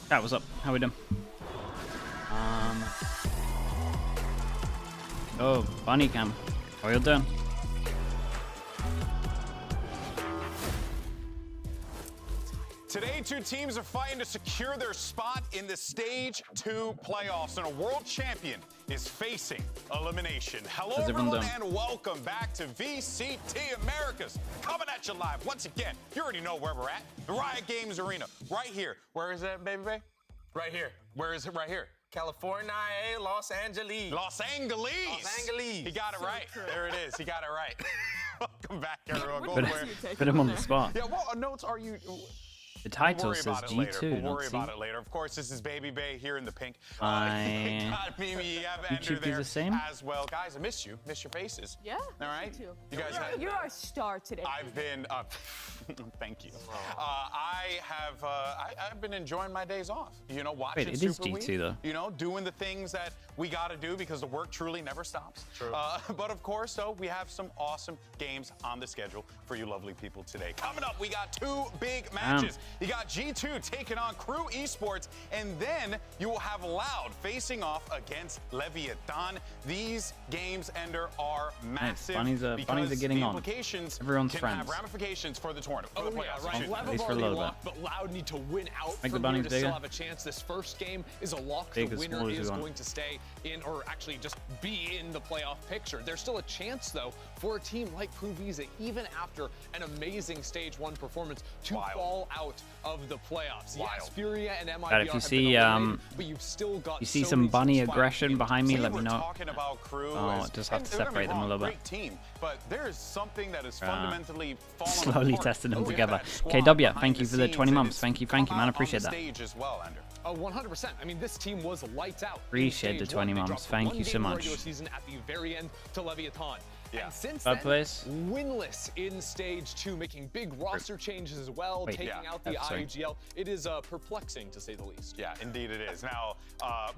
Chat, what's up? How we doing? Oh, Bunny Cam. How you doing? Today, two teams are fighting to secure their spot in the Stage 2 playoffs, and a world champion is facing elimination. Hello, everyone, and welcome back to VCT Americas. Coming at you live once again. You already know where we're at. The Riot Games Arena, right here. Where is it, baby? Right here. Where is it? Right here. California, Los Angeles. Los Angeles. Los Angeles. He got it right. There it is. He got it right. Welcome back, everyone. Put him on the spot. Yeah, what notes are you... The title says G2. We'll worry about it later. Of course, this is Baby Bay here in the pink. Fine. Mimi, Ender there the same? as well. Guys, I miss you. Miss your faces. Yeah. All right. Me too. You guys. You're our star today. I've been. Thank you. I've been enjoying my days off. You know, watching. Wait, it is Super G2 Week, though. You know, doing the things that we got to do because the work truly never stops. True. But of course, though, we have some awesome games on the schedule for you lovely people today. Coming up, we got two big matches. You got G2 taking on KRU Esports, and then you will have Loud facing off against Leviathan. These games, Ender, are massive. Bunnies are getting on. Everyone's can friends. Have ramifications for the tournament. Oh, yeah, right. At least for a little bit. But Loud need to win out Make the from bunnies here to bigger. still have a chance. This first game is a lock. Big The as winner small as you is want. going to stay in, or actually just be in the playoff picture. There's still a chance, though, for a team like KRU Visa, even after an amazing Stage 1 performance, to fall out of the playoffs. Yes, Furia and MIBR But if you see, but you've still got some bunny aggression behind me, let me know. Talking about KRU Oh, just have to separate them a little bit. Great team, but there is something that is fundamentally falling Slowly apart. testing them With together. that squad KW, behind thank you the for the scenes 20 that months. is Thank you, come man. I out appreciate on that. the stage as well, Ender. 100%. I mean, this team was lights out. Appreciate the 20 months. Thank you so much. Regular season at the very end to Leviathan. Yeah. And since Third then, place. winless in Stage 2, making big roster changes as well, taking out the IUGL. It is perplexing, to say the least. Yeah, indeed it is. Now,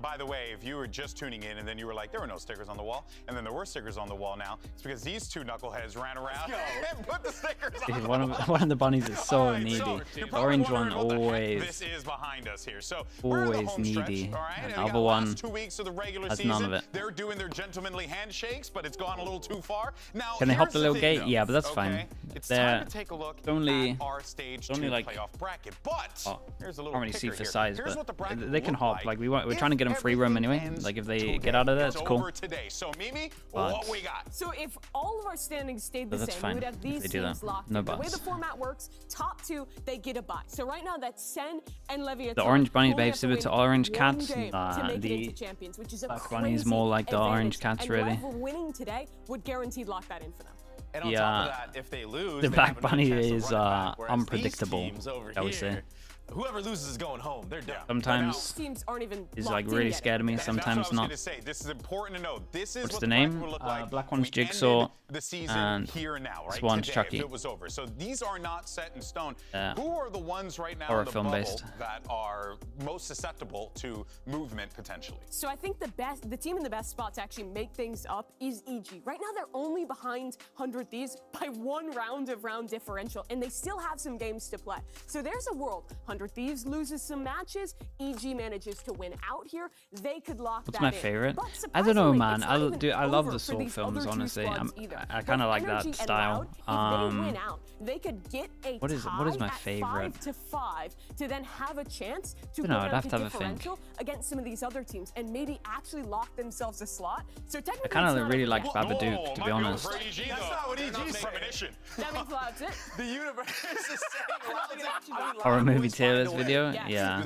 by the way, if you were just tuning in and then you were like, there were no stickers on the wall, and then there were stickers on the wall now, it's because these two knuckleheads ran around and put the stickers on. Dude, one of the bunnies is so needy. So, The orange one always. This is behind us here. So Always needy. Stretch, all right? And And the we other got the one last 2 weeks of the regular has season. none of it. They're doing their gentlemanly handshakes, but it's gone a little too far. Now, Can they hop here's the little thing, gate? though, Yeah, but that's okay? fine. It's They're time to take a look only- at our Stage 2 like- playoff bracket. But here's a little Can't really see kicker for here. size, Here's what the but bracket they can look hop. Like we're if trying to get them free roam everything anyway. ends Like if they today. get out of there, It's it's cool. over today. So Mimi, But- what we got? So if all of our standings stayed the That's same, fine we would have if these they do teams that. locked No in. The way buts. the format works, top two, they get a bye. So right now, that's Sen and Leviathan. The orange bunnies only behave have to similar win to orange one cats. game Nah, to make it the into champions, which is a black bunny is crazy more like the orange advantage. cats, and really. whoever winning today would guaranteed lock that in for them. And on Yeah. top of that, if they lose, The they black have another bunny chance to is run it back, whereas unpredictable, these teams over I would say. here, whoever loses is going home. They're done. Sometimes Teams aren't even is locked like in really yet. scared of me. That's what I Sometimes was not. gonna say. This is important to know. This is What's what the bracket name? would look like. Black one's We Jigsaw, ended the season and here and now, right? this one's Today, Chucky. if it was over. So these are not set in stone. Yeah. Who are the ones right now Horror in the film bubble based. that are most susceptible to movement potentially? So I think the team in the best spot to actually make things up is EG. Right now, they're only behind 100 Thieves by 1 round of round differential, and they still have some games to play. So there's a world. 100 Thieves loses some matches, EG manages to win out here. They could lock What's that my in. favorite? But I don't know, surprisingly, man. it's not even I love over the for Soul these films, other two honestly. squads either. I kind of Both like that Energy and style. Loud, if they win out, they could get a What is tie my at favorite? 5-5 to then have a chance to No, go I'd down have to to have a think. differential against some of these other teams and maybe actually lock themselves a slot. So technically, I kind it's of not really a- like Babadook, to be honest. That's not what EG's saying. premonition. That means Loud's it. The universe is saying Loud's Horror movie tier list video? Yes. Yeah.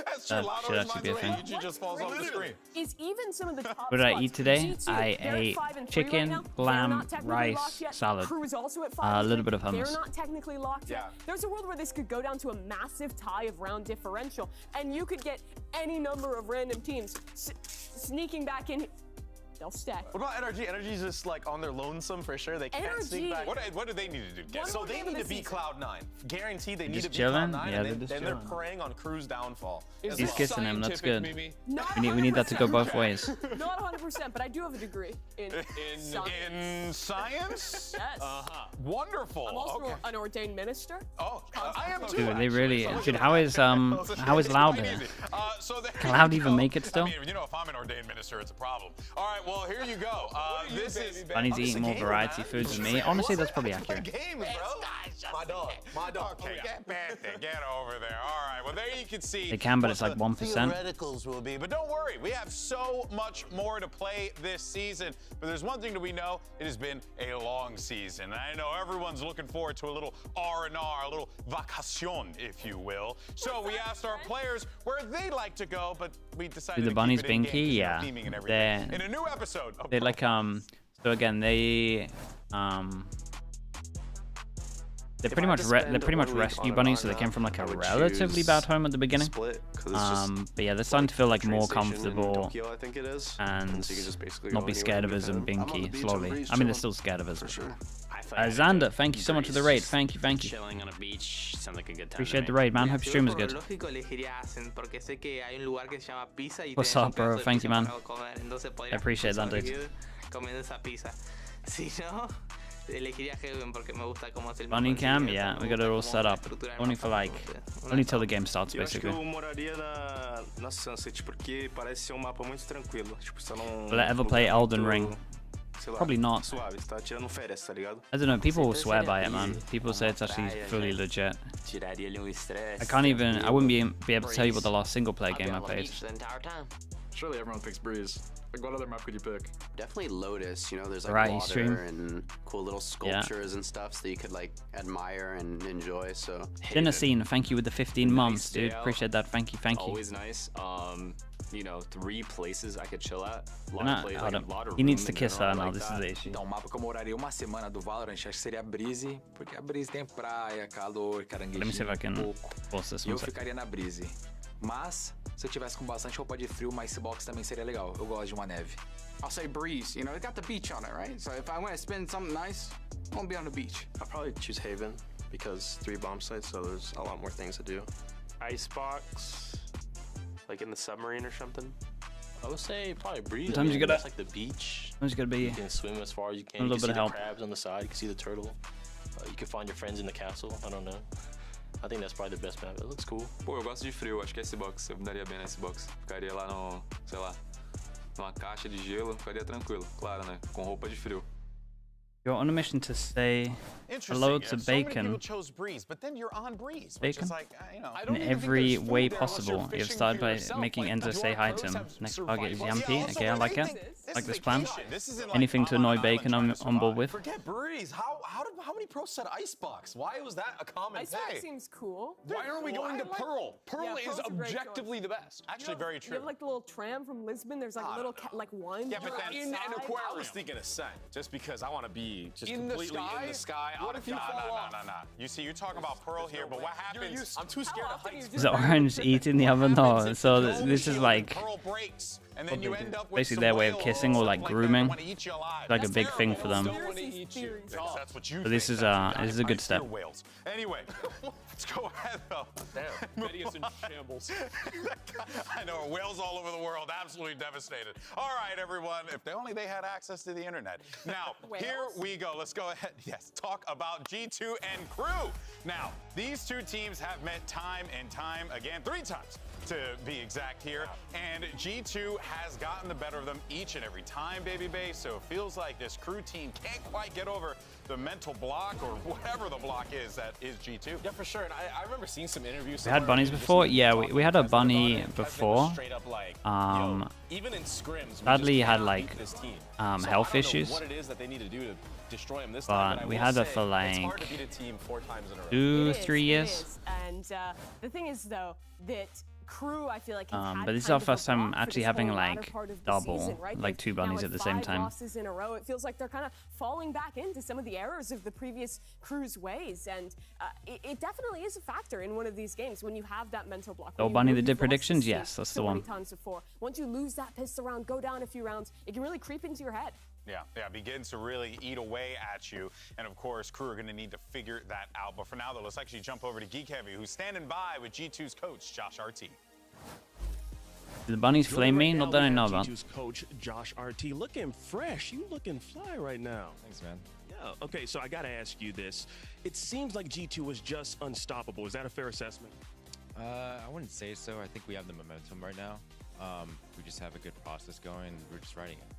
That's true. That Loud should always actually be a finds thing. way. EG just falls off the screen. Is even some of the top What did I spots. eat today? G2, I they're at ate 5 and 3 chicken, right now. lamb, They're not technically rice, locked yet. salad. KRU is also at 5 A and little 3. bit of hummus. They're not technically locked yet. There's a world where this could go down to a massive tie of round differential, and you could get any number of random teams sneaking back in. They'll stay. What about NRG? NRG's just like on their lonesome for sure. They can't NRG. sneak back. What do they need to do? One So more they game of need the to beat season. Cloud9. Guaranteed they need just to beat chilling? Cloud9, Yeah, and they're just then they're chilling. preying on Crew's downfall. Is He's this kissing him, that's scientific, good. Mimi? Not We need that to go 100%. both ways. Not 100%, but I do have a degree in science. In science? Yes. Wonderful. I'm also Okay. an ordained minister. Oh, I am too. Dude, they actually. really. So Dude, how is Loud? quite easy. So there Can you Loud even go. make it still? I mean, you know, if I'm an ordained minister, it's a problem. All right, well, here you go. This is. Bunny's eating more variety foods than me. Honestly, that's probably accurate. Game, bro. My dog. My dog. Okay, get back there. Get over there. All right. Well, there you can see. They can, but what it's like the 1%. Theoreticals will be, but don't worry. We have so much more to play this season. But there's one thing that we know: it has been a long season. And I know everyone's looking forward to a little R&R, a little vacation, if you will. So we asked our players where they like to go, but we decided Dude, the to bunnies keep it in being key, game, yeah. theming and everything. They're In a new episode of they like so again they're pretty much rescue bunnies, so they came from like a relatively bad home at the beginning. Split, 'cause it's just, but yeah, they're starting to feel like train more station in comfortable Tokyo, I think it is. and so you can just basically not go be anywhere scared of you us and can. being I'm on the key beach, slowly. on the beach, I mean, they're chilling. still scared of us. For sure. Xander, thank you so much for the raid. Thank you. Chilling on a beach sounds like a good time. Appreciate the raid, man. Hope your stream was good. What's up, bro? Thank you, man. I appreciate that, dude. Bunny cam, yeah, we got it all set up. Only for like, only till the game starts, Eu acho que basically. eu moraria na Sunset porque parece ser um mapa muito tranquilo. Tipo, você não. Will I ever play Elden Ring? Sei lá, Probably not. Suave, você tá tirando férias, tá ligado? I don't know, people will swear by it, man. People say it's actually fully legit. I can't even, I wouldn't be able to tell you what the last single player game I played. Surely everyone picks Breeze. Like, what other map could you pick? Definitely Lotus. You know, there's like Variety water stream. and cool little sculptures and stuff that you could like admire and enjoy. So Dinner scene, thank you with the 15 months, dude. Appreciate that. Thank you. Always nice. You know, 3 places I could chill at. He needs to kiss her now. This is the issue. Então, o mapa que eu moraria uma semana do Valorant, acho que seria Breeze, porque a Breeze tem praia, calor, caranguejinho, Let me see if I can force this E eu one sec. ficaria na Breeze. Mas, se eu tivesse com bastante roupa de frio, uma icebox também seria legal. Eu gosto de uma neve. I'll say Breeze. You know, it got the beach on it, right? So if I want to spend something nice, I want to be on the beach. I'll probably choose Haven because 3 bomb sites, so there's a lot more things to do. Icebox, like in the submarine or something. I would say probably Breeze. Sometimes you gotta- It's like the beach. Sometimes you gotta be You can swim as far as you can. a You little can bit see of the help. crabs on the side. You can see the turtle. You can find your friends in the castle. I don't know. I think that's probably the best map. It looks cool. Pô, eu gosto de frio, acho que é Icebox. Eu me daria bem na Icebox. Ficaria lá no, sei lá, numa caixa de gelo, ficaria tranquilo. Claro, né? Com roupa de frio. You're on a mission to say hello to So many Bacon people chose Breeze, but then you're on Breeze, which Bacon? is like, you know. in every way possible. You've started by making Enzo say hi to him. Next target is Yampy. Okay, I like it. Like this plan. Anything to annoy Bacon, I'm on board with. Forget Breeze. How many pros said Icebox? Why was that a common Icebox pay? seems cool. Why aren't we going to Pearl? Pearl Yeah, is Pearl's a great choice. objectively the best. Actually, very You true. have like the little tram from Lisbon. There's like a little like one. Yeah, but You're that's in an outside. aquarium. I was thinking Ascent, just because I want to be just In the completely sky? in the sky. What if you fall off? No. You see, you're talking about Pearl here, but what happens? I'm too scared of often heights. you Is the orange eating the other? No. So this is like Pearl breaks, and then you end up with basically some their way of whales kissing or like that grooming. wanna eat you alive. Like a That's big thing terrible. for them. Conspiracy theories. That's what you So this think. is That's this is a good step. whales. Anyway, let's go ahead though. Betty is in shambles. I know, whales all over the world, absolutely devastated. All right, everyone, if only they had access to the internet. Now, here we go. Let's go ahead, yes, talk about G2 and Crew. Now, these two teams have met time and time again, 3 times to be exact here, and G2 has gotten the better of them each and every time, baby base, so it feels like this Crew team can't quite get over the mental block or whatever the block is that is G2. Yeah, for sure. And I remember seeing some interviews. We had bunnies before. Yeah, we had a bunny before. Straight up like, even in scrims, Sadly, he had like this team. health issues. What it is that they need to do to destroy him this But time. But we I had will her for say, it's hard like to beat a team 4 times in a row. 2, It is, 3 it years. is. And the thing is, though, that KRU, I feel like, but this is our first time actually having like double, season, right? like two bunnies at the same time. 5 losses in a row. It feels like they're kind of falling back into some of the errors of the previous KRU's ways, and it definitely is a factor in one of these games when you have that mental block. Oh, bunny that did predictions, yes, that's the one. Times before. Once you lose that pistol round, go down a few rounds, it can really creep into your head. Yeah, begins to really eat away at you. And of course, KRU are going to need to figure that out. But for now, though, let's actually jump over to Geek Heavy, who's standing by with G2's coach, Josh RT. Did the bunnies flame me? Not that I know about. G2's coach, Josh RT, looking fresh. You looking fly right now. Thanks, man. Yeah, okay, so I got to ask you this. It seems like G2 was just unstoppable. Is that a fair assessment? I wouldn't say so. I think we have the momentum right now. We just have a good process going. We're just riding it.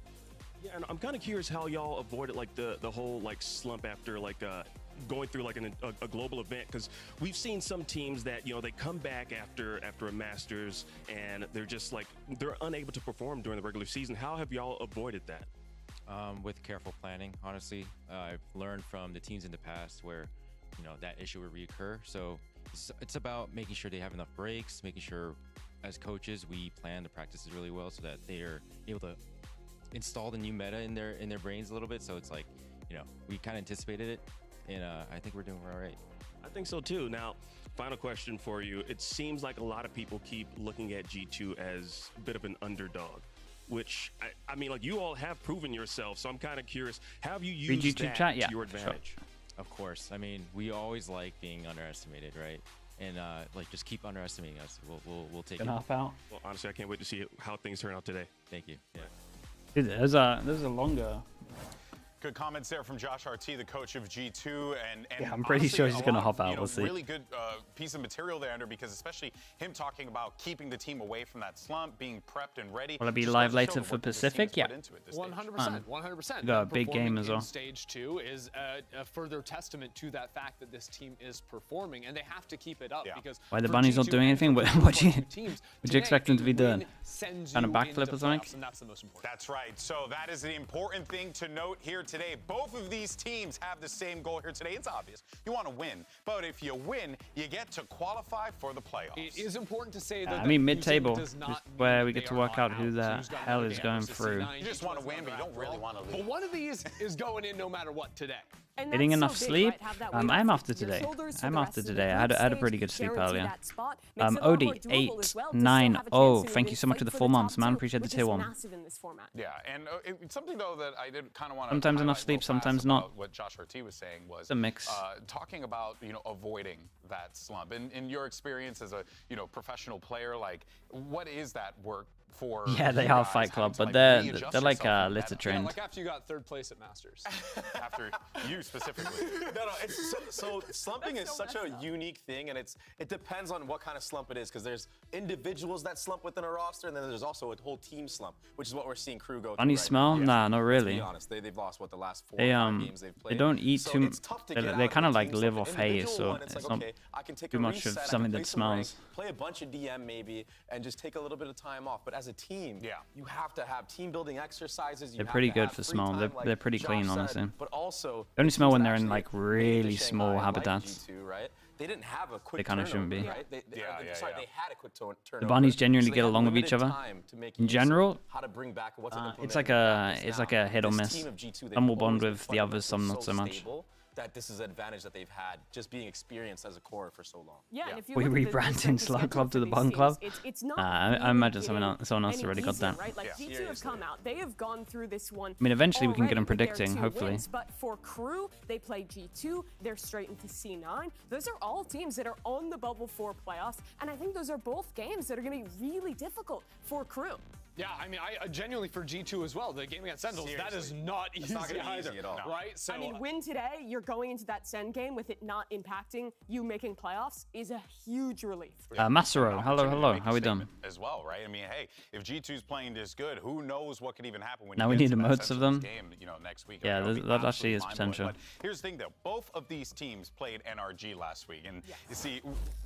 Yeah, and I'm kind of curious how y'all avoided like the whole like slump after like going through like a global event, because we've seen some teams that, you know, they come back after a Masters and they're just like they're unable to perform during the regular season. How have y'all avoided that? With careful planning, honestly. I've learned from the teams in the past where, you know, that issue would reoccur. So it's about making sure they have enough breaks, making sure as coaches we plan the practices really well so that they are able to install the new meta in their brains a little bit. So it's like, you know, we kind of anticipated it, and I think we're doing all right. I think so too. Now, final question for you. It seems like a lot of people keep looking at G2 as a bit of an underdog, which I mean, like, you all have proven yourself. So I'm kind of curious, how have you used that to your advantage? Sure. Of course. I mean, we always like being underestimated, right? And like, just keep underestimating us. We'll take it. Hop out. Well, honestly, I can't wait to see how things turn out today. Thank you. Yeah. Dude, there's a longer. Good comments there from Josh RT, the coach of G2, and yeah, I'm pretty sure he's gonna hop out. You know, we'll see. Really good piece of material there, Andrew, because especially him talking about keeping the team away from that slump, being prepped and ready. Will it be live later for Pacific? Yeah. 100%. 100%. Got a big game as well. Stage 2 is a further testament to that fact that this team is performing, and they have to keep it up because. Why the bunny's not doing anything? Would you expect them to be doing? Kind of backflip or something? And that's the most important. That's right. So that is the important thing to note here today. Both of these teams have the same goal here today. It's obvious. You want to win. But if you win, you get to qualify for the playoffs. It is important to say that. I mean, mid-table is where we get to work out who the hell is going through. You just want to win, but you don't really want to lose. But one of these is going in no matter what today. Getting enough sleep? I'm after today. I'm after today. I had a pretty good sleep earlier. Odie 890. Thank you so much for the 4 months, man. Appreciate the tier 1. Yeah, and something though that I did kind of want to. Sometimes enough sleep, sometimes not. What Josh RT was saying was it's a mix. Talking about, you know, avoiding that slump. In your experience as a, you know, professional player, like, what is that work for? Yeah, they are Fight Club, but they're like litter trained. Yeah, like after you got 3rd place at Masters. After you specifically. No, it's so slumping is such a unique thing, and it depends on what kind of slump it is, because there's individuals that slump within a roster, and then there's also a whole team slump, which is what we're seeing KRU go through. Funny smell? Nah, not really. To be honest, they've lost the last 4 or 5 games they've played. They don't eat so too. They kind of like live off haze, so it's it's like, not I can take too much of something that smells. Play a bunch of DM maybe, and just take a little bit of time off. But as a team, you have to have team building exercises. They're pretty good for smell. They're pretty clean, honestly. But also, they only smell when they're in like really small habitats. Right? They didn't have a quick They kind of shouldn't be. Right? They had a quick turnover. The bunnies genuinely get along with each other. In general, it's like a hit or miss. Some will bond with the others, some not so much. That this is an advantage that they've had just being experienced as a core for so long. Yeah, and if you we rebranding Slug Club to the Bun Club. I imagine someone else already got that. Right? Like G2 have come out, they have gone through this one. I mean, eventually we can get them predicting, hopefully. But for KRU, they play G2, they're straight into C9. Those are all teams that are on the bubble for playoffs, and I think those are both games that are going to be really difficult for KRU. Yeah, I mean, I genuinely for G2 as well. The game against Sentinels, that is not easy either, easy at all. Right? So, I mean, win today, you're going into that Sen game with it not impacting you making playoffs is a huge relief. Masero, hello, how we doing? As well, right? I mean, hey, if G2's playing this good, who knows what could even happen when now you we get need to emotes of them. Game, you know, next week. Yeah, that actually is potential. But here's the thing, though. Both of these teams played NRG last week, and you see,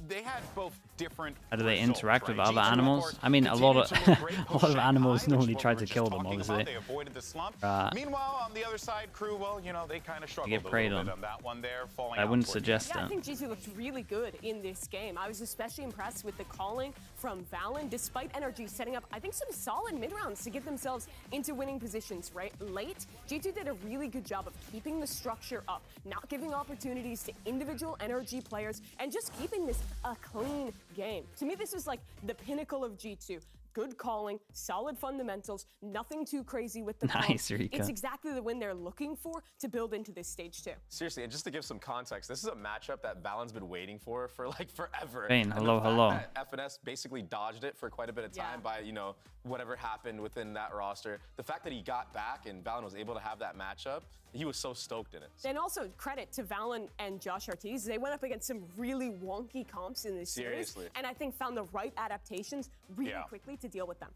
they had both different. How do they interact with other animals? I mean, a lot of animals normally try to kill them, obviously. They avoided the slump. Meanwhile, on the other side, KRU, well, you know, they kind of struggled a little bit on that one there, falling I out wouldn't towards suggest Yeah, I it. think G2 looked really good in this game. I was especially impressed with the calling from Valen, despite NRG setting up, I think, some solid mid-rounds to get themselves into winning positions right late. G2 did a really good job of keeping the structure up, not giving opportunities to individual NRG players, and just keeping this a clean game. To me, this was like the pinnacle of G2. Good calling, solid fundamentals, nothing too crazy with the Nice, Rika. It's exactly the win they're looking for to build into this stage 2. Seriously, and just to give some context, this is a matchup that Valen's been waiting for like forever. Bane, And hello, the fact hello. that FNS basically dodged it for quite a bit of time by, you know, whatever happened within that roster. The fact that he got back and Valen was able to have that matchup, he was so stoked in it. And also credit to Valen and Josh Ortiz. They went up against some really wonky comps in this series, and I think found the right adaptations really quickly to deal with them.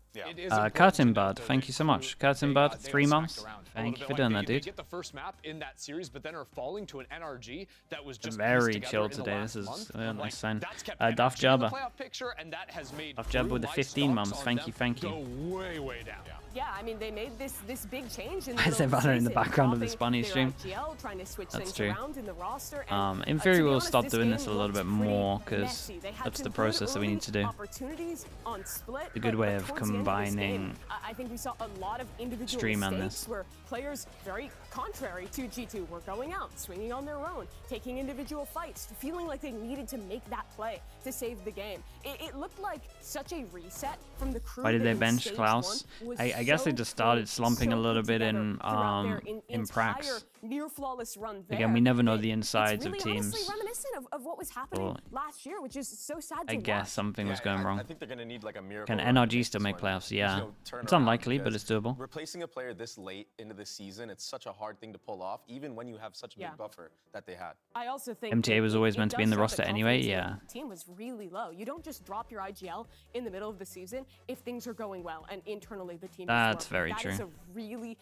Curtin Bud, thank you so much. Curtin Bud, 3 months. Thank you for doing that, They dude. get the first map in that series, but then are falling to an NRG that was just Very pieced chill together in the today. This last is month. a nice sign. That's kept Duff NRG in the Jabba. playoff picture, and that has made Duff Jabba with the KRU 15 light mums. stocks Thank on you, them thank you. Go way down. Yeah, I mean, they made this big change in the I said middle of the Valor in the season, background of the dropping Spawny their stream. IGL, trying to switch That's things true. around in the roster, and, In to theory, be we'll honest, stop this doing game this a little looked bit pretty more because messy. They had that's some the good process that we early need to do. opportunities on split, A good but way of towards the end of this game, combining I think we saw a lot of individual stream on mistakes this. where players, very contrary to G2, were going out, swinging on their own, taking individual fights, feeling like they needed to make that play to save the game. It looked like such a reset from the KRU. Why did that they in bench stage Klaus? one was I guess they so just started good, slumping so a little put bit together throughout their in Prax. near flawless run there. Again, we never know the It's insides really of teams. honestly reminiscent of what was happening Well, last year, which is so sad to I guess watch. something was going wrong. I think they're going to need like a miracle. Can run to NRG make still this make one, playoffs? you Yeah. know, turn It's around, unlikely, but because it's doable. Replacing a player this late into the season, it's such a hard thing to pull off, even when you have such a big buffer that they had. I also think MTA was always meant to be in the does show roster that anyway, confidence yeah. in the team was really low. You don't just drop your IGL in the middle of the season if things are going well and internally the team That's is working. very That true. is a really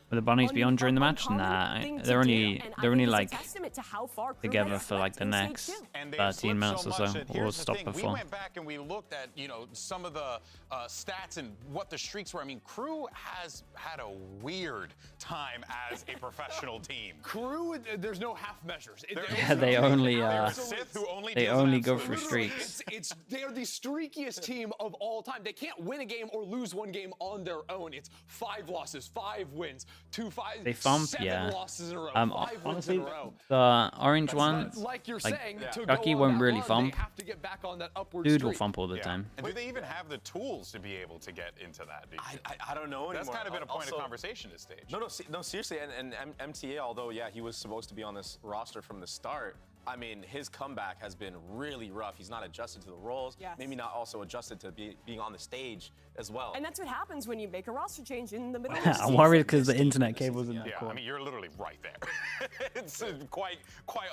Were the Bunnies beyond during the match? uncommon Nah, thing to they're only do, and I they're only think like it's a testament to how far KRU together has for like slept the in next stage two. And they've 13 slipped minutes so or much so. that We'll here's the stop thing, we before. went back and we looked at, you know, some of the stats and what the streaks were. I mean, KRU has had a weird time as a professional team. KRU, there's no half measures. Yeah, they only they only go for Literally, streaks. they are the streakiest team of all time. They can't win a game or lose one game on their own. It's 5 losses, 5 wins, 2-5, They thump, 7 yeah. losses in a row, 5 wins Honestly, in a row. the orange one, Like you're like saying, to Ducky go on won't that really run, thump. They have to get back on that upward Dude will streak. thump all the time. And do they even have the tools to be able to get into that? Do you think? I don't know anymore. That's kind of been a point Also- of conversation at this stage. No, seriously, and MTA, although, yeah, he was supposed to be on this roster from the start, I mean, his comeback has been really rough. He's not adjusted to the roles, maybe not also adjusted to being on the stage as well. And that's what happens when you make a roster change in the middle of I'm the season. worried because the internet cable's in that Yeah, I corner. mean, you're literally right there. It's quite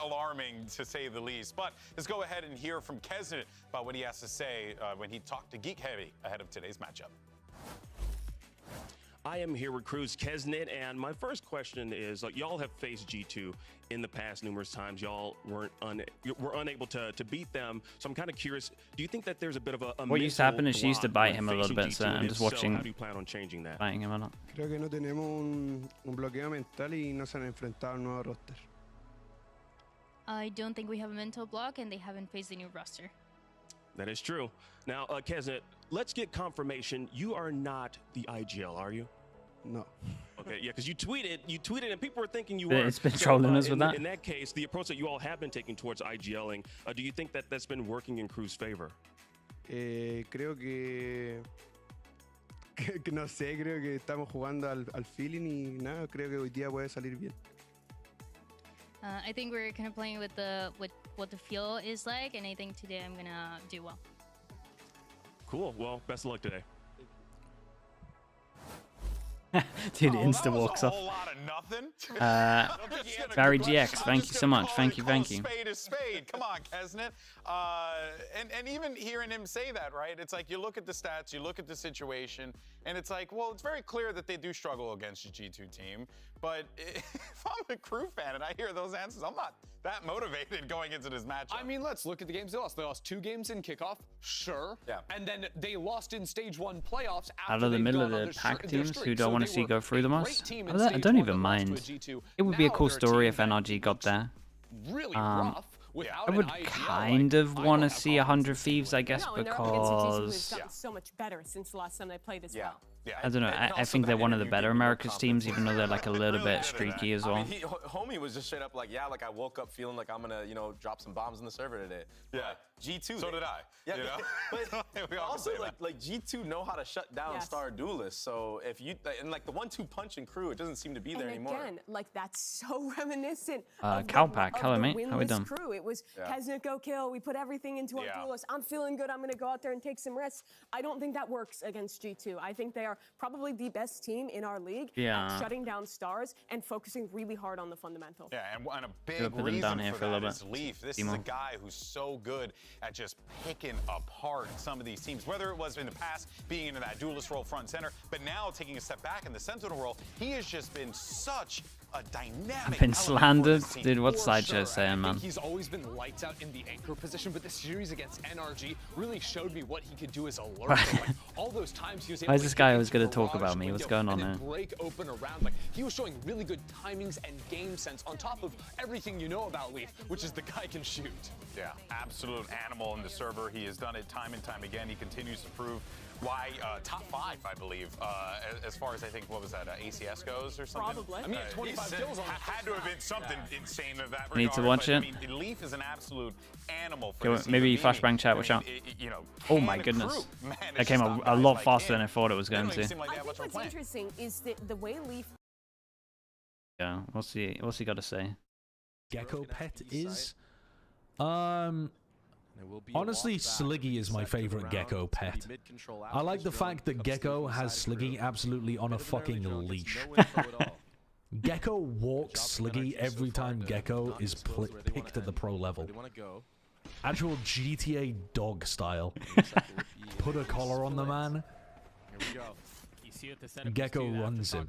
alarming, to say the least. But let's go ahead and hear from Kesnet about what he has to say when he talked to Geek Heavy ahead of today's matchup. I am here with KRU's Kesnet, and my first question is, like, y'all have faced G2 in the past numerous times. Y'all were unable to beat them. So I'm kind of curious, do you think that there's a bit of a What used to happen mental is she used to block bite when him a little facing bit, G2, so and I'm if just so, watching how do you plan on changing that? biting him or not. Creo que no tenemos un bloqueo mental y no se han enfrentado al nuevo roster. I don't think we have a mental block, and they haven't faced the new roster. That is true. Now, Kesnet, let's get confirmation. You are not the IGL, are you? No. Okay, yeah, because you tweeted, and people were thinking you Yeah, were. it's been trolling us with that. In that case, the approach that you all have been taking towards IGLing, do you think that that's been working in KRU's favor? Creo que no sé, creo que estamos jugando al feeling y nada, creo que hoy día puede salir bien. I think we're kind of playing with what the feel is like, and I think today I'm gonna do well. Cool. Well, best of luck today. Dude, insta walks off. Barry GX, thank you so much. Thank you. Spade is spade. Come on, Kesnet. And even hearing him say that, right? It's like you look at the stats, you look at the situation, and it's like, well, it's very clear that they do struggle against the G2 team. But if I'm a crew fan and I hear those answers, I'm not that motivated going into this matchup. I mean, let's look at the games they lost. They lost 2 games in kickoff, sure. Yeah. And then they lost in stage 1 playoffs after Out of the middle of the pack teams who don't want to see go through the most. I don't even mind. It would be a cool story if NRG got there. Really rough. I would kind of want to see 100 Thieves, I guess, because so much better since the last time they played as well. Yeah, I don't know. I think they're one of the better Americas teams, even though they're like a little bit streaky as well. I mean, homie was just straight up like, yeah, like I woke up feeling like I'm gonna, drop some bombs in the server today. Yeah. G2. So did I. Yeah. You know? But also, like G2 know how to shut down star duelists. So if you and like the 1-2 punch in crew, it doesn't seem to be there anymore. And again, like that's so reminiscent. Cowpack, hello mate. How we doing? Crew. It was Kesnet go kill. We put everything into our duelists. I'm feeling good. I'm gonna go out there and take some risks. I don't think that works against G2. I think they are probably the best team in our league at shutting down stars and focusing really hard on the fundamental. Yeah, and a big reason for that is Leaf. This is a guy who's so good at just picking apart some of these teams, whether it was in the past being in that duelist role front and center, but now taking a step back in the Sentinel role, he has just been such a dynamic. I've been slandered. Dude, what's Sideshow saying, man? He's always been lights out in the anchor position, but this series against NRG really showed me what he could do as a lurker. Like, all those times he was able Why is this guy always going to talk about me? What's going on here? Break open around. Like, he was showing really good timings and game sense on top of everything you know about Leaf, which is the guy can shoot. Yeah, absolute animal in the server. He has done it time and time again. He continues to prove why top 5, I believe, as far as I think, what was that, ACS goes or something? Probably. I mean, 25 kills on had to have been something insane of that regard. Need to watch it. I mean, Leaf is an absolute animal for this maybe team. flashbang chat, watch out. Oh my goodness. That came a lot faster than I thought it was going to. I think what's interesting is that the way Leaf... Yeah, what's he got to say? Gecko Pet is... Honestly, Sliggy is my favorite Gecko pet. I like the fact that Gecko has Sliggy absolutely on a fucking leash. Gecko walks Sliggy every time Gecko is picked at the pro level. Actual GTA dog style. Put a collar on the man. Gecko runs him.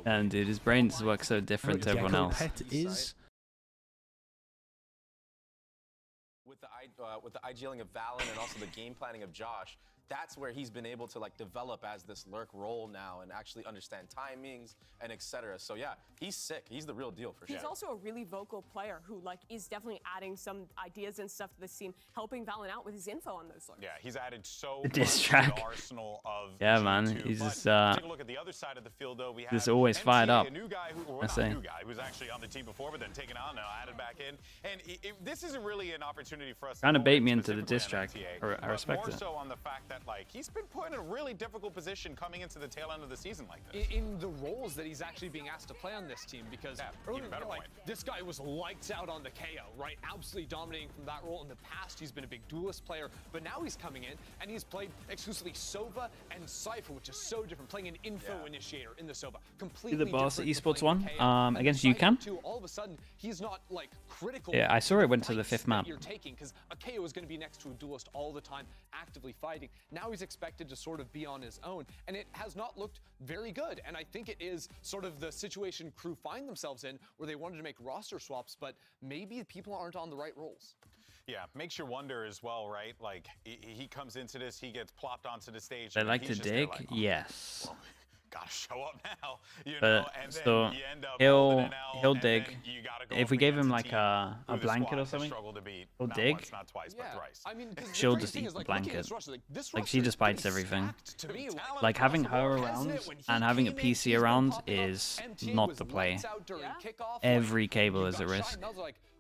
And dude, his brains work so different to everyone else. Pet is... With the IGLing of Valen and also the game planning of Josh, that's where he's been able to like develop as this lurk role now and actually understand timings and etc. So yeah, he's sick. He's the real deal for sure. He's also a really vocal player who like is definitely adding some ideas and stuff to this team, helping Valen out with his info on those lurks. Yeah, he's added so The much diss to track. the arsenal of Yeah, G2. man, he's just take a look at the other side of the field, though. We have just always fired MTA, up. a new guy who, well, I not say. a new guy, who's actually on the team before, but then taken on and added back in. And this isn't really an opportunity for us Trying to go bait in me into the specifically diss on track. MTA, I respect more it. so on the fact that like he's been put in a really difficult position coming into the tail end of the season like this. In the roles that he's actually being asked to play on this team, because earlier, like, this guy was lights out on the KO, right? Absolutely dominating from that role. In the past, he's been a big duelist player, but now he's coming in and he's played exclusively Sova and Cypher, which is so different. Playing an info initiator in the Sova, completely The boss at different Esports from playing 1 KO. against And UCAM. Cypher, too, all of a sudden, he's not like critical. Yeah, I saw it went to the 5th map. You're taking because a KO is going to be next to a duelist all the time, actively fighting. Now he's expected to sort of be on his own, and it has not looked very good. And I think it is sort of the situation crew find themselves in, where they wanted to make roster swaps, but maybe people aren't on the right roles. Yeah, makes you wonder as well, right? Like he comes into this, he gets plopped onto the stage. They and like he's to just there dig, like, yes. Well, gotta show up now, you But know. And still, then you end up holding an L, he'll and dig. then you gotta go If up we gave him against like team a who the blanket squad or has something, struggled to beat. he'll Not dig. once, not twice, but thrice. I mean, She'll just eat the blanket. Like she just bites everything. Like having her around and having a PC around is not the play. Every cable is at risk.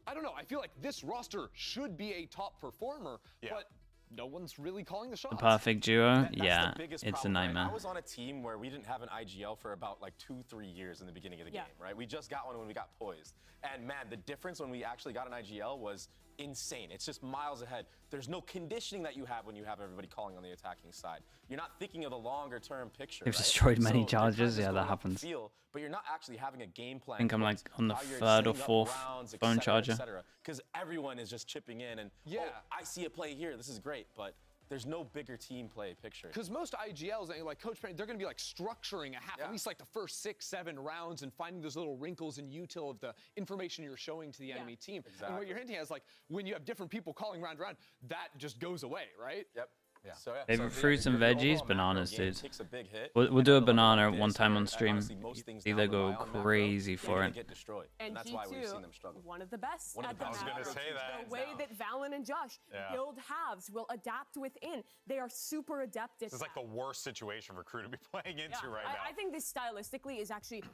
I don't know. I feel like this roster should be a top performer, but no one's really calling the shots. The perfect duo, That's yeah, the biggest it's a problem, right? nightmare. I was on a team where we didn't have an IGL for about like 2-3 years in the beginning of the game, right? We just got one when we got poised. And man, the difference when we actually got an IGL was insane. It's just miles ahead. There's no conditioning that you have when you have everybody calling on the attacking side. You're not thinking of the longer term picture. They've right? destroyed many So charges. you're Yeah, kind that of just going happens. off the field, but you're not actually having a game plan. I think I'm like on the how you're 3rd or setting up 4th rounds, phone et cetera, charger. because everyone is just chipping in and yeah, I see a play here. This is great, but there's no bigger team play picture. Because most IGLs, like Coach Penny, they're going to be like structuring a half, at least like the first 6, 7 rounds and finding those little wrinkles and util of the information you're showing to the enemy team. Exactly. And what you're hinting at is like when you have different people calling round to round, that just goes away, right? Yep. Yeah. So, yeah. Favorite So, fruits and the veggies, overall bananas, macro game dude. takes a big hit, We'll do a and then banana like one this, time on and stream. honestly, most things See, down they the go line on macro, crazy you're for gonna it. get destroyed. And that's G2, why we've seen them struggle. one of the best One of at the the best. I was macro. gonna say that, The way hands that Valen and Josh build halves will adapt within. They are super adept at This is like the worst situation for Crew to be playing into right now. I think this stylistically is actually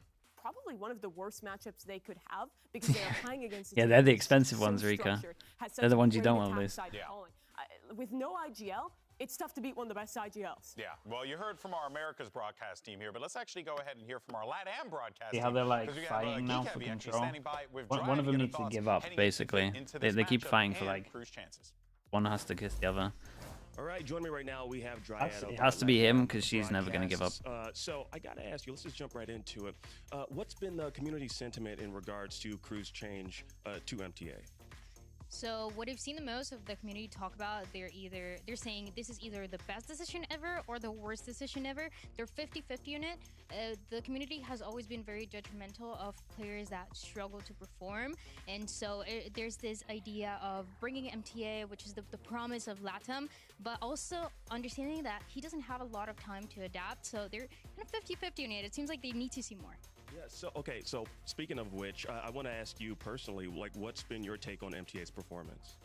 probably one of the worst matchups they could have because they are playing against a Yeah, team they're the that's expensive so ones, Rika. structured, has They're such the ones you great don't want to attack lose. side calling. With no IGL, it's tough to beat one of the best IGLs. Yeah, well, you heard from our America's broadcast team here, but let's actually go ahead and hear from our LATAM broadcast See team. how they're like 'cause we have, fighting now Geek for Heavy actually control. standing by with One Dry of them to get needs to thoughts give up, heading basically. into They this keep matchup fighting for and like Crew's chances. one has to kiss the other. All right, join me right now. We have Dryad. It has to be him because she's never going to give up. So I got to ask you, let's just jump right into it. What's been the community sentiment in regards to Crew's change to MTA? So what I've seen the most of the community talk about, they're saying this is either the best decision ever or the worst decision ever. They're 50-50 in it. The community has always been very judgmental of players that struggle to perform, and so there's this idea of bringing MTA, which is the promise of LATAM, but also understanding that he doesn't have a lot of time to adapt. So they're kind of 50-50 in it. It seems like they need to see more. Yeah, so speaking of which, I want to ask you personally, like, what's been your take on MTA's performance?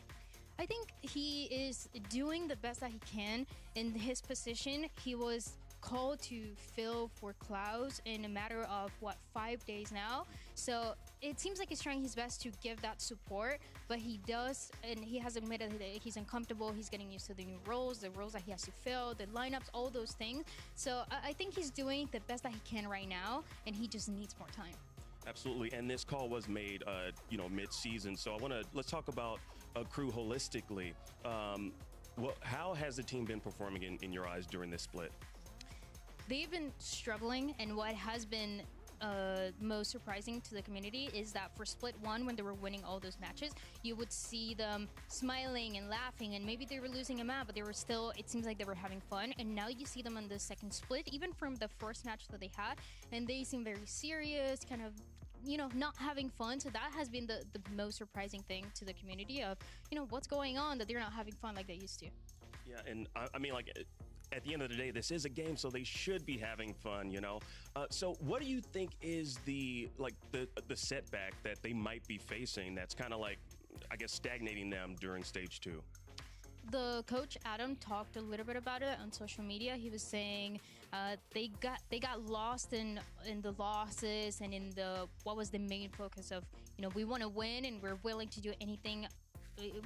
I think he is doing the best that he can in his position. He was called to fill for Clouds in a matter of 5 days now, so it seems like he's trying his best to give that support, but he does, and he has admitted that he's uncomfortable. He's getting used to the new roles, the roles that he has to fill, the lineups, all those things. So I think he's doing the best that he can right now, and he just needs more time. Absolutely, and this call was made, mid-season. So let's talk about Crew holistically. How has the team been performing in your eyes during this split? They've been struggling, and what has been most surprising to the community is that for split 1, when they were winning all those matches, you would see them smiling and laughing, and maybe they were losing a map, but they were still, it seems like they were having fun. And now you see them on the second split, even from the first match that they had, and they seem very serious, kind of, not having fun. So that has been the most surprising thing to the community of, what's going on, that they're not having fun like they used to. Yeah, and I mean, like, at the end of the day, this is a game, so they should be having fun, So what do you think is the setback that they might be facing that's kind of like, I guess, stagnating them during stage 2? The coach Adam talked a little bit about it on social media. He was saying they got lost in the losses and in what was the main focus of, we want to win and we're willing to do anything,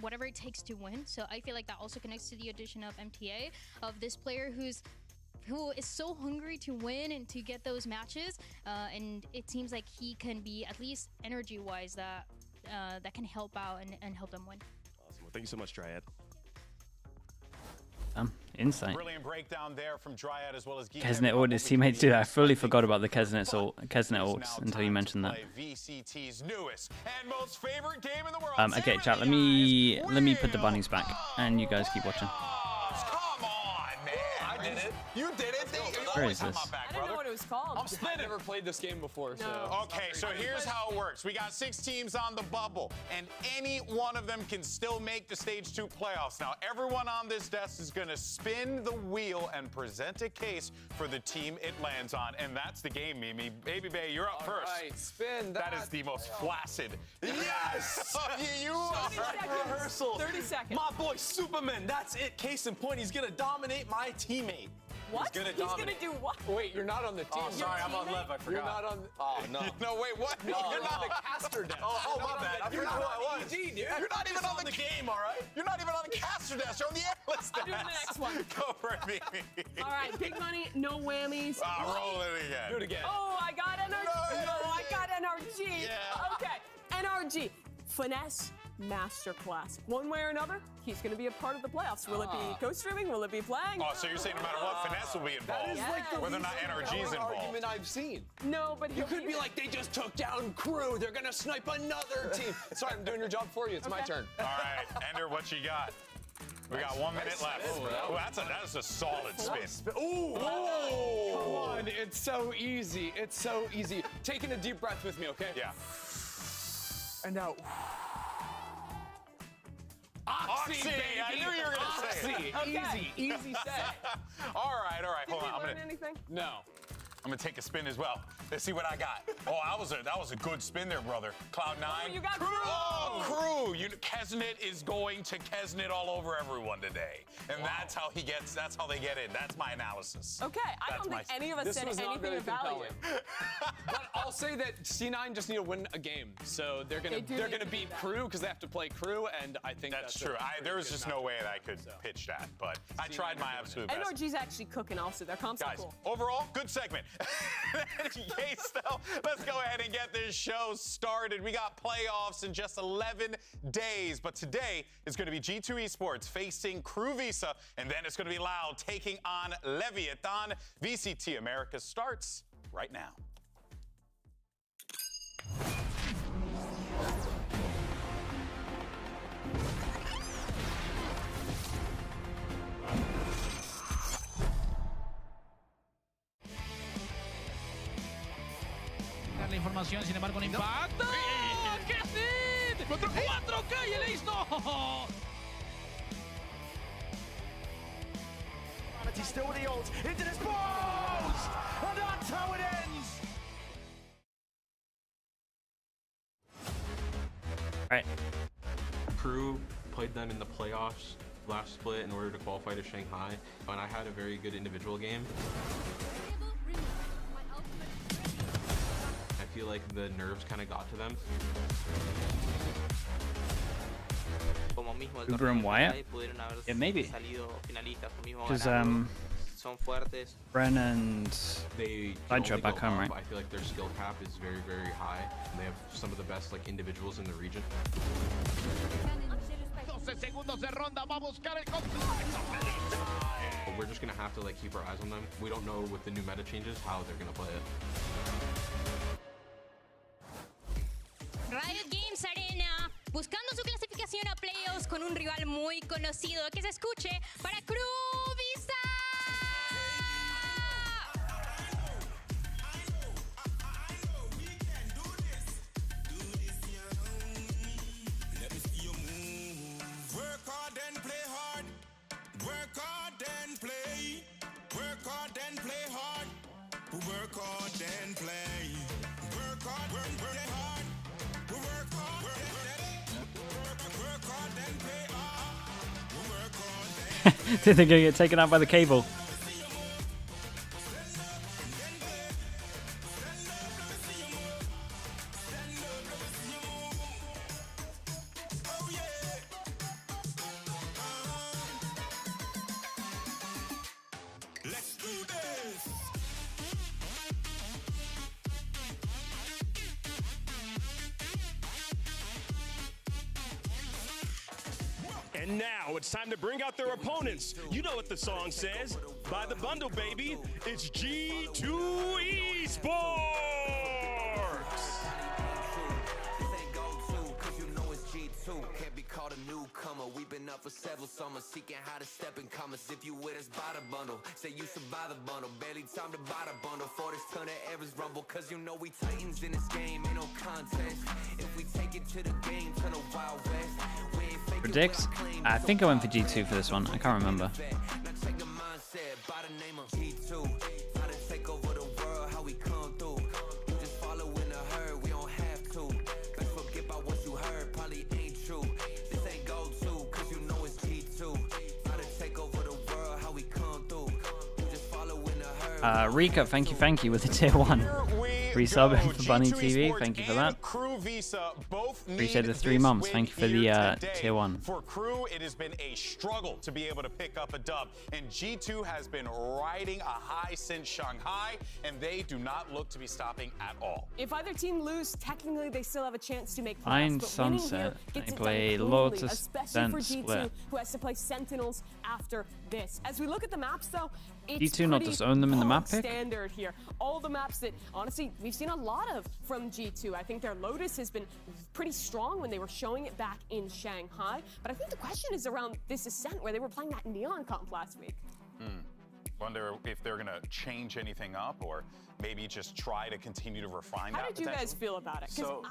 whatever it takes to win. So I feel like that also connects to the addition of MTA, of this player who is so hungry to win and to get those matches, and it seems like he can be, at least energy-wise, that can help out and help them win. Awesome. Well, thank you so much, Dryad. Insight. Brilliant breakdown there from Dryad as well as Geek Kesnet ult, his teammates do that. I fully forgot about the Kesnet ults until you mentioned that. VCT's newest and most favorite game in the world. Okay, chat. Let me put the bunnies back, and you guys keep watching. Come on, man! I did it. You did it. Where is this? I didn't know what it was called. I've never played this game before, so. Okay, so here's how it works. We got 6 teams on the bubble, and any one of them can still make the stage 2 playoffs. Now, everyone on this desk is going to spin the wheel and present a case for the team it lands on, and that's the game, Mimi. Baby Bay, you're up first. All right, spin that. That is the most flaccid. Yes! You are. Rehearsal. 30 seconds. My boy Superman, that's it. Case in point, he's going to dominate my teammate. What? He's He's gonna do what? Wait, you're not on the team. Oh, sorry, I'm on LEV. I forgot. You're not on. Oh, no. No, wait, what? No, you're not the caster desk. Oh, my bad. I forgot who I was. EG, dude. You're not even on the game, all right? You're not even on the caster desk. You're on the analyst desk. I'm doing the next one. Go for it, Mimi. All right, big money, no whammies. Roll it again. Do it again. Oh, I got NRG. No, I got NRG. Yeah. Okay, NRG. Finesse, masterclass. One way or another, he's going to be a part of the playoffs. Will it be co-streaming? Will it be playing? Oh, so you're saying no matter what, Finesse will be involved, That is like the whether or not NRG's involved. argument I've seen. No, but you could be like, they just took down KRU. They're gonna snipe another team. Sorry, I'm doing your job for you. It's my turn. All right, Ender, what you got? We got 1 minute left. Oh, that's a solid spin. Ooh! Oh, come on, it's so easy. It's so easy. Taking a deep breath with me, okay? Yeah. And now. Oxy, baby. I knew you were gonna say it. Okay. Easy set. All right. Hold on. Did he learn anything? No. I'm gonna take a spin as well. Let's see what I got. Oh, that was a good spin there, brother. Cloud9. Oh, you got KRU. Oh, KRU. Kesnet is going to Kesnet all over everyone today, and that's how they get in. That's my analysis. Okay, I don't think any of us said anything of value. But I'll say that C9 just need to win a game, so they're gonna beat KRU because they have to play KRU, and I think that's true. There was just no way that I could pitch that, but I tried my absolute best. NRG's actually cooking also. Their comps are cool. Overall, good segment. Yay, Stell. Let's go ahead and get this show started. We got playoffs in just 11 days, but today is going to be G2 Esports facing KRU Visa, and then it's going to be Loud taking on Leviathan. VCT Americas starts right now. La información, sin embargo, un impacto. ¡Kesnet! 4K y el ace no. Still with the ult into this balls, and that's how it ends. All right. KRU played them in the playoffs last split in order to qualify to Shanghai, and I had a very good individual game. I feel like the nerves kind of got to them. Uber and Wyatt? Yeah, maybe. Because Bren and Sideshow back home, right? I feel like their skill cap is very, very high, and they have some of the best individuals in the region. 12 segundos de ronda, va a buscar el But we're just gonna have to keep our eyes on them. We don't know with the new meta changes how they're gonna play it. Riot Games Arena, buscando su clasificación a playoffs con un rival muy conocido. Que se escuche para KRU Visa. Work hard and play hard. Work hard and play. Work hard and play hard. Work hard and play. Work hard, play hard. Work hard, work hard and play hard. Work hard. Did they get taken out by the cable? Let's do this. And now it's time to bring out their opponents. You know what the song says. Buy the bundle, baby. It's G2 Esports. Can't be called a newcomer. We've been up for several summers, seeking how to step in commas. If you with us, buy the bundle. Say you should buy the bundle. Barely time to buy the bundle for this ton of errors rumble. Cause you know we titans in this game, ain't no contest. If we take it to the game, turn a Wild West. We ain't faking Predict? I think I went for G2 for this one. I can't remember. Now check the mindset by the name of G2. How to take over the world, how we come through. You just follow in the herd, we don't have to. Best forget about what you heard, probably ain't true. This ain't go to, cause you know it's G2. How to take over the world, how we come through. You just follow in the herd. Rika, thank you with the tier 1. Here we Resubbing for Bunny TV. Thank you for that. Crew Visa both Appreciate the 3 this months. win Thank you for here the today. tier 1. For Crew, it has been a struggle to be able to pick up a dub, and G2 has been riding a high since Shanghai, and they do not look to be stopping at all. If either team lose, technically they still have a chance to make playoffs. Fine But winning here Sunset. gets They it play done Lotus cleanly, especially then for G2, split. who has to play Sentinels after this. As we look at the maps, though, it's G2 not pretty just own them in the map pick? standard here. All the maps that, honestly, we've seen a lot of from G2. I think their Lotus has been pretty strong when they were showing it back in Shanghai. But I think the question is around this Ascent, where they were playing that Neon comp last week. Wonder if they're going to change anything up, or maybe just try to continue to refine that. How did you guys feel about it? Because So-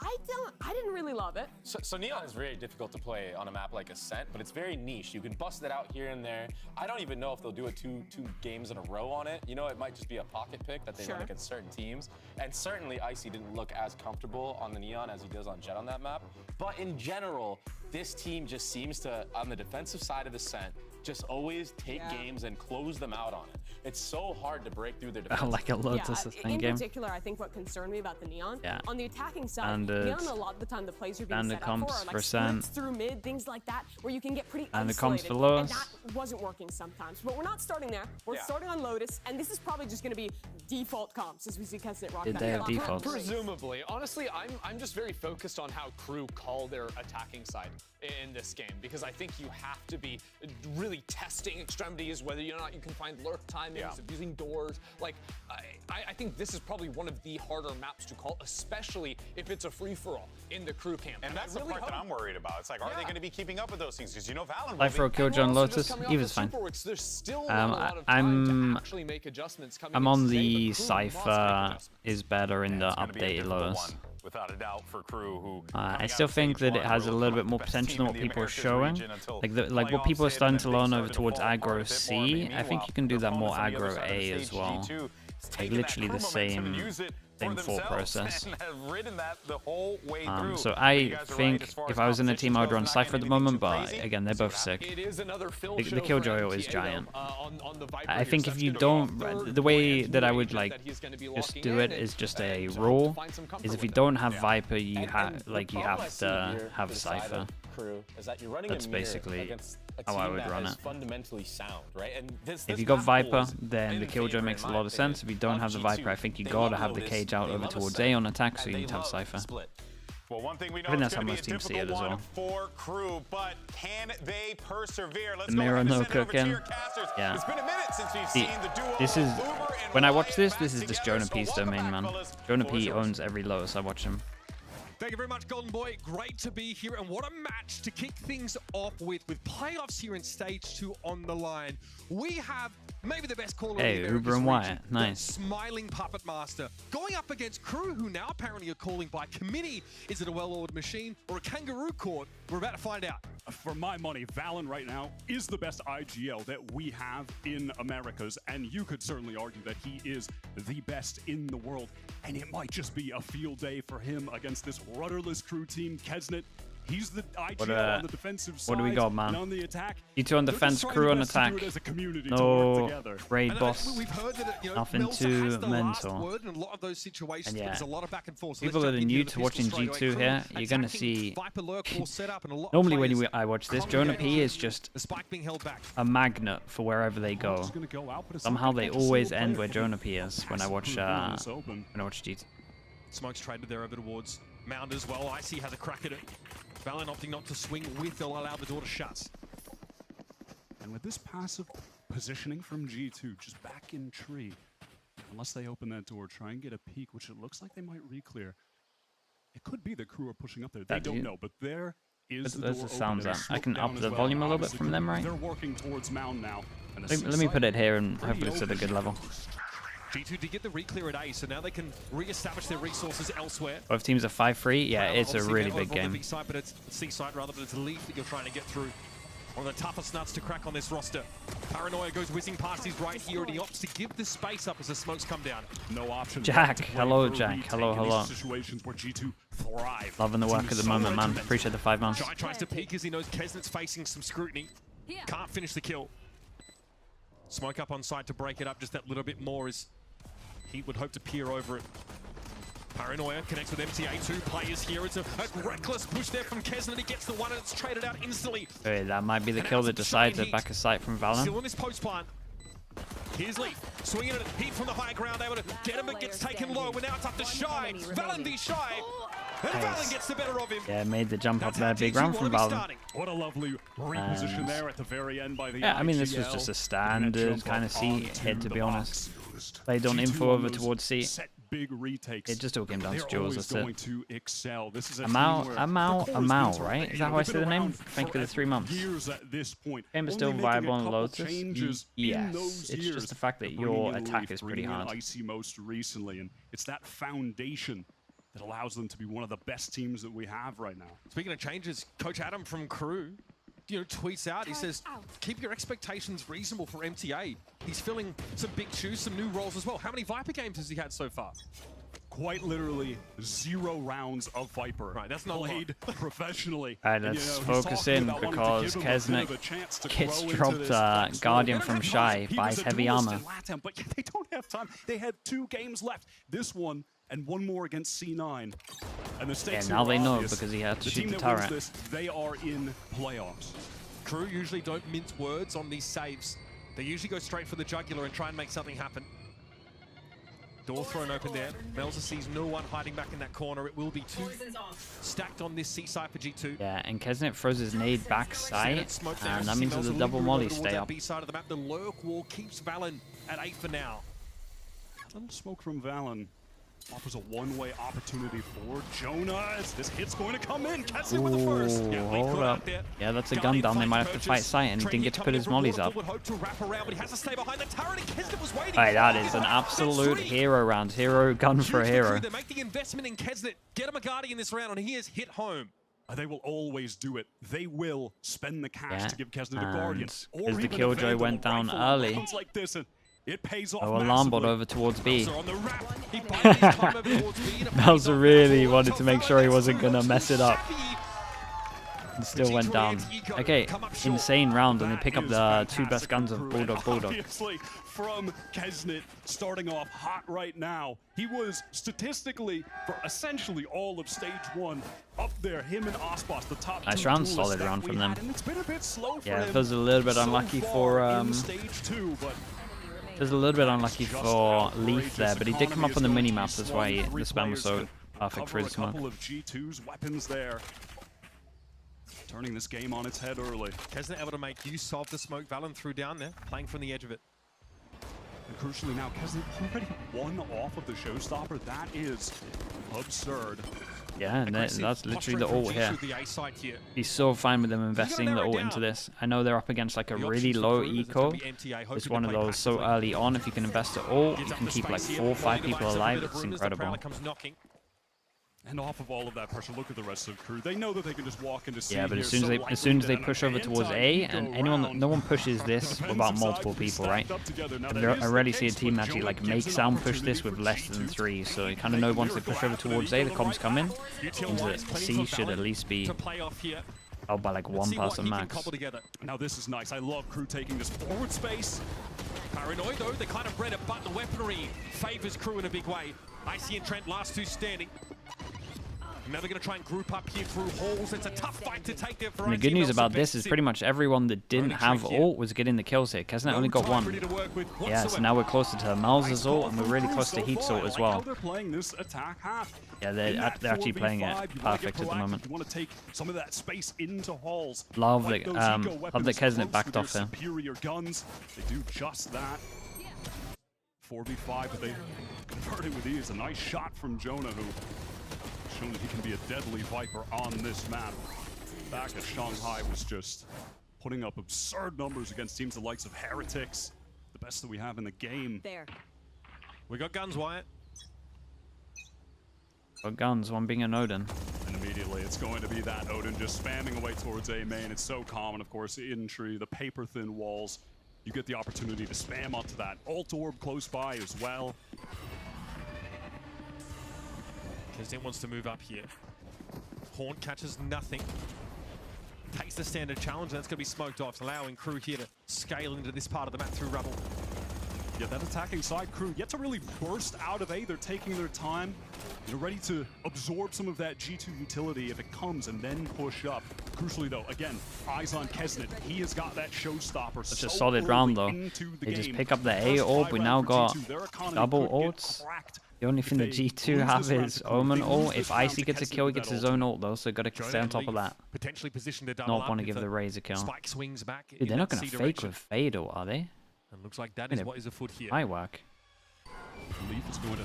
I didn't really love it. So Neon is very difficult to play on a map like Ascent, but it's very niche. You can bust it out here and there. I don't even know if they'll do it two games in a row on it. You know, it might just be a pocket pick that they run against certain teams. And certainly Icy didn't look as comfortable on the Neon as he does on Jet on that map. But in general, this team just seems to, on the defensive side of Ascent, just always take games and close them out on it. It's so hard to break through their defense. Like a Lotus in game. particular, I think what concerned me about the Neon, Yeah. on the attacking side, Standard. Neon, a lot of the time the plays are being Standard set up for comps are for like Ascent. splits through mid, things like that, where you can get pretty Standard isolated. comps for Lotus. And that wasn't working sometimes. But we're not starting there. We're starting on Lotus, and this is probably just going to be default comps as we see Kesnet rock Did that they have top. defaults? Presumably. Honestly, I'm just very focused on how Crew call their attacking side in this game, because I think you have to be really testing extremities, whether or not you can find lurk timings, of using doors. Like, I think this is probably one of the harder maps to call, especially if it's a free-for-all in the Crew camp. And that's the part that I'm worried about. It's like, are they going to be keeping up with those things? Because you know Valen Life Row Killjoy on Lotus. He was fine. There's still not a lot of time to actually make adjustments coming I'm on into today, the but Crew must make Cypher is better in the updated Lotus. Without a doubt for Crew, who I still think that it has a little bit more potential than what people are showing. Like what people are starting to learn over towards aggro C. I think you can do that more aggro A as well. Like literally the same thought process. So I think if I was in a team, I would run Cypher at the moment, but again, they're both sick. The Killjoy is giant. I think if you don't, the way that I would like just do it is just a rule. Is if you don't have Viper, you have to have Cypher. That's basically how I would run it. Fundamentally sound, right? And If you got Viper, then the Killjoy makes a lot of sense. If you don't have the Viper, I think you gotta have the cage out over towards A on attack, so you need to have Cypher. Well, one thing we know I think is that's how going to be a most teams see it difficult as one well. for Crew, but can they persevere? Let's The go mirror ahead and no send it over to cooking. your casters. Yeah. It's been a minute since we've See, seen the duo this is of Uber and when I Wyatt watch this back is just together. Jonah P's So welcome domain, back, man. fellas. Jonah P owns every Lotus I watch him. Thank you very much, Golden Boy. Great to be here, and what a match to kick things off with playoffs here in Stage 2 on the line. We have maybe the best caller Hey, in the Uber Americas and Wyatt, region, nice. the Smiling Puppet Master, going up against Crew, who now apparently are calling by committee. Is it a well-oiled machine or a kangaroo court? We're about to find out. For my money, Valen right now is the best IGL that we have in Americas, and you could certainly argue that he is the best in the world, and it might just be a field day for him against this rudderless Crew team. Kesnet, he's the IGL on the defensive side. What do we got, man? And on the attack, G2 on defense, Crew on attack. No raid boss. Nothing too mental. And yeah, people that are new to watching G2 here, you're gonna see. Normally when I watch this, Jonah P is just a magnet for wherever they go. Somehow they always end where Jonah P is when I watch G2. Smoke's traded there over towards Mound as well. Icy has a crack at it. Valen opting not to swing with, they'll allow the door to shut. And with this passive positioning from G2, just back in tree, unless they open that door, try and get a peek, which it looks like they might re-clear. It could be the Crew are pushing up there. They don't know, but there is the door There's the sounds open. at. I can up the volume a little bit from them, right? They're working towards Mound now. And Let me put it here and hopefully it's at a good level. G2 did get the re-clear at A, so now they can re-establish their resources elsewhere. Both teams are 5-3. Yeah, it's a really big game. B side, but it's C side rather, but it's LEV that you're trying to get through. One of the toughest nuts to crack on this roster. Paranoia goes whizzing past his right here, and he opts to give the space up as the smokes come down. No option. Jack, hello, Jack. Hello. Situations where G2 thrive. Loving the work at the moment, man. Appreciate the 5 months. Jai tries to peek as he knows Kesnet's facing some scrutiny. Can't finish the kill. Smoke up on site to break it up just that little bit more as he would hope to peer over it. Paranoia connects with MTA. 2 players here. It's a reckless push there from Kesnet. He gets the one and it's traded out instantly. Hey, that might be the kill that decides it. Back a sight from Valen. Still in this post plant. Here's Leaf, swinging it, Heat from the high ground, able to get him, but gets taken low. And now it's up to Shy. Valen v Shy. And Valen gets the better of him. Yeah, made the jump up there. Big round from Valen. What a lovely reposition there at the very end by the yeah, I mean, this was just a standard kind of C hit, to be honest. Played on info over towards C. Big retakes. It just all came down to Jules, that's it. To excel. This is Amau, right? Is that how I say the name? Thank you for the 3 months. Years at this point. Game is still viable on Lotus. Yes, it's just the fact that your attack is pretty hard. Icy most recently, and it's that foundation that allows them to be one of the best teams that we have right now. Speaking of changes, Coach Adam from KRU, tweets out, he says, keep your expectations reasonable for MTA. He's filling some big shoes, some new roles as well. How many Viper games has he had so far? Quite literally 0 rounds of Viper. Right, that's not played professionally. Alright, let's focus in because Kesnet gets dropped Guardian from Shy, buys heavy armor. But they don't have time. They had 2 games left. This one and 1 more against C9. And the stakes now they know obvious. because he had to shoot the team that turret. wins this, they are in playoffs. KRU usually don't mince words on these saves. They usually go straight for the jugular and try and make something happen. Door thrown open there. Melza sees no one hiding back in that corner. It will be 2 stacked on this C-side for G2. Yeah, and Kesnet throws his nade back sight, and that means that the double molly stay up. B-side of the map. The lurk wall keeps Valen at 8 for now. A little smoke from Valen offers a one-way opportunity for Jonah as this hit's going to come in. Kesnet with the first. Yeah, hold up. Yeah, that's a gun down. They might have to fight sight, and he didn't get to put his mollies up. Alright, that is an absolute hero round. Hero gun for a hero. They make the investment in Kesnet. Get him a Guardian this round, and he has hit home. They will always do it. They will spend the cash to give Kesnet a Guardian. Or as the Killjoy went down early. Like this, and it pays off alarm bot over towards B. Melza really wanted to make sure he wasn't going to mess it up. And still went down. Okay, insane round, and they pick up the 2 best guns of Bulldog. Obviously, from Kesnet, starting off hot right now. He was statistically, for essentially all of stage 1, up there. Him and Osbos, the top 2 nice round, solid round from them. And it's been a bit slow for yeah, him it was a little bit unlucky for stage 2, but it was a little bit unlucky for Leaf there, but he did come up on the mini-map, that's why the spam was so perfect for his smoke. A couple of G2's weapons there. Turning this game on its head early. Kesnet able to make use of the smoke. Valen threw down there, playing from the edge of it. And crucially now, Kesnet already 1 off of the showstopper. That is absurd. Yeah, and that's literally the ult here. He's so fine with them investing the ult into this. I know they're up against like a really low eco. It's one of those so early on. If you can invest the ult, you can keep like 4 or 5 people alive. It's incredible. And off of all of that pressure, look at the rest of the KRU. They know that they can just walk into C. Yeah, but as soon as they push over towards A, and no one pushes this without multiple people, right? I rarely see a team actually like make sound push this with less than 3. So you kind of know once they push over towards A, the comms come in. Means that C should at least be out by like 1 person max. Now this is nice. I love KRU taking this forward space. Paranoid though, they kind of bread it, but the weaponry favors KRU in a big way. Icy and Trent, last 2 standing. Now they're going to try and group up here through halls. It's a tough fight to take there for And the good news about this is pretty much everyone that didn't have ult was getting the kills here. Kesnet only got 1. Yeah, so now we're closer to Melza's ult, and we're really close to Heat's ult as well. Yeah, they're actually playing it perfect at the moment. You want to take some of that space into halls. Love that Kesnet backed off here. Superior guns, they do just that. 4v5, but they convert it with ease. A nice shot from Jonah, who shown that he can be a deadly Viper on this map. Back at Shanghai was just putting up absurd numbers against teams the likes of Heretics, the best that we have in the game. There. We got guns, Wyatt. Got guns, one being an Odin. And immediately it's going to be that Odin just spamming away towards A main. It's so common, of course, in tree, the paper-thin walls. You get the opportunity to spam onto that ult orb close by as well. Kesnet wants to move up here. Horn catches nothing. Takes the standard challenge, and that's going to be smoked off, allowing KRU here to scale into this part of the map through rubble. Yeah, that attacking side KRU yet to really burst out of A. They're taking their time. You're ready to absorb some of that G2 utility if it comes and then push up. Crucially though, again, eyes on Kesnet. He has got that showstopper. Such a solid round though. They just pick up the A ult. We now got double ults. The only thing the G2 have is Omen ult. If Icy gets a kill, he gets his own ult though, so gotta stay on top of that. Potentially positioned to double Not want to give the Raze a kill. Spike swings back. Dude, they're not gonna fake with Fade ult, are they? And looks like that is what is afoot here. Might work. Leaf is going to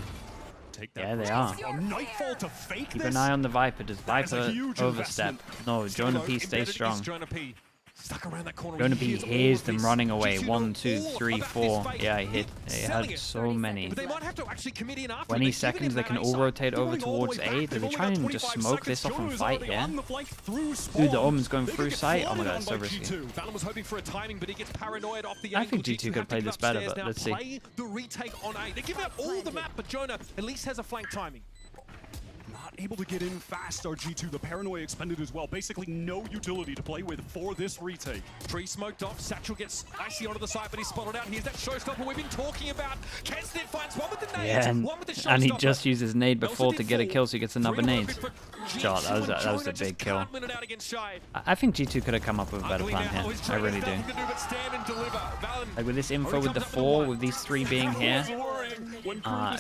take that. Yeah, they are. Nightfall to fake Keep an eye on the Viper. Does Viper overstep? No, Jonah P stays strong. Stuck around that corner. Jonah P hears them running away. 1, 2, 3, 4. Yeah, he had so many. 20 seconds, they can all rotate over towards A. Do they try and just smoke this off and fight here? Dude, the Omen's going through sight. Oh my god, it's so risky. I think G2 could play this better, but let's see. The retake on A. They give out all the map, but Jonah at least has a flank timing. Not able to get in fast, our G2. The Paranoia expended as well. Basically no utility to play with for this retake. Tree smoked off. Satchel gets Icy onto the side, but he's spotted out. Here's that showstopper we've been talking about. Kesnet finds one with the nade. Yeah, and he just uses nade before to get a kill, so he gets another nade. Shot, that was a big kill. I think G2 could have come up with a better plan here. I really do. Like with this info with the 4, with these 3 being here,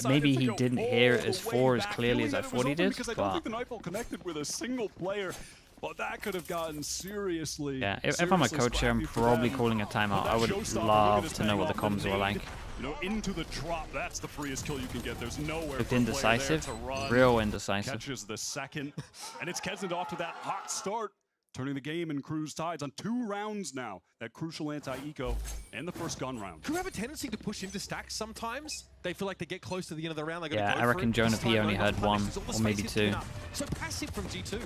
maybe he didn't hear it as 4 as clearly as I thought he did. Because I don't think the Nightfall connected with a single player, but that could have gotten seriously. Yeah, if I'm a coach here, I'm probably calling a timeout. I would love to know what the comms were like. You know, into the drop, that's the freest kill you can get. There's nowhere. Looked indecisive, real indecisive. Catches the second, and it's Kesnet off to that hot start, turning the game in KRU's tides on 2 rounds now. That crucial anti-eco and the first gun round. KRU have a tendency to push into stacks sometimes. They feel like they get close to the end of the round. Yeah, I reckon Jonah P only had 1 or maybe 2. So passive from G2.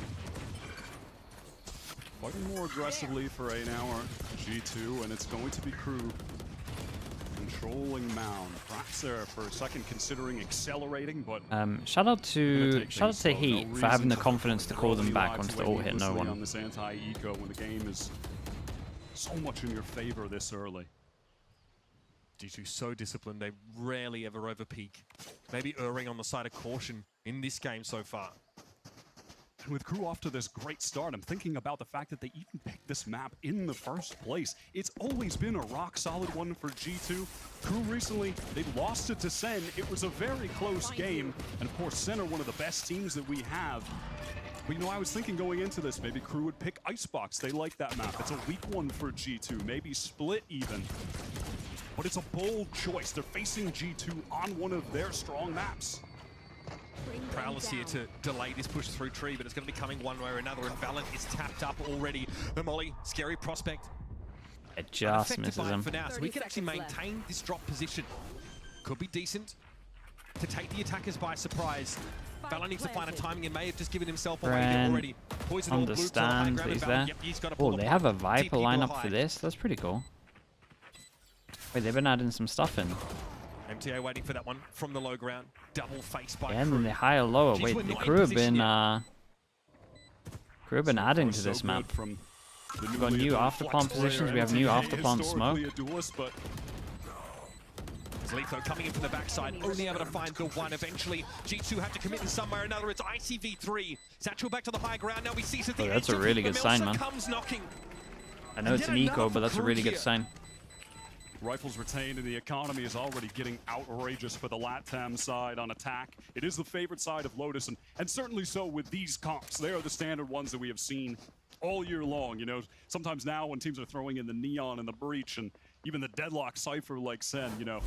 Fighting more aggressively for A now, or G2, and it's going to be KRU controlling Mound. Perhaps there for a second considering accelerating, but shout out to Heat for having the confidence to call them back once the ult hit no one. On this anti-eco when the game is so much in your favor this early. G2 so disciplined, they rarely ever overpeak. Maybe erring on the side of caution in this game so far. And with KRU off to this great start, I'm thinking about the fact that they even picked this map in the first place. It's always been a rock-solid one for G2. KRU recently, they lost it to Sen. It was a very close game. And of course, Sen are one of the best teams that we have. But you know, I was thinking going into this, maybe KRU would pick Icebox. They like that map. It's a weak one for G2, maybe Split even. But it's a bold choice. They're facing G2 on one of their strong maps. Prowler's here to delay this push through tree, but it's going to be coming one way or another, and Valiant is tapped up already. The Molly, scary prospect. It just misses him. For now, so we can actually maintain this drop position. Could be decent to take the attackers by surprise. Valiant needs to find a timing and may have just given himself away here already. Understands that he's there. Oh, they have a Viper lineup for this? That's pretty cool. Wait, they've been adding some stuff in. MTA waiting for that one from the low ground. Double face by and then the higher lower. Wait, the KRU have been adding to this map. We've got new afterplant positions. We have new afterplant smoke. Letho coming in from the backside, only able to find the one. Eventually, G2 have to commit in some way or another. It's ICV3. Satchel back to the high ground. Now we see that that's a really good sign, man. I know it's an eco, but that's a really good sign. Rifles retained, and the economy is already getting outrageous for the LATAM side on attack. It is the favorite side of Lotus, and certainly so with these comps. They are the standard ones that we have seen all year long. You know, sometimes now when teams are throwing in the Neon and the Breach and even the Deadlock Cypher like Sen, you know,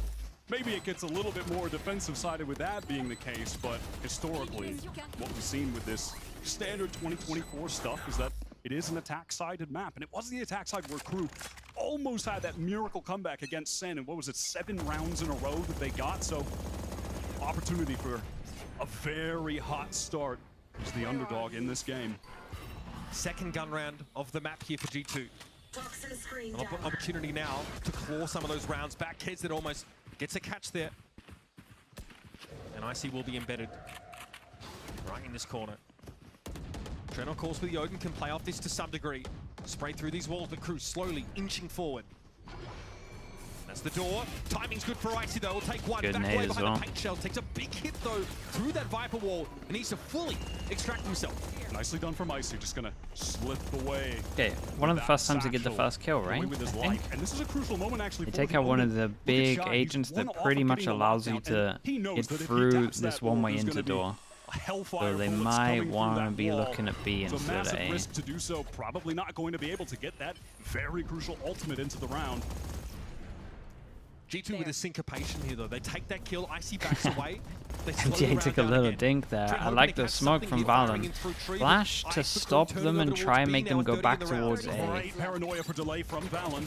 maybe it gets a little bit more defensive-sided with that being the case, but historically, what we've seen with this standard 2024 stuff is that it is an attack-sided map, and it was the attack side where KRU almost had that miracle comeback against Sen, and what was it, 7 rounds in a row that they got, so opportunity for a very hot start as the underdog in this game. Second gun round of the map here for G2. An opportunity now to claw some of those rounds back. Kesnet almost gets a catch there. And IC will be embedded right in this corner. Trent, of course, with the Odin can play off this to some degree. Spray through these walls, but KRU slowly inching forward. And has the door. Timing's good for Icy though. Will take one. Good Back nade away as behind well. the paint shell. Takes a big hit though through that Viper wall and needs to fully extract himself. Nicely done from Icy. Just gonna slip away. Okay, one of the first times to get the first kill, right? With his I life. think. And this is a crucial moment actually. They for take the out one of opponent. the Look at big Shy. He's agents one that off pretty of much getting the allows you lockdown, to and he knows get that if he through taps this that one wall, way there's into gonna be door. Hellfire So they bullets might coming through want to that be wall. looking at B It's a instead of massive A. risk to do so. Probably not going to be able to get that very crucial ultimate into the round. G2 with a syncopation here though. They take that kill. Icy backs away. They slow the MTA round took a down little again. dink there. Trent I hoping like to the catch smoke something from here, firing Valen. in through tree, Flash but to Ice stop turn them over and towards try and B make now them with go 30 back in the round. towards A. Great paranoia for delay from Valen.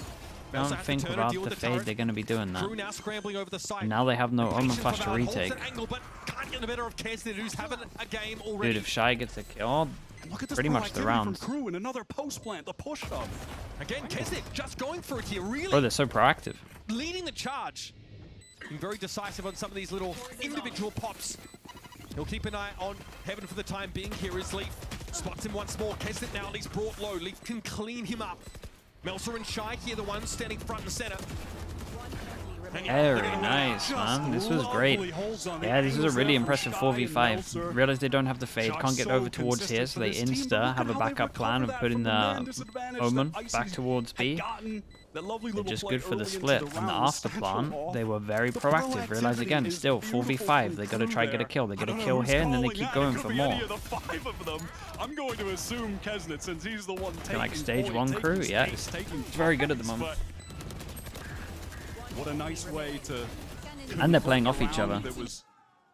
I don't think without the fade they're going to be doing that. Crew now scrambling over the site. And now they have no Omen Flash to Valen holds retake. that angle, but can't get the better of Kesnet, who's having a game already. Dude, if Shy gets a kill, Look at this pretty much the proactivity round. from Crew and another post plant, the push up. Again, Kesnet just going for it here, really Bro, they're so proactive. leading the charge. Being very decisive on some of these little individual pops. He'll keep an eye on Heaven for the time being. Here is Leaf. Spots him once more. Kesnet now at least brought low. Leaf can clean him up. Melser and Shy here, the ones standing front and center. Very nice, man. This was great. Yeah, this is a really impressive 4v5. Realize they don't have the fade, can't get over towards here, so they insta have a backup plan of putting the Omen back towards B. They're just good for the split. And the after plan, they were very proactive. Realize again, still 4v5. They gotta try to get a kill. They get a kill here, and then they keep going for more. I'm going to assume Kesnet, since he's the one taking Like stage point, 1 crew, taking yeah. space, taking It's very good at the points, moment. but what a nice way to. And they're playing off a each other. round that was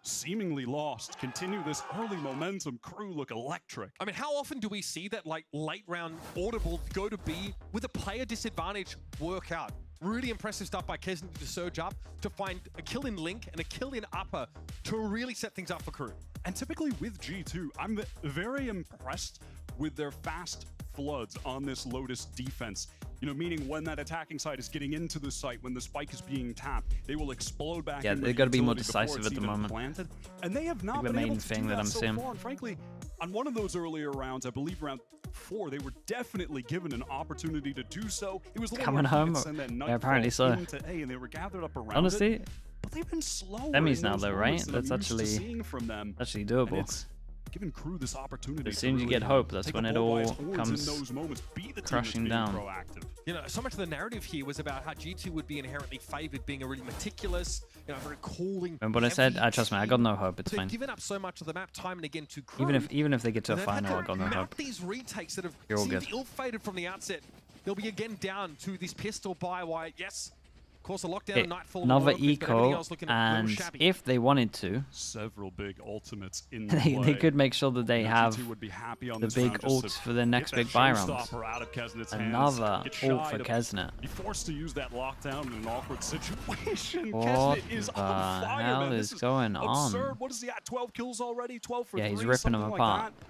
seemingly lost. Continue this early momentum. Crew look electric. I mean, how often do we see that like late round audible go to B with a player disadvantage work out? Really impressive stuff by Kesnet to surge up to find a kill in Link and a kill in Upper to really set things up for Crew. And typically with G2, I'm very impressed with their fast floods on this Lotus defense. You know, meaning when that attacking side is getting into the site, when the spike is being tapped, they will explode back. Yeah, in they've with got to be more utility before decisive it's at the even moment. planted. And they have not The been able main to thing do that I'm so seeing. far. And frankly, on one of those earlier rounds, I believe round 4, they were definitely given an opportunity to do so. It was the one Coming where he home? could send that Yeah, apparently nightfall so. into A, and they were gathered up around Honestly, it. But they've been slower. semis in now those though, right? moments than That's I'm used to actually seeing from them. And doable. it's giving Crew this opportunity. As soon as you to get really hope, that's take when the it bull by all its horns comes in those moments, be the team that's crushing being down. proactive. You know, so much of the narrative here was about how G2 would be inherently favored, being a really meticulous, you know, very calling. Remember what I said? Trust me, I got no hope. It's They've fine. given up so much of the map time and again to Crew. Even if they get to a They've had final, I to got no mount hope. these retakes that have You're all seemed good. ill-fated from the outset. They'll be again down to this pistol buy. Why? Yes. Of course, a lockdown Okay, and Nightfall. another but everything eco, else looking a little and shabby. if they wanted to, Several big ultimates in they play. could make sure that they have G2 would be happy on the this big round just to ults for their next get that big buy rounds. showstopper out of Kesnet's Another hands, get ult Shy for to Kesnet. Be forced to use that lockdown in an awkward situation. What Kesnet is the on fire, hell man. is This going on? absurd. What is he at? 12 kills already? 12 for Yeah, 3? he's ripping them something like apart. that?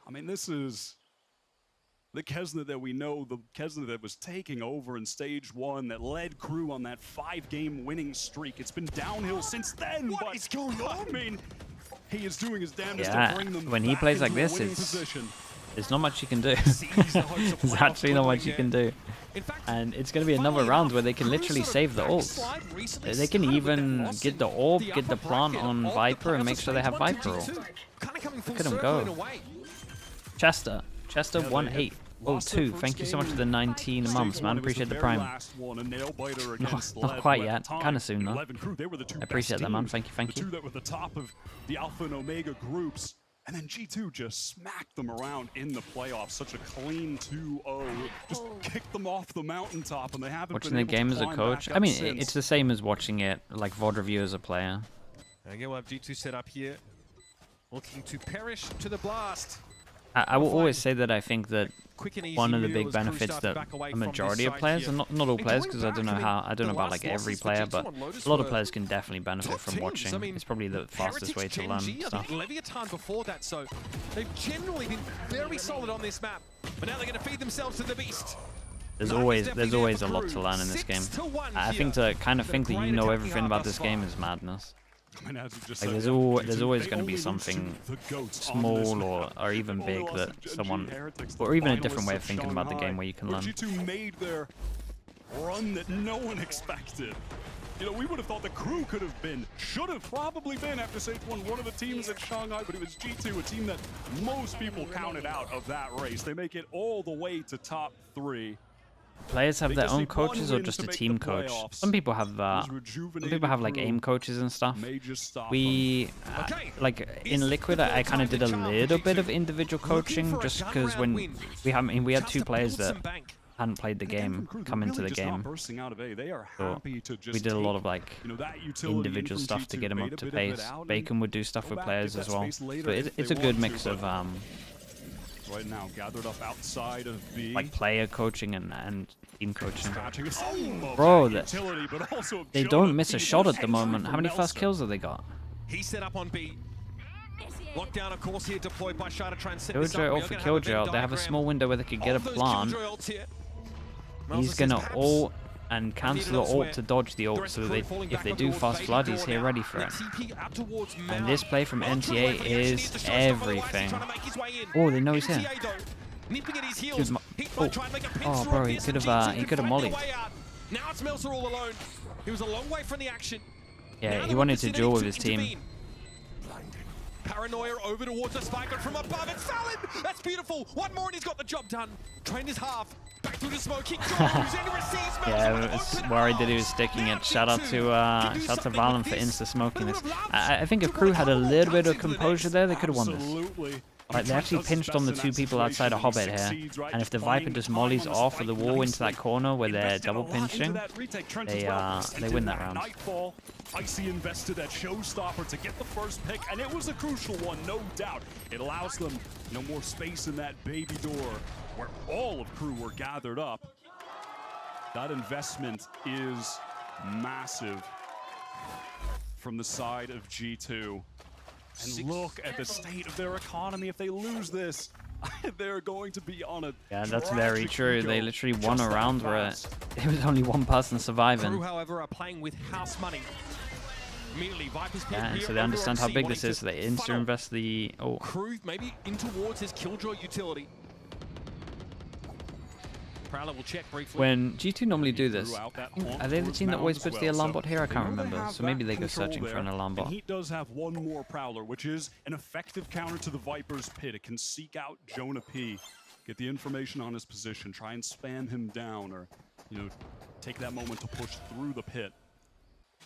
I mean, this is the Kesnet that we know, the Kesnet that was taking over in stage 1, that led Crew on that 5-game winning streak. It's been downhill since then. What is going on? I mean, he is doing his damnedest to bring them when he back plays like into a this, winning position. there's not much you can do. There's actually not much you can do. And it's going to be another round where they can literally save the ults. They can even get the orb, get the plant on Viper, and make sure they have Viper ult. Look at him go. Chester 1-8. Oh, 2. Thank you so much for the 19 months, man. Appreciate the prime. Not quite yet. Kind of soon, though. I appreciate that, man. Thank you, thank The two you. that were the top of the Alpha and Omega groups. And then G2 just smacked them around in the playoffs. Such a clean 2-0. Just kicked them off the mountaintop, and they haven't Watching been the able game to as a climb coach, back I up mean, since. it's the same as watching it like VOD review as a player. Again, we'll have G2 set up here. Looking to perish to the blast. I will always say that I think that Quick and easy one of the move big as Crew benefits start to that back away a from this majority of side players, here. and not all And players, going because I don't know back, how, I don't know the about like last every losses for player, G2 but on Lotus a lot of were players can definitely benefit top from teams. watching. I mean, It's probably the fastest way to learn Gen G, I stuff. think Leviathan before that, so they've generally been very solid on this map. But now they're going to feed themselves to the beast. There's always a lot to learn in this game. I think to kind of think that you know everything about this game is madness. I mean, as you just Like said, there's always they going to be only something lose to the goats on small this or even map. big Only that lost to someone, Heretics, or the even a different finalists way of thinking about the Shanghai, game where you can where learn. G2 made their run that no one expected. You know, we would have thought the KRU could have been, should have probably been after Stage 1, one of the teams at Shanghai, but it was G2, a team that most people counted out of that race. They make it all the way to top 3. Players have their own coaches or just a team coach? Some people have like aim coaches and stuff. We like in Liquid, I kind of did a little bit of individual coaching just because when we had 2 players that hadn't played the game come into the game. So we did a lot of like individual stuff to get them up to pace. Bacon would do stuff with players as well. So it's a good mix of right now gathered up outside of B. Like player coaching and team coaching. Bro, they don't miss a shot at the moment. How many first kills have they got? He set up on B. Lockdown, of course, here deployed by Shy to try and set this up. Killjoy ult for Killjoy. They have a small window where they could get a plant. He's gonna ult and cancel the ult to dodge the ult, so if they do fast flood, he's here ready for it. And this play from NTA is everything. Oh, they know he's here. Oh, bro, he could have mollied. Now it's Melzer all alone. He was a long way from the action. Yeah, he wanted to duel with his team. Paranoia over towards the spike, but from above it's Fallon! That's beautiful! One more and he's got the job done. Train is half. Back through the smoke. He goes and receives. Yeah, I was worried that he was sticking it. Shout out to Valen for insta smoking this. I think if KRU had a little bit of composure there, they could have won this. Like, they actually pinched on the 2 people outside of Hobbit here, and if the Viper just mollies off of the wall into that corner where they're double pinching, they win that round. Icy invested at Showstopper to get the first pick, and it was a crucial one, no doubt. It allows them no more space in that baby door where all of KRU were gathered up. That investment is massive from the side of G2. And look at the state of their economy. If they lose this, they're going to be on a Yeah, that's very true. They literally won a round where there was only one person surviving. KRU, however, are playing with house money. Yeah, so they understand how big this is, so they insta-invest the... Oh. KRU maybe in towards his Killjoy utility. Prowler will check briefly. When G2 normally do this, are they the team that always puts the alarm bot here? I can't remember. So maybe they go searching for an alarm bot. He does have one more Prowler, which is an effective counter to the Viper's pit. It can seek out Jonah P, get the information on his position, try and spam him down, or take that moment to push through the pit.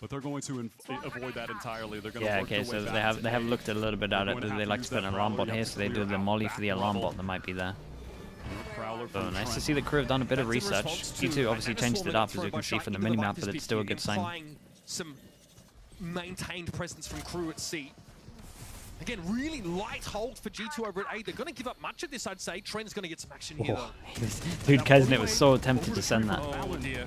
But they're going to avoid that entirely. They're going to work okay, so they have looked a little bit at it. They like to put an alarm bot here, so they do the molly for the alarm bot that might be there. So nice to see the KRU have done a bit of research. G2 obviously changed it up, as you can see from the minimap, but it's still a good sign. Some maintained presence from KRU at C. Again, really light hold for G2 over at A. They're going to give up much of this, I'd say. Trent's going to get some action here, though. Dude, Kesnet was so tempted to send that. Oh, dear.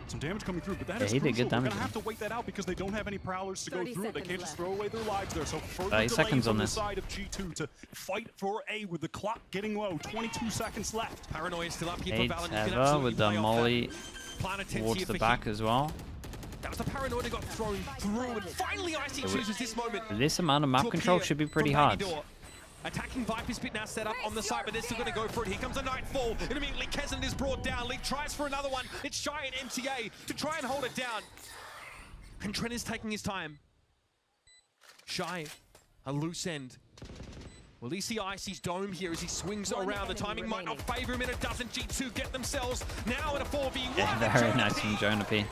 Some damage coming through, but that is he did crucial. good damage. We're gonna have to wait that out because they don't have any Prowlers to go through it. They can't just throw away their lives there. So further 30 seconds on the this side of G2 to fight for A with the clock getting low. 22 seconds left. Paranoia still up here for Valen. Ever with the molly towards the back as well. That was the Paranoia that got thrown through, and finally Icy chooses this moment. This amount of map control should be pretty hard. Attacking Viper's pit now set up on the side, but they're still going to go for it. Here comes a Nightfall, and immediately Kesnet is brought down. Lee tries for another one. It's Shy and MTA to try and hold it down. And Trent is taking his time. Shy, a loose end. Will he see Icy's dome here as he swings around? The timing might not favor him, and it doesn't. G2 get themselves now in a 4v1. Yeah, very nice from Jonah P.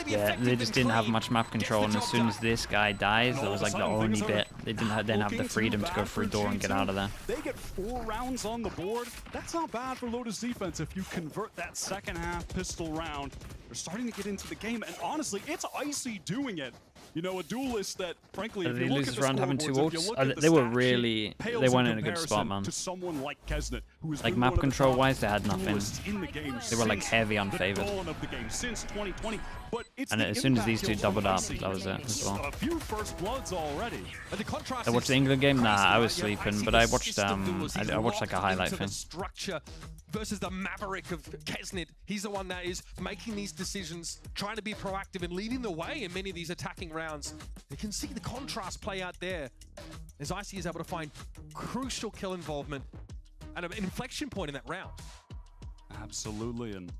Yeah, they just didn't have much map control, and as soon as this guy dies, that was like the only bit. They didn't then have the freedom to go through door and get out of there. They get 4 rounds on the board. That's not bad for Lotus defense if you convert that second half pistol round. They're starting to get into the game, and honestly, it's Icy doing it. You know, a duelist that, frankly, if you look at the round having 2 ults. They were really, they weren't in a good spot, man. To someone like Kesnet, who has like been map control wise, they had nothing. In the game They were like heavy unfavored. Since 2020. But it's and as soon as these 2 doubled up, that was it as well. A few first bloods already. I watched the England game. Nah, I was sleeping, but I watched I watched like a highlight thing. Structure versus the maverick of Kesnet. He's the one that is making these decisions, trying to be proactive and leading the way in many of these attacking rounds. You can see the contrast play out there as Icy is able to find crucial kill involvement and an inflection point in that round. Absolutely, and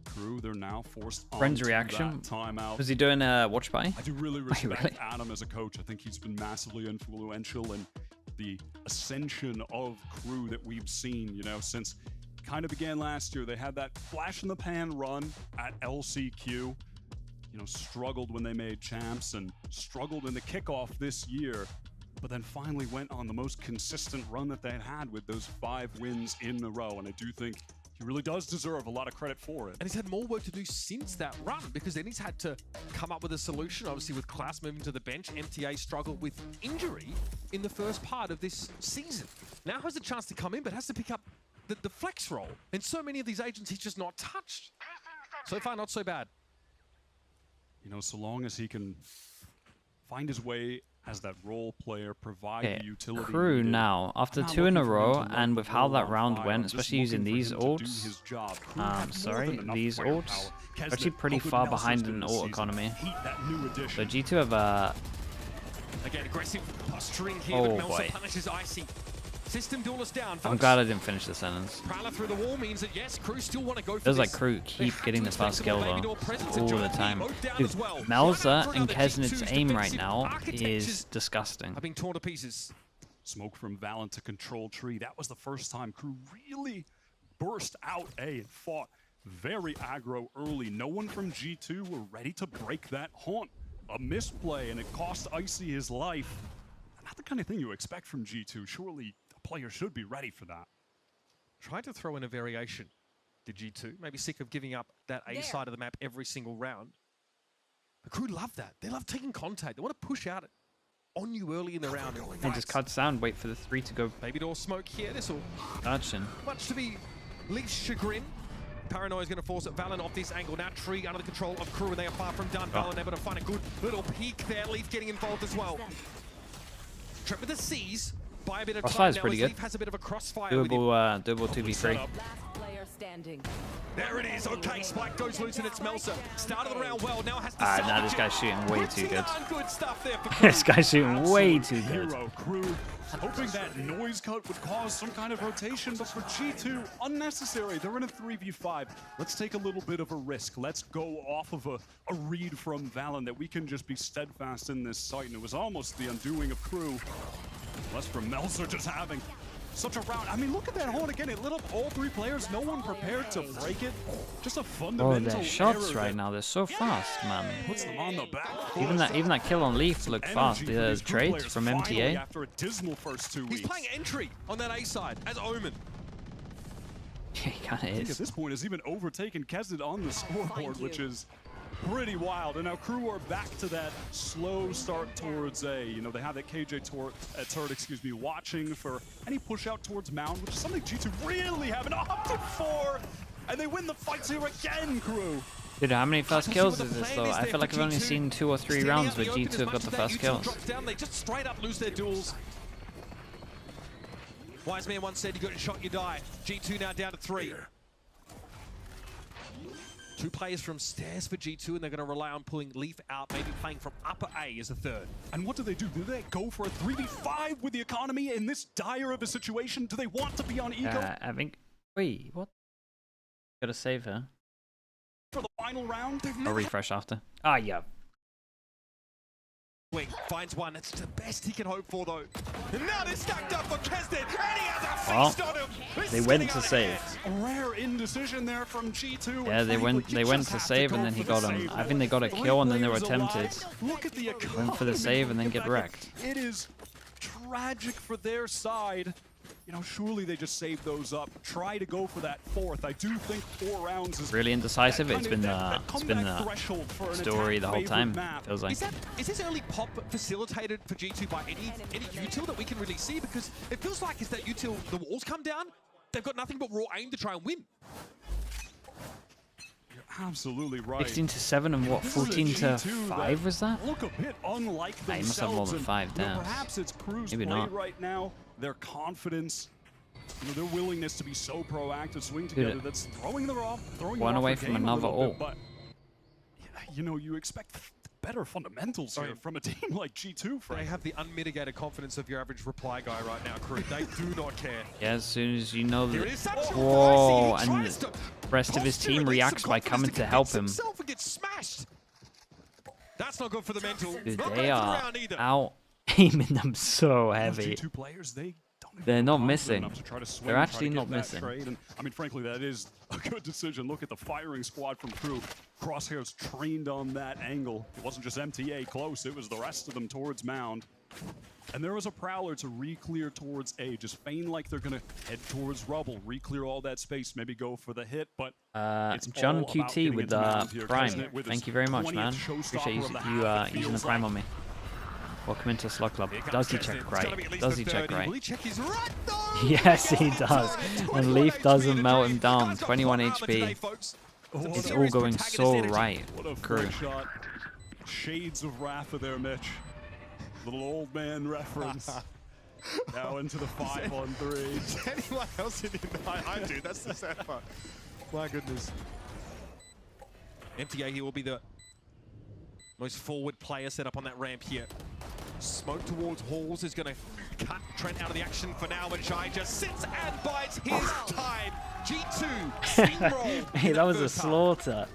KRU, they're now forced Friend's onto reaction. that timeout. Was he doing a watch party? I do really respect really? Adam as a coach. I think he's been massively influential in the ascension of KRU that we've seen, you know, since kind of began last year. They had that flash in the pan run at LCQ, you know, struggled when they made champs and struggled in the kickoff this year, but then finally went on the most consistent run that they had with those 5 wins in a row. And I do think he really does deserve a lot of credit for it. And he's had more work to do since that run, because then he's had to come up with a solution. Obviously, with Klaus moving to the bench, MTA struggled with injury in the first part of this season. Now has a chance to come in, but has to pick up the flex role. And so many of these agents he's just not touched. So far, not so bad. You know, so long as he can find his way as that role player, provide the utility. KRU now, after 2 in a row, and with how that round went, especially using these ults, these ults, actually pretty far behind in ult economy. So G2 have Again, aggressive posturing here, oh but boy. punishes Icy. System duelist down, I'm glad I didn't finish the sentence. Prowler through the wall means that yes, KRU still want to go for Feels like this. KRU keep getting the fast kill though, all the time. Dude, Melza and Kesnit's aim right now is disgusting. Are being torn to pieces. Smoke from Valen to control tree. That was the first time KRU really burst out A and fought very aggro early. No one from G2 were ready to break that haunt. A misplay, and it cost Icy his life. Not the kind of thing you expect from G2. Surely a player should be ready for that. Tried to throw in a variation to G2. Maybe sick of giving up that A side of the map every single round. The KRU love that. They love taking contact. They want to push out on you early in the round. They just cuts down, wait for the 3 to go. Baby door smoke here. This will much to be Leaf's chagrin. Paranoia is going to force Valen off this angle. Now Tree under the control of KRU, and they are far from done. Valen able to find a good little peek there. Leaf getting involved as well. Trevor the Seas by a bit of time now. Pretty good. Leaf has a bit of a crossfire. Doable 2v3. There it is. Okay, Spike goes loose and it's Melsa. Start of the round well. Now has to Nah, this guy's shooting way too good. Good stuff there for This guy's shooting way too good. KRU hoping that noise cut would cause some kind of rotation, but for G2, unnecessary. They're in a 3v5. Let's take a little bit of a risk. Let's go off of a read from Valen that we can just be steadfast in this site, and it was almost the undoing of KRU. Less from Melzer just having such a round. I mean, look at that hold again. It lit up all 3 players. No one prepared to break it. Just a fundamental their shots right now. They're so fast, man. Puts them on the back. Even that kill on Leaf looked fast. The trades from MTA. After a dismal first 2 weeks. He's playing entry on that A side as Omen. He kind of is. At this point, has even overtaken Kesnit on the scoreboard, which is pretty wild. And now KRU are back to that slow start towards A. You know, they have that KJ turret, watching for any push out towards Mound, which is something G2 really haven't. Up to 4, and they win the fights here again, KRU. Dude, how many first kills is this though? I feel like I've only seen 2 or 3 rounds where G2 have got the first kills. They just straight up lose their duels. Wise man once said, you got a shot, you die. G2 now down to 3. 2 players from stairs for G2, and they're going to rely on pulling Leaf out, maybe playing from upper A as a 3rd. And what do? Do they go for a 3v5 with the economy in this dire of a situation? Do they want to be on Eco? I think... Wait, what? Gotta save her. For the final round? I'll refresh after. Ah, yeah. Wing finds one. That's the best he can hope for, though. And now they're stacked up for Kesnit, and he has a feast on him. They went to save. A rare indecision there from G2. Yeah, they went to save, and then he got him. I think they got a kill, and then they were tempted. Went for the save, and then get wrecked. It is tragic for their side. You know, surely they just save those up. Try to go for that 4th. I do think 4 rounds is really indecisive. It's been the story the whole time. Feels like. Is this early pop facilitated for G2 by any util that we can really see? Because it feels like is that util the walls come down, they've got nothing but raw aim to try and win. Absolutely right. 16-7 and what? 14-5 was that? Look a bit unlike I must have more than 5 down. Perhaps it's KRU's Maybe play not. right now. Their confidence, you know, their willingness to be so proactive, swing together. Dude, that's throwing them off. One away from another ult. But you know, you expect better fundamentals here from a team like G2, Frank. They have the unmitigated confidence of your average reply guy right now, crew. They do not care. Yeah, as soon as you know that. Whoa, and the rest of his team reacts by coming to help him. That's not good for the mental. Dude, they are out aiming them so heavy. G2 players, They're not missing. Swing, They're actually not that missing. And, I mean, frankly, that is a good decision. Look at the firing squad from Crew. Crosshairs trained on that angle. It wasn't just MTA close, it was the rest of them towards Mound. And there was a Prowler to re-clear towards A. Just feign like they're going to head towards Rubble, re-clear all that space, maybe go for the hit, but it's John all about QT getting with into Mound here. Prime. Thank you very much, man. Appreciate you using the Prime on me. Welcome into Slug Club. Does he check right? Does he check right? Yes, he does. And Leaf doesn't melt him down. 21 HP. It's all going so right. Crew. Shot. Shades of Rafa there, Mitch. Little old man reference. Now into the 5-on-3. Is anyone else in it? I do. That's the sad part. My goodness. MTA here will be the most forward player set up on that ramp here. Smoke towards Halls is going to cut Trent out of the action for now, but Shai just sits and bides his time. G2 steamroll. Hey, that was a slaughter.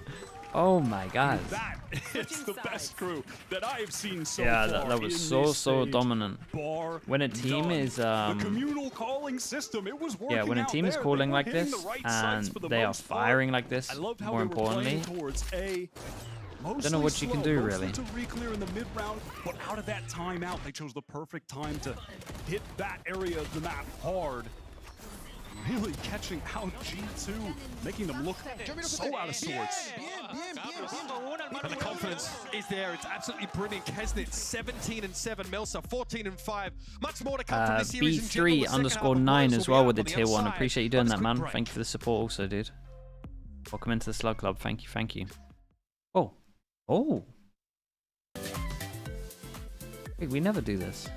Oh my god. That is the best crew that I've seen so yeah, far. that was so dominant. When a team is the communal calling system, it was working yeah, when a team is calling like this and they are firing like this, more importantly, I don't know what you can do really. To re-clear in the mid-round, but out of that timeout, they chose the perfect time to hit that area of the map hard. Really catching out G2, making them look so out of sorts. And the confidence is there. It's absolutely brilliant. Kesnit 17-7, Melsa 14-5. Much more to come from this series. B3_9 as well with the tier 1. Appreciate you doing that, man. Thank you for the support also, dude. Welcome into the Slug Club. Thank you, thank you. Oh. Oh. Wait, we never do this.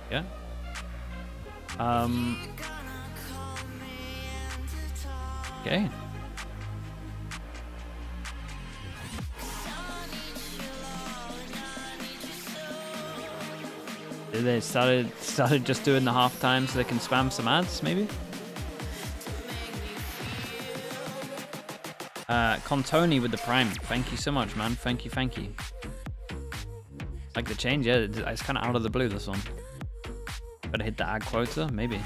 Yeah. Okay. They started just doing the halftime so they can spam some ads, maybe. Contoni with the Prime. Thank you so much, man. Thank you, thank you. Like the change, yeah, it's kind of out of the blue, this one. Better hit the ad quota, maybe.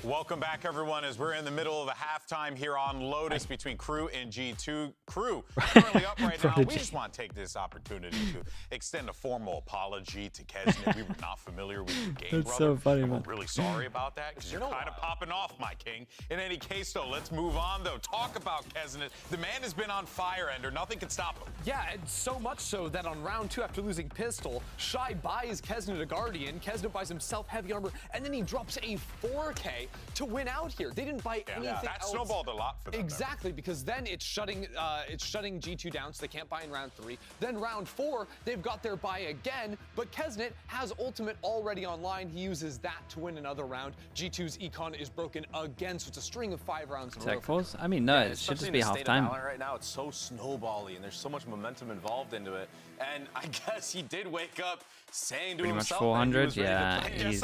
Welcome back, everyone, as we're in the middle of a halftime here on Lotus between Crew and G2. Crew currently up right now. We just want to take this opportunity to extend a formal apology to Kesnit. We were not familiar with your game, That's brother. so funny, and man. we're really sorry about that because you're kind of popping off, my king. In any case, though, let's move on, though. Talk about Kesnit. The man has been on fire, Ender. Nothing can stop him. Yeah, and so much so that on round 2, after losing Pistol, Shai buys Kesnit a Guardian, Kesnit buys himself heavy armor, and then he drops a 4K to win out here. They didn't buy anything that else. snowballed a lot for them. Exactly, because then it's shutting G2 down, so they can't buy in round 3. Then round 4, they've got their buy again, but Kesnit has ultimate already online. He uses that to win another round. G2's econ is broken again, so it's a string of 5 rounds in a row. Tech Force? I mean, no, it should just be halftime. Right now, it's so snowbally, and there's so much momentum involved into it. And I guess he did wake up saying to Pretty much himself 400, yeah. He's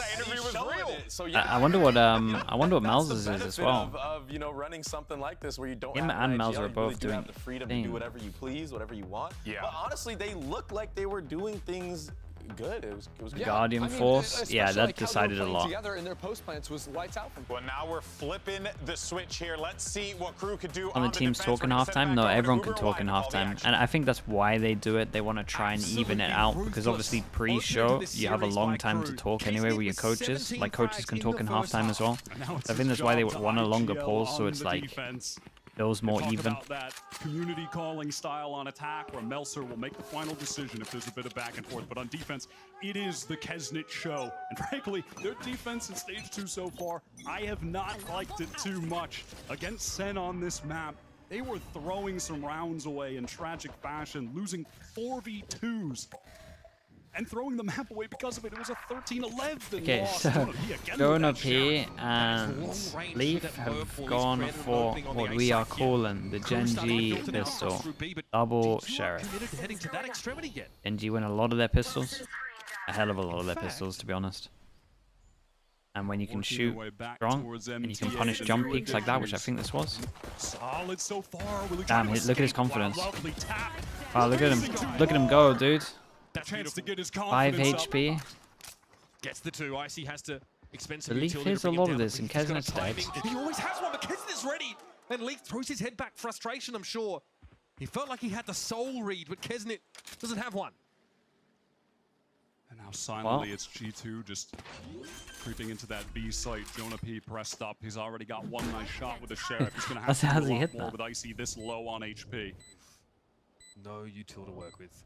so, yeah, I wonder what Mel's is as well. Of running something like this where you don't Him have and an Mel's IGL, are you both really do doing have the freedom to do whatever you please, whatever you want. Yeah. But honestly, they looked like they were doing things good. It was good. Guardian Force, yeah, that decided a lot. Together in their post plants was lights out from. Well, now we're flipping the switch here. Let's see what Crew could do. When the team's talking halftime, no, everyone can talk in halftime, and I think that's why they do it. They want to try and even it out because obviously pre-show you have a long time to talk anyway with your coaches. Like coaches can talk in halftime as well. So I think that's why they want a longer pause, so it's like feels more talk even. About that community calling style on attack, where Melser will make the final decision if there's a bit of back and forth. But on defense, it is the Kesnit show. And frankly, their defense in Stage 2 so far, I have not liked it too much. Against Sen on this map, they were throwing some rounds away in tragic fashion, losing 4v2s. And throwing the map away because of it. It was a 13-11 Okay, loss. so Jonah P and Leaf have gone for what we are calling the Genji pistol. Double Sheriff. Genji win a lot of their pistols. A hell of a lot of their pistols, to be honest. And when you can shoot strong, and you can punish jump peaks like that, which I think this was. Damn, look at his confidence. Wow, look at him. Look at him go, dude. Chance to get his 5 HP. Gets the 2. Icy has to expend The Leaf hears a lot of this, and Kesnit's dead. He always has one, but Kesnit's ready. And Leaf throws his head back. Frustration, I'm sure. He felt like he had the soul read, but Kesnit doesn't have one. And now silently, it's G2 just creeping into that B site. Jonah P pressed up. He's already got one nice shot with the Sheriff. He's going to have to do a lot more with Icy this low on HP. No util to work with.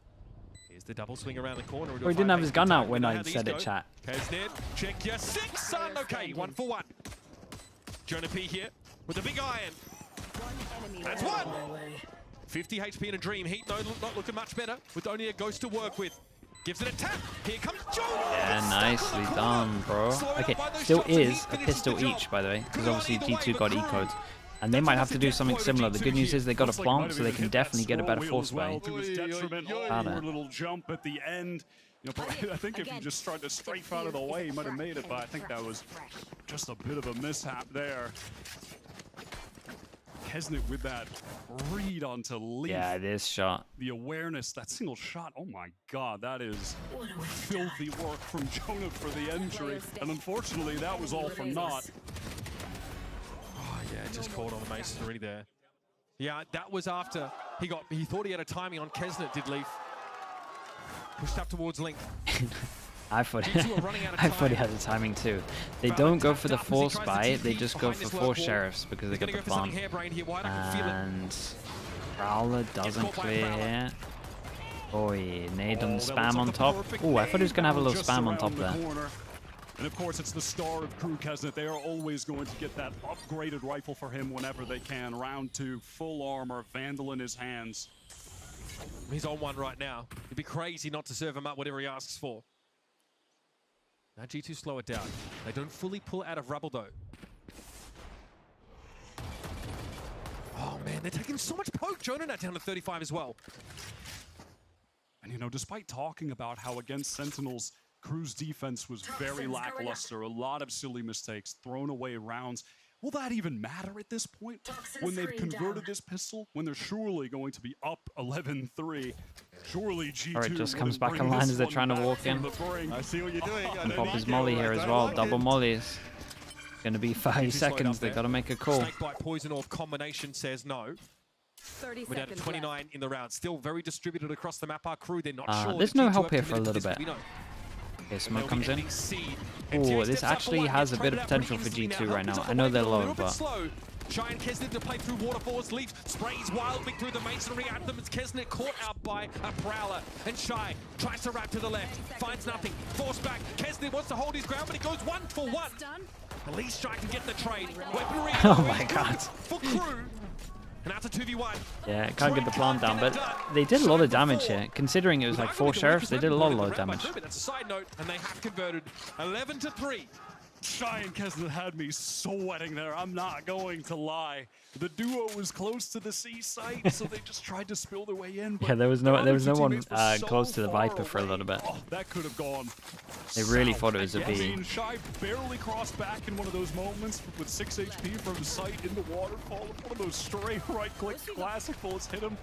Here's the double swing around the corner. Oh, he didn't have his gun out when I said it, chat. Kesnit, check your 6, son. Okay, 1 for 1. Jonah P here with a big iron. That's 1. 50 HP in a dream. Heat not looking much better with only a ghost to work with. Gives it a tap. Here comes Jonah. Yeah, nicely done, bro. Okay, still is a pistol each, by the way, because obviously G2 got E-codes. And they might have to do something similar. The good news is they got a plant, so they can definitely get a better force away. Little jump at the end. You know, I think if he just tried to strafe out of the way, he might have made it, but I think that was just a bit of a mishap there. Kesnit with that read onto Leaf. Yeah, this shot. The awareness, that single shot, oh my god, that is filthy work from Jonah for the entry. And unfortunately, that was all for naught. Yeah, just caught on the masonry there. Yeah, that was after he thought he had a timing on Kesnit, did Leaf. Pushed up towards Link. I thought he had the timing too. They don't go for the force buy, they just go for 4 sheriffs because they got the plant. And Prowler doesn't clear here. Oh yeah, nade on the spam on top. Oh, I thought he was gonna have a little spam on top there. And of course, it's the star of KRU Kesnit. They are always going to get that upgraded rifle for him whenever they can. Round 2, full armor, Vandal in his hands. He's on one right now. It'd be crazy not to serve him up whatever he asks for. Now G2 slow it down. They don't fully pull out of rubble though. Oh man, they're taking so much poke. Jonah now down to 35 as well. And you know, despite talking about how against Sentinels, KRU's defense was very lackluster, a lot of silly mistakes, thrown away rounds. Will that even matter at this point? When they've converted this pistol, when they're surely going to be up 11-3, surely G2 Alright, just comes back online as they're trying to walk in. I see what you're doing. And pop his molly here as well, double mollies. Gonna be 5 seconds, they gotta make a call. Snakebite poison orb combination says no. We're down to 29 in the round. Still very distributed across the map. Our KRU, they're not sure. There's no help here for a little bit. Okay, smoke comes in. Oh, this actually has a bit of potential for G2 right now. I know they're low, but... Shy and Kesnit to play through waterfalls. Leaf sprays wildly through the masonry at them. It's Kesnit caught out by a Prowler. And Shy tries to wrap to the left. Finds nothing. Force back. Kesnit wants to hold his ground, but he goes 1 for 1. At least Shy can get the trade. Weaponry. Oh my god. For KRU. And that's a 2v1. Yeah, can't get the plant down, but they did a lot of damage here. Considering it was like 4 sheriffs, they did a lot of damage. That's a side note, and they have converted 11-3. Shy and Kesnit had me sweating there. I'm not going to lie. The duo was close to the C site, so they just tried to spill their way in. Yeah, there was no one close to the Viper for a little bit. Oh, that could have gone. They really thought it was a B. I mean, Shy barely crossed back in one of those moments with 6 HP from the site in the waterfall. One of those stray right-click classic bullets hit him.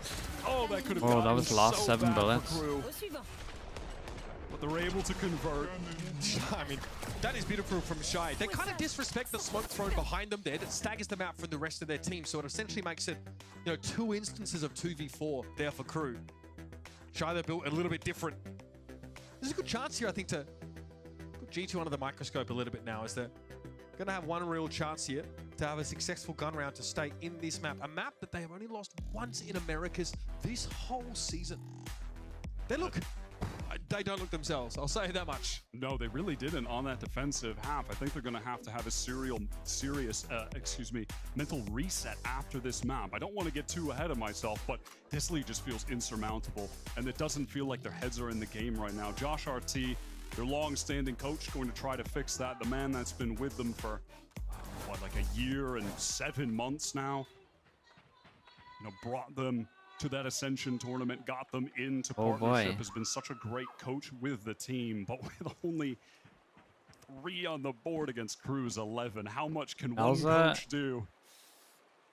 Oh, that could have gone. Oh, that was the last 7 bullets. But they're able to convert. I mean, that is beautiful from Shy. They kind of disrespect the smoke thrown behind them there that staggers them out from the rest of their team. So it essentially makes it, 2 instances of 2v4 there for KRU. Shy, they're built a little bit different. There's a good chance here, I think, to put G2 under the microscope a little bit now as they're going to have one real chance here to have a successful gun round to stay in this map. A map that they have only lost once in Americas this whole season. They don't look themselves, I'll say that much. No, they really didn't on that defensive half. I think they're going to have a serious mental reset after this map. I don't want to get too ahead of myself, but this lead just feels insurmountable, and it doesn't feel like their heads are in the game right now. Josh RT, their long-standing coach, going to try to fix that. The man that's been with them for, what, like a year and 7 months now, you know, brought them to that Ascension tournament, got them into partnership, has been such a great coach with the team, but with only 3 on the board against KRU's 11, how much can one coach do?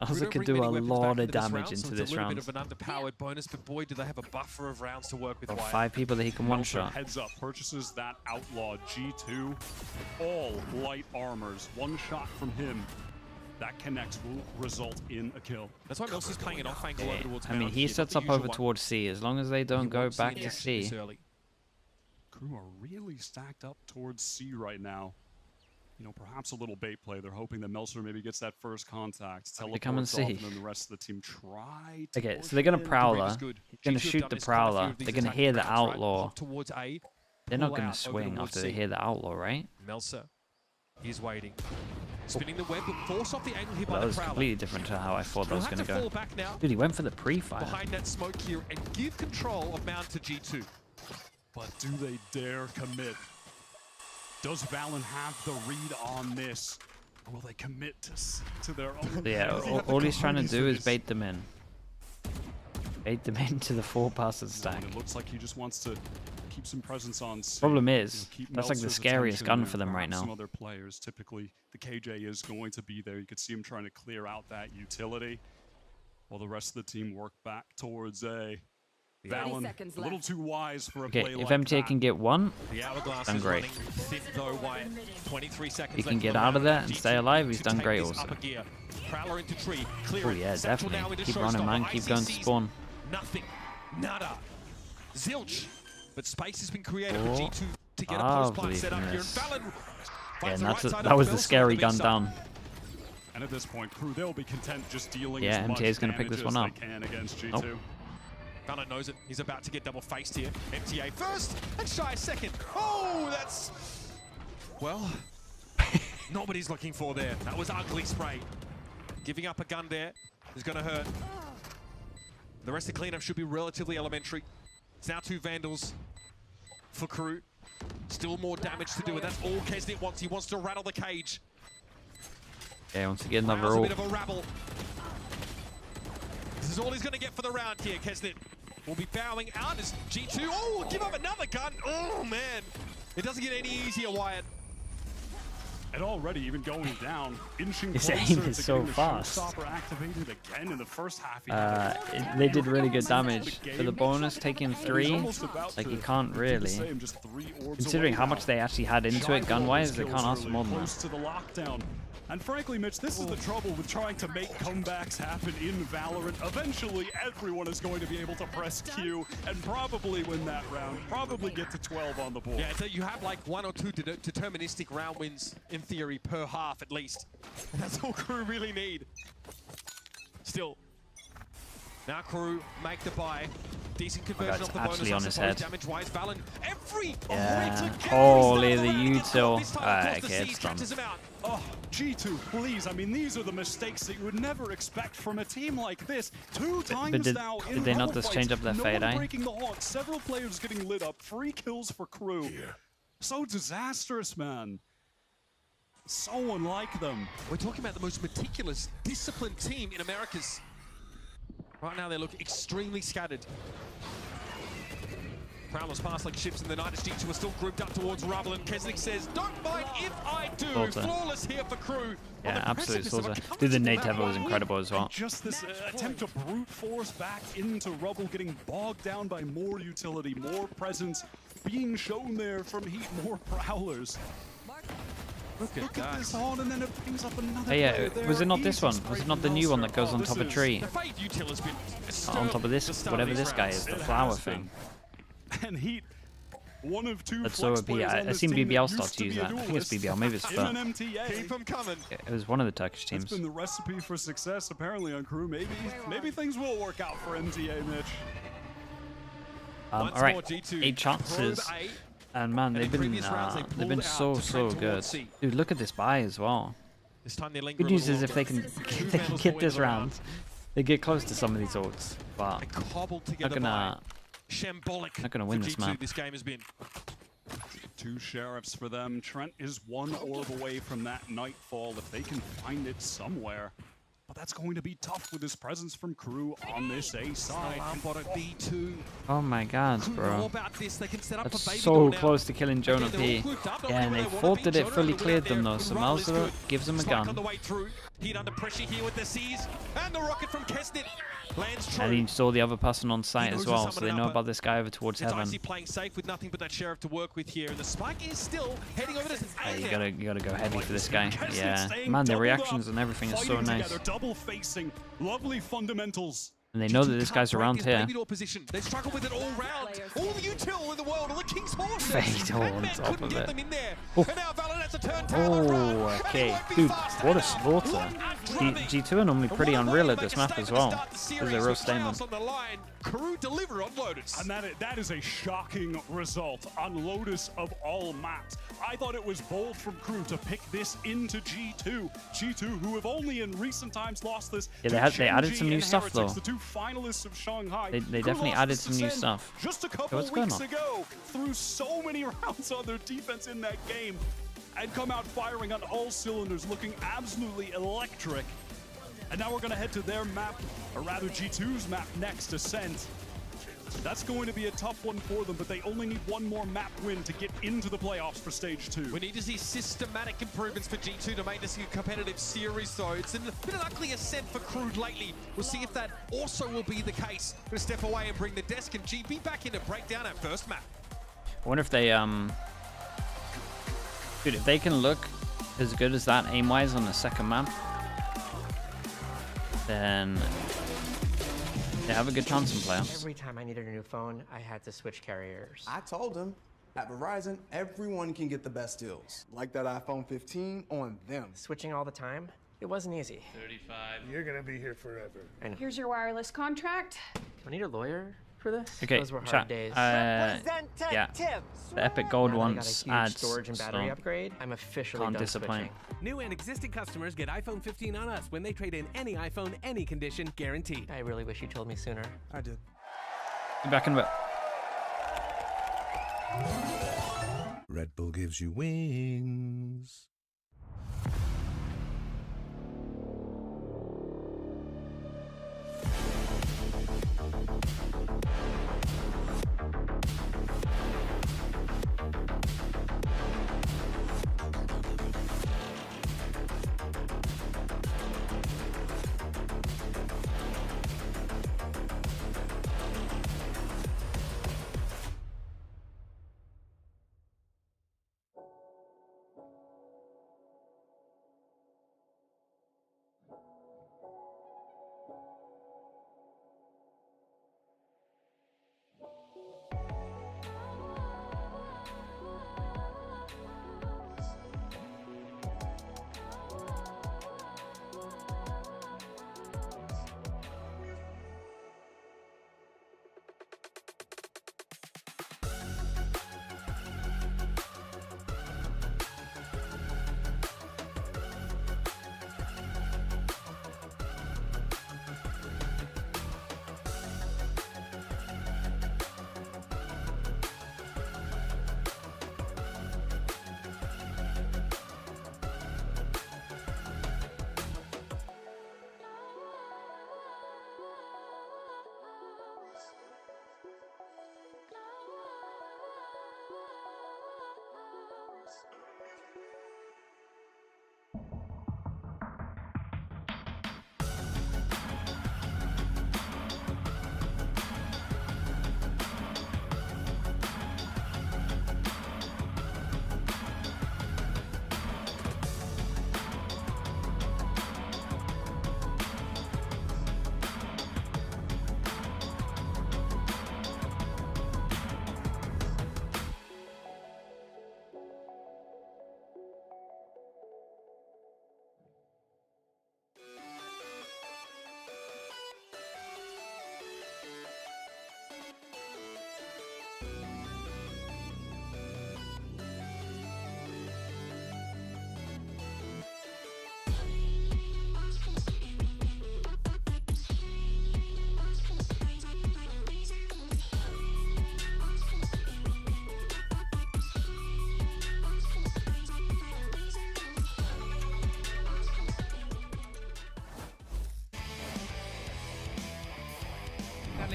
Alza could do a lot of damage into this round. It's a little bit of an underpowered bonus, but boy, do they have a buffer of rounds to work with. 5 people that he can one-shot. Heads up, purchases that Outlaw G2, all light armors, 1 shot from him. That connects will result in a kill. That's why Milsey's playing an off angle over towards I mean, he sets up over towards C. As long as they don't go back to C. KRU are really stacked up towards C right now. You know, perhaps a little bait play. They're hoping that Melser maybe gets that first contact. They come and see. And then the rest of the team try to okay, so they're going to Prowler. He's going to shoot the Prowler. They're going to hear the Outlaw. They're not going to swing after they hear the Outlaw, right? Melser, he's waiting. Spinning the web, but force off the angle here by that the was Prowler. Completely different to how I thought that was going to go. Dude, he went for the pre-fire. Behind that smoke here and give control of Mount to G2. But do they dare commit? Does Valen have the read on this? Or will they commit to their own? Yeah, all he's trying to do is bait them in. Bait them into the 4-passer stack. It looks like he just wants to keep some presence on C. Problem is, that's like the scariest gun for them right now. Some other players, typically the KJ is going to be there. You could see him trying to clear out that utility, while the rest of the team work back towards A. Valen, a little too wise for a play like if MTA can get 1, done great. He can get out of there and stay alive, he's done great also. Oh yeah, definitely. Keep running, man. Keep going to spawn. Nothing. Nada. Zilch. But space has been created for G2 to get a post-plant set up here. Yeah, and that was the scary gun down. And at this point, KRU, they'll be content just dealing as much MTA's going to pick this one up. Against G2. Nope. Valen knows it. He's about to get double-faced here. MTA first and Shy second. Oh, that's... Well, not what he's looking for there. That was ugly spray. Giving up a gun there is going to hurt. The rest of the cleanup should be relatively elementary. It's now 2 Vandals for KRU. Still more damage to do, and that's all Kesnit wants. He wants to rattle the cage. Yeah, he wants to get another roll. A bit of a rabble. This is all he's going to get for the round here. Kesnit will be bowing out as G2. Oh, give up another gun. Oh, man. It doesn't get any easier, Wyatt. And already even going down, inching His closer aim is to so getting the fast. showstopper activated again in the first half. They did really good damage. For the bonus, taking 3, like you can't really. Considering how much they actually had into it gun-wise, they can't ask for more than that. And frankly, Mitch, this is the trouble with trying to make comebacks happen in Valorant. Eventually, everyone is going to be able to press Q and probably win that round, probably get to 12 on the board. Yeah, so you have like 1 or 2 deterministic round wins, in theory, per half at least. And that's all KRU really need. Still, now KRU make the buy. Decent conversion of the bonus, actually on his head. Damage-wise, Valen, yeah. Holy, the util. Okay, it's done. Oh, G2, please. I mean, these are the mistakes that you would never expect from a team like this. 2 times now in did they not just change up their fade, eh? Breaking the hawk, several players getting lit up, 3 kills for KRU. So disastrous, man. So unlike them. We're talking about the most meticulous, disciplined team in Americas. Right now, they look extremely scattered. Prowler's pass like ships in the night as G2 are still grouped up towards Rubble, and Kesnick says, don't mind if I do. Slaughter. Flawless here for KRU. Yeah, absolute slaughter. Dude, the nade tempo was incredible as well. And just this attempt to brute force back into Rubble, getting bogged down by more utility, more presence being shown there from Heat, more Prowlers. Look at this on, and then it brings up another Hey, yeah, was it not this one? Was it not the new one that goes on top of a tree? The On top of this, whatever this guy is, the flower thing. And Heat, One of two That's so OP. I seen BBL start to use that. I think it's BBL, maybe it's FUT. Keep them coming. It was one of the Turkish teams. It's been the recipe for success apparently on Crew. Maybe things will work out for MTA, Mitch. All right, 8 chances, and man, they've been so good. Dude, look at this buy as well. This time they linger Good news is if they can get this round, they get close to some of these ults, but not gonna win this map. This game has been 2 sheriffs for them. Trent is 1 orb away from that nightfall if they can find it somewhere. But that's going to be tough with his presence from Crew on this A side. B2. Oh my god, bro. They can set up That's so close to killing Jonah P. Yeah, and they thought that it fully cleared them though, so Malzahar gives him a gun. Heat under pressure here with the C's and the rocket from Kesnit. Lands true. And he saw the other person on site as well, so they know about this guy over towards heaven. Dicey playing safe with nothing but that sheriff to work with here, and the spike is still heading over to. Yeah, you gotta go heavy for this guy. Yeah, man, the reactions and everything is so nice. Double facing, lovely fundamentals. And they know that this guy's around here. They struggle with it all round. All the util in the world, all the King's Horses. Fatal on top of it. Oh. And now Valor has to turn oh, okay. Dude, what a slaughter. G2 are normally pretty unreal at this map as well. This is a real statement. Crew deliver on Lotus. And that is a shocking result on Lotus of all maps. I thought it was bold from Crew to pick this into G2. G2, who have only in recent times lost this. Yeah, they added some new stuff though. The 2 finalists of Shanghai. They definitely added some new stuff. Just a couple weeks ago, threw so many rounds on their defense in that game, and come out firing on all cylinders, looking absolutely electric. And now we're gonna head to their map, or rather G2's map next, Ascent. That's going to be a tough one for them, but they only need 1 more map win to get into the playoffs for Stage 2. We need to see systematic improvements for G2 to make this a competitive series, though. It's been an ugly ascent for Crew lately. We'll see if that also will be the case. We'll step away and bring the desk and GB back in to break down our first map. I wonder if they, dude, if they can look as good as that aim-wise on the second map, then they have a good chance in playoffs. Every time I needed a new phone, I had to switch carriers. I told him, at Verizon, everyone can get the best deals. Like that iPhone 15 on them. Switching all the time? It wasn't easy. 35. You're gonna be here forever. I know. Here's your wireless contract. Do I need a lawyer for this? Okay, Those were hard chat. days. Yeah, the Epic Gold ones adds storage and battery so upgrade. I'm officially can't done disappoint. switching. New and existing customers get iPhone 15 on us when they trade in any iPhone, any condition, guaranteed. I really wish you told me sooner. I did. Be back in a bit. Red Bull gives you wings.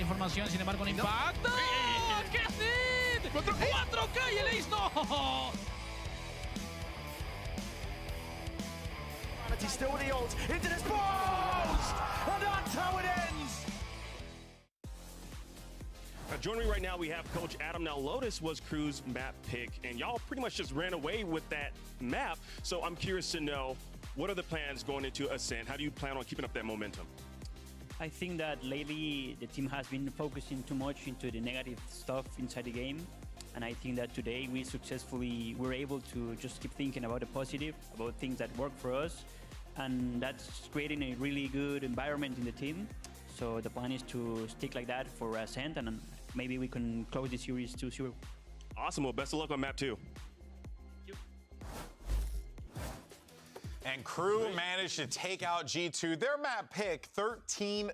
información, sin embargo, con impacto. ¡Kenneth! 4K y el ace no. Still with the ult into this post, and that's how it ends. Joining me right now, we have Coach Adam. Now, Lotus was KRU's map pick, and y'all pretty much just ran away with that map. So I'm curious to know, what are the plans going into Ascent? How do you plan on keeping up that momentum? I think that lately the team has been focusing too much into the negative stuff inside the game. And I think that today we successfully were able to just keep thinking about the positive, about things that work for us. And that's creating a really good environment in the team. So the plan is to stick like that for Ascent, and maybe we can close the series 2-0. Awesome. Well, best of luck on map 2. And KRU managed to take out G2. Their map pick 13-4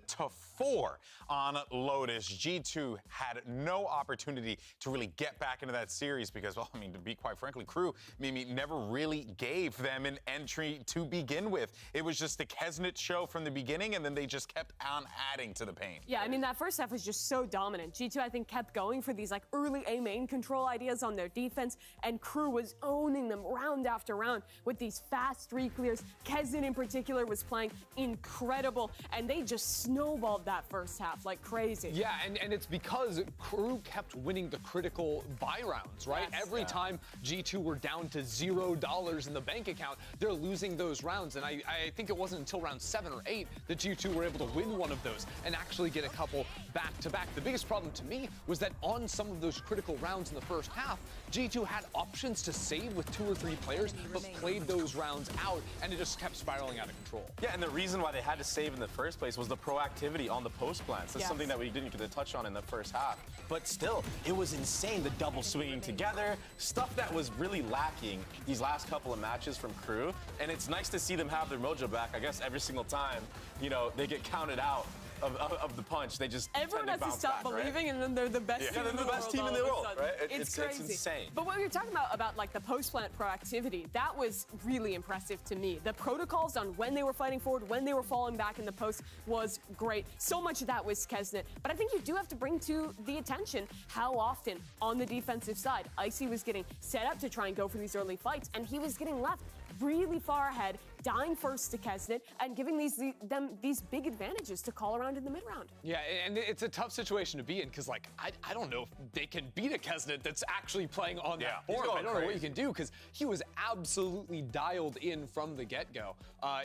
on Lotus. G2 had no opportunity to really get back into that series because, well, I mean, to be quite frankly, KRU never really gave them an entry to begin with. It was just the Kesnet show from the beginning, and then they just kept on adding to the pain. Yeah, I mean, that first half was just so dominant. G2, I think, kept going for these like early A main control ideas on their defense, and KRU was owning them round after round with these fast clears. Kesnet in particular was playing incredible, and they just snowballed that first half like crazy. Yeah, and it's because KRU kept winning the critical buy rounds, right? Yes. Every time G2 were down to $0 in the bank account, they're losing those rounds. And I think it wasn't until round 7 or 8 that G2 were able to win one of those and actually get a couple back-to-back. The biggest problem to me was that on some of those critical rounds in the first half, G2 had options to save with 2 or 3 players, but played those rounds out, and it just kept spiraling out of control. Yeah, and the reason why they had to save in the first place was the proactivity on the post plants. That's something that we didn't get to touch on in the first half. But still, it was insane, the double swinging together, stuff that was really lacking these last couple of matches from KRU. And it's nice to see them have their mojo back. I guess every single time, you know, they get counted out of the punch, they just everyone has to stop believing, right? And then they're the best team in the world. They're the best team in the world, right? It's crazy. It's insane. But what you're talking about like the post-plant proactivity, that was really impressive to me. The protocols on when they were fighting forward, when they were falling back in the post was great. So much of that was Kesnet. But I think you do have to bring to the attention how often on the defensive side, Icy was getting set up to try and go for these early fights, and he was getting left really far ahead, dying first to Kesnet, and giving them these big advantages to call around in the mid-round. Yeah, and it's a tough situation to be in because, like, I don't know if they can beat a Kesnet that's actually playing on that form. I don't know what you can do because he was absolutely dialed in from the get-go.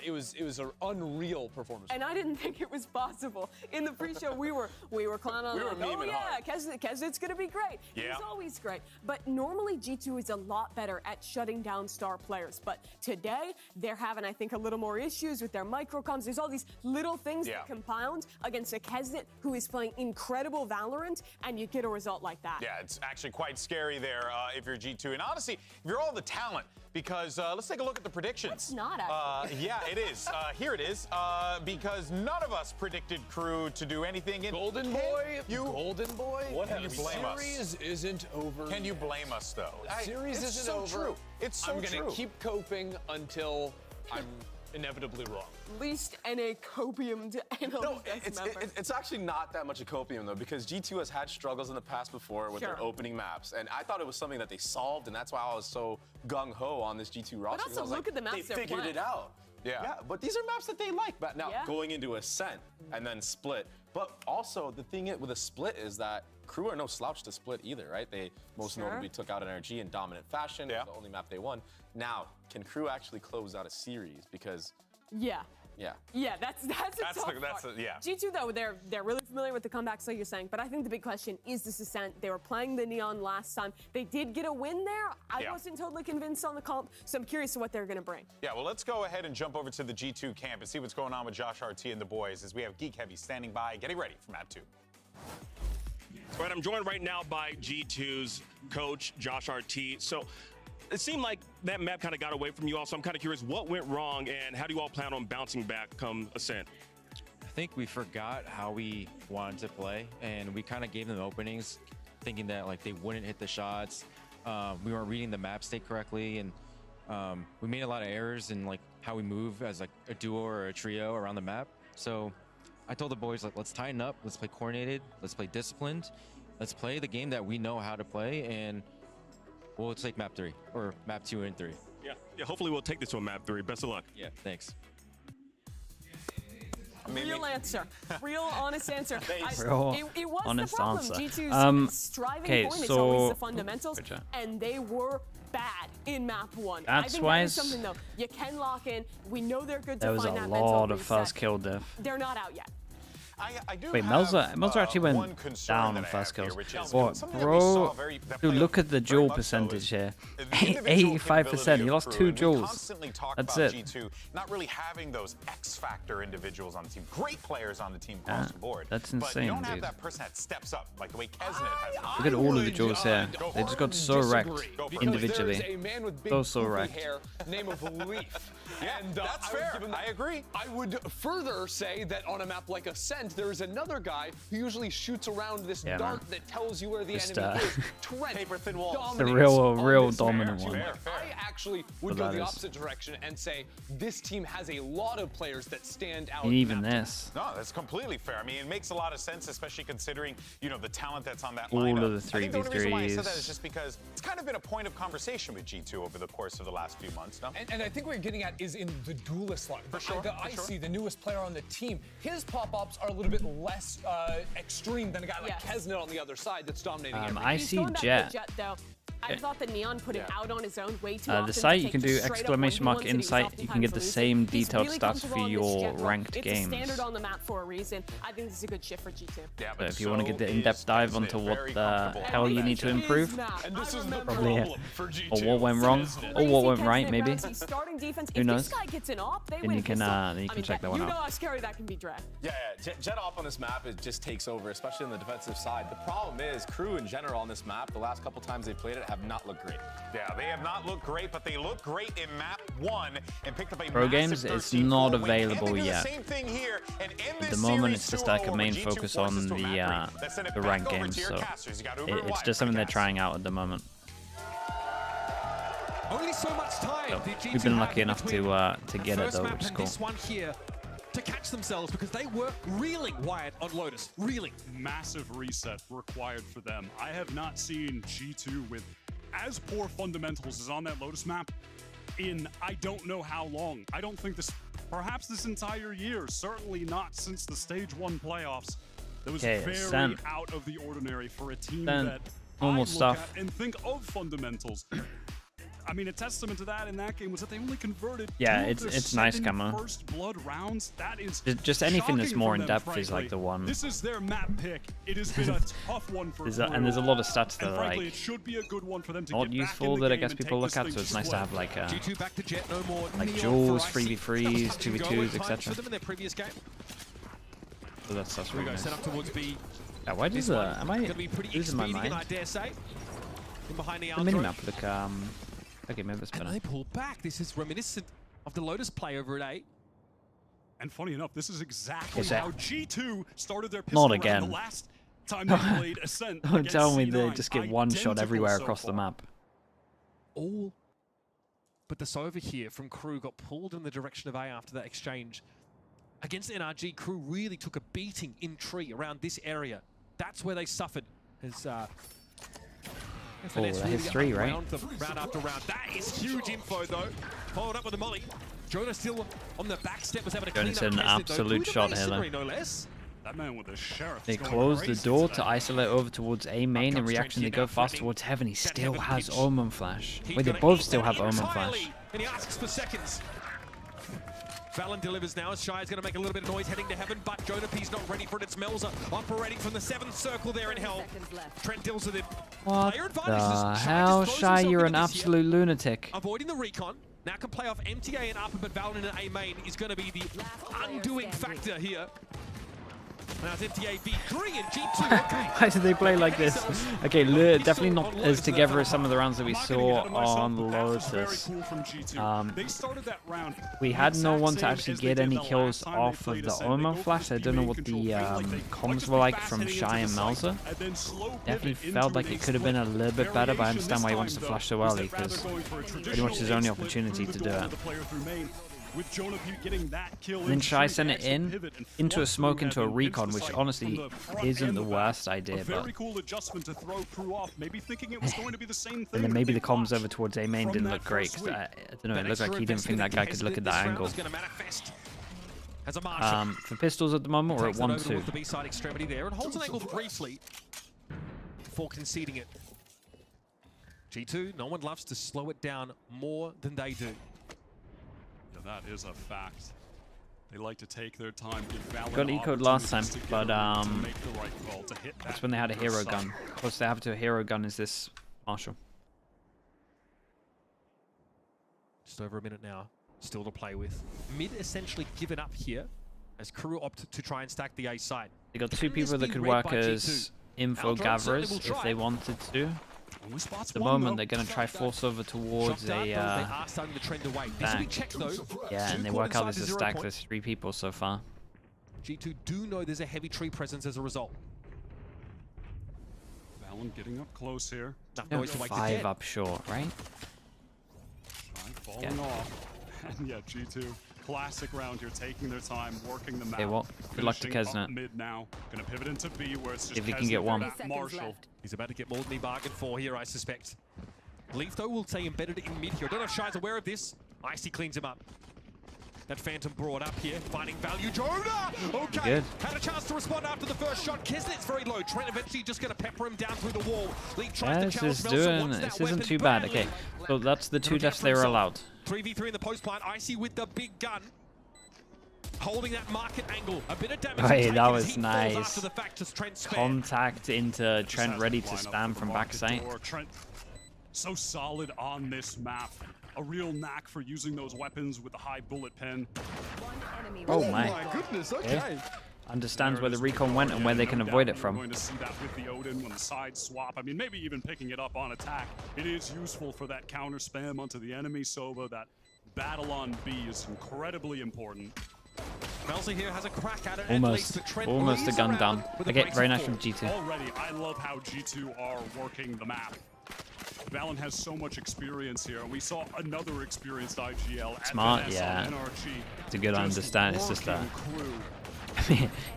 It was an unreal performance. And I didn't think it was possible. In the pre-show, we were clowning on like, oh yeah, Kesnet's gonna be great. He's always great. But normally G2 is a lot better at shutting down star players. But today, they're having, I think, a little more issues with their microcoms. There's all these little things that compound against a Kesnet who is playing incredible Valorant, and you get a result like that. Yeah, it's actually quite scary there if you're G2. And honestly, if you're all the talent, because let's take a look at the predictions. It's not actually. Yeah, it is. Here it is. Because none of us predicted KRU to do anything. Golden Boy. What can you blame us? Series isn't over. Can you blame us though? Series isn't so over. True. It's so true. I'm gonna keep coping until I'm inevitably wrong. Least NA copium to No, it's actually not that much a copium though, because G2 has had struggles in the past before with their opening maps, and I thought it was something that they solved, and that's why I was so gung-ho on this G2 roster. But also look at the maps they figured it out. Yeah, but these are maps that they like. But now going into Ascent and then Split. But also the thing with a Split is that KRU are no slouch to Split either, right? They most notably took out NRG in dominant fashion. It was the only map they won. Now, can KRU actually close out a series? Because yeah, that's a tough part. G2 though, they're really familiar with the comebacks, like you're saying. But I think the big question is this Ascent. They were playing the Neon last time. They did get a win there. I wasn't totally convinced on the comp, so I'm curious to what they're going to bring. Yeah, well, let's go ahead and jump over to the G2 camp and see what's going on with Josh RT and the boys as we have Geek Heavy standing by, getting ready for map 2. All right, I'm joined right now by G2's coach, Josh RT. So it seemed like that map kind of got away from you all, so I'm kind of curious what went wrong and how do you all plan on bouncing back come Ascent? I think we forgot how we wanted to play, and we kind of gave them openings thinking that like they wouldn't hit the shots. We weren't reading the map state correctly, and we made a lot of errors in like how we move as like a duo or a trio around the map. So I told the boys, like, let's tighten up, let's play coordinated, let's play disciplined, let's play the game that we know how to play, and we'll take map 3 or map 2 and 3. Yeah, hopefully we'll take this to a map 3. Best of luck. Yeah, thanks. Real answer. Real honest answer. Real it was honest the problem. answer. G2's striving point is always the fundamentals, Gotcha. and they were bad in map 1. That's I think why that is something, though. You can lock in. We know they're good there to was find a that lot mental of reset. first kill diff. They're not out yet. Wait, Melzer actually went down on first kills. What, bro? Dude, look at the duel percentage here. 85%. He lost 2 duels. That's it. G2 not really having those X factor individuals on the team, great players on the team across the board. That's but insane, you don't have dude. that person that steps up like the way Kesnet has. Look at all of the duels here. They just got so wrecked individually. So wrecked. Hair, name of Leaf. Yeah, and, that's fair. I agree. I would further say that on a map like Ascent, there is another guy who usually shoots around this dart that tells you where the enemy is. Trent, paper thin walls. The real dominant one. I actually would go the opposite direction and say this team has a lot of players that stand out. And even this. No, that's completely fair. I mean, it makes a lot of sense, especially considering, you know, the talent that's on that All lineup. of the 3v3s. I think the only reason why I said that is just because it's kind of been a point of conversation with G2 over the course of the last few months, no? And I think what you're getting at is in the duelist line. For sure. The Icy, the newest player on the team, his pop-ups are a little bit less extreme than a guy like Kesnet on the other side that's dominating everything. I see Jet. Though. I thought the Neon put him out on his own way too The often. site you can do ! Insight. You can get the same detailed stats for your ranked games. It's a standard on the map for a reason. I think this is a good shift for G2. Yeah, but if you want to get the in-depth dive onto what the hell you need to improve, probably or what went wrong, or what went right, maybe. Who knows? Then you can check that one out. You know how scary that can be, Dre. Yeah, Jet off on this map, it just takes over, especially on the defensive side. The problem is, crew in general on this map, the last couple times they played it, have not looked great. Yeah, they have not looked great, but they look great in map 1 and picked up a Pro games is not available yet. Same thing here, and in At the moment, it's just like a main focus on the ranked games, so it's just something they're trying out at the moment. Only so much time. So we've been lucky enough to get it though, which is cool. This one here to catch themselves because they were reeling Wyatt on Lotus. Reeling. Massive reset required for them. I have not seen G2 with as poor fundamentals as on that Lotus map in I don't know how long. I don't think perhaps this entire year, certainly not since the Stage 1 playoffs. That was very out of the ordinary for a team that normal I stuff. look at and think of fundamentals. I mean, a testament to that in that game was that they only converted. Yeah, it's nice, Camo. First blood rounds. That is just anything that's more in depth is like the one. This is their map pick. It has been a tough one for them. And there's a lot of stats that are like it should be a good one for them to not useful that I guess people look at. So it's nice to have like G2 back to Jet, no more like duels, 3v3s, 2v2s, etc. them in their previous game. So that's really nice. Set up towards B. Yeah, why does am I losing my mind? I dare say. In behind the minimap look okay, maybe it's better. And they pull back. This is reminiscent of the Lotus play over at 8. And funny enough, this is exactly how G2 started their not pistol again. round the last time they played Ascent. Don't tell me they C9. just get one shot everywhere across the map. All but the Sova here from Crew got pulled in the direction of A after that exchange. Against NRG, Crew really took a beating in tree around this area. That's where they suffered. As that hits 3, right? Round after round. That is huge info, though. Followed up with the molly. Jonah still on the back step, was having a clean up. An absolute shot here, though. No less. That man with the sheriff. They close the door to isolate over towards A main. In reaction, they go fast towards Heaven. He still has Omen Flash. Wait, they both still have Omen Flash. And he asks for seconds. Valen delivers now as Shy is going to make a little bit of noise heading to Heaven, but Jonah P's not ready for it. It's Melzer operating from the 7th circle there in Hell. Trent deals with it. What the hell, Shy? You're an absolute lunatic. Avoiding the recon. Now can play off MTA and Upper, but Valen in A main is going to be the undoing factor here. Now it's MTA V3 and G2. Why did they play like this? Okay, definitely not as together as some of the rounds that we saw on Lotus. We had no one to actually get any kills off of the Omen Flash. I don't know what the comms were like from Shy and Melzer. Definitely felt like it could have been a little bit better, but I understand why he wants to flash so early, because pretty much his only opportunity to do it. with Jonah getting that kill. And then Shy sent it in into a smoke into a recon, which honestly isn't the worst idea. But very cool adjustment to throw Crew off, maybe thinking it was going to be the same thing. And then maybe the comms over towards A main didn't look great. Cause I don't know. It looked like he didn't think that guy could look at that angle. For pistols at the moment, we're at 1-2. The B-side extremity there and holds an angle briefly before conceding it. G2, no one loves to slow it down more than they do. Yeah, that is a fact. They like to take their time. Got eco'd last time, but that's when they had a hero gun. Close they have to a hero gun is this Marshall. Just over a minute now, still to play with. Mid essentially given up here as KRU opt to try and stack the A side. They got two people that could work as info gatherers if they wanted to. At the moment, they're going to try force over towards a bank. Yeah, and they work out this is a stack. There's 3 people so far. G2 do know there's a heavy tree presence as a result. Valen getting up close here. 5 up short, right? Falling off. And yeah, G2, classic round here, taking their time, working the map. Okay, well, good luck to Kesnet. Mid now, gonna pivot into B where it's just if he can get one. Marshall. He's about to get more than he bargained for here, I suspect. LEV though will stay embedded in mid here. I don't know if Shy's aware of this. Icy cleans him up. That Phantom brought up here, finding value. Jonah! Okay, good. Had a chance to respond after the first shot. Kesnet's very low. Trent eventually just going to pepper him down through the wall. LEV tries to challenge Melson. This isn't too bad. Okay, so that's the 2 deaths they were allowed. 3v3 in the post plant. Icy with the big gun. Holding that market angle. A bit of damage. Right, that was nice. Contact into Trent ready to spam from backside. Trent so solid on this map. A real knack for using those weapons with the high bullet pen. Oh my goodness, okay. Understands where the recon went and where they can avoid it from. We're going to see that with the Odin when the side swap. I mean, maybe even picking it up on attack. It is useful for that counter spam onto the enemy Sova. That battle on B is incredibly important. Melzy here has a crack at it. Almost a gun down. Okay, very nice from G2. Already, I love how G2 are working the map. Valen has so much experience here, and we saw another experienced IGL. Smart, yeah. It's a good understand. It's just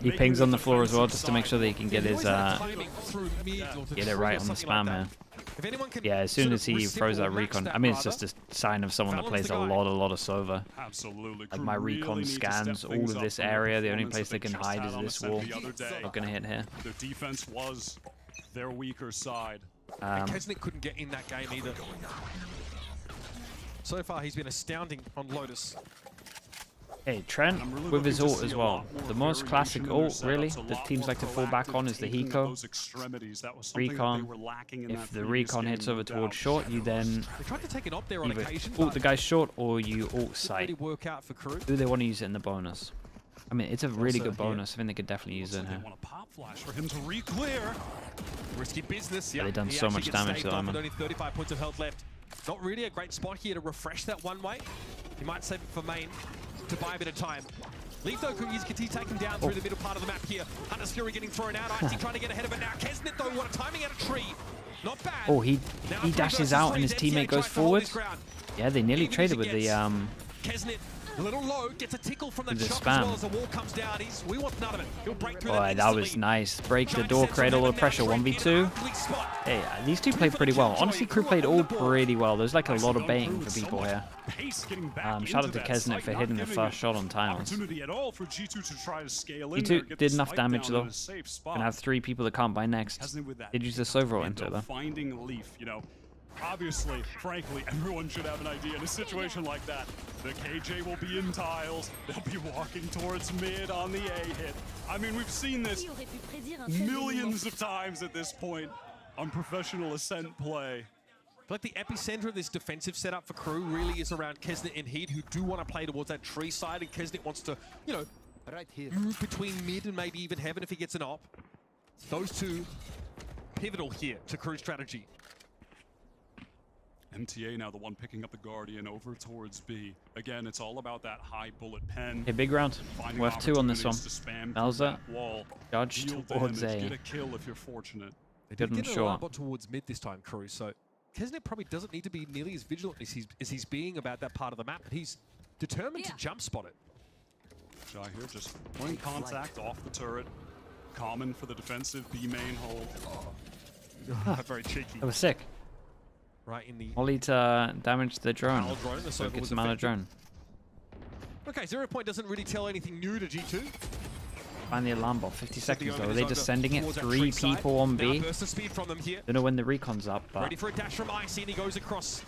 he pings on the floor as well just to make sure that he can get his get it right on the spam here. Yeah, as soon as he throws that recon, I mean, it's just a sign of someone that plays a lot of Sova. Absolutely. Like my recon scans all of this area. The only place they can hide is this wall. Not gonna hit here. Their defense was their weaker side. Kesnet couldn't get in that game either. So far, he's been astounding on Lotus. Hey, Trent with his ult as well. The most classic ult, really, that teams like to fall back on is the Hiko. Recon. If the recon hits over towards short, you then either ult the guy short or you ult sight. Do they want to use it in the bonus? I mean, it's a really good bonus. I think they could definitely use it here. For him to re-clear. Risky business. Yeah, they've done so much damage to them. Only 35 points of health left. Not really a great spot here to refresh that one way. He might save it for main to buy a bit of time. LEV though could use Kati take him down through the middle part of the map here. Hunter's Fury getting thrown out. Icy trying to get ahead of it now. Kesnet though, what a timing out of tree. Not bad. Oh, he dashes out and his teammate goes forward. Yeah, they nearly traded with the Kesnet. A little low, gets a tickle from the spam. As well as the wall comes down. We want none of it. He'll break through that was nice. Break the door, create a little pressure. 1v2. Hey, these two played pretty well. Honestly, KRU played all pretty well. There's like a lot of baiting for people here. Shout out to Kesnet for hitting the first shot on tiles. G2 did enough damage though. Gonna have 3 people that can't buy next. Did use the Sova into it though. Finding LEV, you know. Obviously, frankly, everyone should have an idea in a situation like that. The KJ will be in tiles. They'll be walking towards mid on the A hit. I mean, we've seen this millions of times at this point on professional Ascent play. But the epicenter of this defensive setup for KRU really is around Kesnet and Heat, who do want to play towards that tree side, and Kesnet wants to, you know, move between mid and maybe even heaven if he gets an op. Those two pivotal here to KRU's strategy. MTA now the one picking up the Guardian over towards B. Again, it's all about that high bullet pen. A big round. Worth 2 on this one. Melza judged towards A. Get a kill if you're fortunate. They did get a lot towards mid this time, KRU, so Kesnet probably doesn't need to be nearly as vigilant as he's being about that part of the map, but he's determined to jump spot it. Shy here, just one contact off the turret. Common for the defensive B main hold. Very cheeky. That was sick. Right in the Molly to damage the drone. drone. The So it circle gets was him out of effective. drone. Okay, 0 Point doesn't really tell anything new to G2. Find the alarm bot. 50 seconds though. Are is they over just sending it? towards that 3 tree side. people on Now B. burst of speed from them here. Don't know when the recon's up, but Ready for a dash from Icy, and he goes across.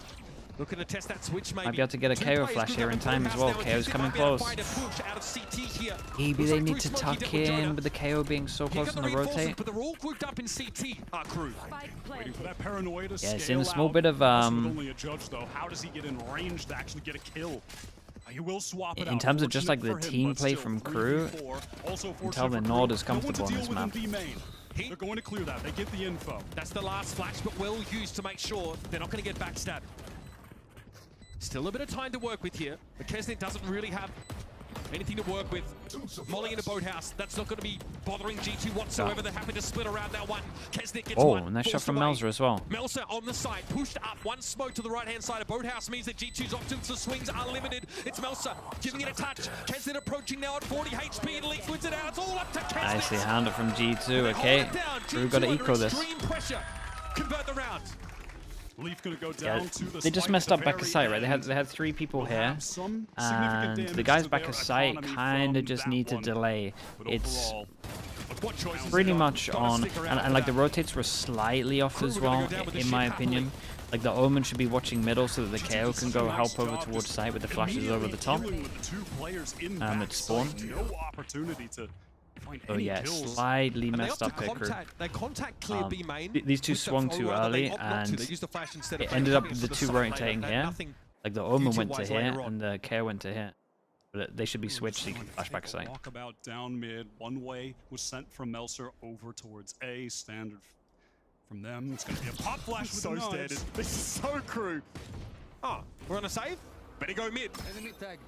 Looking to test that switch, maybe. might be able to get a KO flash here in time as well. KO's coming close. Maybe they need to tuck in with the KO being so close on the rotate. But they're all grouped up in CT, our crew. Waiting for that paranoia to Yeah, it's scale in a small out. bit of Also with only a judge though. How does he get in range to actually get a kill? He will swap it in out. terms of just like the Fortunate for him, team but play still, from 3v4. crew, Also you can fortunate tell they're for not crew. as No one comfortable to on deal this with in map. B main. They're going to clear that. They get the info. That's the last flash, but well used to make sure they're not going to get backstabbed. Still a bit of time to work with here. But Kesnet doesn't really have anything to work with. Molly in a boathouse. That's not going to be bothering G2 whatsoever. They're happy to split around that one. Kesnet gets one. Oh, nice shot forced from away. Melzer as well. Melzer on the side, pushed up. One smoke to the right-hand side of boathouse means that G2's options for swings are limited. It's Melzer giving it a touch. Kesnet approaching now at 40 HP and Leaf wins it out. It's all up to Kesnet. Nicely handled from G2. Okay, crew got to eco this. Extreme pressure. Convert the round. Leaf gonna go Yeah, down to the they just spike messed at up the back of very sight, right? end. They had 3 people here, Some significant and the damage guys to back their of sight economy kind of from just that need to one. delay. But It's overall, look what choices pretty they got. much Gotta on, stick around and for like the that. rotates were slightly off as well, in my opinion. Like the Omen should be watching middle so that the KO can go help over towards site with the flashes over the top. At spawn. No opportunity to find Oh any yeah, kills. slightly And they messed opt up to their crew. They contact clear B main. These two with the swung throw too runner. They early, opt not to. and They use the flash instead of it ended up coming with the from 2 side lane. rotating They had here. nothing Like the Omen went to future-wise here, later on. and the KO went to here. But they should be switched so you can flash back sight. Walkabout down mid. One way was sent from Melzer over towards A. Standard from them. It's going to be a pop flash with So the standard. knives. This is so crew. Oh, we're on a save? Better go mid.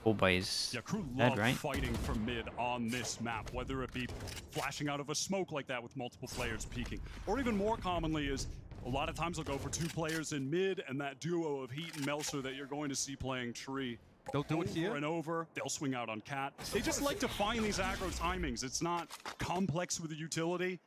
All boys Yeah, crew dead, love right? fighting for mid on this map, whether it be flashing out of a smoke like that with multiple players peeking, or even more commonly is a lot of times they'll go for 2 players in mid and that duo of Heat and Melzer that you're going to see playing tree. They'll do it here. Over and over. They'll swing out on Cat. They just like to find these aggro timings. It's not complex with the utility.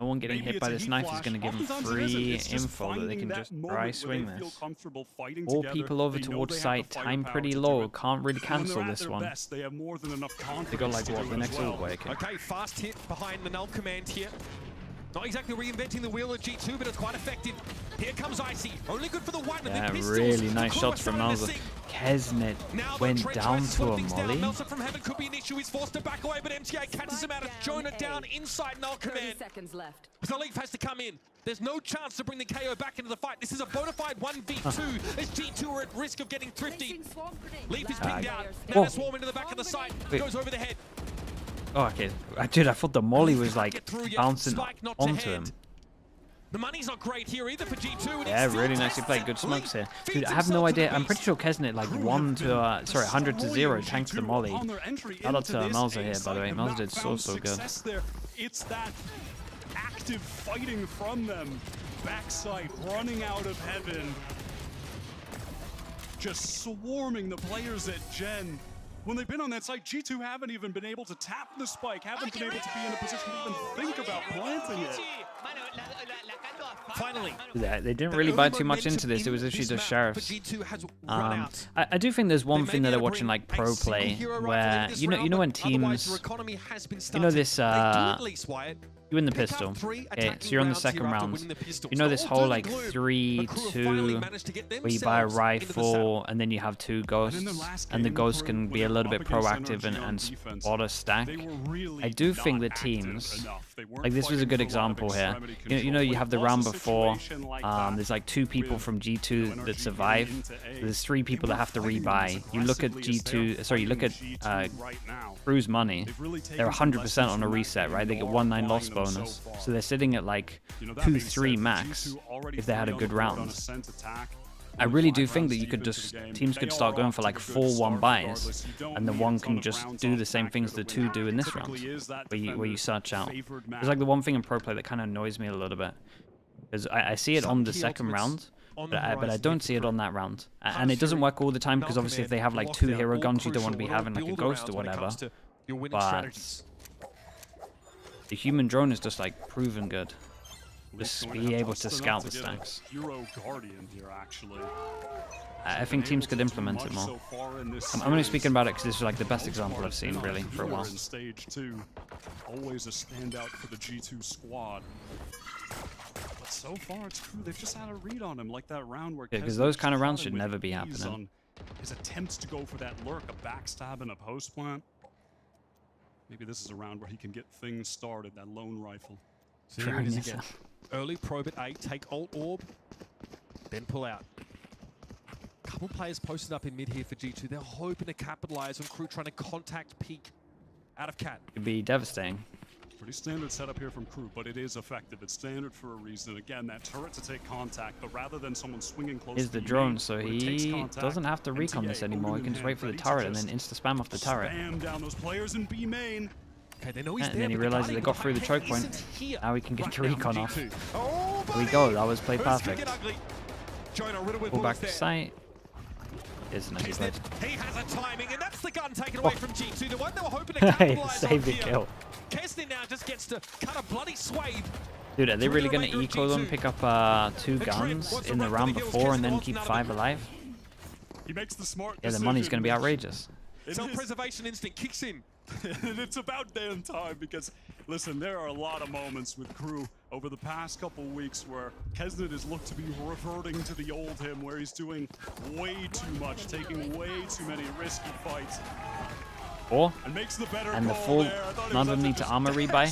No one getting Maybe hit it's by a this heat knife is flash. going to give them Oftentimes it isn't. free It's just info that they finding can that just moment dry where swing they feel this. comfortable fighting All together. people over They know towards they have site, the time firepower pretty to do low. it. Can't really When cancel they're at this their one. best, they have more than enough confidence They got like to what, do the it next as well. little break. Okay, fast hit behind the null command here. Not exactly reinventing the wheel at G2, but it's quite effective. Here comes Icy. Only good for the one. Yeah, and really nice shots from Melzer. Kesnet Now went down to a molly. Melzer from heaven could be an issue. He's forced to back away, but MTA catches him out of Jonah down inside null command. Seconds left. So Leaf has to come in. There's no chance to bring the KO back into the fight. This is a bona fide 1v2 as G2 are at risk of getting thrifty. Leaf is pinged out. Now Whoa. they swarm into the back of the site. Wait. Goes over the head. Oh, okay. Dude, I thought the molly was like bouncing Spike not to onto hand. him. The money's not great here either for G2. and Yeah, it's still really nicely played. Good smokes here. Dude, I have no idea. I'm pretty sure Kesnet like 100 to 0 tanked the molly. Shout out to Melzer here, by the way. Melzer did so good. There. It's that active fighting from them. Backside, running out of heaven. Just swarming the players at Gen. When they've been on that site, G2 haven't even been able to tap the spike, haven't been able to be in a position to even think about planting it. Finally. Yeah, they didn't really buy too much into this. It was literally just sheriffs. I do think there's one thing that I watch in like pro play where you know when teams, you know this you win the pistol. Okay, so you're on the second round. You know this whole like 3-2 where you buy a rifle and then you have 2 ghosts, and the ghosts can be a little bit proactive and spot a stack. I do think the teams, like this was a good example here. You know you have the round before. There's like 2 people from G2 that survive. There's 3 people that have to rebuy. You look at G2. Sorry, you look at Crew's money. They're 100% on a reset, right? They get 1-9 loss bonus. So they're sitting at like 2-3 max if they had a good round. I really do think that you could just, teams could start going for like 4-1 buys, and the 1 can just do the same things the 2 do in this round, where you search out. It's like the one thing in pro play that kind of annoys me a little bit, because I see it on the second round, on the But I don't see it on that round. And it doesn't work all the time because obviously if they have like 2 hero guns, you don't want to be having like a ghost or whatever. But the human drone is just like proven good. Just be able to scout the stacks. Hero Guardian here, actually. I think teams could implement it more. I'm only speaking about it because this is like the best example I've seen really for a while. In stage 2, always a standout for the G2 squad. But so far, it's true they've just had a read on him, like that round where. Yeah, because those kind of rounds should never be happening. His attempts to go for that lurk, a backstab, and a post plant. Maybe this is a round where he can get things started. That lone rifle. So here it is again. Early probe at 8, take alt orb, then pull out. Couple players posted up in mid here for G2. They're hoping to capitalize on Crew trying to contact peek out of Cat. It'd be devastating. Pretty standard setup here from Crew, but it is effective. It's standard for a reason. Again, that turret to take contact, but rather than someone swinging close Is the drone, so he doesn't have to recon this anymore. He can just wait for the turret and then insta-spam off the turret. Spam down those players in B main. Okay, they know he's and then he realizes they got through the choke point. Now he can get the recon off. There we go. That was played perfect. Pull back to sight. Isn't it? He has a timing, and that's the gun taken away from G2. The one they were hoping to capitalize Save the kill. Keston now just gets to cut a bloody swathe. Dude, are they really going to eco them, pick up 2 guns in the round before, and then keep 5 alive? He makes the smart yeah, the money's going to be outrageous. Self-preservation instinct kicks in. And it's about damn time because, listen, there are a lot of moments with Crew over the past couple weeks where Kesnet has looked to be reverting to the old him, where he's doing way too much, taking way too many risky fights. And the full, not only to armor rebuy,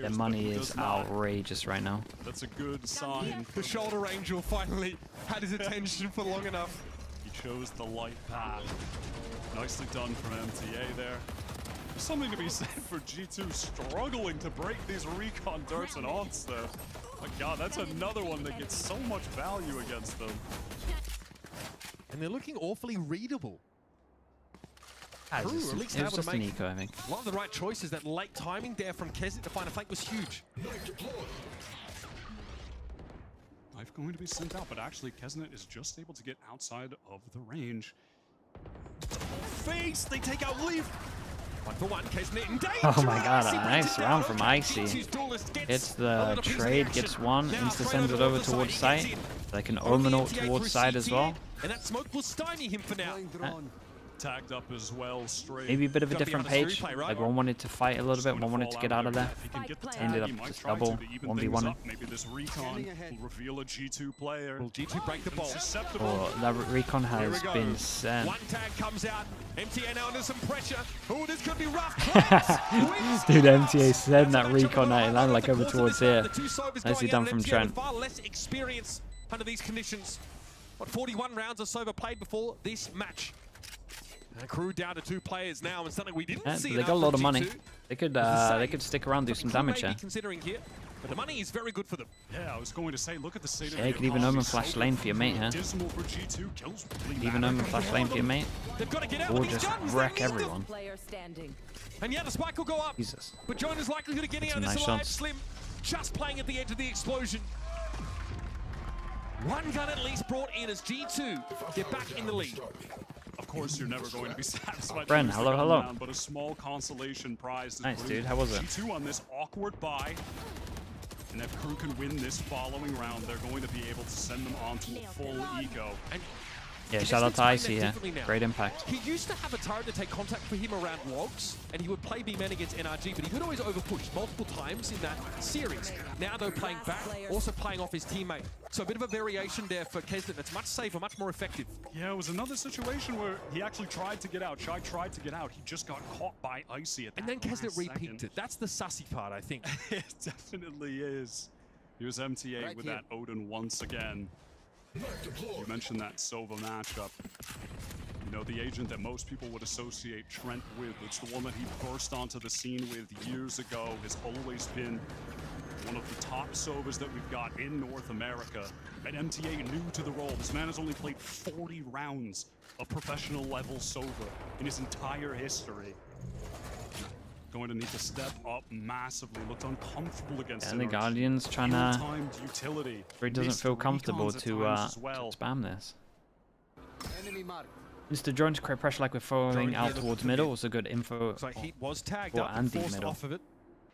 their money is outrageous right now. That's a good sign. The shoulder angel finally had his attention for long enough. He chose the light path. Nicely done from MTA there. There's something to be said for G2 struggling to break these recon darts and aunts though. My god, that's another one that gets so much value against them. And they're looking awfully readable. It was just an eco, I think. A lot of the right choices. That late timing there from Kesnet to find a flank was huge. Knife going to be sent out, but actually Kesnet is just able to get outside of the range. Face! They take out LEV! 1-for-1, Kesnet in danger! Oh my god, a nice round from Icy. Hits the trade, gets one, insta-sends it over towards site. They can omen ult towards side as well. And that smoke will stymie him for now. Tagged up as well, straight. Maybe a bit of a different page. Like one wanted to fight a little bit, one wanted to get out of there. Ended up just double 1v1. Maybe this recon will reveal a G2 player. Will G2 break the ball? Oh, that recon has been sent. One tag comes out. MTA now under some pressure. Oh, this could be rough. Dude, MTA sent that recon out. It landed like over towards here. Nicely done from Trent. Far less experience under these conditions. What, 41 rounds of Sova played before this match? And Crew down to 2 players now, and something we didn't see. They got a lot of money. They could stick around, do some damage here. Considering here, but the money is very good for them. Yeah, I was going to say, look at the state yeah, you could even omen flash lane for your mate here. Even omen flash lane for your mate. Or just wreck everyone. And yeah, the spike will go up. Jesus. But Jonah's likelihood of getting out of this alive slim. Just playing at the edge of the explosion. One gun at least brought in as G2 get back in the lead. Of course, you're never going to be satisfied. Bren, hello. Round, but a small consolation prize. Nice, dude. How was it? G2 on this awkward buy. And if Crew can win this following round, they're going to be able to send them on to a full eco. And yeah, shout out to Icy here. Great impact. He used to have a turret to take contact for him around logs, and he would play B-Man against NRG, but he could always overpush multiple times in that series. Now, though, playing back, also playing off his teammate. So a bit of a variation there for Kesnet that's much safer, much more effective. Yeah, it was another situation where he actually tried to get out. Shai tried to get out. He just got caught by Icy at that. And then Kesnet repeated it. That's the sussy part, I think. It definitely is. Here's MTA with that Odin once again. You mentioned that Sova matchup. You know, the agent that most people would associate Trent with. It's the one that he burst onto the scene with years ago. Has always been one of the top Sovas that we've got in North America. And MTA new to the role. This man has only played 40 rounds of professional level Sova in his entire history. going to need to step up massively. Looked uncomfortable against and the Guardian's trying to... utility. He doesn't feel comfortable to spam this. Mr. Drone to create pressure like we're following out towards middle. Also good info So Heat was tagged for up and deep forced middle. off of it.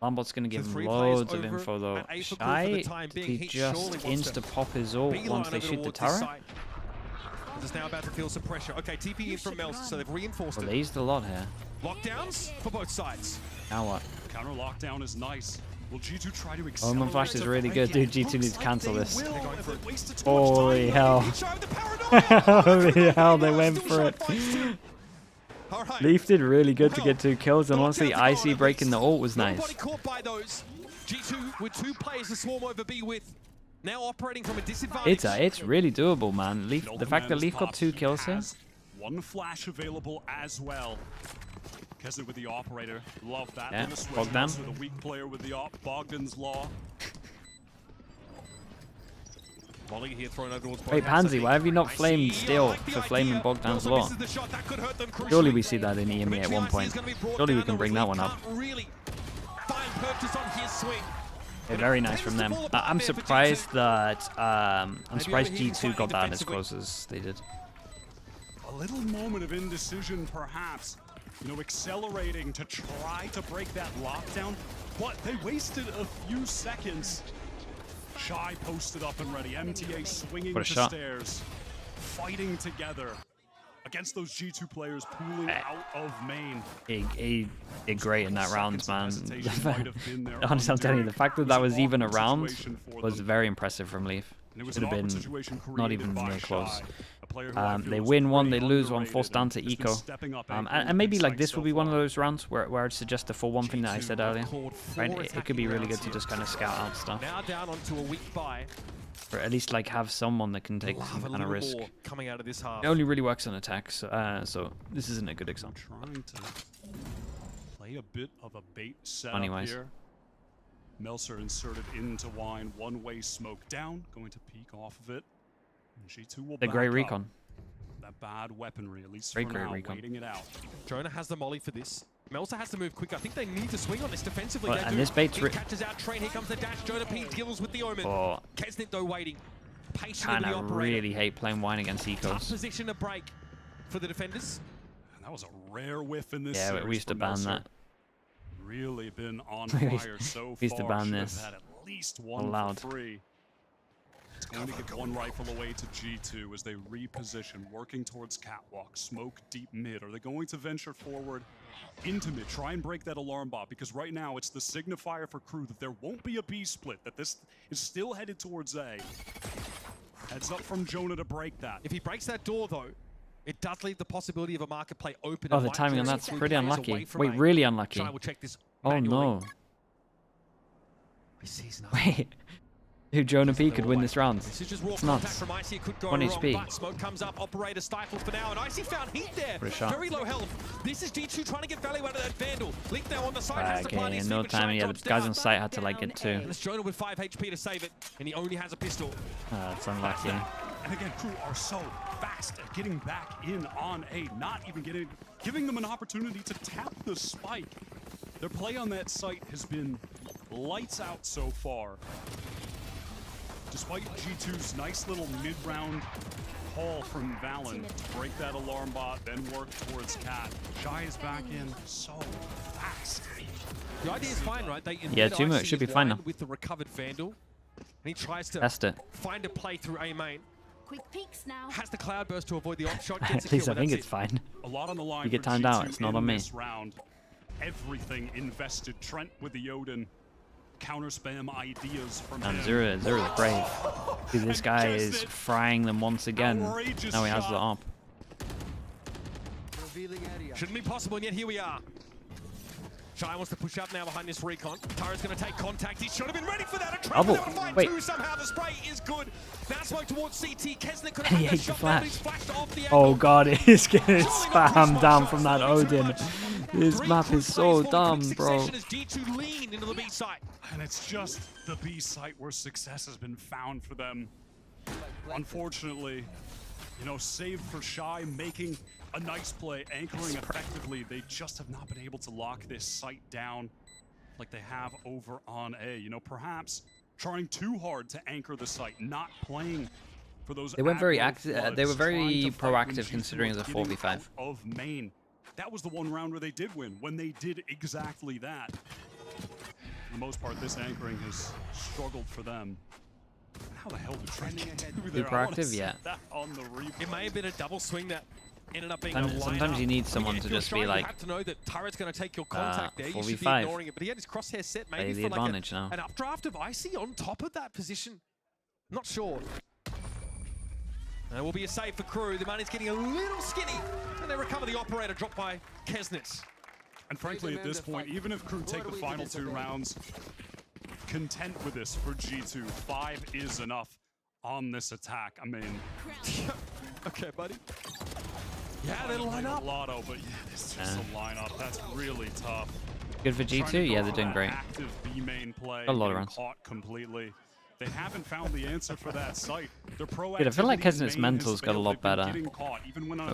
Lambot's going to give him three loads players of over info though. and A for Shy, for the time did being. he Heat just surely wants to insta-pop his ult beeline once they over shoot the towards this turret? side. Is now about to feel some pressure. Okay, TP in from Mels, so they've reinforced Well, it. they used a lot here. Lockdowns for both sides. Now what? Counter lockdown is nice. Will G2 try to accelerate? Omen Flash is really good, dude. G2 needs to cancel this. Holy Holy hell. Holy hell, they went for it. Leaf did really good to get 2 kills, and honestly, Icy breaking the ult was nice. Caught by those. G2 with 2 players to swarm over B with. Now operating from a disadvantage. It's really doable, man. Leaf, the fact that Leaf got 2 kills here. One flash available as well. Kesnet with the operator. Love that. Yeah, Bogdan. Bogdan. With a weak player with the op. Bogdan's law. Volley here thrown over towards Wait, Pansy, why have you not flamed Steel for flaming Bogdan's law? Surely we see that in EME at one point. Surely we can bring that one up. Yeah, very nice from them. I'm surprised that I'm surprised G2 got that as close as they did. A little moment of indecision, perhaps. You know, accelerating to try to break that lockdown, but they wasted a few seconds. Shy posted up and ready. MTA swinging the stairs, fighting together against those G2 players pooling out of main. He did great in that round, man. Honestly, I'm telling you, the fact that that was even a round was very impressive from Leaf. Should have been not even near close. They win one, they lose one, forced down to Eco. And maybe like this will be one of those rounds where I'd suggest the full one thing that I said earlier. Right? It could be really good to just kind of scout out stuff. Now down onto a weak buy. Or at least like have someone that can take some kind of risk. Coming out of this half. It only really works on attacks, so this isn't a good example. Trying to play a bit of a bait setup here. Melser inserted into Wine, one-way smoke down, going to peek off of it. And G2 will the great recon. That bad weaponry, at least great for now, recon. waiting it out. Jonah has the molly for this. Melser has to move quick. I think they need to swing on this defensively. Well, and this bait's catches out Train. Here comes the dash. Jonah P deals with the Omen. Kesnet though waiting. Kind of really hate playing Wine against Ecos. Tough position to break for the defenders. And that was a rare whiff in this. Yeah, we used to ban that. Really been on fire so far. We used to ban this. Had at least one LOUD. for free. It's going to get one rifle away to G2 as they reposition, working towards catwalk, smoke deep mid. Are they going to venture forward into mid, try and break that alarm bot? Because right now it's the signifier for crew that there won't be a B split, that this is still headed towards A. Heads up from Jonah to break that. If he breaks that door though, it does leave the possibility of a market play open. Oh, the timing on that's pretty unlucky. Wait, really unlucky. Oh no. Wait. Dude, Jonah P could win this round. It's nuts. 1 HP. Smoke comes up, operator stifled for now, and Icy found heat there. Very low health. This is G2 trying to get value out of that Vandal. Leak now on the side. Has to plant his no timing. Yeah, the guys on site had to like get 2. And it's Jonah with 5 HP to save it, and he only has a pistol. That's unlucky. And again, crew are so fast at getting back in on A, not even giving them an opportunity to tap the spike. Their play on that site has been lights out so far. Despite G2's nice little mid-round haul from Valen to break that alarm bot, then work towards Cat. Shy is back in so fast. The idea is fine, right? Yeah, 2 minutes should be fine now. With the recovered Vandal, and he tries to test it. Find a play through A main. Quick peeks now. Has the cloud burst to avoid the off shot. At least I think it's fine. A lot on the line. You get timed out. It's not on me. Round. Everything invested. Trent with the Odin. Counter spam ideas from him. Zero is brave. Dude, this guy is frying them once again. Now he has the op. Shouldn't be possible, and yet here we are. Shy wants to push up now behind this recon. Tara's going to take contact. He should have been ready for that. A trap to find 2 somehow. The spray is good. Now smoke towards CT. Kesnet could have had that shot. Now he's flashed off the angle. Oh god, it is getting spammed down from that Odin. This map is so dumb, bro. And it's just the B site where success has been found for them. Unfortunately, you know, save for Shy making a nice play, anchoring effectively. They just have not been able to lock this site down like they have over on A. You know, perhaps trying too hard to anchor the site, not playing for those. They went very active. They were very proactive considering it was a 4v5. Of main. That was the one round where they did win, when they did exactly that. For the most part, this anchoring has struggled for them. How the hell did Trent get through there? Proactive, yeah. It may have been a double swing that ended up being a line sometimes you need someone to just be like, you have to know that Turret's going to take your contact there. You should be 4v5. ignoring it. But he had his crosshair set maybe the for like advantage now. an updraft of Icy on top of that position. Not sure. There will be a save for KRU. The money's getting a little skinny. And they recover the operator dropped by Kesnitz. And frankly, at this point, even if KRU take the final 2 rounds, content with this for G2. 5 is enough on this attack. I mean, okay, buddy. Yeah, they line up. Lotto, but yeah, this is just a lineup. That's really tough. Good for G2. Yeah, they're doing great. Active B main play. A lot of runs. Caught completely. They haven't found the answer for that site. Their Dude, I feel like Kesnit's mental's got a lot better.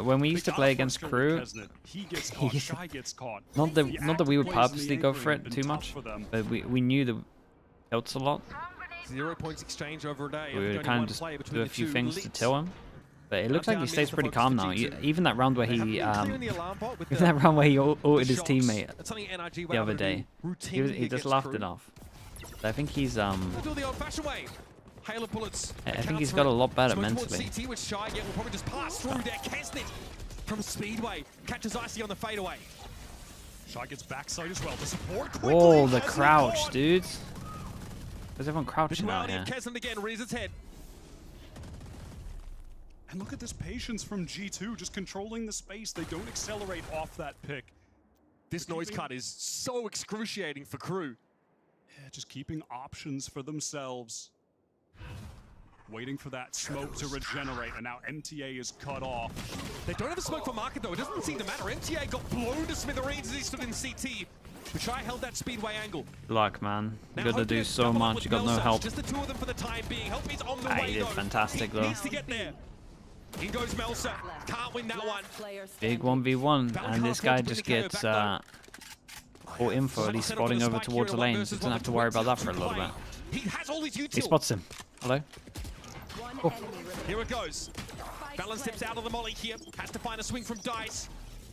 When we used to play against KRU, not that we would purposely go for it too much, but we knew the tilts a lot. 0 points exchange over a day. We would kind of just do a few things to till him. But it looks like he stays pretty calm now. Even that round where he, ulted his teammate the other day, he just laughed it off. I think he's I think he's got a lot better mentally. CT with Shy, yeah, will probably just pass through there. Kesnit from Speedway catches Icy on the fadeaway. Shy gets backside as well to support quickly. Whoa, the crouch, dude. There's everyone crouching out here. Kesnit again rears its head. And look at this patience from G2, just controlling the space. They don't accelerate off that pick. This noise cut is so excruciating for KRU. Yeah, just keeping options for themselves. Waiting for that smoke to regenerate, and now MTA is cut off. They don't have a smoke for market though, it doesn't seem to matter. MTA got blown to smithereens as he stood in CT. Shy held that Speedway angle. Good luck, man. You got to do so much, you got no help. Just the 2 of them for the time being. Help is on the way, he did fantastic though. Needs to get there. In goes Melsa. Can't win that one. Big 1v1, and this guy just gets all info, and he's spotting over towards the lane, so doesn't have to worry about that for a little bit. He spots him. Hello? Oh. Here it goes. Valen steps out of the molly here. Has to find a swing from Dice.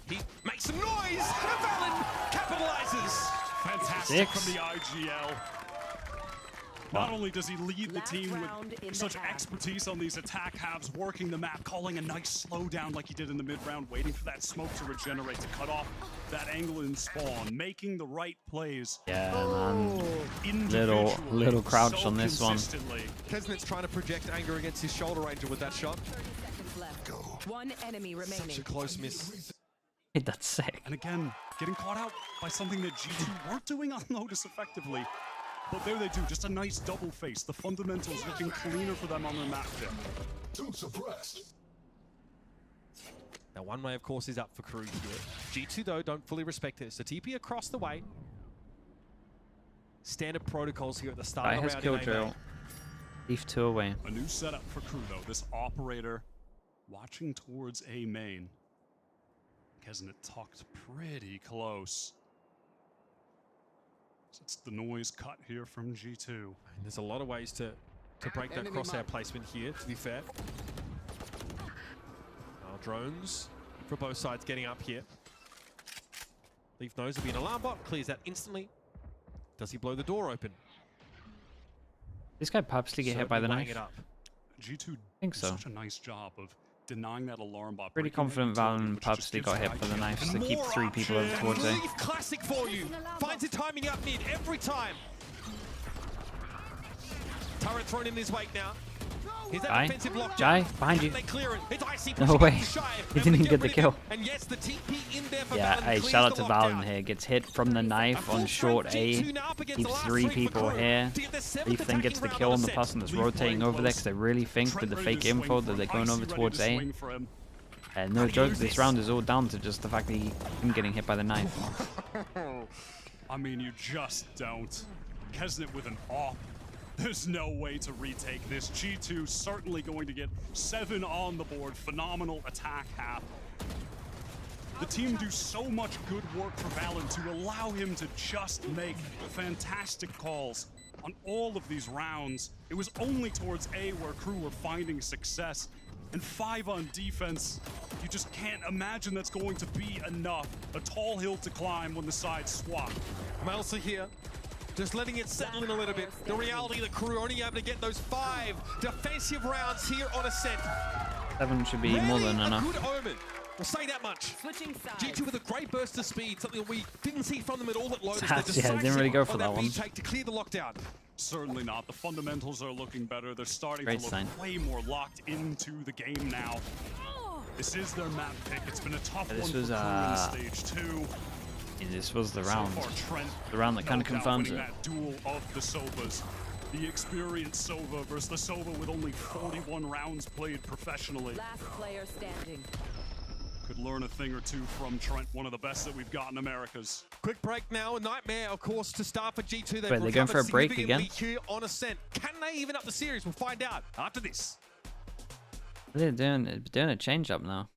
He makes some noise. And Valen capitalizes. Fantastic from the IGL. Not only does he lead the team with such expertise on these attack halves, working the map, calling a nice slowdown like he did in the mid-round, waiting for that smoke to regenerate, to cut off that angle and spawn, making the right plays. Yeah, man. Little crouch on this one. Kesnit's trying to project anger against his shoulder ranger with that shot. Go. 1 enemy remaining. Such a close miss. That's sick. And again, getting caught out by something that G2 weren't doing on Lotus effectively. But there they do, just a nice double face. The fundamentals looking cleaner for them on their map there. Too suppressed. Now one way, of course, is up for KRU here. G2, though, don't fully respect this. So TP across the way. Standard protocols here at the start of the round. Kill drill. Leaf 2 away. A new setup for KRU, though. This operator watching towards A main. Hasn't it tucked pretty close? It's the noise cut here from G2. And there's a lot of ways to break that crosshair placement here, to be fair. Drones for both sides getting up here. Leaf knows there'll be an alarm bot, clears that instantly. Does he blow the door open? This guy purposely get hit by the knife? G2 think so. Such a nice job of denying that alarm bot. Pretty confident Valen purposely got hit by the knife to keep 3 people over towards A. Leaf classic for you. Finds it timing up mid every time. Turret thrown in his wake now. Here's that defensive lock. Jai, behind you. They clear it. It's Icy No way. He didn't even get the kill. And yes, the TP in there for yeah, Valen hey, shout out to Valen here. Gets hit from the knife on short A. Keeps 3 people here. Leaf then gets the kill on the person that's rotating over there because they really think with the fake info that they're going over towards A. And no joke, this round is all down to just the fact that him getting hit by the knife. I mean, you just don't. Kesnit with an op. There's no way to retake this. G2 certainly going to get 7 on the board. Phenomenal attack half. The team do so much good work for Valen to allow him to just make fantastic calls on all of these rounds. It was only towards A where Crew were finding success. And 5 on defense, you just can't imagine that's going to be enough. A tall hill to climb when the sides swap. Melsa here, just letting it settle in a little bit. The reality, the Crew only able to get those 5 defensive rounds here on Ascent. 7 should be more than enough. Good omen. We'll say that much. G2 with a great burst of speed, something we didn't see from them at all at Lotus. Yeah, didn't really go for that one. Take to clear the lockdown. Certainly not. The fundamentals are looking better. They're starting Great to look sign. way more locked into the game now. This is their map pick. It's been a tough one for Crew in stage 2. This was the round. So far, Trent, The round that kind of confirms it. that duel of the Sovas. The experienced Sova versus the Sova with only 41 rounds played professionally. Last player standing. Could learn a thing or two from Trent, one of the best that we've got in Americas. Quick break now. A nightmare, of course, to start for G2. Wait, they're going for a break again? Here on Ascent. Can they even up the series? We'll find out after this. They're doing a change up now.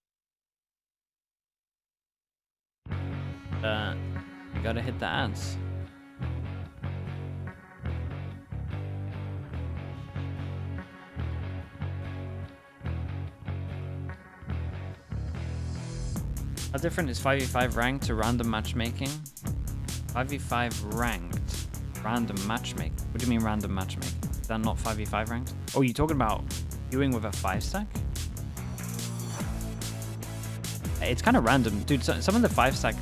You gotta hit the ads. How different is 5v5 ranked to random matchmaking? 5v5 ranked, random matchmaking. What do you mean random matchmaking? Is that not 5v5 ranked? Oh, you're talking about queuing with a 5-stack? It's kind of random, dude. Some of the 5-stack,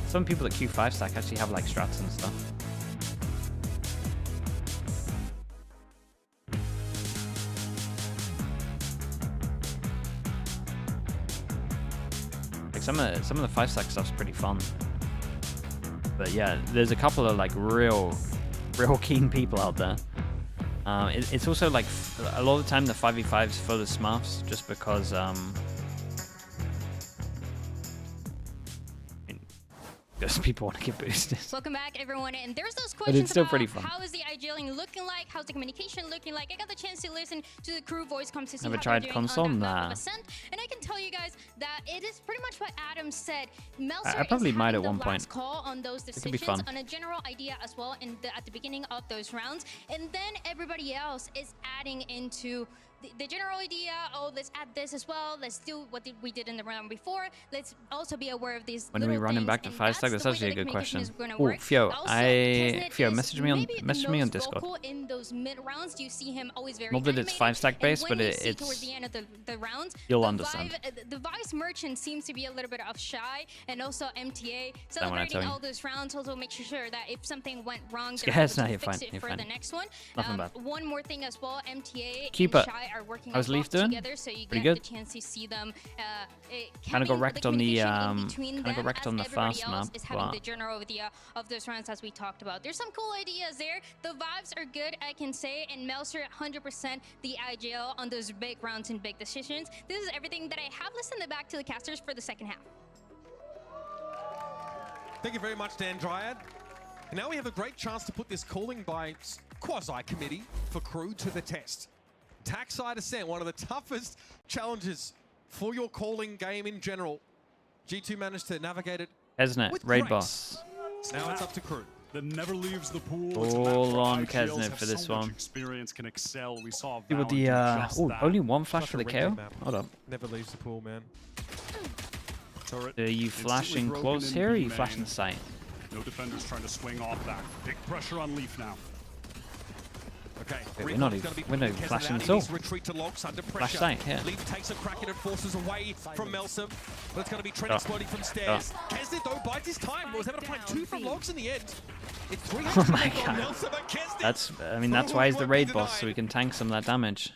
some people that queue 5-stack actually have like strats and stuff. Like some of the 5-stack stuff's pretty fun. But yeah, there's a couple of like real keen people out there. It's also like a lot of the time the 5v5's full of smurfs just because because people want to get boosted. Welcome back, everyone. And there's those But questions it's still about pretty fun. how is the IGLing looking like? How's the communication looking like? I got the chance to listen to the Crew voice come to see Never how tried they're doing console? on that map Nah. of Ascent. And I can tell you guys that it is pretty much what Adam said. I probably is might having at one the point. last call on those It could be decisions, fun. on a general idea as well at the beginning of those rounds. And then everybody else is adding into the general idea. Oh, let's add this as well. Let's do what we did in the round before. Let's also be aware of these. When are we little running things, back to and 5-stack? that's That's the way actually a that the good communication question. is gonna Oh, work. Fio, Also, Kesnet Fio, is message me on maybe the me on most Discord. vocal in those mid rounds. You see him always very Not that it's animated, 5-stack based, and when but you see it's towards the end of the rounds, you'll the understand. The Vice Merchant seems to be a little bit of shy, and also MTA Don't wanna tell celebrating you. all those rounds. Also make sure that if something went wrong, Scared? they're able No, to you're fix fine, it you're for fine. the next one. Nothing bad. One more thing as well, MTA Keep and it. Shy are working How's as Leaf well doing? together, so you Pretty get good. the chance to see them. Kind of got wrecked on the kind got wrecked on the first map, is having the but general idea of those rounds as we talked about. There's some cool ideas there. The vibes are good, I can say, and Melser 100% the IGL on those big rounds and big decisions. This is everything that I have listened back to the casters for the second half. Thank you very much, Dan Dryad. And now we have a great chance to put this calling by quasi-committee for Crew to the test. Tackside Ascent, one of the toughest challenges for your calling game in general. G2 managed to navigate it Kesnet, with raid grace. boss. Now it's up to Crew. That never leaves the pool. All on Kesnet for this one. Experience can excel. We saw See what the only one flash for the KO. Hold up. Never leaves the pool, man. Are you flashing close here or are you flashing sight? No defenders trying to swing off that. Big pressure on Leaf now. Okay, Wait, we're not even flashing at all. Retreat to logs under Flash pressure. sight, yeah. Leaf takes a crack and it forces away from Melsom. But it's going to be Trent Oh. exploding from stairs. Kesnet, though, bides his time. Was able to find 2 from logs in the end. It's 3 Oh my on god. Melsom, but Kesnet. That's that's why he's the raid boss, so he can tank some of that damage.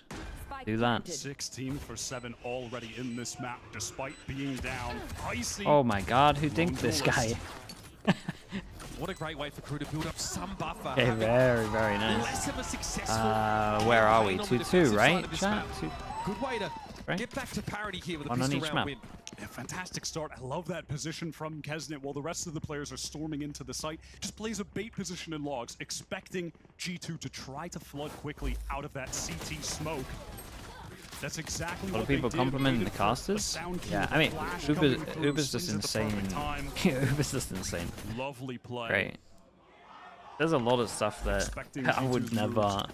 Do that. 16 for 7 already in this map, despite being down. Icy. Oh my god, who dinked this guy? What a great way for Crew to build up some buffer. Okay, very, very nice. Less of a successful Where are we? campaign on the 2-2, defensive right? side of this Chat? map. Good way to Right? get back to parity here with a One on pistol each round map. win. Yeah, fantastic start. I love that position from Kesnet while the rest of the players are storming into the site. Just plays a bait position in logs, expecting G2 to try to flood quickly out of that CT smoke. That's exactly a lot of people complimenting the casters. Yeah, I mean, Uber's just insane. Uber's just insane. Lovely play. Great. There's a lot of stuff that I would never. I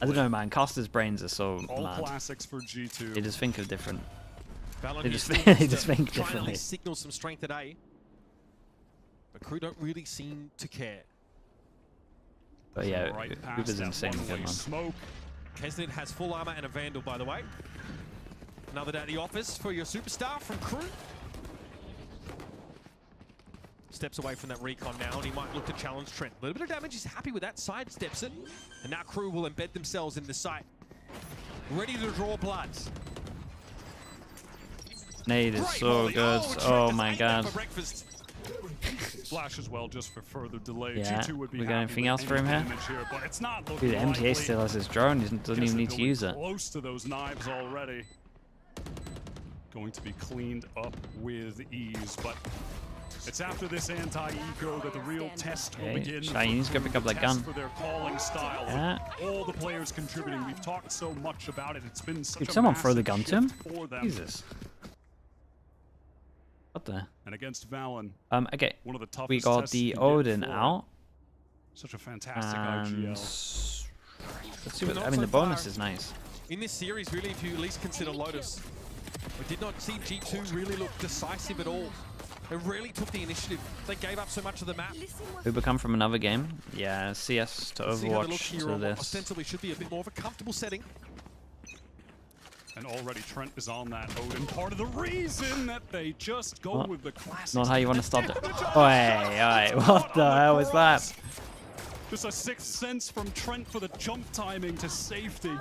don't know, man. Casters' brains are so mad. Classics for G2. They just think of different. They just think differently. Signal some strength at A, but crew don't really seem to care. But yeah, Uber's insane good, man. Smoke. Kesnit has full armor and a Vandal, by the way. Another day at the office for your superstar from crew. Steps away from that recon now, and he might look to challenge Trent. A little bit of damage, he's happy with that, sidesteps it. And now crew will embed themselves in the site. Ready to draw blood. Nade is so good. Oh my god. Flash as well, just for further delay. Yeah, G2 would be we got anything else for him here? But it's not Dude, MTA still has his drone, he doesn't even need to use it. Close to those knives already. Going to be cleaned up with ease, but it's after this anti-eco that the real test will begin. Shiny needs to go pick up that gun. For their calling style. Yeah. All the players contributing. We've talked so much about it. It's been such Dude, a someone throw the gun to him? for them. Jesus. What the? And against Valen. Okay. One of the toughest We got tests the you can Odin get for out. Such a fantastic IGL. Let's see what, I mean, the bonus is nice. In this series, really, if you at least consider Lotus, we did not see G2 really look decisive at all. They really took the initiative. They gave up so much of the map. Uber come from another game. Yeah, CS to Overwatch to this. Ostensibly should be a bit more of a comfortable setting. And already Trent is on that Odin. Part of the reason that they just go with the classic. Not how you want to stop it. Oi, what the hell was that? Just a sixth sense from Trent for the jump timing to safety.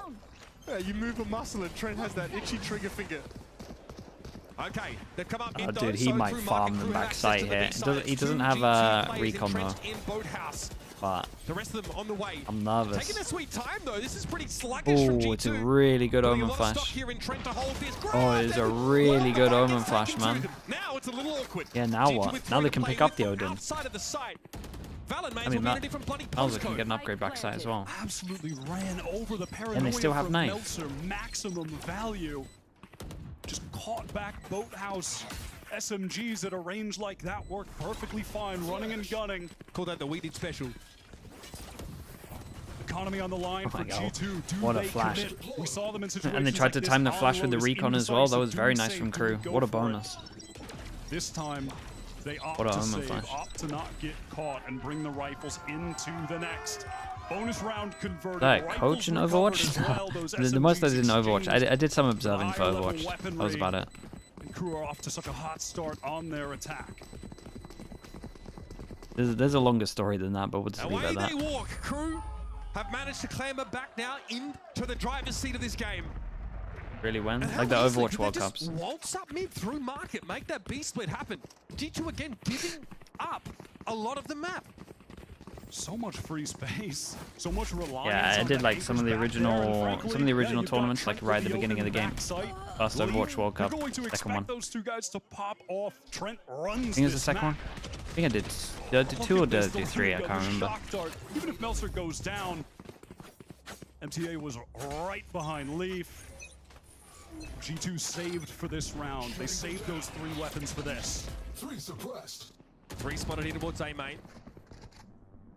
Yeah, you move a muscle and Trent has that itchy trigger finger. Okay, they come up Oh, dude, he might farm the backside here. He doesn't have a recon though. But the rest of them on the way. I'm nervous. Taking their sweet time though. This is pretty sluggish from G2. Oh, it's a really good Omen Flash. Oh, it is a really good Omen Flash, man. Now it's a little awkward. Yeah, now what? Now they can pick up the Odin. I mean, Melzer can get an upgrade backside as well. Absolutely ran over the paranoia. And they still have from knife. Meltzer, maximum value. Just caught back Boathouse. SMGs at a range like that work perfectly fine, running and gunning. Call that the weeded special. Economy on the line for G2. What a flash. We saw them in situations And they tried to like time the this. flash with the recon as well. That was very nice Save. from crew. Go What a for bonus. it. This time, they opt What a to Omen save, Flash. opt to not get caught and bring the rifles into the next. Bonus round converted. Did I coach in Overwatch? The most I did in Overwatch. I did some observing for Overwatch. That was about it. And crew are off to such a hot start on their attack. There's a longer story than that, but we'll just leave it at Away that. they walk. Crew have managed to clamber back now into the driver's seat of this game. Really went? And Like the how easily Overwatch could World they Cups. just waltz up mid through market, make that B split happen. G2 again giving up a lot of the map. So much free space, so much reliance. Yeah, I on did the like some of the acres back there, and original you've got tournaments, Trent like right at the with beginning of the game. open backside. First Overwatch World Cup, You're going to second one. expect those two guys to pop off. Trent runs. I think it was the this second one. map. I think I did two or did I do three? I can't remember. Shock dart. Even if Meltzer goes down, MTA was right behind Leaf. G2 saved for this round. They saved those 3 weapons for this. 3 suppressed. 3 spotted here towards A main.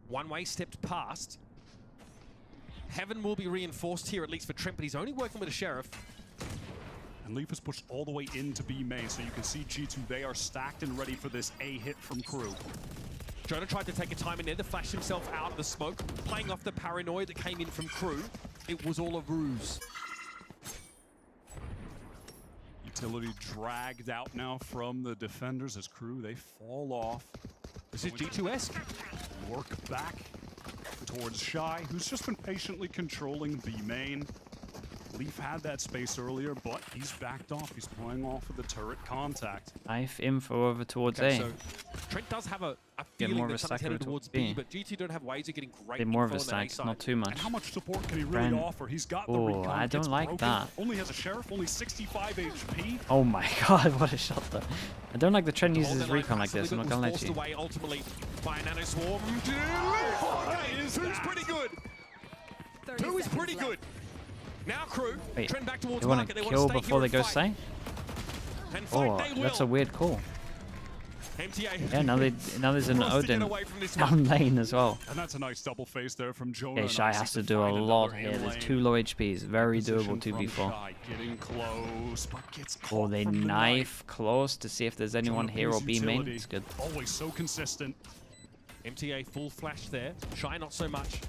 One way stepped past. Heaven will be reinforced here, at least for Trent, but he's only working with a Sheriff. And Leaf is pushed all the way into B main, so you can see G2, they are stacked and ready for this A hit from crew. Jonah tried to take a time in there to flash himself out of the smoke, playing off the paranoia that came in from crew. It was all a ruse. Utility dragged out now from the defenders as crew, they fall off. This is G2-esque. Work back towards Shy, who's just been patiently controlling B main. Leaf had that space earlier, but he's backed off. He's playing off with the turret contact. Knife info over towards A. So Trent does have a Get feeling more of that a something's stack headed over towards B. B, but G2 don't have ways of getting great Get more of info a on the A stack, side. not too much. And how much support can he really Ren. offer? He's got the Oh, recon. I don't It's like broken. that. Only has a Sheriff, only 65 HP. Oh my god, what a shot there. I don't like the Trent uses his Hold the line recon like this, I'm not gonna was let forced you. away ultimately by a Nano Swarm. Two's pretty good. 2 is pretty good. Now KRU, Wait, trend back towards they want market. to They kill want to stay before here they and go fight. say? And fight Oh, they will. that's a weird call. MTA. Yeah, now there's an Odin down lane as well. And that's a nice double face there from Jonah. Okay, Shy has to do a lot here. There's 2 low HPs. Very doable 2v4. Getting close, but gets Or they from the knife close to see if there's anyone Jonah here or plays B main. utility. It's good. Always so consistent. MTA full flash there. Shy not so much.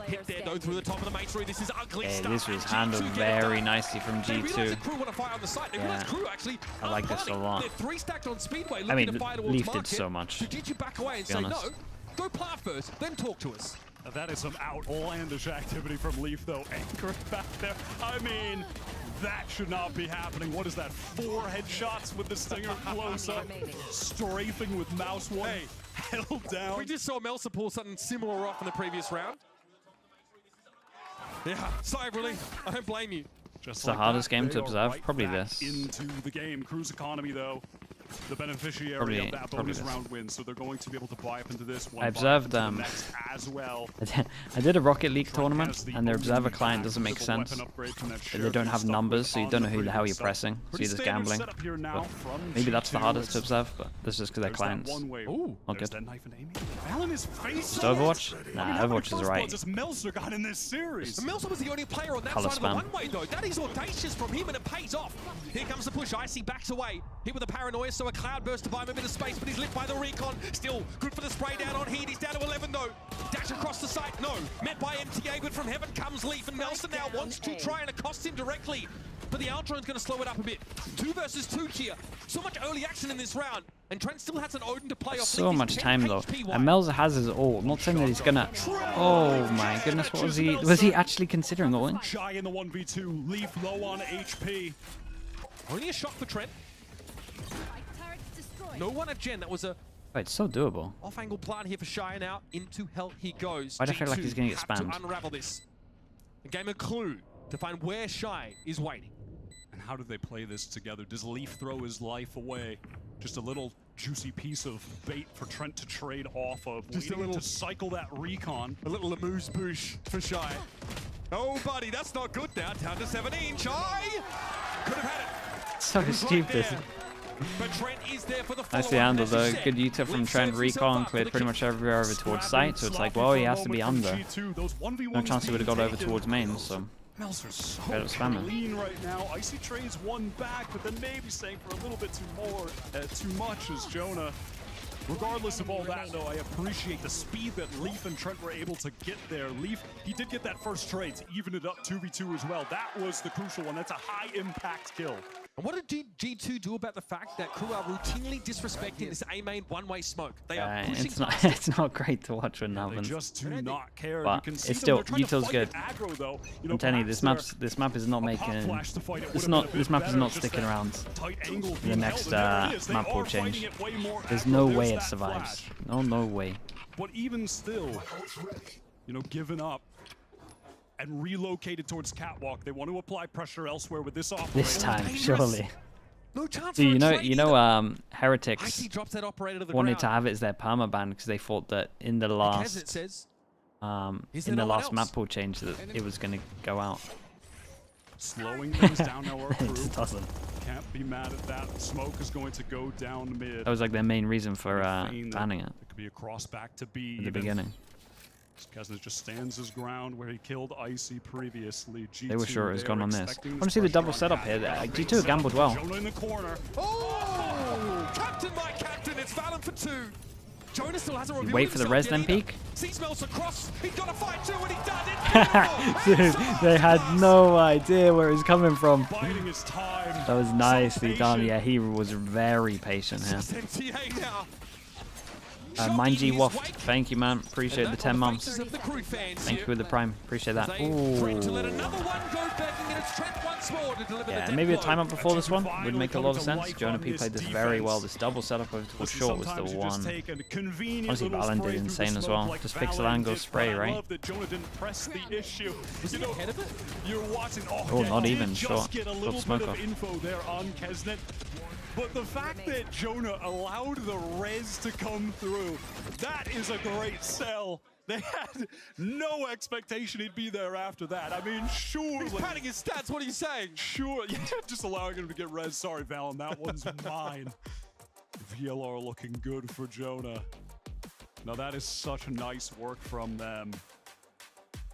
Hit there though through the top of the main. This is ugly stuff. This was And handled G2 get it very done. nicely from They realize G2. that KRU want to fight on the site. They realize KRU actually I like this a lot. They're 3 stacked on Speedway, I looking mean, to fire towards Leaf market. did so much. So did you back away and to say be no? honest. Go plant first, then talk to us. That is some outlandish activity from Leaf, though. Anchoring back there. I mean, that should not be happening. What is that? 4 headshots with the Stinger close up. Strafing with mouse 1. Hey, held down. We just saw Melsa pull something similar off in the previous round. Yeah, sigh of relief. I don't blame you. Just It's the hardest game to observe. Probably this. Into the game. KRU's economy, though, the beneficiary Probably- of that probably bonus this. round win, so they're going to be able to buy up into this one. I observed buy up into the next as well. I did a Rocket League tournament, and their observer client doesn't make sense. They don't have numbers, so you don't know who the hell you're pressing. So you're just gambling. But maybe that's the hardest to observe, but this is because their clients. Ooh, Not good. Alan is facing Just Overwatch? Nah, Overwatch is right. Just Melser got in this series. Melsa was the only player on that Color side of the spam. one-way, though. That is audacious from him, and it pays off. Here comes the push. Icy backs away. Hit with a paranoia, so a cloud burst to buy him a bit of space, but he's lit by the recon. Still good for the spray down on Heat. He's down to 11, though. Dash across the site. No. Met by MTA, but from heaven comes Leaf, and Melsa now wants to try and accost him directly. But the Outrone's going to slow it up a bit. 2 versus 2 here. So much early action in this round. And Trent still has an Odin to play off. So much time though, and Melza has his ult. I'm not saying that he's gonna. Oh my goodness, what was he? Was he actually considering ulting? Shy in the 1v2. Leaf low on HP. Only a shot for Trent. No one at Gen. That was a Oh, it's so doable. off-angle plant here for Shy, and out into hell he goes. Why do I feel like he's gonna get have to spammed? unravel this. A game of Clue to find where Shy is waiting. And how do they play this together? Does Leaf throw his life away? Just a little juicy piece of bait for Trent to trade off of. Just a waiting little- to cycle that recon. A little amuse-bouche for Shy. Oh, buddy, that's not good now. Down to 17. Shy could have had it. So It was right stupid. there. But Trent is there for the Nicely follow-up, handled and as though. you Good said, util from Leaf Trent. sets himself Recon up for cleared the pretty much everywhere over towards site, so it's like, well, he has to be under. No chance he would have got over towards main, so. Melser's so Straight up spamming. clean right now. Icy trades one back, but then maybe saying for a little bit too much as Jonah. Regardless of all that, though, I appreciate the speed that Leaf and Trent were able to get there. Leaf, he did get that first trade to even it up 2v2 as well. That was the crucial one. That's a high-impact kill. And what did G2 do about the fact that KRU are routinely disrespecting this A-main one-way smoke? They are pushing It's not. past it. It's not great to watch when it They happens. just do not care. But You can see it's them, still they're trying to util's fight good. it aggro, though. You know, I'm telling you, perhaps this map is not a making. pop flash to fight it It's would've not. been a This bit map is better, not just sticking that around tight angle for the being next held, and there it is. They map will are fighting change. it way more There's aggro. no There's way it that survives. flash. No way. But even still, you know, giving up and relocated towards catwalk, they want to apply pressure elsewhere with this operator. This time, surely. No chance See, for a trade either. Heretics Icy drops that operator to the wanted ground. to have it as their permaban because they thought that in the As it last says, Is in there the no one last else? map pool change that it was going to go out. Slowing things down now. Our It crew just doesn't. can't be mad at that. Smoke is going to go down mid. That was like their main reason for Feign that banning it It could be a cross back to B. at the even. beginning. Kesnet just stands his ground where he killed Icy previously. G2, They were sure it was they gone are on this. expecting I want to see the pressure double on setup Cat. here. Great G2 setup. gambled well. Jonah in the corner. Oh! Captain, my captain, it's Valen for 2. Jonah still hasn't revealed Wait for the res himself then yet peek. either. Sees Melsa across. He's got to fight too, and he does it. Dude, they had no idea where it was coming from. Biding his time. That was nicely done. Yeah, he was very patient here. MTA now. Mind G Waft, thank you, man. Appreciate the 10 months. Of the crew fans Thank you with the prime. Appreciate that. They threaten to let another one go begging, and it's Trent once more to deliver Yeah, the maybe a death timeout blow. before this one would make a lot of sense. Jonah P played this very well. This double setup over towards Listen, short was sometimes the you just one. take a convenient Honestly, little Valen spray did through insane the as smoke well. like Just pixel Valen angle did, spray, but I right? love that Jonah didn't press the issue. Was he ahead of it? You're watching. Oh, yeah, not he even did short. just get a Got little smoke bit off. of info there on Kesnet. But the fact that Jonah allowed the res to come through, that is a great sell. They had no expectation he'd be there after that. I mean, sure. He's padding his stats. What are you saying? Sure. Yeah, just allowing him to get res. Sorry, Valen. That one's mine. VLR looking good for Jonah. Now, that is such nice work from them.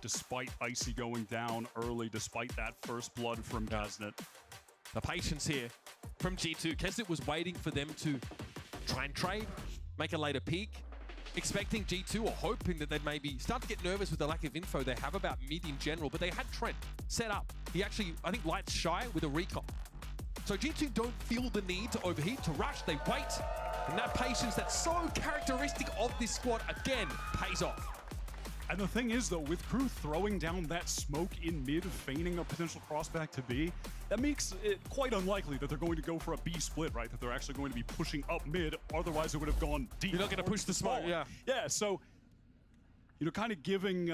Despite Icy going down early, despite that first blood from Kesnet. The patience here from G2. Kesnet was waiting for them to try and trade, make a later peak. Expecting G2 or hoping that they'd maybe start to get nervous with the lack of info they have about mid in general, but they had Trent set up. He actually, I think, lights shy with a recon. So G2 don't feel the need to overheat, to rush, they wait. And that patience that's so characteristic of this squad, again, pays off. And the thing is, though, with KRU throwing down that smoke in mid, feigning a potential crossback to B, that makes it quite unlikely that they're going to go for a B split, right? That they're actually going to be pushing up mid, otherwise it would have gone deep. You're not going to push the smoke, yeah. Yeah, so, you know, kind of giving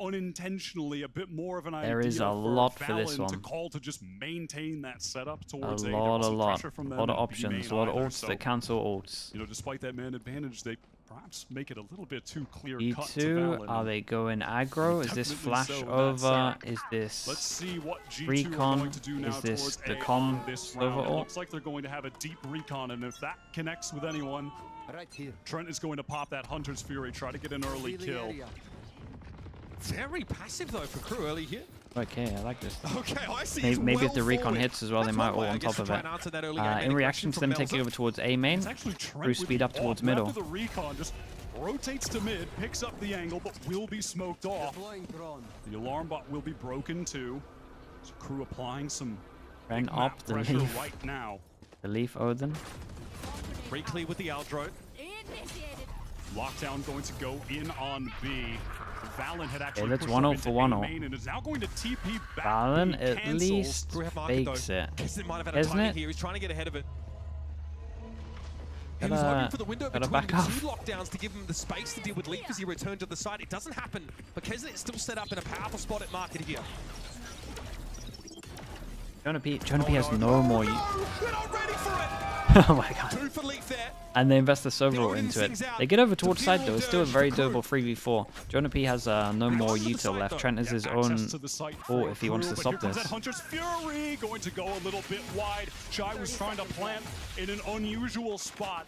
unintentionally a bit more of an idea. There is a lot for this one. To call to just maintain that setup towards a lot of options, a lot of ults that cancel ults. You know, despite that man advantage, they perhaps make it a little bit too clear cut to G2, Valen. are they going aggro? Is this flash over? Is this Let's see what G2 recon? are going to do now Is this towards the A com this over round. It ult? looks like they're going to have a deep recon, and if that connects with anyone, Right here. Trent is going to pop that Hunter's Fury, try to get an early kill. Very passive, though, for KRU early here. Okay, I like this. Okay, I see. Maybe if the recon hits as well, they might ult on top of it. In reaction to them taking over towards A main, KRU speed up towards middle. After the recon, just rotates to mid, picks up the angle, but will be smoked off. The alarm bot will be broken too. So KRU applying some Ren up the pressure leaf. right now. The leaf Odin. Re-clear with the Aldro. Lockdown going to go in on B. Valen had actually that's pushed 1-0 up for into 1-0. A main and is now going to TP back. Valen B at cancels. least fakes it. Kesnet might have had a timing here. He's trying to get ahead of it. He was hoping for the window between back the off. two lockdowns to give him the space to deal with Leaf as he returned to the side. It doesn't happen, but Kesnet is still set up in a powerful spot at market here. Jonah P has no more. They're not ready for it. Oh my god. 2 for Leaf there. And they invest the server ult into it. They get over towards side though. It's still a very doable 3v4. Jonah P has no more util left. Trent has his own ult if he wants to stop this. Hunter's Fury going to go a little bit wide. Shy was trying to plant in an unusual spot.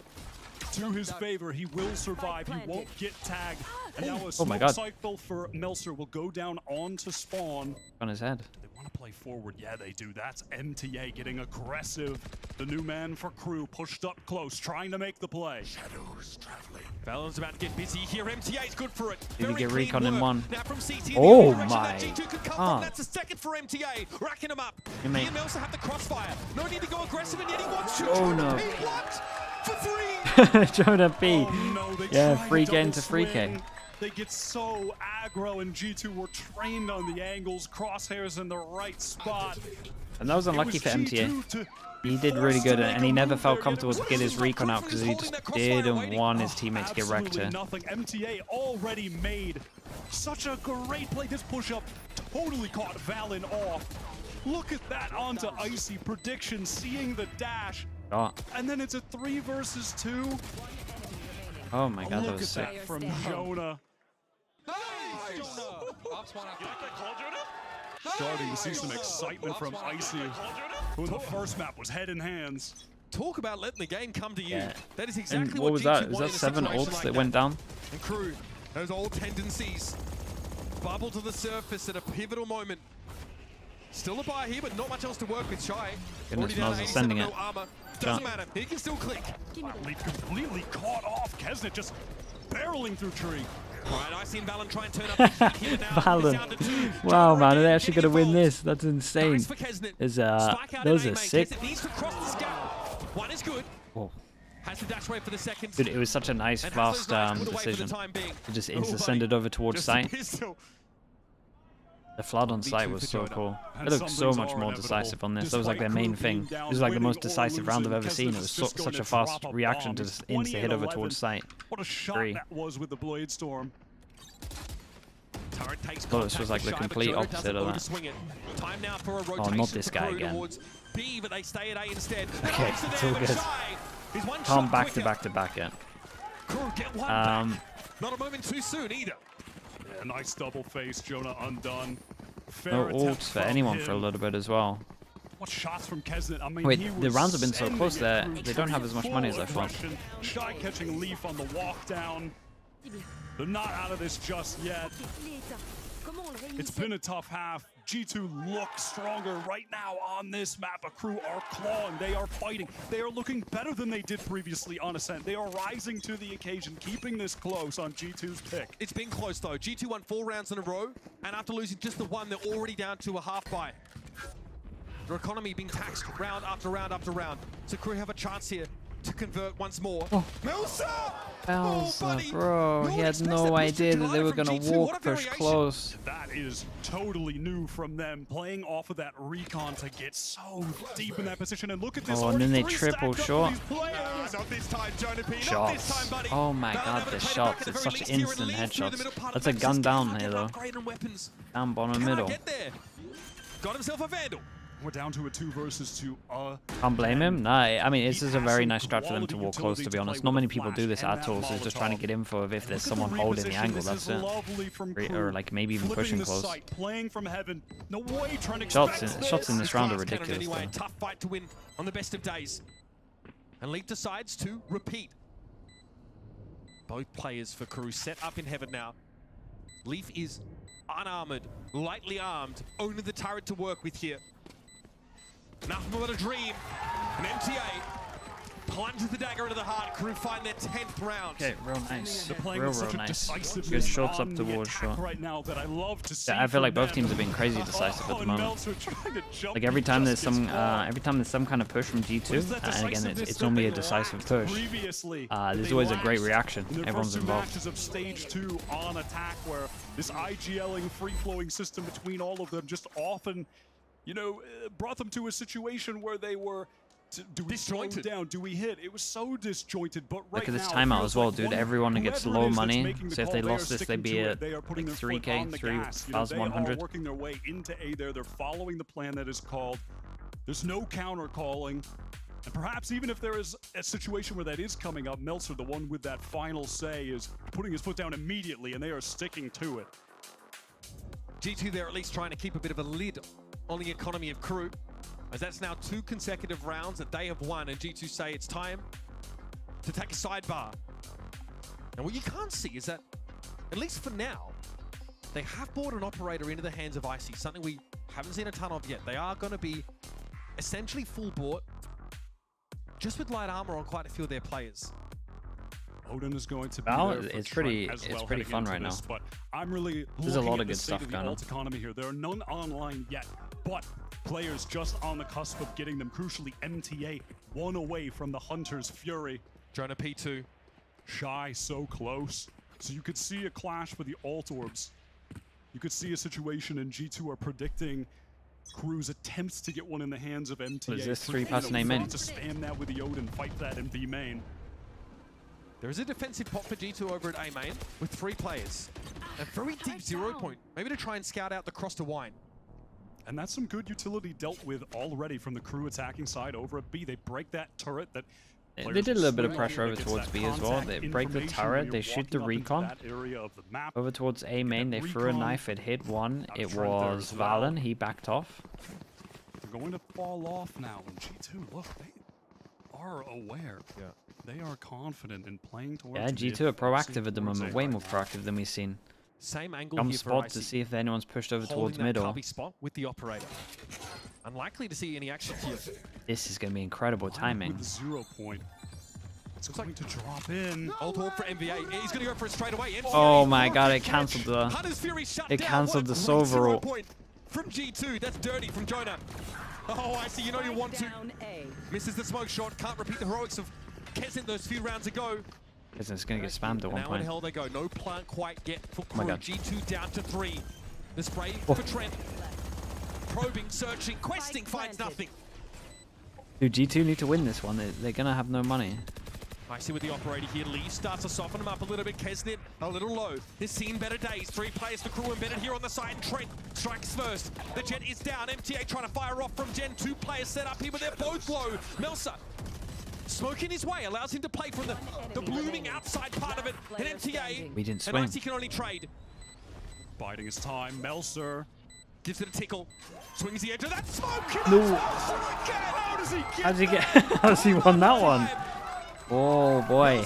To his favor, he will survive. He won't get tagged. And now a smoke cycle for Melser will go down onto spawn. On his head. Want to play forward? Yeah, they do. That's MTA getting aggressive. The new man for KRU pushed up close, trying to make the play. Shadows traveling. Valen's about to get busy here. MTA's good for it. Did he get recon in one? Now from CT, oh my! That's a second for MTA. Racking him up. He may... and Melser have the crossfire. No need to go aggressive, and yet he wants to. Oh no! He blocked for 3. Jonah P. Oh, no, yeah, free game to free K. They get so aggro, and G2 were trained on the angles, crosshairs in the right spot. And that was unlucky for MTA. He did really good, and he never felt comfortable to get his recon out because he just didn't want his teammate to get wrecked here. Nothing. MTA already made such a great play. This push-up totally caught Valen off. Look at that onto Icy. Prediction, seeing the dash. Oh. And then it's a 3 versus 2. Oh my god, that was sick. That from Jonah. Starting to see some excitement from Icy, who in the first map was head in hands. Talk about letting the game come to you. Yeah. That is exactly and what was that? Was that 7 ults ults that went down? And KRU, those old tendencies bubble to the surface at a pivotal moment. Still a buy here, but not much else to work with. Shy. Goodness, Miles is sending it. Doesn't matter. He can still click. Completely caught off. Kesnet just barreling through tree. Right, I seen Valen try and turn up the heat here now. Valen. Wow, man, are they actually going to win this? That's insane. Those are sick. One is good. Whoa. Has the dash away for the second. Dude, it was such a nice, fast decision. To just send it over towards site. The flood on site was so cool. It looked so much more decisive on this. That was like their main thing. It was like the most decisive round I've ever seen. It was such a fast reaction to just insta hit over towards site. What a shot that was with the Blade Storm. Oh, this was like the complete opposite of that. Oh, not this guy again. B, but they stay at A instead. Okay, it's all good. Can't back to back to back yet. Not a moment too soon either. Yeah, nice double face, Jonah undone. No ults for anyone for a little bit as well. What shots from Kesnet? I mean, wait, the rounds have been so close there. They don't have as much money as I thought. Shy catching Leaf on the walk down. They're not out of this just yet. It's been a tough half. G2 looks stronger right now on this map. A crew are clawing. They are fighting. They are looking better than they did previously on Ascent. They are rising to the occasion, keeping this close on G2's pick. It's been close though. G2 won 4 rounds in a row, and after losing just the one, they're already down to a half buy. Their economy being taxed round after round after round. So crew have a chance here to convert once more. Oh. Melsa, bro, he had no idea that they were gonna walk push close. That is totally new from them, playing off of that recon to get so deep in that position. And look at this. Oh, and then they triple shot. Shots. Oh my god, the shots. It's such instant headshots. That's a gun down here though. Down bottom middle. Got himself a Vandal. We're down to a 2 versus 2. Can't blame him. No, I mean, this is a very nice strat for them to walk close, to be honest. Not many people do this at all, so it's just trying to get info if there's someone holding the angle, that's it. Or like maybe even pushing close. Shots in this round are ridiculous. Tough fight to win on the best of days. And Leaf decides to repeat. Both players for crew set up in heaven now. Leaf is unarmored, lightly armed, only the turret to work with here. Nothing but a dream. An MTA plunges the dagger into the heart. Crew find their 10th round. Okay, real nice. Real nice. Good shots up towards shot. Right now that I love to see. Yeah, I feel like both teams have been crazy decisive at the moment. Like every time there's some kind of push from G2, and again it's normally a decisive push. There's always a great reaction. Everyone's involved. Of stage 2 on attack, where this IGLing, free-flowing system between all of them just often, you know, brought them to a situation where they were, do we slow down, do we hit? It was so disjointed, but right now... Look at this timeout as well, dude. Everyone gets low money, so if they lost this, they'd be at like 3K, 3,100. They're working their way into A there. They're following the plan that is called. There's no counter calling. And perhaps even if there is a situation where that is coming up, Meltzer, the one with that final say, is putting his foot down immediately, and they are sticking to it. G2 there at least trying to keep a bit of a lid on the economy of crew, as that's now 2 consecutive rounds that they have won, and G2 say it's time to take a sidebar. And what you can't see is that, at least for now, they have brought an operator into the hands of Icy, something we haven't seen a ton of yet. They are going to be essentially full bought, just with light armor on quite a few of their players. Odin is going to be it's pretty fun right now. But I'm really there's a lot of good stuff going on. Economy here. There are none online yet, but players just on the cusp of getting them. Crucially, MTA 1 away from the Hunter's Fury. Jonah P2. Shy so close. So you could see a clash for the alt orbs. You could see a situation, and G2 are predicting Crew's attempts to get one in the hands of MTA. Is this 3-pass A main? To spam that with the Odin, fight that in B main. There is a defensive pot for G2 over at A main with 3 players. A very deep 0 point, maybe to try and scout out the cross to wine. And that's some good utility dealt with already from the crew attacking side over at B. They break that turret that... They did a little bit of pressure over towards B as well. They break the turret, they shoot the recon. Over towards A main, they threw a knife, it hit one. It was Valen, he backed off. They're going to fall off now. And G2, look, they are aware. Yeah. They are confident in playing towards... Yeah, G2 are proactive at the moment, way more proactive than we've seen. Same angle Come here spot to see if anyone's pushed over towards middle. Spot with the operator. Unlikely to see any action here. This is going to be incredible timing. With the 0 point. It's going to drop in. Ult orb for MVA. He's going to go for it straight away. MVA. Oh my god, it cancelled the... It cancelled the Silver ult. From G2, that's dirty from Jonah. Oh, I see, you know you want to. Misses the smoke shot, can't repeat the heroics of Kesnet those few rounds ago. Kesnet's going to get spammed at one point. Now in hell they go, no plant quite yet for crew. G2 down to 3. The spray for Trent. Probing, searching, questing, finds nothing. Dude, G2 need to win this one. They're going to have no money. Icy with the operator here. Lee starts to soften him up a little bit. Kesnit a little low. He's seen better days. 3 players for Crew embedded here on the side. And Trent strikes first. The Jet is down. MTA trying to fire off from Gen. 2 players set up here, but they're both low. Melsa smoking his way, allows him to play from the blooming outside part of it. And MTA We didn't and swing. Icy can only trade. Biding his time. Melser gives it a tickle. Swings the edge of that smoke. No. How does he get How's he get? How's he won that one? Oh boy.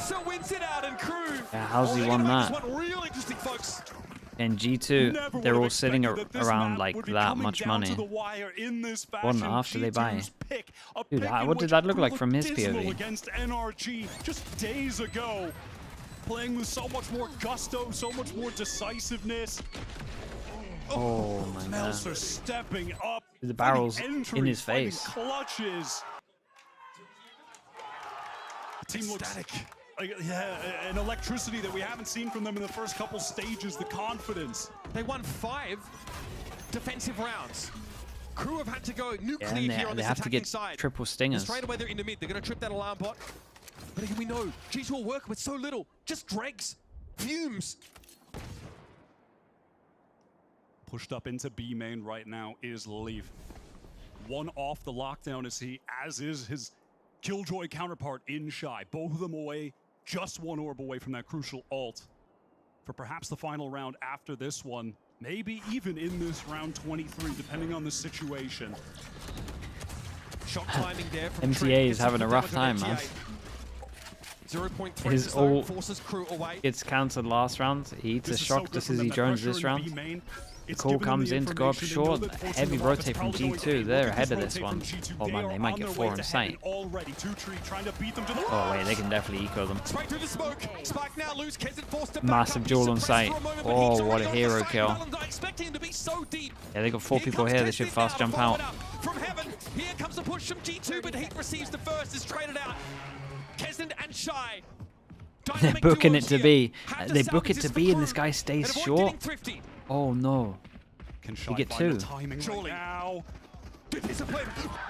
Yeah, how's he won that? And G2, they're all sitting around like that much money. 1.5 do they buy? Dude, what did that look like from his POV? Against NRG just days ago, playing with so much more gusto, so much more decisiveness. Oh my god. Melser stepping up. The barrels in his face. Clutches. The team looks static. Yeah, an electricity that we haven't seen from them in the first couple stages. The confidence. They won 5 defensive rounds. Crew have had to go nuclear here on they this have to attacking get side. triple stingers. Straight away they're into mid. They're going to trip that alarm bot. But again, we know G2 will work with so little. Just dregs. Fumes. Pushed up into B main right now is LEV. 1 off the lockdown as is his Killjoy counterpart in Shy. Both of them away, just 1 orb away from that crucial ult for perhaps the final round after this one. Maybe even in this round 23, depending on the situation. Shot timing there from MTA is having a rough time, man. 0.3 His ult forces Crew away. gets cancelled last round. He eats a shock just as he joins this round. The call comes in to go up short. Heavy rotate from G2. They're ahead of this one. Oh man, they might get 4 on sight. Oh wait, they can definitely eco them. Massive duel on sight. Oh, what a hero kill. Yeah, they got 4 people here. They should fast jump out. From heaven, here comes the push from G2, but Heat receives the first, is traded out. Kesnit and Shy. They're booking it to be. They book it to be, and this guy stays short. Oh no. You get 2.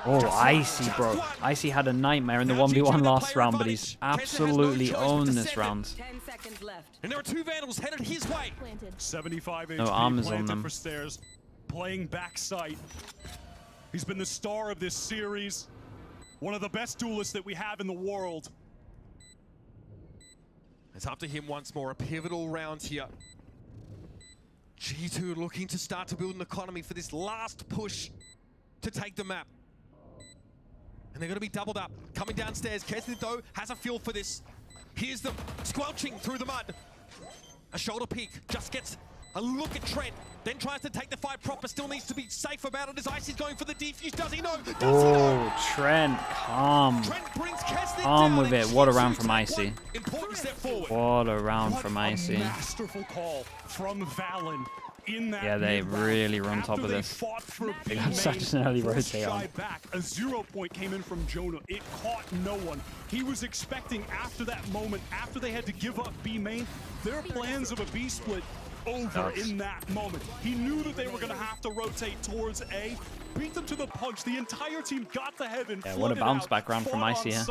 Oh, Icy, bro. Icy had a nightmare in the 1v1 last round, but he's absolutely owned this round. 10 seconds left. And there are 2 Vandals headed his way. 75 HP no armors on them. For stairs, playing backside. He's been the star of this series. One of the best duelists that we have in the world. It's up to him once more. A pivotal round here. G2 looking to start to build an economy for this last push to take the map. And they're going to be doubled up. Coming downstairs. Kesnit, though, has a feel for this. Here's them squelching through the mud. A shoulder peek. Just gets a look at Trent. Then tries to take the fight proper. Still needs to be safe about it as Icy's going for the defuse. Does he know? Does he know? Trent, calm. Trent brings Kesnit Calm down with it. What a round from Icy. Important step forward. What a round from Icy. Masterful call from Valen. In that Yeah, they really run top of this. They got such an early rotate on. A 0 point came in from Jonah. It caught no one. He was expecting after that moment, after they had to give up B main, their plans of a B split over in that moment. He knew that they were going to have to rotate towards A, beat them to the punch. The entire team got to heaven. Yeah, what a bounce back round from Icy here.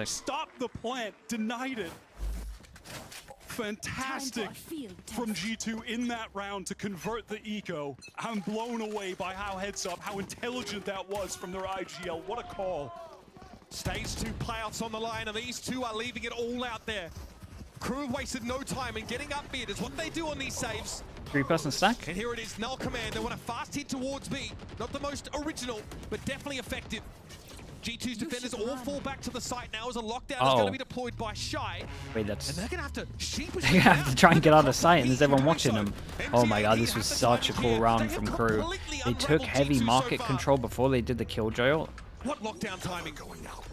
Stopped the plant, denied it. Fantastic from G2 in that round to convert the eco. I'm blown away by how heads up, how intelligent that was from their IGL. What a call. Stage 2 playoffs on the line, and these 2 are leaving it all out there. Crew have wasted no time in getting up mid. It's what they do on these saves. 3-person stack. And here it is, Null Command. They want a fast hit towards B. Not the most original, but definitely effective. G2's defenders all fall back to the site now as a lockdown is going to be deployed by Shy. Wait, that's... And they're going to have to sheepishly... They have to try and get out of sight, and there's everyone watching them. Oh my god, this was such a cool round from Crew. They took heavy market control before they did the Killjoy ult. What lockdown timing going now?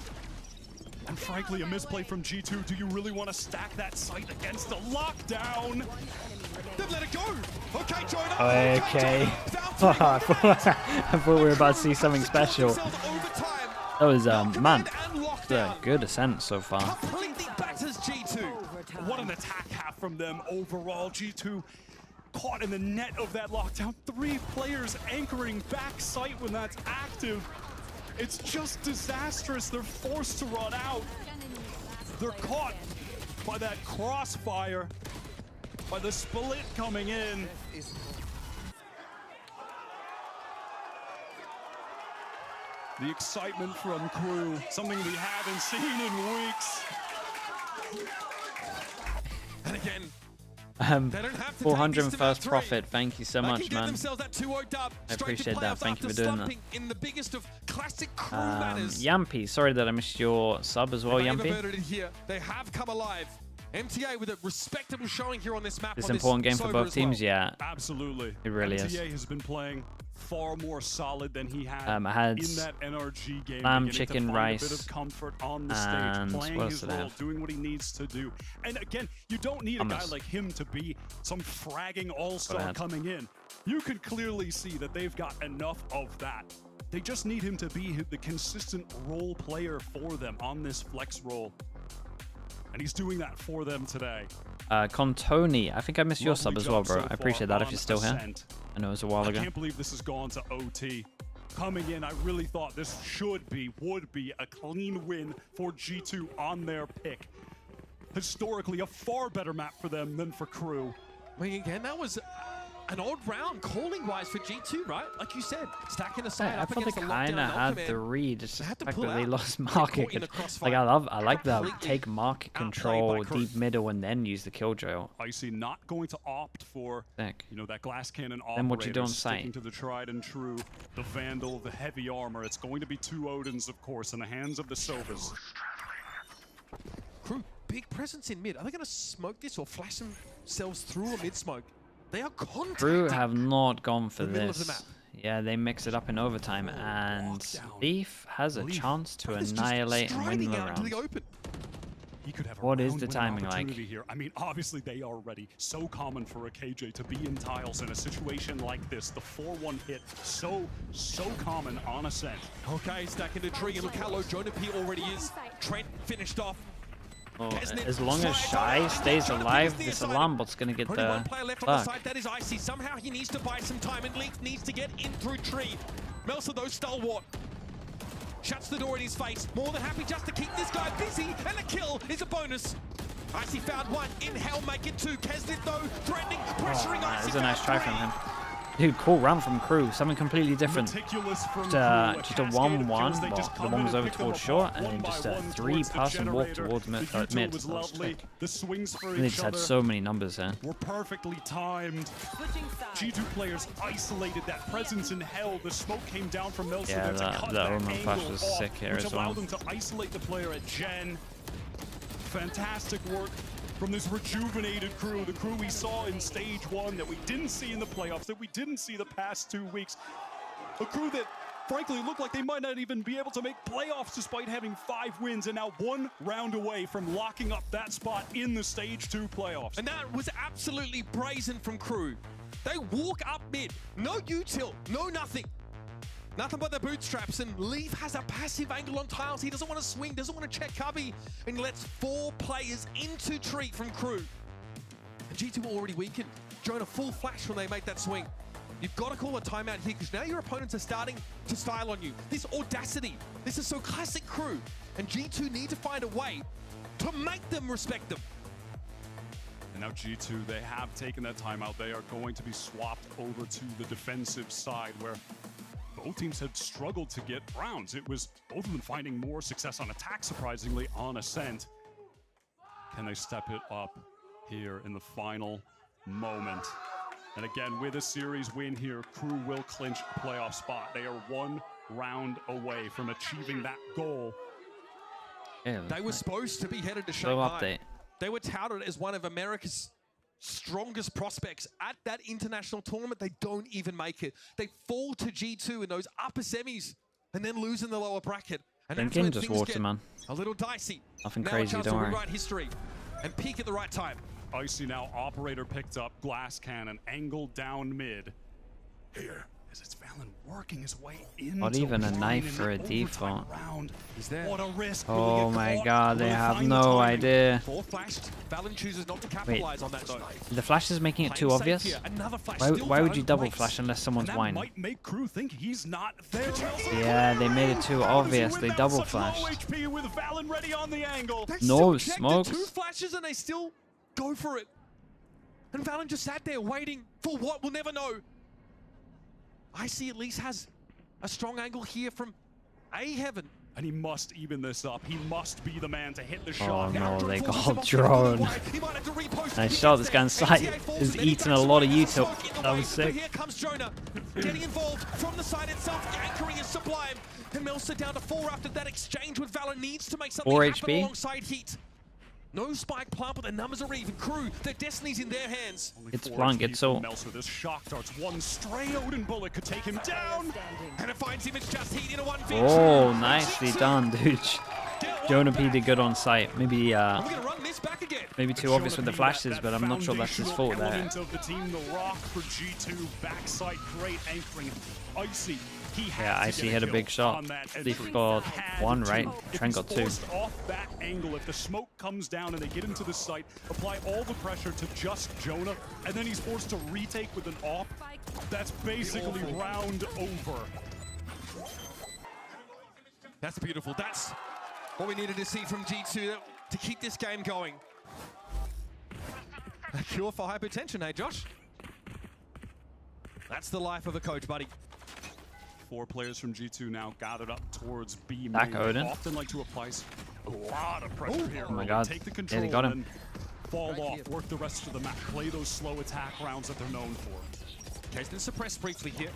And frankly, a misplay from G2. Do you really want to stack that site against a lockdown? They've let it go. Okay, Jonah. Okay. I thought we were about to see something special. That was, man, a good ascent so far. Completely batters G2. What an attack half from them overall. G2 caught in the net of that lockdown. 3 players anchoring back site when that's active. It's just disastrous. They're forced to run out. They're caught by that crossfire, by the split coming in. The excitement from KRU, something we haven't seen in weeks. And again, 401st profit. Thank you so much, man. I appreciate that. Thank you for doing that. In the biggest of classic KRU matters. Yampy, sorry that I missed your sub as well, Yampy. They have come alive. MTA with a respectable showing here on this map. It's an important game for both teams, yeah. Absolutely. It really MTA is. has been playing far more solid than he had I had in that NRG game. lamb, chicken, rice, a bit of comfort on the stage, and playing his role, doing what he needs to do. And again, you don't need a guy like him to be some fragging all-star coming in. You can clearly see that they've got enough of that. They just need him to be the consistent role player for them on this flex role. And he's doing that for them today. Contoni, I think I missed your sub as well, bro. I appreciate that if you're still here. I know it was a while ago. I can't believe this has gone to OT. Coming in, I really thought this would be a clean win for G2 on their pick. Historically, a far better map for them than for KRU. I mean, again, that was an odd round calling-wise for G2, right? Like you said, stacking aside I up thought against they the kind of lockdown had Alchemy. the read. It's just Had the to fact pull that they out. lost Got market. caught in a crossfire. Like I like that. Completely Take market control, deep middle, and then use the killjoy. Icy not going to opt for, you know, that glass cannon operator. Then what you do on site? Sticking to the tried and true, the Vandal, the heavy armor. It's going to be 2 Odins, of course, in the hands of the Sovas. KRU, big presence in mid. Are they going to smoke this or flash themselves through a mid smoke? They are contracting. KRU have not gone for the middle of the this. map. Yeah, they mix it up in overtime, and Leaf has a chance to annihilate and win the round. He could have a What is the round-winning timing like? opportunity here. I mean, obviously they are ready. So common for a KJ to be in tiles in a situation like this. The 4-1 hit, so common on Ascent. Okay, stacking the tree, and look how low Jonah P already is. Trent finished off. Well, as long as Shy stays alive, this alarm bot's gonna get Only the one player left on the fuck. side, that is Icy. Somehow he needs to buy some time, and Leaf needs to get in through tree. Melsa, though, stalwart. Shuts the door in his face. More than happy just to keep this guy busy, and the kill is a bonus. Icy found one. In hell, make it 2. Kesnit, though, threatening, pressuring Icy. It's a nice try from him. Dude, cool run from KRU. Something completely different. Just a 1-1. Well, the one was over towards short, and then just a 3-pass and walk towards mid. That was sick. The swings for They each just had other so many numbers there. were perfectly timed. G2 players isolated that presence in hell. The smoke came down from Melson Yeah, to that cut Omen that flash angle was off, sick here which as allowed well. them to isolate the player at Gen. Fantastic work from this rejuvenated KRU, the KRU we saw in stage 1 that we didn't see in the playoffs, that we didn't see the past 2 weeks. A KRU that frankly looked like they might not even be able to make playoffs despite having 5 wins, and now 1 round away from locking up that spot in the stage 2 playoffs. And that was absolutely brazen from KRU. They walk up mid, no util, no nothing. Nothing but the bootstraps, and Leaf has a passive angle on tiles. He doesn't want to swing, doesn't want to check cubby, and he lets 4 players into treat from KRU. And G2 already weakened. Jonah full flash when they make that swing. You've got to call a timeout here, because now your opponents are starting to style on you. This audacity, this is so classic KRU, and G2 need to find a way to make them respect them. And now G2, they have taken that timeout. They are going to be swapped over to the defensive side, where both teams had struggled to get rounds. It was both of them finding more success on attack, surprisingly, on Ascent. Can they step it up here in the final moment? And again, with a series win here, KRU will clinch a playoff spot. They are 1 round away from achieving that goal. Yeah, they were supposed to be headed to Slow Shanghai. update. They were touted as one of America's strongest prospects at that international tournament. They don't even make it. They fall to G2 in those upper semis and then lose in the lower bracket. And that's Thinking when just things water, get man. a little dicey. Nothing now crazy, a chance don't to worry. rewrite history and peak at the right time. Icy now, operator picked up, glass cannon, angled down mid. Here As it's Valen working his way into Not even a knife for a default. What a risk. Oh my god, they have no idea. Valen chooses not to Wait, capitalize on that though. the flash is making it too obvious? Why would you double flash unless someone's whining? Might make crew think he's not there. Yeah, they made it too obvious. They double flashed. HP with Valen ready on the angle. No smokes. 2 flashes and they still go for it. And Valen just sat there waiting for what? We'll never know. Icy at least has a strong angle here from A Heaven. And he must even this up. He must be the man to hit the Oh shot. no, they got drone. Nice shot. This guy's side is eating a lot of YouTube. That was sick. Here comes Jonah, getting involved from the side itself. Anchoring is Sublime. And Melsa down to 4 after that exchange with Valen. Needs to make something 4 happen HP. alongside Heat. No spike plant, but the numbers are even. Crew, their destiny's in their hands. It's blank, it's so. Melsa, this shock darts one stray Odin bullet could take him down. And it finds him. It's just Heat in a 1v2. Oh, nicely done, dude. Jonah P did good on sight. Maybe maybe too obvious with the flashes, but I'm not sure that's his fault there. Of the team, the rock for G2, backside great anchoring. Icy. Yeah, Icy hit a big shot. Leaf got 1, right? Trent got 2. Off that angle, if the smoke comes down and they get into the site, apply all the pressure to just Jonah, and then he's forced to retake with an off. That's basically round over. That's beautiful. That's what we needed to see from G2 to keep this game going. A cure for hypertension, hey Josh? That's the life of a coach, buddy. 4 players from G2 now gathered up towards B. Back Odin. Often like to apply a lot of pressure here. Oh my god. Take the control, Yeah, they got him. Fall off, work the rest of the map, play those slow attack rounds that they're known for. Case been suppressed briefly here.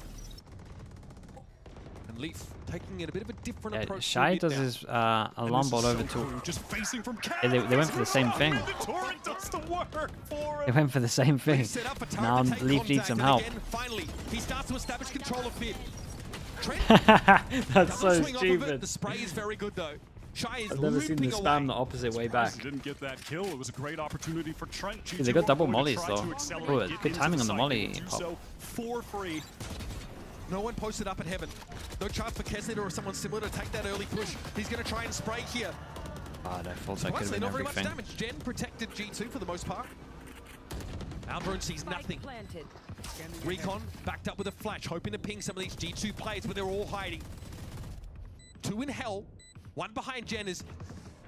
And Leaf taking it a bit of a different approach. Shy does his alarm ball over to. Just facing from Yeah, they went for the same thing. They went for the same thing. Now Leaf needs some help. Finally, he starts to establish control of mid. That's so stupid. The spray is very good though. Shy is I've never seen the spam away. the opposite way back. Didn't get that kill. It was a great opportunity for Trent. Yeah, they got double mollies though. Oh, good timing on the molly pop. So for free. No one posted up at Heaven. No chance for Kesnit or someone similar to take that early push. He's going to try and spray here. Ah, that fault that could have been not very much everything. damage. Gen protected G2 for the most part. Aldrone sees nothing. Recon backed up with a flash, hoping to ping some of these G2 players, but they're all hiding. 2 in hell, 1 behind Gen is.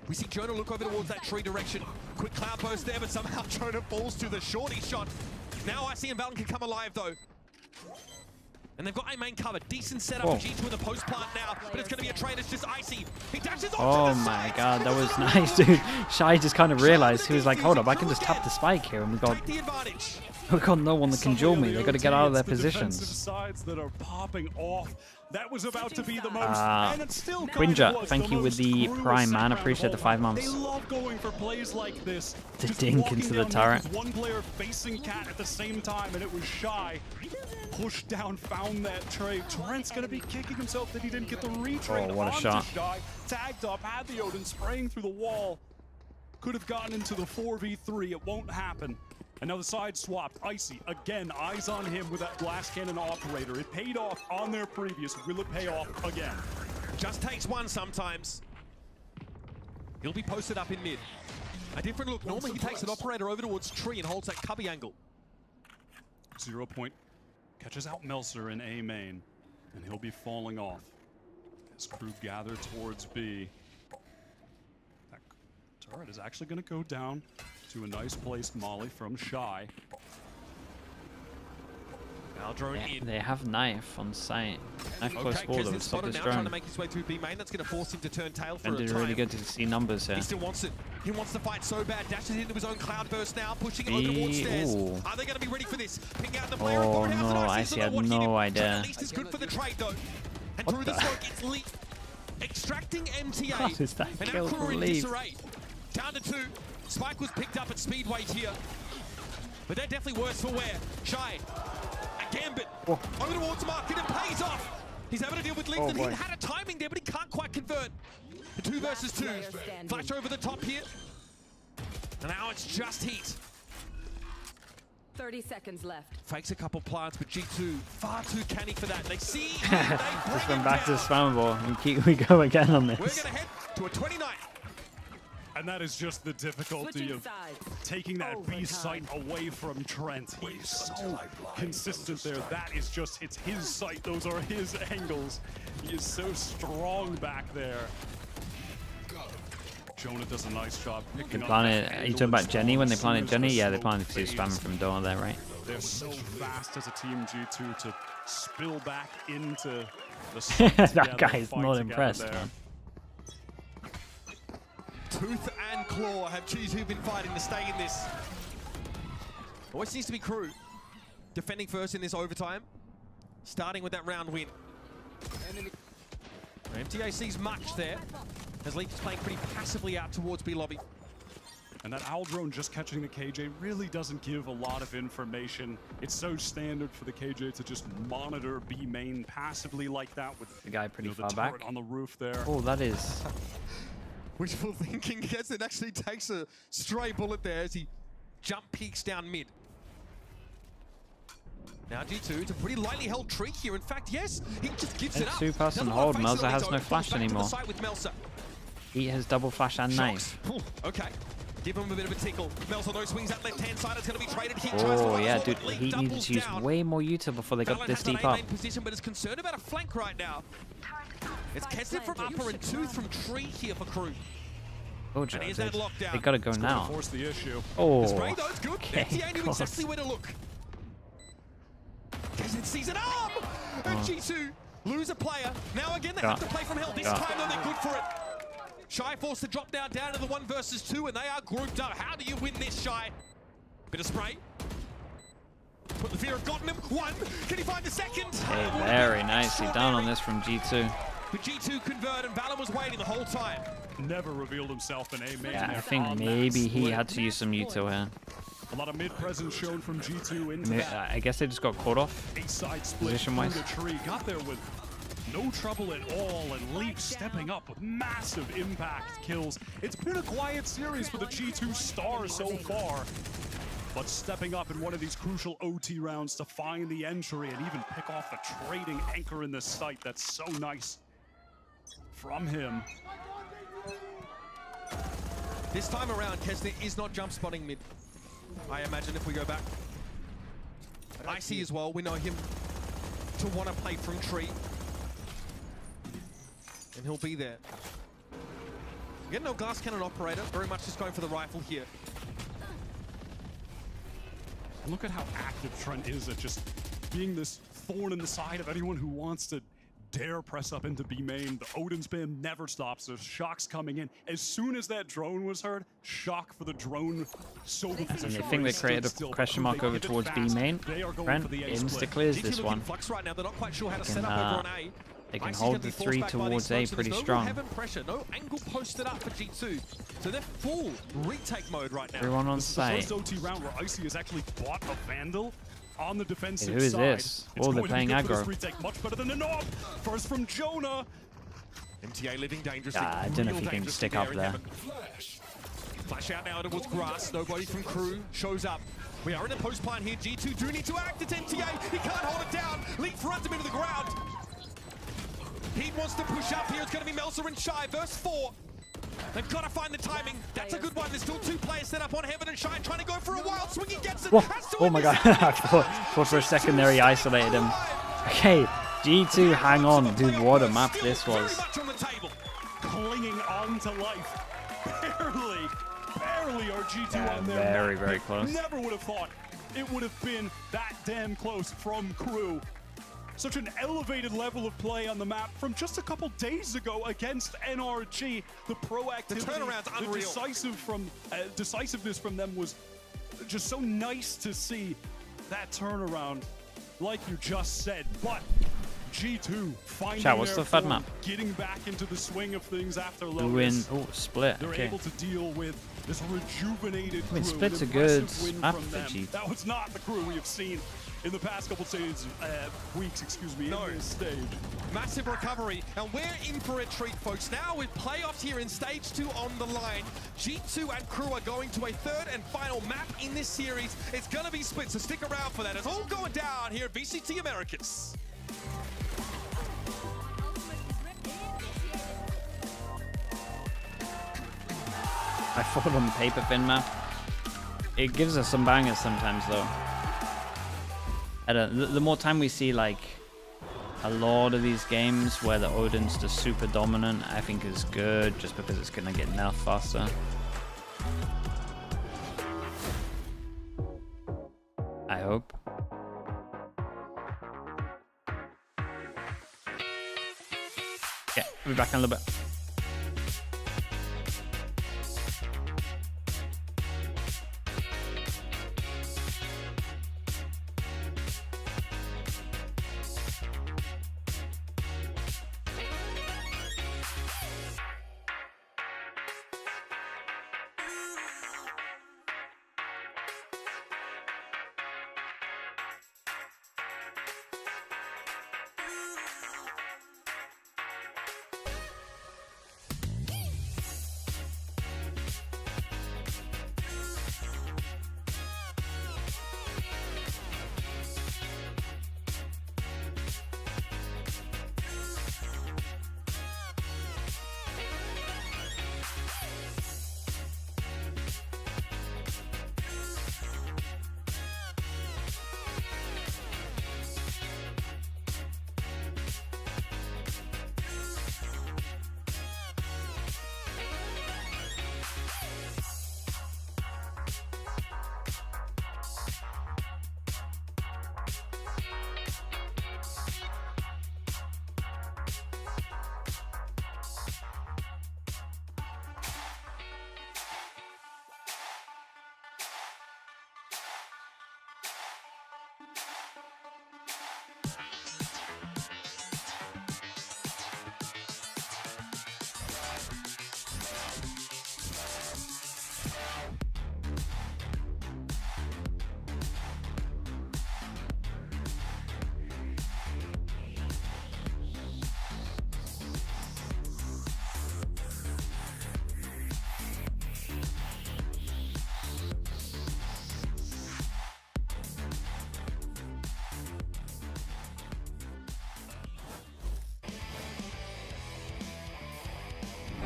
We see Jonah look over towards that tree direction. Quick cloud burst there, but somehow Jonah falls to the shorty shot. Now Icy and Valen can come alive though. And they've got A main covered. Decent setup for G2 in the post plant now, but it's going to be a trade. It's just Icy. He dashes Oh my god, that was nice, dude. Shy just kind of realized, he was like, hold up, I can just tap the spike here, and we got no one that can duel me. They got to get out of their positions. Sides that are popping off. That was about to be the most, and it still Quinja, thank you with the prime man. Appreciate the 5 months. They love going for plays like this. The dink into the turret. One player facing Cat at the same time, and it was Shy. Pushed down, found that trade. Trent's gonna be kicking himself that he didn't get the retrade. Oh, what a onto shot. Shy. Tagged up, had the Odin spraying through the wall. Could have gotten into the 4v3. It won't happen. And now the side swapped. Icy, again, eyes on him with that blast cannon operator. It paid off on their previous. Will it pay off again? Just takes one sometimes. He'll be posted up in mid. A different look. Normally he takes an operator over towards tree and holds that cubby angle. 0 point. Catches out Melser in A main. And he'll be falling off. As crew gather towards B. That turret is actually going to go down to a nice placed molly from Shy. Yeah, they have knife on site. Knife close quarter with stop this trying to drone. make his way through B main. That's going to force him to turn tail for And a did time. really good to see numbers here. He still wants it. He wants to fight so bad. Dashes into his own cloud burst now, pushing it over towards stairs. Ooh. Are they going to be ready for this? Ping out the player. Oh no, Icy had no idea. At least it's good for the trade though. And through the smoke, it's Leaf extracting MTA. How does that and kill now crew from in Leaf? disarray. Down to 2. Spike was picked up at speed weight here. But they're definitely worse for wear. Shy. A gambit. Oh. Over towards market and pays off. He's able to deal with Leaf. He had a timing there, but he can't quite convert. The 2 versus 2. Flash over the top here. And now it's just Heat. 30 seconds left. Fakes a couple plants, but G2 far too canny for that. They see. Just went back to the spammable and we go again on this. We're going to head to a 29. And that is just the difficulty of taking that B site away from Trent. He's so consistent there. That is just, it's his site. Those are his angles. He is so strong back there. Jonah does a nice job picking up. Are you talking about Jenny when they planted Jenny? Yeah, they planted two spamming from door there, right? They're so fast as a team, G2, to spill back into the site. That guy's not impressed, man. Tooth and claw have G2 been fighting to stay in this. Always seems to be KRU defending first in this overtime, starting with that round win. MTA sees much there, as Leaf is playing pretty passively out towards B lobby. And that owl drone just catching the KJ really doesn't give a lot of information. It's so standard for the KJ to just monitor B main passively like that with the guy pretty far the back on the roof there. Oh, that is wishful thinking. Gets it, actually takes a stray bullet there as he jump peeks down mid. Now G2, it's a pretty lightly held tree here. In fact, yes, he just gives it up. Two-person hold. Melza has no flash anymore. He has double flash and knife. Okay, give him a bit of a tickle. Melza no swings that left-hand side. It's going to be traded. Oh yeah, dude, he needed to use way more util before they got this deep up. Position, but is concerned about a flank right now. It's Kesnet from upper and Tooth from tree here for KRU. Oh, and here's that lockdown. They gotta go now. Force the issue. Oh, it's good. MTA knew exactly where to look. Kesnet sees an arm, and G2 lose a player. Now again, they have to play from hell. This time, though, they're good for it. Shy forced to drop down to the 1 versus 2, and they are grouped up. How do you win this, Shy? Bit of spray. Put the fear have gotten him. One. Can he find the second? Hey, very nicely done on this from G2. But G2 convert, and Valor was waiting the whole time. Never revealed himself in A main. Yeah, I think maybe he had to use some util here. A lot of mid presence shown from G2 into that. I guess they just got caught off position-wise. Got there with no trouble at all, and Leaf stepping up with massive impact kills. It's been a quiet series for the G2 stars so far, but stepping up in one of these crucial OT rounds to find the entry and even pick off the trading anchor in this site. That's so nice from him. This time around, Kesnet is not jump spotting mid. I imagine if we go back. Icy as well, we know him to want to play from tree. And he'll be there. Again, no glass cannon operator, very much just going for the rifle here. Look at how active Trent is at just being this thorn in the side of anyone who wants to dare press up into B main. The Odin spam never stops. There's shocks coming in. As soon as that drone was heard, shock for the drone. So and they think they created a question mark over towards B main. Trent insta-clears this one. They can hold the 3 towards A pretty strong. No angle posted up for G2. So they're full retake mode right now. Everyone on site. This is the first OT round where Icy has actually bought a Vandal on the defensive side. Who is side. this? Oh, they're playing aggro. Much better than the Nob. First from Jonah. MTA living dangerously. I don't know if he can stick up there. Flash out now towards grass. Nobody from KRU shows up. We are in a post plan here. G2 do need to act. It's MTA. He can't hold it down. Leaf runs him into the ground. He wants to push up here. It's going to be Melza and Shy. Verse 4. They've got to find the timing. That's a good one. There's still 2 players set up on Heaven and Shy trying to go for a wild swing. He gets it. Oh my god. I thought for a second there he isolated him. Okay, G2, hang on. Dude, what a map this was. Clinging on to life. Barely are G2 on there. Very close. Never would have thought it would have been that damn close from KRU. Such an elevated level of play on the map from just a couple days ago against NRG. The proactivity, the turnaround's unreal. The decisiveness from them was just so nice to see. That turnaround, like you just said, but G2 finding what's the FUD map? Getting back into the swing of things after low. Oh, split. They're able to deal with this rejuvenated I mean, KRU. split's a good map for G2. That was not the KRU we have seen in the past couple weeks, excuse me, in this stage. Massive recovery, and we're in for a treat, folks. Now with playoffs here in Stage 2 on the line, G2 and KRU are going to a third and final map in this series. It's going to be split, so stick around for that. It's all going down here at VCT Americas. I fought on paper fin map. It gives us some bangers sometimes, though. The more time we see, like, a lot of these games where the Odin's just super dominant, I think is good, just because it's gonna get nerfed faster. I hope. Yeah, we'll be back in a little bit.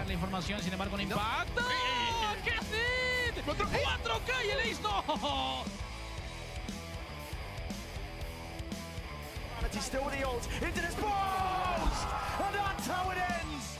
La información, sin embargo, con impacto. ¡Qué hit! 4K y el ace no. Still with the ult, into this post! And that's how it ends!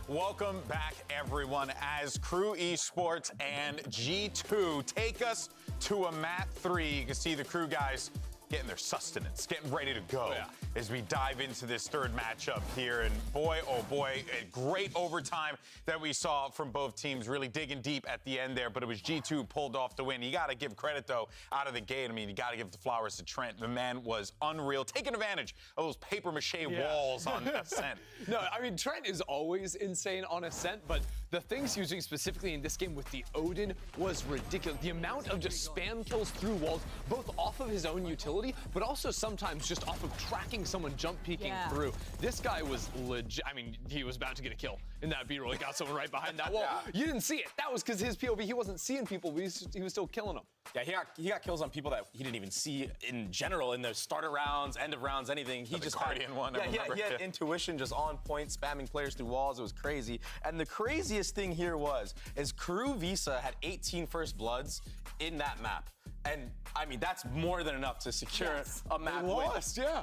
Welcome back, everyone, as KRU Esports and G2 take us to a map 3. You can see the KRU guys getting their sustenance, getting ready to go as we dive into this third matchup here. And boy, oh boy, a great overtime that we saw from both teams, really digging deep at the end there, but it was G2 who pulled off the win. You got to give credit, though, out of the gate. I mean, you got to give the flowers to Trent. The man was unreal, taking advantage of those papier-mâché walls on Ascent. No, I mean, Trent is always insane on Ascent, but the things he was doing specifically in this game with the Odin was ridiculous. The amount of just spam kills through walls, both off of his own utility, but also sometimes just off of tracking someone jump peeking through. This guy was legit. I mean, he was about to get a kill in that B-roll. He got someone right behind that wall. You didn't see it. That was because his POV, he wasn't seeing people, but he was still killing them. Yeah, he got kills on people that he didn't even see in general in the starter rounds, end of rounds, anything. He just Guardian one. He had intuition just on point, spamming players through walls. It was crazy. And the craziest thing here is KRU Visa had 18 first bloods in that map. And I mean, that's more than enough to secure a map win.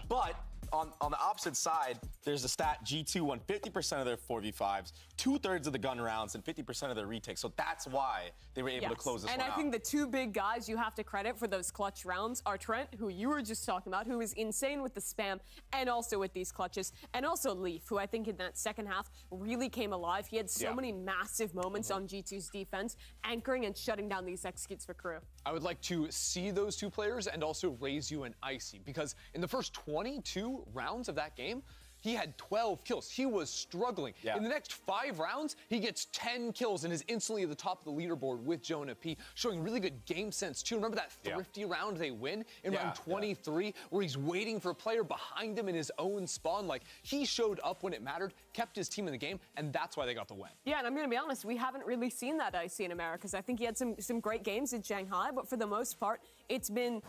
But on the opposite side, there's a stat G2 won 50% of their 4v5s, 2/3 of the gun rounds, and 50% of their retakes. So that's why they were able to close this one out. And I think the two big guys you have to credit for those clutch rounds are Trent, who you were just talking about, who is insane with the spam and also with these clutches, and also Leaf, who I think in that second half really came alive. He had so many massive moments on G2's defense, anchoring and shutting down these executes for KRU. I would like to see those two players and also raise you an Icy, because in the first 22 rounds of that game, he had 12 kills. He was struggling. In the next 5 rounds, he gets 10 kills and is instantly at the top of the leaderboard with Jonah P, showing really good game sense, too. Remember that thrifty round they win in round 23, where he's waiting for a player behind him in his own spawn? Like, he showed up when it mattered, kept his team in the game, and that's why they got the win. Yeah, and I'm going to be honest, we haven't really seen that IC in Americas. I think he had some great games in Shanghai, but for the most part, it's been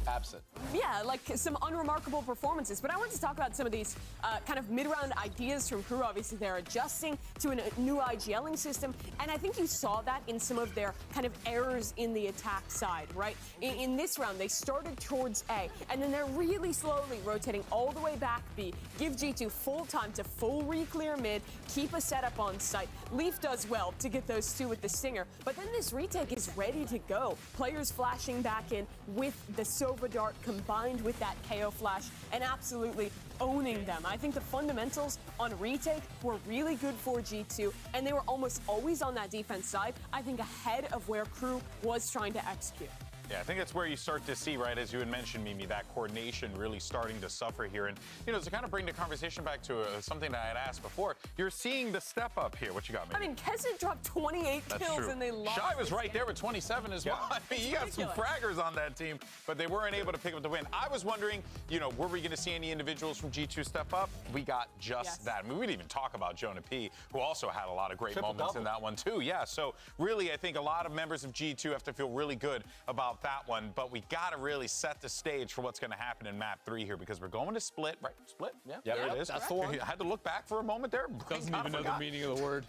absent. Yeah, like some unremarkable performances. But I want to talk about some of these kind of mid-round ideas from KRU. Obviously, they're adjusting to a new IGLing system, and I think you saw that in some of their kind of errors in the attack side, right? In this round, they started towards A, and then they're really slowly rotating all the way back B, give G2 full time to full re-clear mid, keep a setup on site. Leaf does well to get those 2 with the Stinger, but then this retake is ready to go. Players flashing back in with the Sova Dart combined with that KO flash and absolutely owning them. I think the fundamentals on retake were really good for G2, and they were almost always on that defense side, I think ahead of where KRU was trying to execute. Yeah, I think that's where you start to see, right, as you had mentioned, Mimi, that coordination really starting to suffer here. And, you know, to kind of bring the conversation back to something that I had asked before, you're seeing the step up here. What you got, Mimi? I mean, Kesset dropped 28 kills and they lost. Shy was right there with 27 as well. I mean, you got some fraggers on that team, but they weren't able to pick up the win. I was wondering, you know, were we going to see any individuals from G2 step up? We got just that. I mean, we didn't even talk about Jonah P, who also had a lot of great moments in that one, too. Yeah, so really, I think a lot of members of G2 have to feel really good about that one, but we got to really set the stage for what's going to happen in map 3 here, because we're going to split, right? Split? Yeah, there it is. That's the one. I had to look back for a moment there. Doesn't even know the meaning of the word.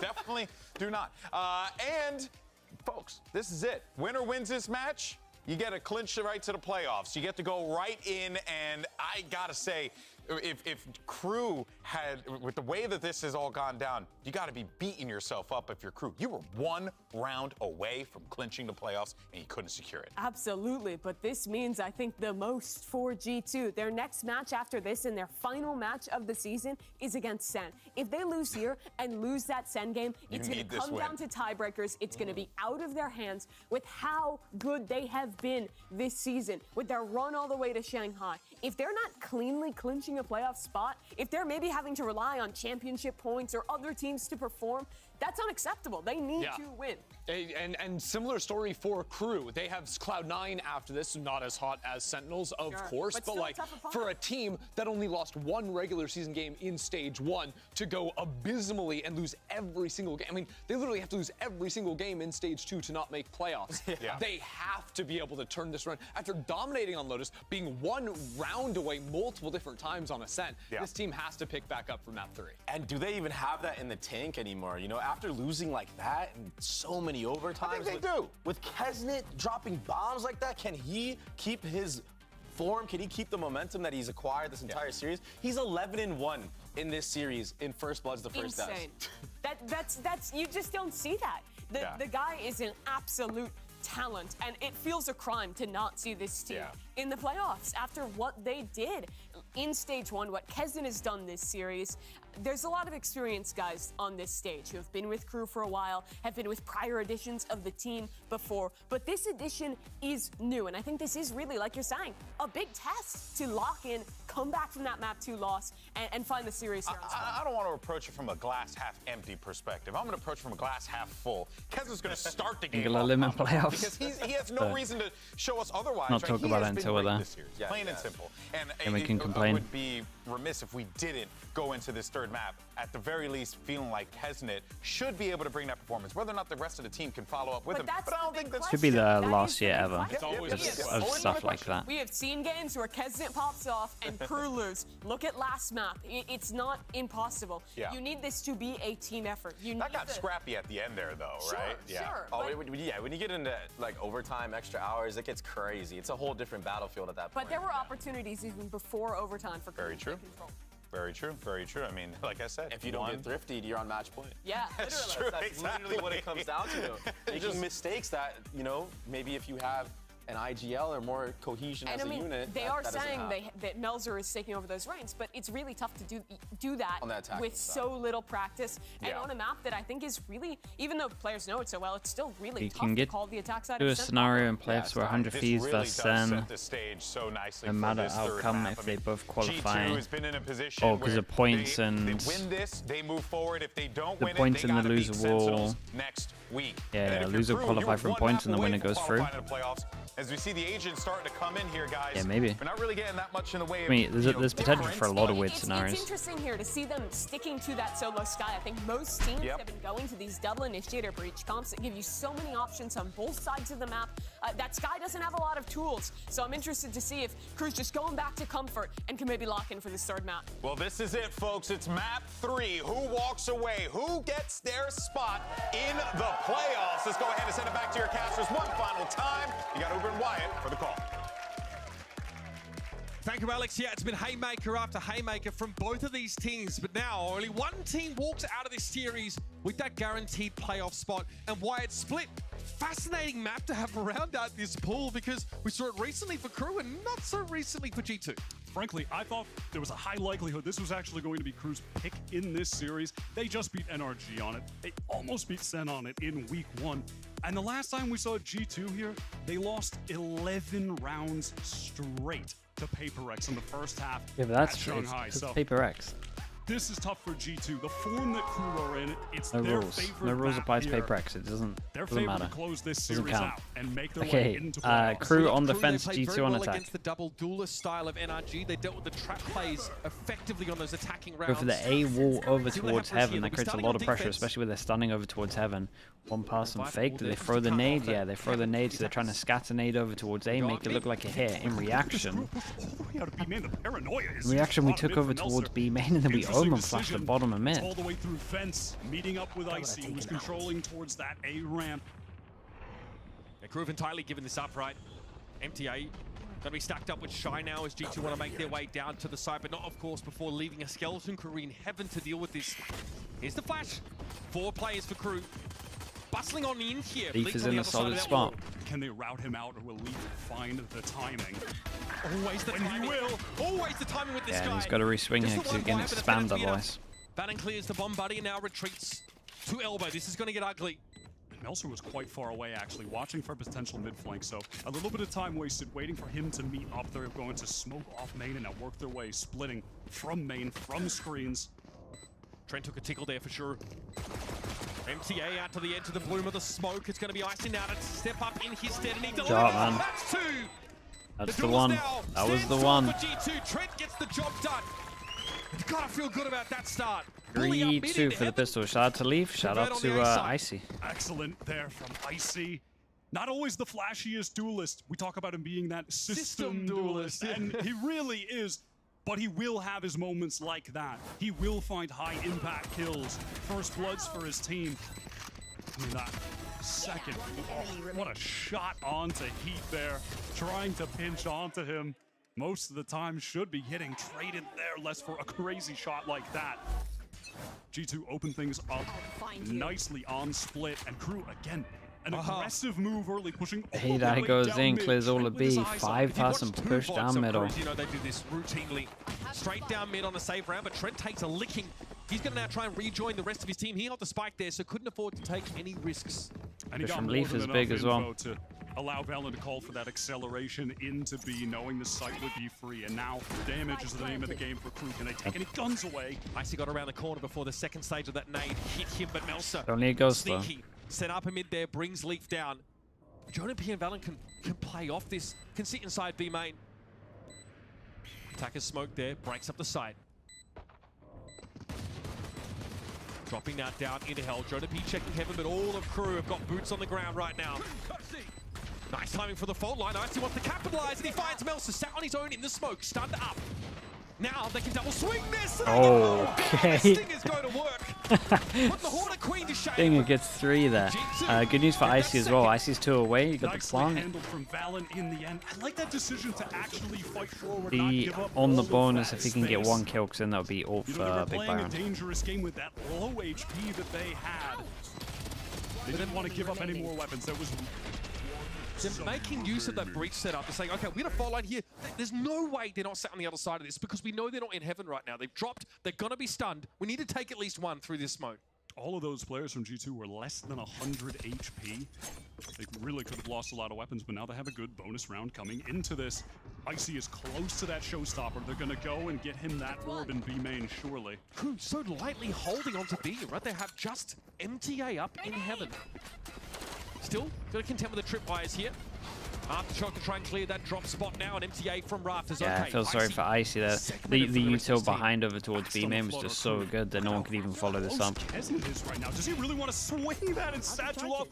Definitely do not. And, folks, this is it. Winner wins this match. You get a clinch right to the playoffs. You get to go right in, and I got to say, if KRU had, with the way that this has all gone down, you got to be beating yourself up if you're KRU. You were 1 round away from clinching the playoffs, and you couldn't secure it. Absolutely, but this means, I think, the most for G2. Their next match after this and their final match of the season is against Sen. If they lose here and lose that Sen game, it's going to come down to tiebreakers. It's going to be out of their hands with how good they have been this season, with their run all the way to Shanghai. If they're not cleanly clinching a playoff spot, if they're maybe having to rely on championship points or other teams to perform, that's unacceptable. They need to win. And similar story for KRU. They have Cloud9 after this, not as hot as Sentinels, of course, but like for a team that only lost 1 regular season game in stage 1 to go abysmally and lose every single game. I mean, they literally have to lose every single game in stage 2 to not make playoffs. They have to be able to turn this run. After dominating on Lotus, being 1 round away multiple different times on Ascent, this team has to pick back up from map 3. And do they even have that in the tank anymore? You know, after losing like that and so many overtimes. I think they do. With Kesnet dropping bombs like that, can he keep his form? Can he keep the momentum that he's acquired this entire series? He's 11-1 in this series in First Blood's the first death. That's you just don't see that. The guy is an absolute talent, and it feels a crime to not see this team in the playoffs after what they did in stage 1, what Kesnet has done this series. There's a lot of experienced guys on this stage who have been with KRU for a while, have been with prior editions of the team before, but this edition is new, and I think this is really, like you're saying, a big test to lock in, come back from that map 2 loss, and find the series here on I don't want to approach it from a glass half empty perspective. I'm going to approach it from a glass half full. Kesnet's going to start the game limit playoffs because he has no reason to show us otherwise. Not talk about it until we're there. Plain and simple. And we can complain. I would be remiss if we didn't go into this third map, at the very least, feeling like Kesnet should be able to bring that performance. Whether or not the rest of the team can follow up with him, but I don't think that's should be the last year ever of stuff like that. We have seen games where Kesnet pops off and KRU lose. Look at last map. It's not impossible. You need this to be a team effort. That got scrappy at the end there, though, right? Sure. Oh, when you get into like overtime, extra hours, it gets crazy. It's a whole different battlefield at that point. But there were opportunities even before overtime for KRU. Very true. Very true. Very true. I mean, like I said, if you don't get thrifty, you're on match point. Yeah, that's literally what it comes down to. Making mistakes that, you know, maybe if you have an IGL or more cohesion as a unit. They are saying that Melzer is taking over those ranks, but it's really tough to do that with so little practice and on a map that I think is really, even though players know it so well, it's still really tough to call the attack side. Do a scenario in playoffs where 100 Thieves versus Sen, no matter outcome if they both qualify. Oh, because of points and the points in the loser will. Yeah, loser will qualify from points and the winner goes through. As we see the agents starting to come in here, guys. Yeah, maybe. We're not really getting that much in the way of. I mean, there's potential for a lot of weird scenarios. It's interesting here to see them sticking to that solo sky. I think most teams have been going to these double initiator breach comps that give you so many options on both sides of the map. That sky doesn't have a lot of tools, so I'm interested to see if Crew's just going back to comfort and can maybe lock in for this third map. Well, this is it, folks. It's map 3. Who walks away? Who gets their spot in the playoffs? Let's go ahead and send it back to your casters one final time. You got Uber and Wyatt for the call. Thank you, Alex. Yeah, it's been haymaker after haymaker from both of these teams, but now only one team walks out of this series with that guaranteed playoff spot. And Wyatt, split. Fascinating map to have around out this pool because we saw it recently for Crew and not so recently for G2. Frankly, I thought there was a high likelihood this was actually going to be Crew's pick in this series. They just beat NRG on it. They almost beat Sen on it in week 1. And the last time we saw G2 here, they lost 11 rounds straight to Paper X in the first half. Yeah, but that's Shanghai. So Paper X. This is tough for G2. The form that Crew are in, it's no their rules. favorite No rules apply to here. Paper X. It doesn't matter. To close this series out and make their way into playoffs. Crew on defense, They played G2 very on well attack. against the double duelist style of NRG. They dealt with the trap plays effectively on those attacking Go rounds. for the A wall over towards heaven. That creates a lot of pressure, especially with their stunning over towards heaven. One pass and fake. Do they throw the nade? Yeah, they throw the nade, so they're trying to scatter nade over towards A, make it look like a hit. In reaction, we took over towards B main, and then we almost flashed the bottom of mid. All the way through fence, meeting up with Icy, who's controlling towards that A ramp. Yeah, Crew have entirely given this up, right? MTA gonna be stacked up with Shy now as G2 want to make their way down to the side, but not, of course, before leaving a skeleton crew in heaven to deal with this. Here's the flash. 4 players for Crew. Bustling on in here. Leaf is in a solid spot. Can they route him out, or will Leaf find the timing? Always the timing. He will. Always the timing with this guy. Yeah, he's got to reswing here because he can expand otherwise. Bannon clears the bomb buddy and now retreats to elbow. This is going to get ugly. Melzer was quite far away, actually, watching for potential mid-flank, so a little bit of time wasted waiting for him to meet up. They're going to smoke off main and now work their way, splitting from main, from screens. Trent took a tickle there for sure. MTA out to the edge of the bloom of the smoke. It's going to be Icy now to step up in his stead, and he delivers. Man. That's 2. That's the one. That was the one. For G2. Trent gets the job done. You gotta feel good about that start. 3-2 for the pistol. Shout out to Leaf. Shout out to Icy. Excellent there from Icy. Not always the flashiest duelist. We talk about him being that system duelist, and he really is. But he will have his moments like that. He will find high impact kills. First bloods for his team. I mean, that second. Oh, what a shot onto Heat there. Trying to pinch onto him. Most of the time should be getting traded there, less for a crazy shot like that. G2 open things up nicely on split, and Crew again. An aggressive move early, pushing all Hey, the that way goes down in, mid. clears all Trent of with his B. eyes up. 5 pass and push down middle. You know they do this routinely. Straight down mid on the save round, but Trent takes a licking. He's going to now try and rejoin the rest of his team. He got the spike there, so couldn't afford to take any risks. And he got from more Leaf than is big enough as well. info to allow Valen to call for that acceleration into B, knowing the site would be free. And now damage is the name of the game for Crew. Can they take any guns away? Icy got around the corner before the second stage of that nade hit him, but Melzer Only a ghost though. sneaky. Set up a mid there, brings Leaf down. Jonah P and Valen can play off this, can sit inside B main. Attacker smoke there, breaks up the side. Dropping now down into hell. Jonah P checking heaven, but all of Crew have got boots on the ground right now. Nice timing for the fault line. Icy wants to capitalize, and he finds Melzer sat on his own in the smoke, stunned up. Now they can double swing this. Okay. Stinger's going to work. Put the Hornet Queen to shame. Stinger gets 3 there. Good news for Icy as well. Icy's 2 away. You got the plant. Handled from Valen in the end. I like that decision to actually fight forward. Be on the bonus if he can get 1 kill, because then that would be all They for were Big playing a Baron. dangerous game with that low HP that they had. They didn't want to give up any more weapons. There was They're making use of that breach setup. They're saying, okay, we're going to fault line here. There's no way they're not sat on the other side of this because we know they're not in heaven right now. They've dropped. They're going to be stunned. We need to take at least one through this smoke. All of those players from G2 were less than 100 HP. They really could have lost a lot of weapons, but now they have a good bonus round coming into this. Icy is close to that showstopper. They're going to go and get him that orb in B main, surely. KRU so lightly holding on to B, right? They have just MTA up in heaven. Still, got to contend with the tripwires here. Aftershock to try and clear that drop spot now, and MTA from Rafters. Yeah, okay, I feel sorry for Icy there. The util behind over towards B main was just so good that no one could even follow this up. Kesnet is right now. Does he really want to swing that and satchel off?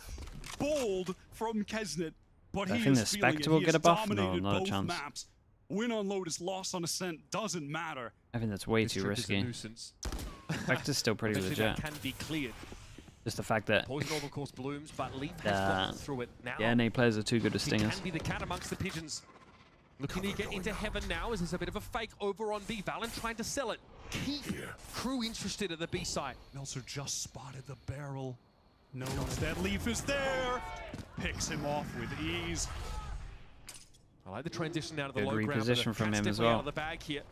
Bold from Kesnet, but I he think is the feeling Spectre it. will He get has a buff. No, dominated not a both chance. maps. Win on Lotus, loss on Ascent, doesn't matter. I think that's way too risky. Spectre's still pretty legit. Can be cleared. Just the fact that Poison Orb, of course, blooms, but LEV has gone through it now. the NA players are too good at He stingers. can be the cat amongst the pigeons. Looking to get into heaven now as there's a bit of a fake over on B. Valen trying to sell it. Keep KRU interested at the B side. Meltzer just spotted the barrel. Knows that Leaf is there. Picks him off with ease. I like the transition out of the Good low ground. reposition from him as well. Out of the bag here.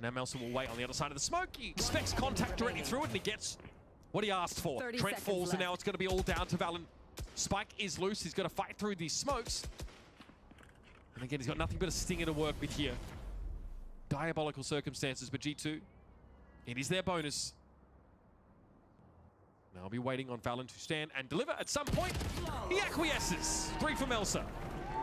Now Melson will wait on the other side of the smoke. He expects contact directly through it, and he gets what he asked for. Trent falls, and now it's going to be all down to Valen. Spike is loose. He's got to fight through these smokes. And again, he's got nothing but a stinger to work with here. Diabolical circumstances, but G2, it is their bonus. Now I'll be waiting on Valen to stand and deliver at some point. He acquiesces. 3 for Melser.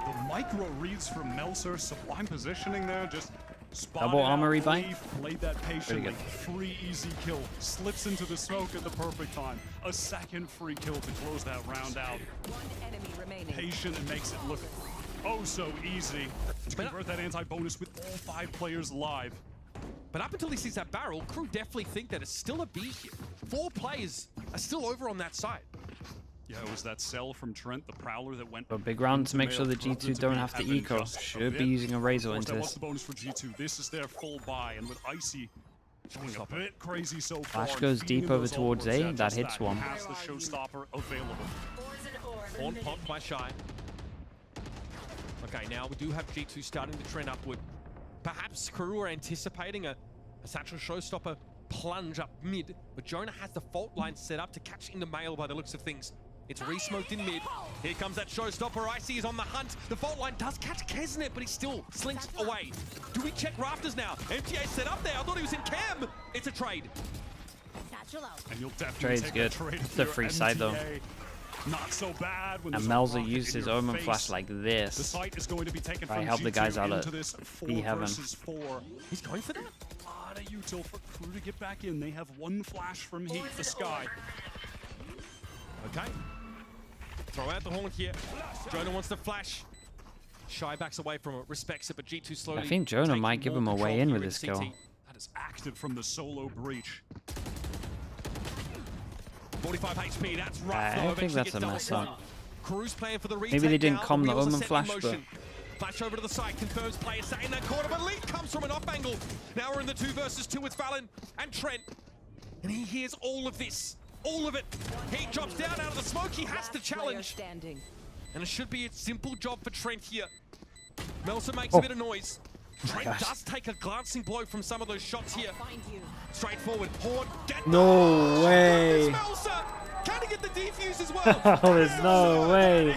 The micro reads from Melser. Sublime positioning there. Just spotted Double armory out buy. Leaf, played that patiently. Free easy kill. Slips into the smoke at the perfect time. A second free kill to close that round out. One enemy remaining. Patient and makes it look oh so easy to convert that anti-bonus with all 5 players live. But up until he sees that barrel, KRU definitely think that it's still a B here. 4 players are still over on that side. Yeah, it was that sell from Trent, the Prowler that went. A big round to make sure the G2 don't have to eco. Should be using a Razor into That was this. the bonus for G2. This is their full buy, and with Icy going a bit crazy so far. Flash goes deep over towards A. That hits one. Has the showstopper available. On popped by Shy. Okay, now we do have G2 starting to trend upward. Perhaps KRU are anticipating a satchel showstopper plunge up mid, but Jonah has the fault line set up to catch into Mail by the looks of things. It's re-smoked in mid. Here comes that showstopper. Icy is on the hunt. The fault line does catch Kesnet, but he still slinks away. Do we check Rafters now? MTA set up there. I thought he was in cam. It's a trade. And you'll definitely Trade's take good. a trade It's a free side though. Not so bad when And there's a Melzer rocket used in his your Omen face. flash like The this. site is going to be taken Try from help the G2 guys out into at this 4 B heaven. versus 4. He's going for that? A lot of util for KRU to get back in. They have 1 flash from Heat, the Sky. Okay. Throw out the horn here. Jonah wants to flash. Shy backs away from it, respects it, but G2 slowly. I think Jonah might give him a way in with this kill. That is active from the solo breach. 45 HP, that's rough. I though. think Eventually that's gets a double mess swung. up. KRU's playing for the retake. Maybe they didn't now. com the wheels are Omen set in flash, motion. Flash over to the side, confirms player sat in that corner, but Leap comes from an off angle. Now we're in the 2 versus 2 with Valen and Trent. And he hears all of this, all of it. He drops down out of the smoke, he has to challenge. And it should be a simple job for Trent here. Melson makes a bit of noise. Trent does take a glancing blow from some of those shots here. Straightforward. Horde, get No way. Melson! Can he get the defuse as well? Oh, there's no way.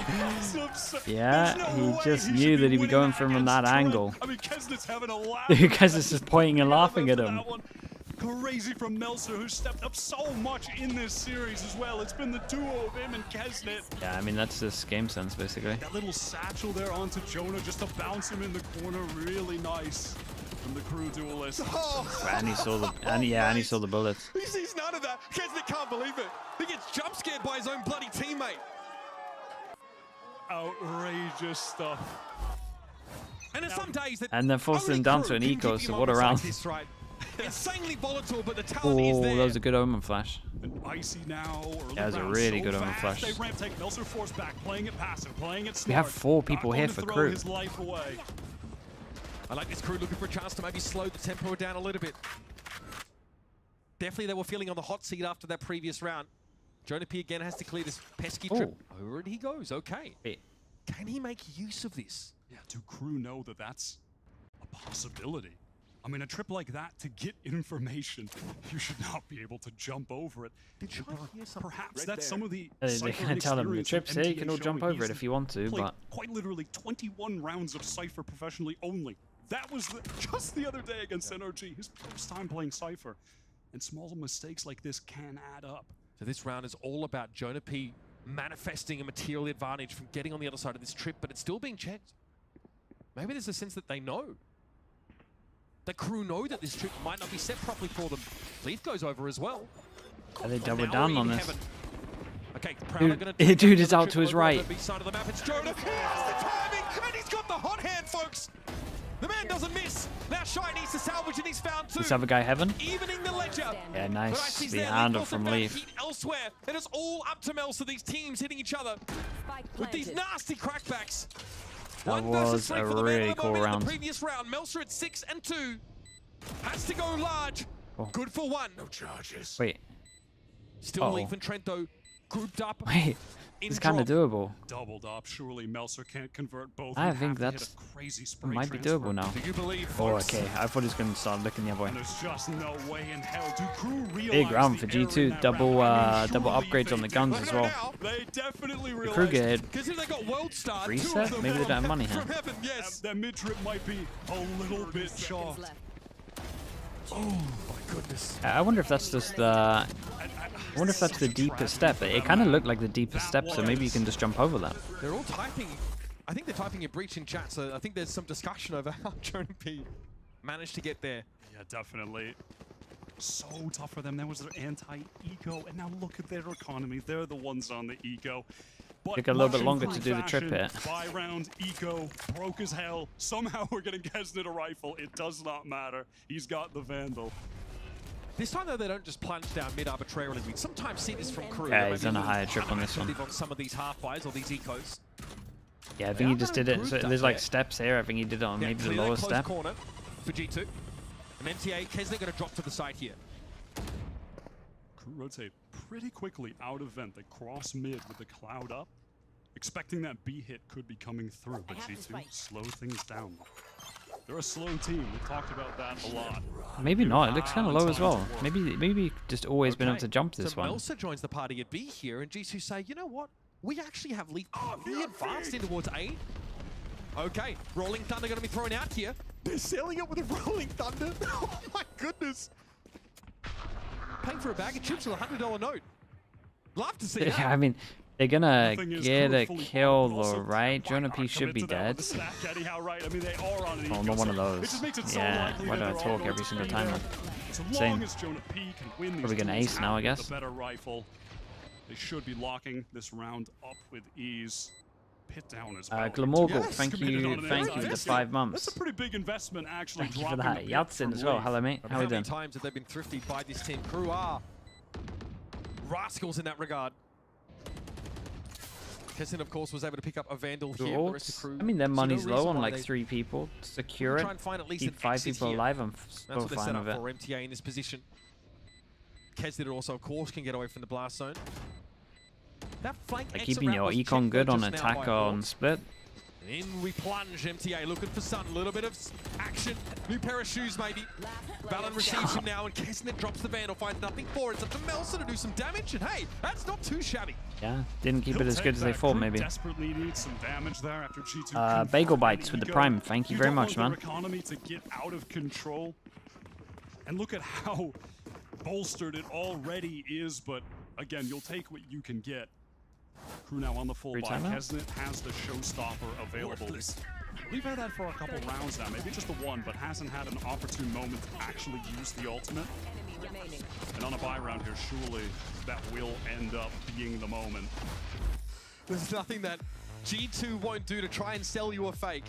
Yeah, he just knew that he'd be going for him on that angle. I mean, Kesnet's having a laugh. Because it's just pointing and laughing at him. Crazy from Melser, who stepped up so much in this series as well. It's been the duo of him and Kesnet. Yeah, I mean, that's just game sense, basically. That little satchel there onto Jonah just to bounce him in the corner. Really nice from the KRU duelist. And he saw the, and he saw the bullets. He sees none of that. Kesnet can't believe it. He gets jump scared by his own bloody teammate. Outrageous stuff. And there's some days that And they're forcing him down to an eco, so what a round. Insanely volatile, but the talent is Oh, there. that was a good Omen flash. And Icy now. Yeah, that was a really good Omen flash. They ramp take Melser force back, playing it passive, playing it smart. We have 4 people Not here going for to throw KRU. his life away. I like this KRU looking for a chance to maybe slow the tempo down a little bit. Definitely they were feeling on the hot seat after that previous round. Jonah P again has to clear this pesky trip. Over he goes. Okay. Can he make use of this? Yeah, do KRU know that that's a possibility? I mean, a trip like that, to get information, you should not be able to jump over it. Perhaps that's some of the... They can't tell him the trips here. You can all jump over it if you want to, but... Quite literally 21 rounds of Cypher professionally only. That was just the other day against NRG, his first time playing Cypher. And small mistakes like this can add up. So this round is all about Jonah P manifesting a material advantage from getting on the other side of this trip, but it's still being checked. Maybe there's a sense that they know. The KRU know that this trip might not be set properly for them. LEV goes over as well. Are they double down on this? Okay, Dude is out to his right. Side of the map. It's Jonah. He has the timing, and he's got the hot hand, folks. The man doesn't miss. Now Shy needs to salvage, and he's found two. This other guy, Heaven? Evening the ledger. Yeah, nice. The handle from LEV. Elsewhere, and it's all up to Mel, so these teams hitting each other with these nasty crackbacks. That was a really cool round. The previous round, Melser at 6 and 2. Has to go large. Good for 1. No charges. Wait. Still LEV and Trento grouped up. Wait. It's kind of doable. Doubled up. Surely Melser can't convert both. I think that's might be doable now. Do you believe, oh, okay. I thought he was going to start looking the other way. There's just no way in hell. Do KRU realize big round for G2. Double upgrades on the guns as well. They definitely the KRU get because if they got world stars, reset. Maybe they don't have money here. Yes. That mid trip might be a little bit short. Oh my goodness. I wonder if that's just the... I wonder if that's the deepest step. It kind of looked like the deepest step, so maybe you can just jump over that. They're all typing. I think they're typing a breach in chat, so I think there's some discussion over how Jonah P managed to get there. Yeah, definitely. So tough for them. There was their anti-eco, and now look at their economy. They're the ones on the eco. Took a little bit longer to do the trip hit. Buy round, eco, broke as hell. Somehow we're getting Kesnit a rifle. It does not matter. He's got the Vandal. This time, though, they don't just plunge down mid arbitrarily. We sometimes see this from KRU. Yeah, he's on a higher trip on this one. On some of these half buys or these ecos. Yeah, I think he just did it. So there's like steps here. I think he did it on maybe the lower step. Corner for G2. And MTA, Kesnit going to drop to the side here. KRU rotate pretty quickly out of vent. They cross mid with the cloud up. Expecting that B hit could be coming through, but G2 slow things down. They're a slow team. We've talked about that a lot. Maybe not. It looks kind of low as well. Maybe just always been able to jump this one. Melsa joins the party at B here, and G2 say, you know what? We actually have LEV really advanced in towards A. Okay, Rolling Thunder going to be thrown out here. They're selling it with a Rolling Thunder. Oh my goodness. Paying for a bag of chips with a $100 note. Love to see that. I mean, they're gonna get a kill though, right? Jonah P should be dead. Oh, not one of those. Yeah, why do I talk every single time? Same. Probably gonna ace now, I guess. Better rifle. They should be locking this round up with ease. Pit down as well. Glamorgal, thank you for the 5 months. That's a pretty big investment, actually. Thank you for that. Yatsin as well. Hello, mate. How are you doing? How many times have they been thrifty by this team? KRU are rascals in that regard. Kessin, of course, was able to pick up a Vandal here. The rest of KRU. I mean, their money's low on like 3 people. Secure it. Try and find at least keep 5 people alive. I'm so fine with it. For MTA in this position. Kessin also, of course, can get away from the blast zone. That flank keeping your econ good on attack on split. In we plunge. MTA looking for Sun. A little bit of action. New pair of shoes, maybe. Balan receives him now, and Kesnit drops the Vandal. Finds nothing for it. It's up to Melsa to do some damage, and hey, that's not too shabby. Yeah, didn't keep it as good as they thought, maybe. Desperately needs some damage there after G2 Bagel Bites with the Prime. Thank you very much, man. Economy to get out of control. And look at how bolstered it already is, but again, you'll take what you can get. KRU now on the full buy. Kesnit has the showstopper available. We've had that for a couple rounds now, maybe just the one, but hasn't had an opportune moment to actually use the ultimate. And on a buy round here, surely that will end up being the moment. There's nothing that G2 won't do to try and sell you a fake.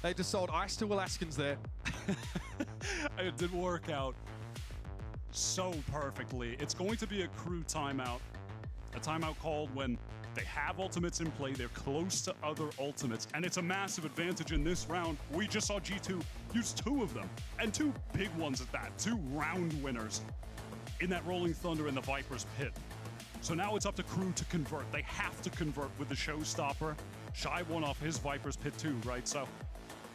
They just sold Ice to Alaskans there. It did work out so perfectly. It's going to be a KRU timeout. A timeout called when they have ultimates in play, they're close to other ultimates, and it's a massive advantage in this round. We just saw G2 use 2 of them, and 2 big ones at that, 2 round winners in that Rolling Thunder and the Viper's pit. So now it's up to KRU to convert. They have to convert with the showstopper. Shy won off his Viper's Pit too, right? So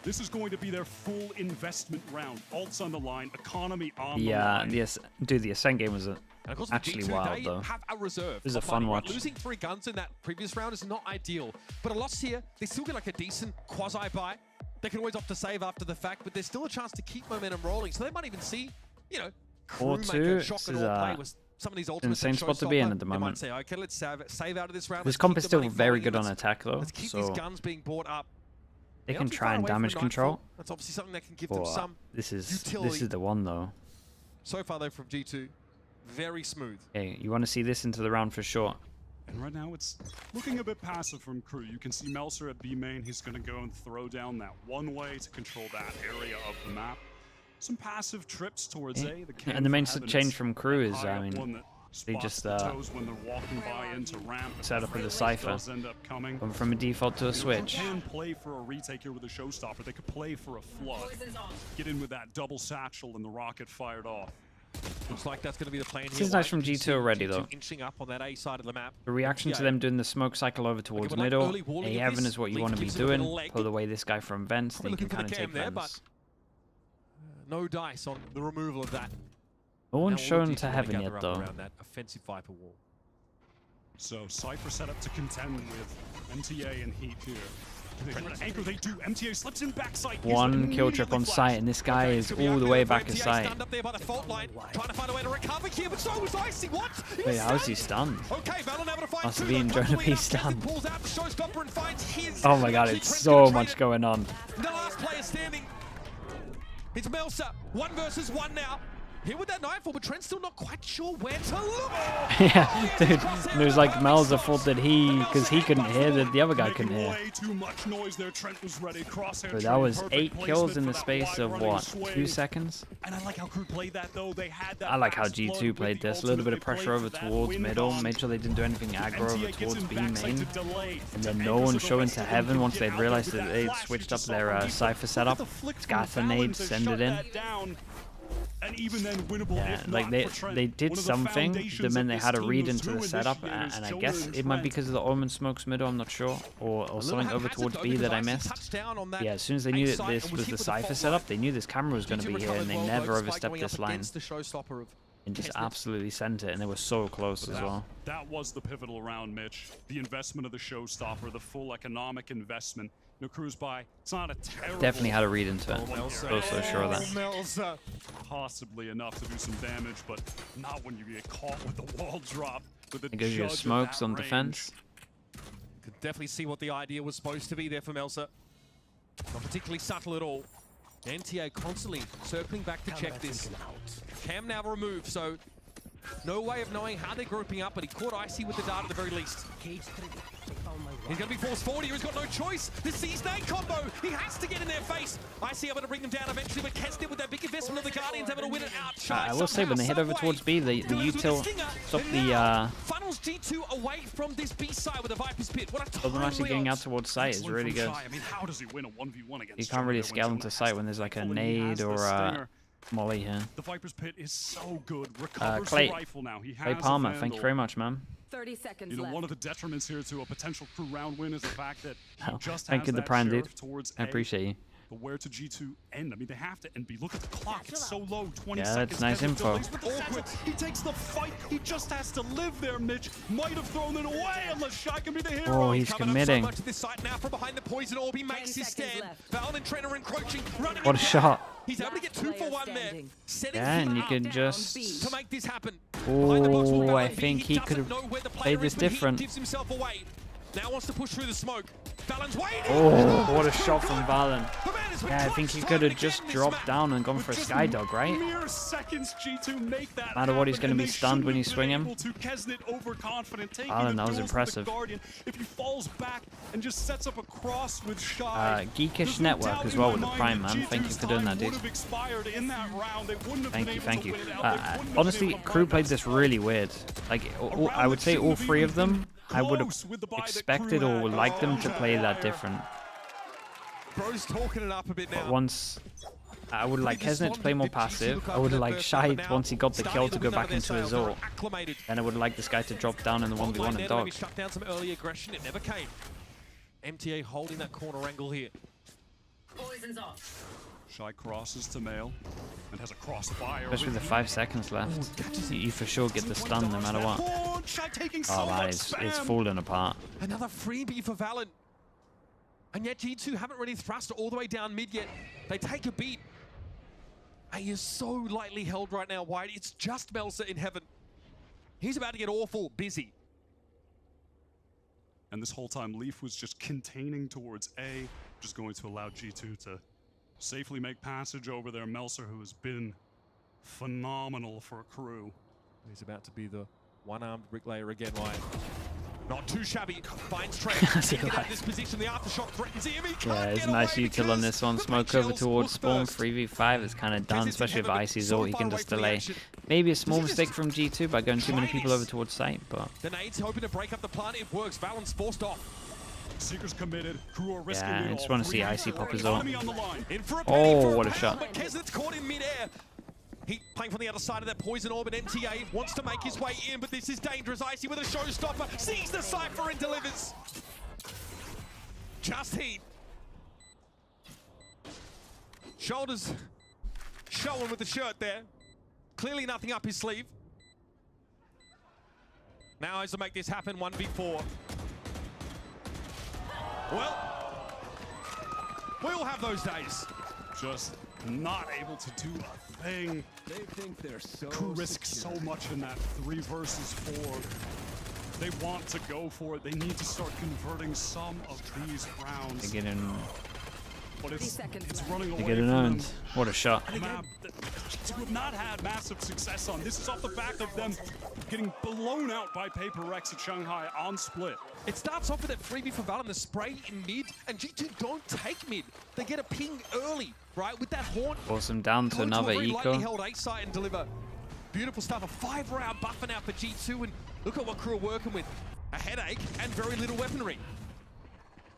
this is going to be their full investment round. Ults on the line, economy on the line. Dude, the Ascent game was actually G2, wild, they though. have a reserve. It was a fun watch. Losing 3 guns in that previous round is not ideal, but a loss here, they still get like a decent quasi-buy. They can always opt to save after the fact, but there's still a chance to keep momentum rolling. So they might even see, you know, KRU make a shock and all play with some of these ultimates. Insane spot to be in at the They might moment. say, okay, let's save out of this round. This comp is still very good on attack, though. Let's keep so these guns being bought up. they can try and damage control. That's obviously something that can give them some this utility. is the one, though. So far, though, from G2, very smooth. Okay, you want to see this into the round for sure. And right now it's looking a bit passive from KRU. You can see Melser at B main. He's going to go and throw down that one way to control that area of the map. Some passive trips towards A. And the main change from KRU is, I mean, they just when they're walking by into ramp. set up with a Cypher. Coming From a default to a switch. They can play for a retake here with a showstopper. They could play for a flood. Get in with that double satchel and the rocket fired off. Looks like that's going to be the plan here. This is nice from G2 already, though. Inching up on that A side of the map. The reaction to them doing the smoke cycle over towards middle. A-Heaven is what you want to be doing. Pull away this guy from vents, then you can kind of take vents. No dice on the removal of that. No one's shown to Heaven yet, though. Around that offensive Viper wall. So Cypher set up to contend with MTA and Heat here. Anchor, they do. MTA slips in backside. One kill trip on site, and this guy is all the way back at site. Stand up there by the fault line, trying to find a way to recover here, but so was Icy. What? Wait, how is he stunned? Okay, Valen able to find Must have been Jonah P stunned. Pulls out the showstopper and finds his. Oh my god, it's so much going on. The last player standing. It's Melser. 1 versus 1 now. Here with that nightfall, but Trent's still not quite sure where to look. Yeah, dude. There's like Mel's fault that because he couldn't hear that the other guy couldn't hear. Way too much noise there. Trent was ready. Crosshair. So that was 8 kills in the space of what, 2 seconds? And I like how KRU played that though. They had that. I like how G2 played this. A little bit of pressure over towards middle. Made sure they didn't do anything aggro over towards B main. And then no one showing to Heaven once they'd realized that they'd switched up their Cypher setup. Scatter nade, send it in. And even then, winnable. Yeah, like they did something that meant they had a read into the setup, and I guess it might be because of the Omen smokes middle, I'm not sure, or something over towards B that I missed. Yeah, as soon as they knew that this was the Cypher setup, they knew this camera was going to be here, and they never overstepped this line. And just absolutely sent it, and they were so close as well. That was the pivotal round, Mitch. The investment of the showstopper, the full economic investment. No KRU's by. It's not a terrible. Definitely had a read into it. So sure of that. Possibly enough to do some damage, but not when you get caught with the wall drop. With It gives you smokes on defense. Could definitely see what the idea was supposed to be there for Melser. Not particularly subtle at all. NTA constantly circling back to check this. Cam now removed, so no way of knowing how they're grouping up, but he caught Icy with the dart at the very least. He's going to be forced forward here. He's got no choice. The C-Snake combo. He has to get in their face. Icy able to bring them down eventually, but Kesnit with that big investment of the Guardians able to win it out. I will say, when they head over towards B, the util stopped the funnels G2 away from this B side with the Viper's Pit. What a them actually getting out towards site is really good. I mean, how does he win a 1v1 against You can't really scale into site when there's like a nade or a molly here. The Viper's Pit is so good. Recovers the rifle now. He has Clay Palmer, thank you very much, man. 30 seconds you know, left. one of the detriments here to a potential KRU round win is the fact that he just thank has you, the that prime dude. sheriff towards I appreciate you. But where to G2 end? I mean, they have to end B. Look at the clock. It's so low. 20 yeah, seconds. that's nice info. Awkward. He takes the fight. He just has to live there, Mitch. Might have thrown it away unless Shy can be the hero. Oh, he's committing. So much of this site now from behind the poison orb. He makes his stand. Valen and Trent are encroaching. What a shot. He's able to get 2 for 1 there. Yeah, and you can just... to make this happen. Oh, I think he could have played this different. Gives himself away. Now wants to push through the smoke. Valen's waiting. Oh, what a shot from Valen. Yeah, I think he could have just dropped down and gone for a Skydog, right? Mere seconds, G2 make that no matter what, he's going to be stunned when you swing him. Valen, that was impressive. If he falls back and just sets up a cross with Shy. Geekish Network as well with the Prime, man. Thank you for doing that, dude. Thank you. Honestly, KRU played this really weird. Like, I would say all 3 of them, I would have expected or would like them to play that different. Bro's talking it up a bit now. But once I would like Kesnet to play more passive. I would like Shy, once he got the kill, to go back into his ult. And I would like this guy to drop down in the 1v1 and dog. Shut down some early aggression. It never came. MTA holding that corner angle here. Poison's off. Shy crosses to Mail and has a crossfire. Especially with the 5 seconds left. You for sure get the stun no matter what. Oh man, it's falling apart. Another freebie for Valen. And yet G2 haven't really thrust all the way down mid yet. They take a beat. And he is so lightly held right now, White. It's just Melsa in heaven. He's about to get awful busy. And this whole time, Leaf was just containing towards A, just going to allow G2 to safely make passage over there. Melser, who has been phenomenal for a crew. He's about to be the one-armed bricklayer again, White. Not too shabby. Finds Trent. Get out of this position. The aftershock threatens him. Yeah, it's a nice util on this one. Smoke over towards spawn. 3v5 is kind of done, especially if Icy's ult. He can just delay. Maybe a small mistake from G2 by going too many people over towards site, but... The nades hoping to break up the plant. It works. Valen's forced off. Seekers committed. Crew are risking yeah, I just want to see Icy pop his ult. Oh, what a shot. Kesnet's caught in midair. He playing from the other side of that poison orb, and MTA wants to make his way in, but this is dangerous. Icy with a showstopper, sees the Cypher and delivers. Just heat. Shoulders showing with the shirt there. Clearly nothing up his sleeve. Now has to make this happen, 1v4. Well, we all have those days. Just not able to do a thing. They think they're so Crew risk so much in that 3 versus 4. They want to go for it. They need to start converting some of these rounds. They get in. But it's running away. They get an owned. What a shot. A map that G2 have not had massive success on. This is off the back of them getting blown out by Paper Rex at Shanghai on split. It starts off with that freebie for Valen, the spray in mid, and G2 don't take mid. They get a ping early, right, with that horn. Force him down to another eco. Lightly held A site and deliver. Beautiful stuff. A 5-round buffer now for G2, and look at what crew are working with. A headache and very little weaponry.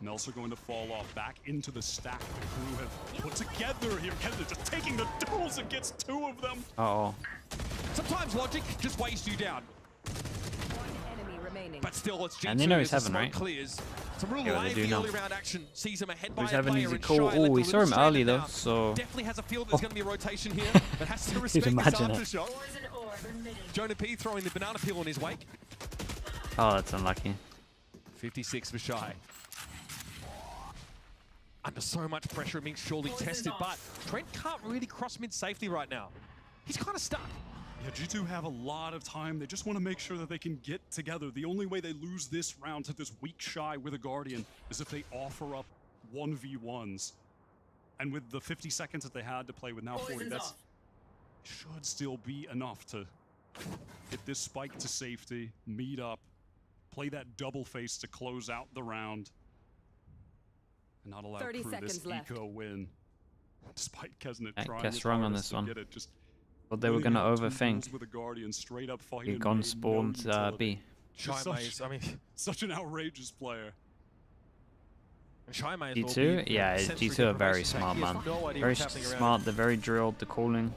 Melser going to fall off back into the stack the crew have put together here. Kennedy just taking the duels and gets 2 of them. Uh-oh. Sometimes logic just weighs you down. But still, it's G2. And they know he's heaven, right? Clears. Some real Yeah, they do early know. round action. Sees him ahead by Who's a heaven? player He's a and cool. Shy Oh, left we a saw little him early stranded though, now. so... Definitely has a feel that there's going to be a rotation here, but has to respect You'd this imagine it. aftershock. Jonah P throwing the banana peel in his wake. Oh, that's unlucky. 56 for Shy. Under so much pressure and being surely tested, but Trent can't really cross mid safely right now. He's kind of stuck. Yeah, G2 have a lot of time. They just want to make sure that they can get together. The only way they lose this round to this weak Shy with a Guardian is if they offer up 1v1s. And with the 50 seconds that they had to play with now 40, that should still be enough to get this spike to safety, meet up, play that double face to close out the round, and not allow Crew this eco win. Despite Kesnet trying guess wrong on this one. Get it, just But they were going to overthink. with a Guardian straight up fight. He gone spawned B. Such an outrageous player. G2? Yeah, G2 are very smart, man. Very smart, they're very drilled, the calling.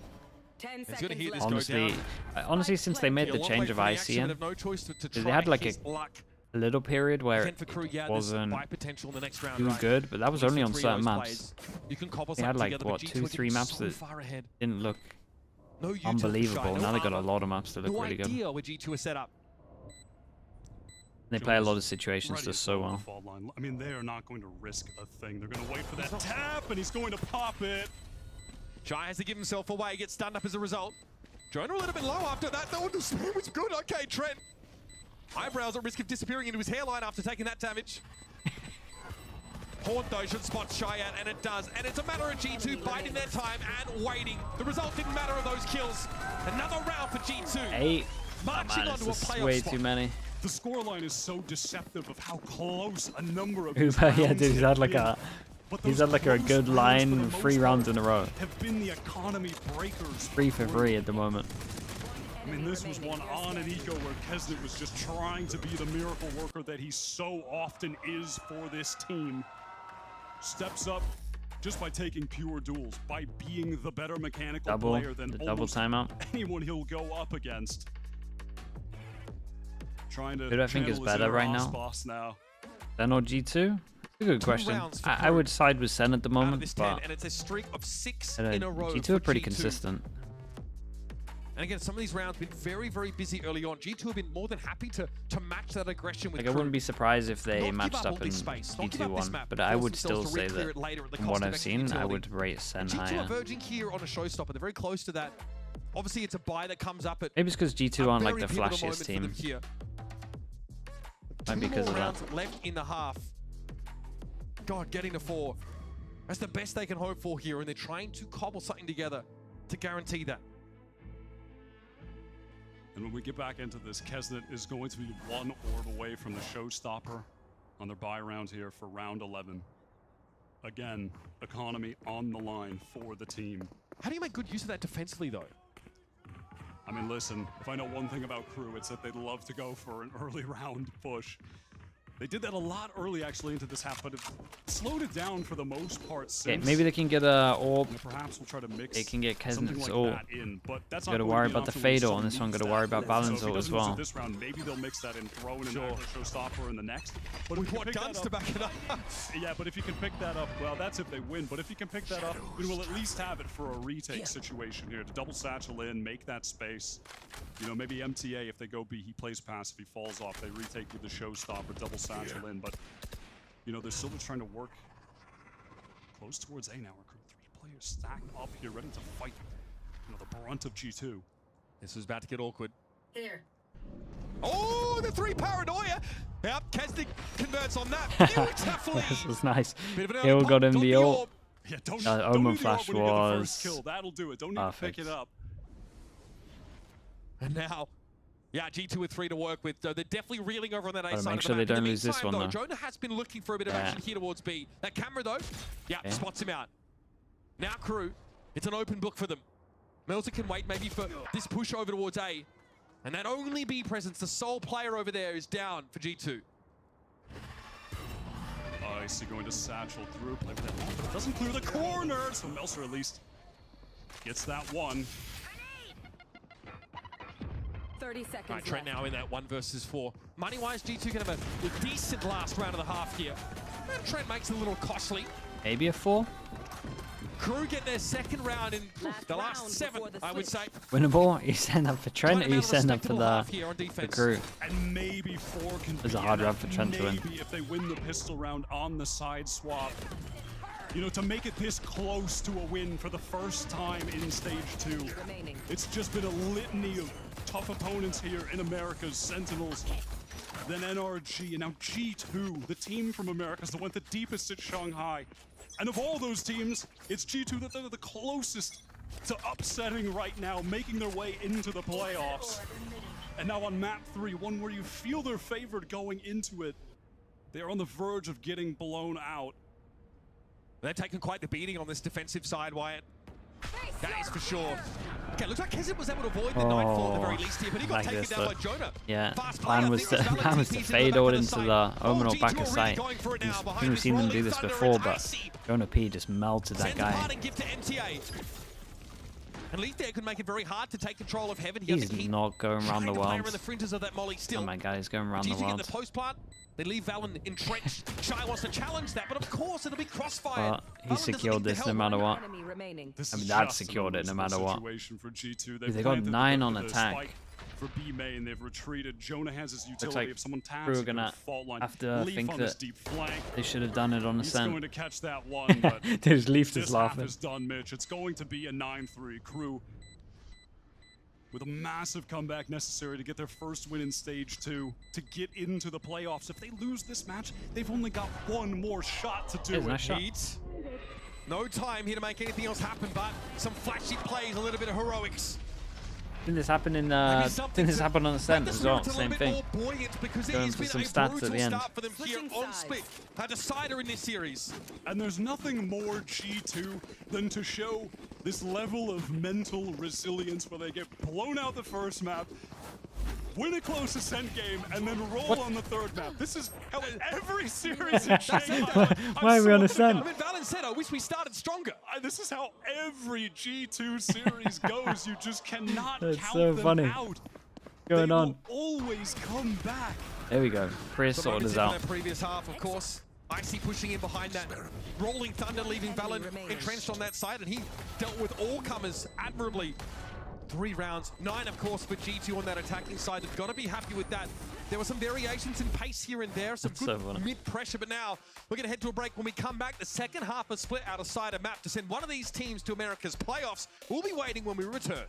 Honestly, since they made the change of ICN, they had like a little period where it wasn't too good, but that was only on certain maps. They had like, what, 2-3 maps that didn't look unbelievable. Now they got a lot of maps that look really good. They play a lot of situations just so well. I mean, they are not going to risk a thing. They're going to wait for that tap, and he's going to pop it. Shy has to give himself away, gets stunned up as a result. Jonah a little bit low after that. No, the spin was good. Okay, Trent. Eyebrows at risk of disappearing into his hairline after taking that damage. Horn though should spot Shy out, and it does. And it's a matter of G2 biding their time and waiting. The result didn't matter of those kills. Another round for G2. 8. Marching Oh, onto a this is playoff way spot. too many. The scoreline is so deceptive of how close a number of Yeah, these dude, he's had like a... He's had like a good line 3 rounds in a row. have been the economy breakers. 3 for 3 at the moment. I mean, this was one on an eco where Kesnet was just trying to be the miracle worker that he so often is for this team. Steps up, just by taking pure duels, by being the better mechanical Double, player than the double almost timeout. anyone he'll go up against. Trying to Who do I think is channel his better inner right Ross now? boss now. Sen or G2? It's a good question. rounds for I would side with Sen at the Out of moment, this 10, but and it's a streak of 6 in a row G2 for are pretty G2. consistent. And again, some of these rounds have been very, very busy early on. G2 have been more than happy to match that aggression with Like, I wouldn't be surprised if they Not give matched up all up in this space. Not give G2 up this won, map but and I force would still themselves to say re-clear that it later at the from cost what of I've extra seen, I utility. would rate Sen G2 higher. are verging here on a showstopper. They're very close to that. Obviously, it's a buy that comes up at Maybe it's because G2 aren't like very the pivotal flashiest moment for team. them here. Might be Two because more of rounds that. left in the half. God, getting to 4. That's the best they can hope for here, and they're trying to cobble something together to guarantee that. And when we get back into this, Kesnet is going to be 1 orb away from the showstopper on their buy round here for round 11. Again, economy on the line for the team. How do you make good use of that defensively, though? I mean, listen, if I know one thing about KRU, it's that they'd love to go for an early round push. They did that a lot early, actually, into this half, but it slowed it down for the most part since. Okay, maybe they can get a orb. And perhaps we'll try to mix They can get something Kesnet's like ort. that in, but that's You not gotta going to worry be an about the option when Fader someone on this one, needs gotta that. worry about So Balance if he ult as doesn't use it well. this round, maybe they'll mix that in, throw in an Sure. aggro showstopper in the next. But With if you what can pick guns that to up, back it up? yeah, but if you can pick that up, well, that's if they win. But if you can pick that up, we will at least have it for a retake situation here to double satchel in, make that space. You know, maybe MTA, if they go B, he plays pass. If he falls off, they retake with the showstopper, double satchel in. But, you know, they're still just trying to work close towards A now. Recruit 3 players stacked up here, ready to fight, you know, the brunt of G2. This is about to get awkward. Here. Oh, the 3 paranoia! Yep, Kesnik converts on that beautifully. This was nice. Bit of an Hill early got pop, him the don't ult. Yeah, don't Omen do the Flash AWP when you get the was first kill. That'll do it. Don't need to pick it up. And now, yeah, G2 with 3 to work with. They're definitely reeling over on that A Gotta side make of sure the they map. In don't the lose this meantime, one, though, though. Jonah has been looking for a bit of action here towards B. That camera, though, yeah, spots him out. Now KRU, it's an open book for them. Melzer can wait maybe for this push over towards A. And that only B presence, the sole player over there, is down for G2. Icy going to satchel through, play with that long, but it doesn't clear the corner. So Melzer at least gets that one. 30 seconds All right, Trent left. now in that 1 versus 4. Money-wise, G2 can have a decent last round of the half here. And Trent makes it a little costly. Maybe a 4. KRU get their second round in the last 7, I would say. Winnable? You send up for Trent or you send up for the KRU? And maybe 4 can It's be a hard round enough. for Trent to win. Maybe if they win the pistol round on the side swap, you know, to make it this close to a win for the first time in Stage 2. It's just been a litany of tough opponents here in America's Sentinels. Then NRG, and now G2, the team from Americas that went the deepest at Shanghai. And of all those teams, it's G2 that they're the closest to upsetting right now, making their way into the playoffs. And now on map 3, one where you feel they're favored going into it, they're on the verge of getting blown out. They're taking quite the beating on this defensive side, Wyatt. That is for sure. Okay, looks like Kesnet was able to avoid the Nightfall at the very least here, but he got taken down by Jonah. Yeah, Fast plan player, was to, Theros plan was to TPs fade in all the into back the Omen or G2 back of really sight. going for it now, I think behind we've this seen them do rolling this thunder, before, it's but Icy. Jonah P just melted that Sends a guy. parting gift to MTA. And Leaf there could make it very hard to take control of Heaven. He's not going around the world. In the fringes of that molly still. Oh my god, he's going around the G2 get world. the post plant. They leave Valen entrenched. Shy wants to challenge that, but of course it'll be crossfire. But he secured this no matter what. This I mean, is that just secured it no matter an what. situation for G2. Dude, They've they got planted 9 on the attack. spike for B main, they've retreated. Jonah has his Looks utility. like If someone taps, KRU he are gonna goes fault line. have to Leaf think on his that deep flank. they should have done it on the He's scent. going to catch that one, but Dude, Leaf this is half laughing. is done, Mitch. It's going to be a 9-3. KRU with a massive comeback necessary to get their first win in Stage 2 to get into the playoffs. If they lose this match, they've only got one more shot to do Hey, nice shot. Heat. No time here to make anything else happen, but some flashy plays, a little bit of heroics. Didn't this happen in didn't this happen on the scent as well? Same thing. Going for some stats at the end. For them here on Split. A decider in this series. And there's nothing more G2 than to show this level of mental resilience where they get blown out the first map, win a close ascent game, and then roll on the third map. This is how every series in Shanghai. Why are we on ascent? I mean, Valen said, I wish we started stronger. This is how every G2 series goes. You just cannot That's count so them funny. out. What's going on? Always come back. There we go. Chris sorted us out. In the previous half, of course. Icy pushing in behind that. Rolling Thunder, leaving Valen entrenched on that side, and he dealt with all comers admirably. 3 rounds, 9 of course for G2 on that attacking side. They've got to be happy with that. There were some variations in pace here and there, some good mid-pressure, but now we're going to head to a break. When we come back, the second half is split out of side a map to send one of these teams to America's playoffs. We'll be waiting when we return.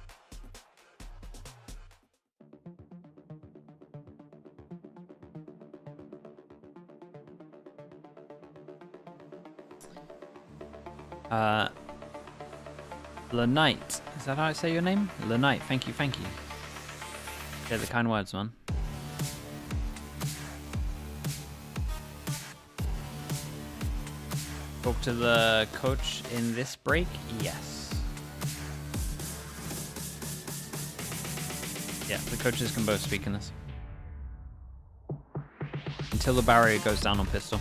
Lenite. Is that how I say your name? Lenite. Thank you, thank you. Yeah, the kind words, man. Talk to the coach in this break? Yes. Yeah, the coaches can both speak in this. Until the barrier goes down on pistol.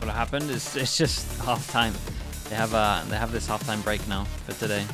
What happened is it's just halftime. They have this halftime break now for today.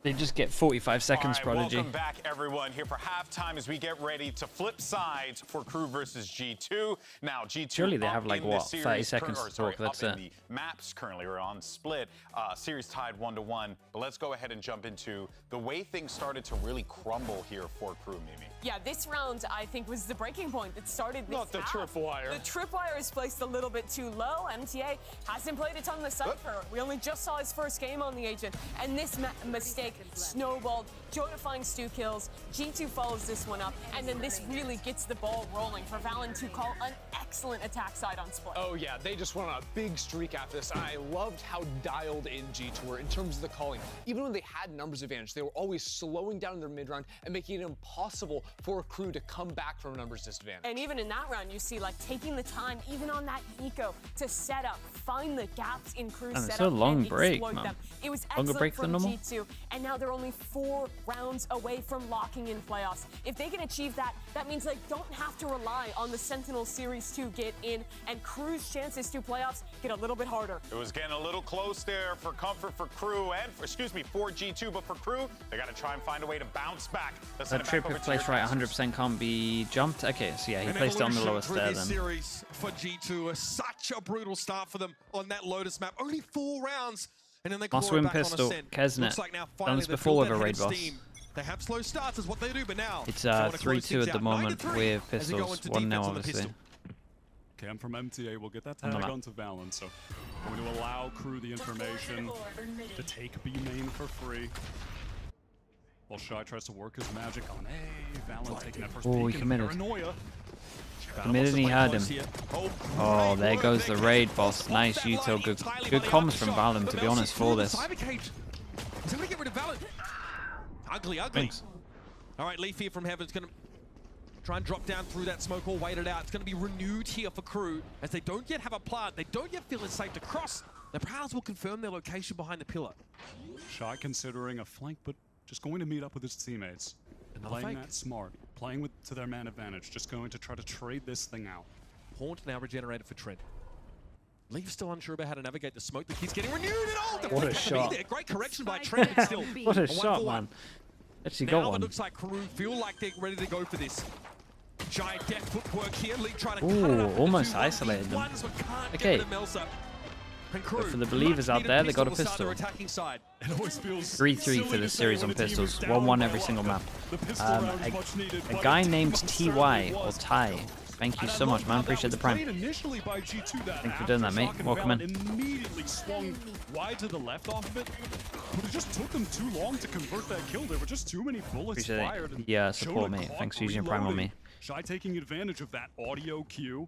They just get 45 seconds, Prodigy. Welcome back, everyone, here for halftime as we get ready to flip sides for Crew versus G2. Now, G2 surely they have like what, 30 seconds to talk. That's it. The maps currently are on split. Series tied 1-1. But let's go ahead and jump into the way things started to really crumble here for Crew, Mimi. Yeah, this round, I think, was the breaking point that started this Not the tripwire. The tripwire is placed a little bit too low. MTA hasn't played a ton of the Cypher. We only just saw his first game on the Agent. And this mistake snowballed. Joe finds 2 kills. G2 follows this one up. And then this really gets the ball rolling for Valen to call an excellent attack side on split. Oh, yeah, they just went on a big streak after this. And I loved how dialed in G2 were in terms of the calling. Even when they had numbers advantage, they were always slowing down their mid-round and making it impossible for a Crew to come back from a numbers disadvantage. And even in that round, you see like taking the time, even on that eco, to set up, find the gaps in Crew's setup, it's a long and break, exploit man. them. It was Longer excellent break from than normal? G2, and now they're only 4 rounds away from locking in playoffs. If they can achieve that, that means they don't have to rely on the Sentinel Series to get in, and Crew's chances to playoffs get a little bit harder. It was getting a little close there for comfort for Crew and, for G2, but for Crew, they got to try and find a way to bounce back. That trip if placed right 100% can't be jumped. Okay, so yeah, he placed it on the lowest there then. Series for G2 is such a brutal start for them on that Lotus map. Only 4 rounds, and then they Must claw it win back pistol, on Ascent. Kesnet. Looks like now Done finally this they've before filled with a that raid head of boss. steam. They have slow starts is what they do, but now It's they wanna close 3-2 things at the out. moment 9-3 with as they go pistols. into 1-0 defense on the obviously. pistol. Cam from MTA will get that On the tag map. onto Valen, so going to allow Crew the information to take B main for free. While Shy tries to work his magic on A. Valen taking that first Oh, he peek, and committed. Paranoia. Committed and he had him. Oh, there goes the raid boss. Nice util. Good comms from Valen, to be honest, for this. Is that gonna get rid of Valen? Ugly. Thanks. All right, Leaf here from Heaven's gonna try and drop down through that smoke or wait it out. It's gonna be renewed here for Crew as they don't yet have a plant. They don't yet feel it's safe to cross. The Prowlers will confirm their location behind the pillar. Shy considering a flank, but just going to meet up with his teammates. Another Playing fake. that smart. Playing to their man advantage. Just going to try to trade this thing out. Haunt now regenerated for Trent. Leaf still unsure about how to navigate the smoke. The kid's getting renewed at all. The What a flick shot. there. Great correction by Trent, but still. What a 1-for-1. shot, man. Actually Now got it one. looks like Crew feel like they're ready to go for this. Giant death footwork here. Leaf trying to cut it up. Ooh, almost isolated them. Okay. But for the believers out there, they got a pistol. 3-3 for this series on pistols. 1-1 every single map. A guy named TY or Ty. Thank you so much, man. Appreciate the prime. Thank you for doing that, mate. Welcome in. Immediately swung wide to the left off of it, but it just took them too long to convert that kill. There were just too many bullets Appreciate fired. it. Yeah, support, mate. Thanks for using your prime on me. Shy taking advantage of that audio cue.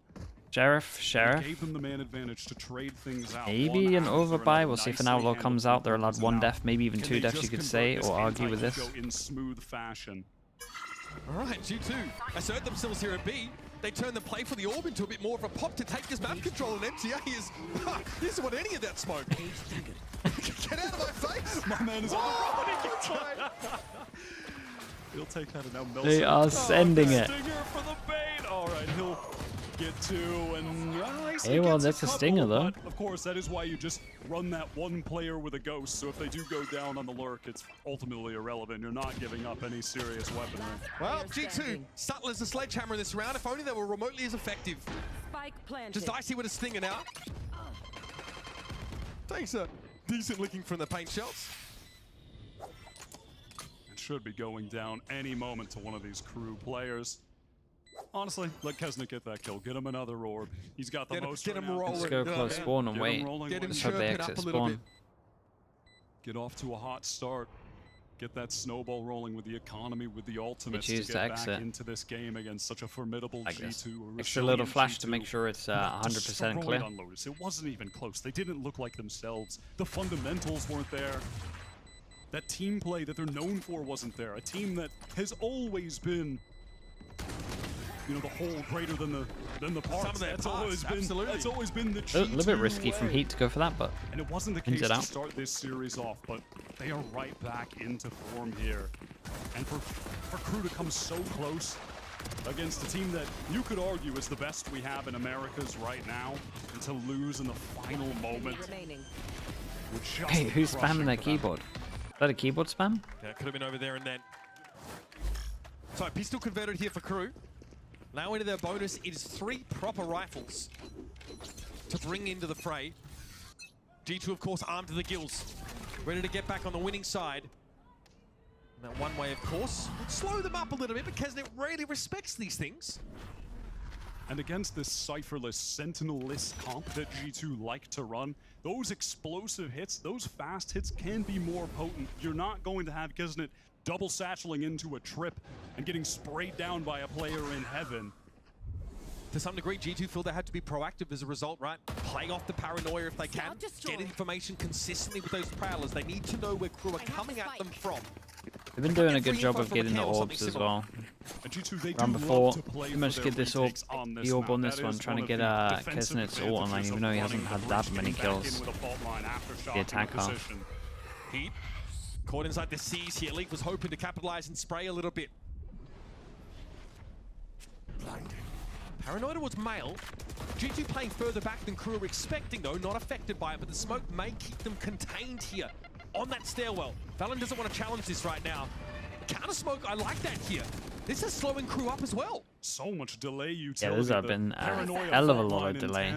Sheriff. Gave them the man advantage to trade things out. Maybe an overbuy. We'll see if an outlaw comes out. They're allowed 1 death, maybe even 2 deaths, you could say, or argue with this. In smooth fashion. All right, G2 assert themselves here at B. They turn the play for the orb into a bit more of a pop to take this map control, and MTA is... he doesn't want any of that smoke. Get out of my face! My man is on the run. He'll take that and now Melson. They are sending it. Stinger for the bait. All right, he'll get 2 and hey, well, that's a stinger though. Of course, that is why you just run that 1 player with a ghost. So if they do go down on the lurk, it's ultimately irrelevant. You're not giving up any serious weaponry. Well, G2 subtle as a sledgehammer in this round. If only they were remotely as effective. Spike planted. Just Icy with a stinger now. Takes a decent licking from the paint shots. It should be going down any moment to one of these crew players. Honestly, let Kesnick get that kill. Get him another orb. He's got the most. Get him rolling. Let's go close spawn and wait. Let's hope they exit spawn. Get off to a hot start. Get that snowball rolling with the economy, with the ultimates choose to to get exit. back into this game against such a formidable Like G2. Extra little flash to make sure it's 100% clear. On Lotus. It wasn't even close. They didn't look like themselves. The fundamentals weren't there. That team play that they're known for wasn't there. A team that has always been, you know, the whole greater than the parts. That's always been the G2 A little bit risky way. from Heat to go for that, but and it wasn't the case to start this series off, but they are right back into form here. And for Crew to come so close against a team that you could argue is the best we have in Americas right now, and to lose in the final moment. Hey, who's spamming their keyboard? Is that a keyboard spam? Yeah, it could have been over there and then. So pistol converted here for Crew. Now into their bonus, it is 3 proper rifles to bring into the fray. G2, of course, armed to the gills, ready to get back on the winning side. And that one way, of course, would slow them up a little bit because it really respects these things. And against this cipherless, sentinel-less comp that G2 like to run, those explosive hits, those fast hits can be more potent. You're not going to have Kisnet double satcheling into a trip and getting sprayed down by a player in heaven. To some degree, G2 feel they had to be proactive as a result, right? Play off the paranoia if they can. Get information consistently with those prowlers. They need to know where Crew are coming at them from. They've been doing a good job of getting the orbs as well. Round before, pretty much get this orb, the orb on this one, trying to get Kesnet's ult online, even though he hasn't had that many kills. The attack half. Heat caught inside the C's here. Leaf was hoping to capitalize and spray a little bit. Paranoia towards Mail. G2 playing further back than Crew are expecting, though, not affected by it, but the smoke may keep them contained here on that stairwell. Valen doesn't want to challenge this right now. Counter smoke, I like that here. This is slowing Crew up as well. So much delay utility. Yeah, there's been a hell of a lot of delay.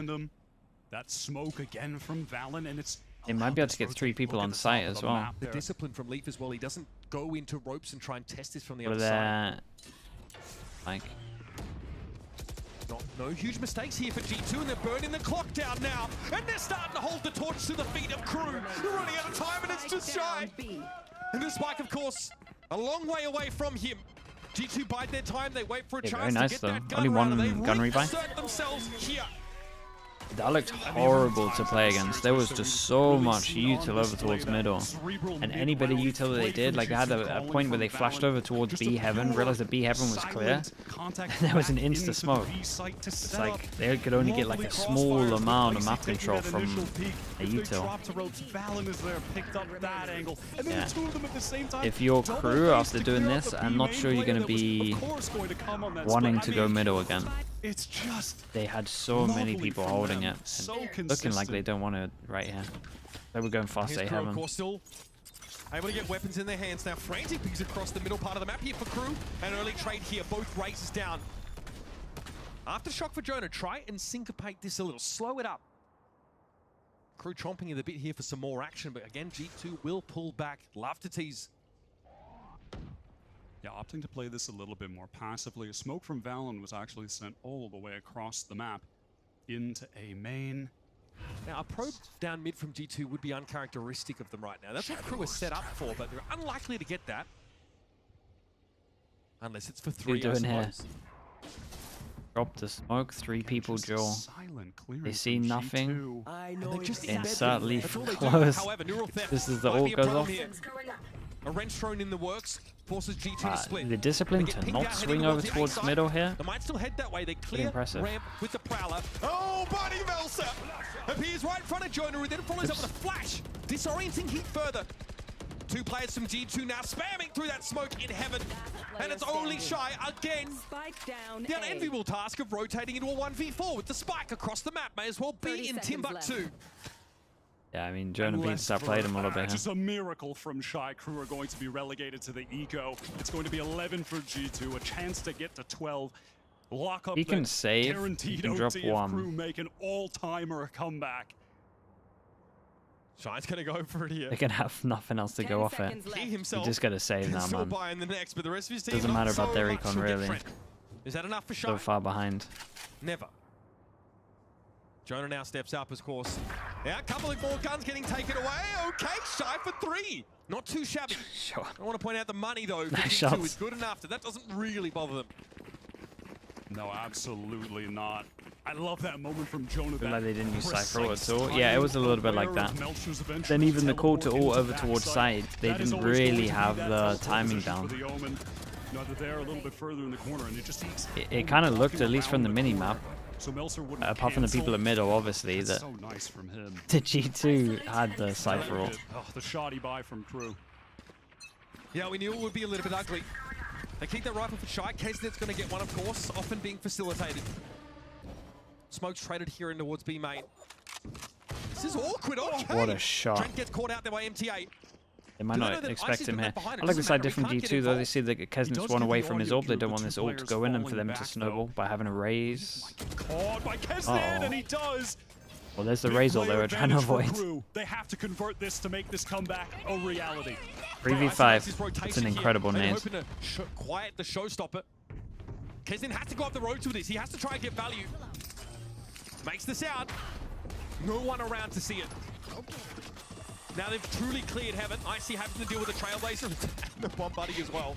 That smoke again from Valen, and it's... They might be able to get 3 people on site as well. The discipline from Leaf as well. He doesn't go into ropes and try and test this from the other side. Like... No huge mistakes here for G2, and they're burning the clock down now. And they're starting to hold the torch to the feet of Crew. They're running out of time, and it's just shy. And the spike, of course, a long way away from him. G2 bide their time. They wait for a chance nice, to get that gun Only one around. gun rebuy. Assert themselves here. That looked horrible to play against. There was just so much util over towards middle. And any bit of util they did, like they had a point where they flashed over towards B heaven, realized that B heaven was clear, and there was an insta smoke. It's like they could only get like a small amount of map control from a util. Yeah. If you're Crew after doing this, I'm not sure you're going to be wanting to go middle again. It's just they had so many people holding it, looking like they don't want to right here. They were going fast A heaven. Still able to get weapons in their hands now. Frantic pings across the middle part of the map here for Crew. An early trade here, both races down. Aftershock for Jonah, try and syncopate this a little, slow it up. Crew chomping in the bit here for some more action, but again, G2 will pull back. Love to tease. Yeah, opting to play this a little bit more passively. A smoke from Valen was actually sent all the way across the map into A main. Now, a probe down mid from G2 would be uncharacteristic of them right now. That's what Crew is set up for, but they're unlikely to get that. Unless it's for 3, I suppose. Drop the smoke. 3 people duel. They see nothing. Insert leaf close. This is the ult goes off. A wrench thrown in the works forces G2 to split. The discipline to not swing over towards middle here. They might still head that way. They clear impressive. ramp with the Prowler. Oh, Buddy Melsa appears right in front of Jonah, who then follows up with a flash, disorienting heat further. 2 players from G2 now spamming through that smoke in heaven. And it's only Shy again. The unenviable task of rotating into a 1v4 with the spike across the map. May as well be in Timbuktu. Yeah, I mean, Jonah beats that played him a little bit. Just a miracle from Shy. Crew are going to be relegated to the Eco. It's going to be 11 for G2, a chance to get to 12. Lock up he can save, guaranteed he can drop OT one. Crew make an all-timer comeback. Shy's gonna go for it here. They can have nothing else to go off it. You just gotta save now, man. Doesn't matter about their econ, really. Is that enough for Shy? So far behind. Never. Jonah now steps up, of course. Yeah, a couple of more guns getting taken away. Okay, Shy for 3. Not too shabby. Sure. I want to point out the money, though, for Nice G2 shots. is good enough. That doesn't really bother them. No, absolutely not. I love that moment from Jonah. Feel like they didn't use Cypher at all. Yeah, it was a little bit like that. Then even the call to ult over towards side, they didn't really have the timing down. They're a little bit further in the corner, and It kind of looked, at least from the mini-map, so apart from the people in middle, obviously, that so nice from him. the G2 had the Cypher ult. Oh, the shoddy buy from Crew. Yeah, we knew it would be a little bit ugly. They keep that rifle for Shy. KZ's going to get one, of course, often being facilitated. Smoke's traded here in towards B main. This is awkward. Okay. What a shot. Trent gets caught out there by MTA. They might not expect him here. I like the side different G2 though. They see that Kesnitz run away from his ult. They don't want this ult to go in and for them to snowball by having a raise. Caught by Kesnit, and he does. Well, there's the raise ult they were trying to avoid. They have to convert this to make this comeback a reality. 3v5. That's an incredible nade. Hoping to quiet the showstopper. Kesnit has to go up the road to this. He has to try and get value. Makes the sound. No one around to see it. Now they've truly cleared heaven. Icy having to deal with the Trailblazer and the Bomb Buddy as well.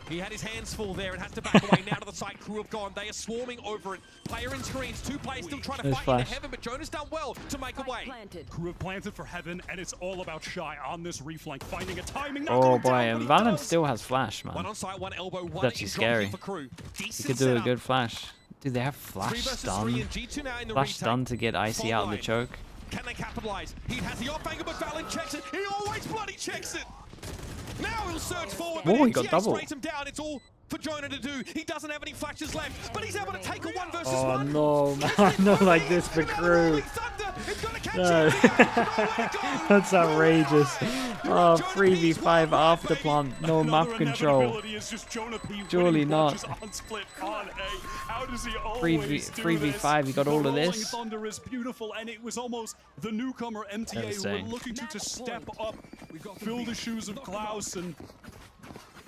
He had his hands full there and has to back away. Now to the side, Crew have gone. They are swarming over it. Player in screens. 2 players still trying to fight into heaven, but Jonah's done well to make a way. Crew have planted for heaven, and it's all about Shy on this reflank, finding a timing. Oh boy, and Valen still has flash, man. One on site, one elbow, one That's actually scary. He could do a good flash. Dude, they have flash stun. Flash stun to get Icy out of the choke. Can they capitalize? He has the off angle, but Valen checks it. He always bloody checks it. Now he'll surge forward. Oh, he got double. Him down. It's all for Jonah to do. He doesn't have any flashes left, but he's able to take a 1 versus 1. Oh no, man, not like this for Crew. No. That's outrageous. Oh, 3v5 after plant, no map control. Surely not. 3v5, you got all of this. Thunder is beautiful, and it was almost the newcomer MTA who were looking to step up, fill the shoes of Klaus, and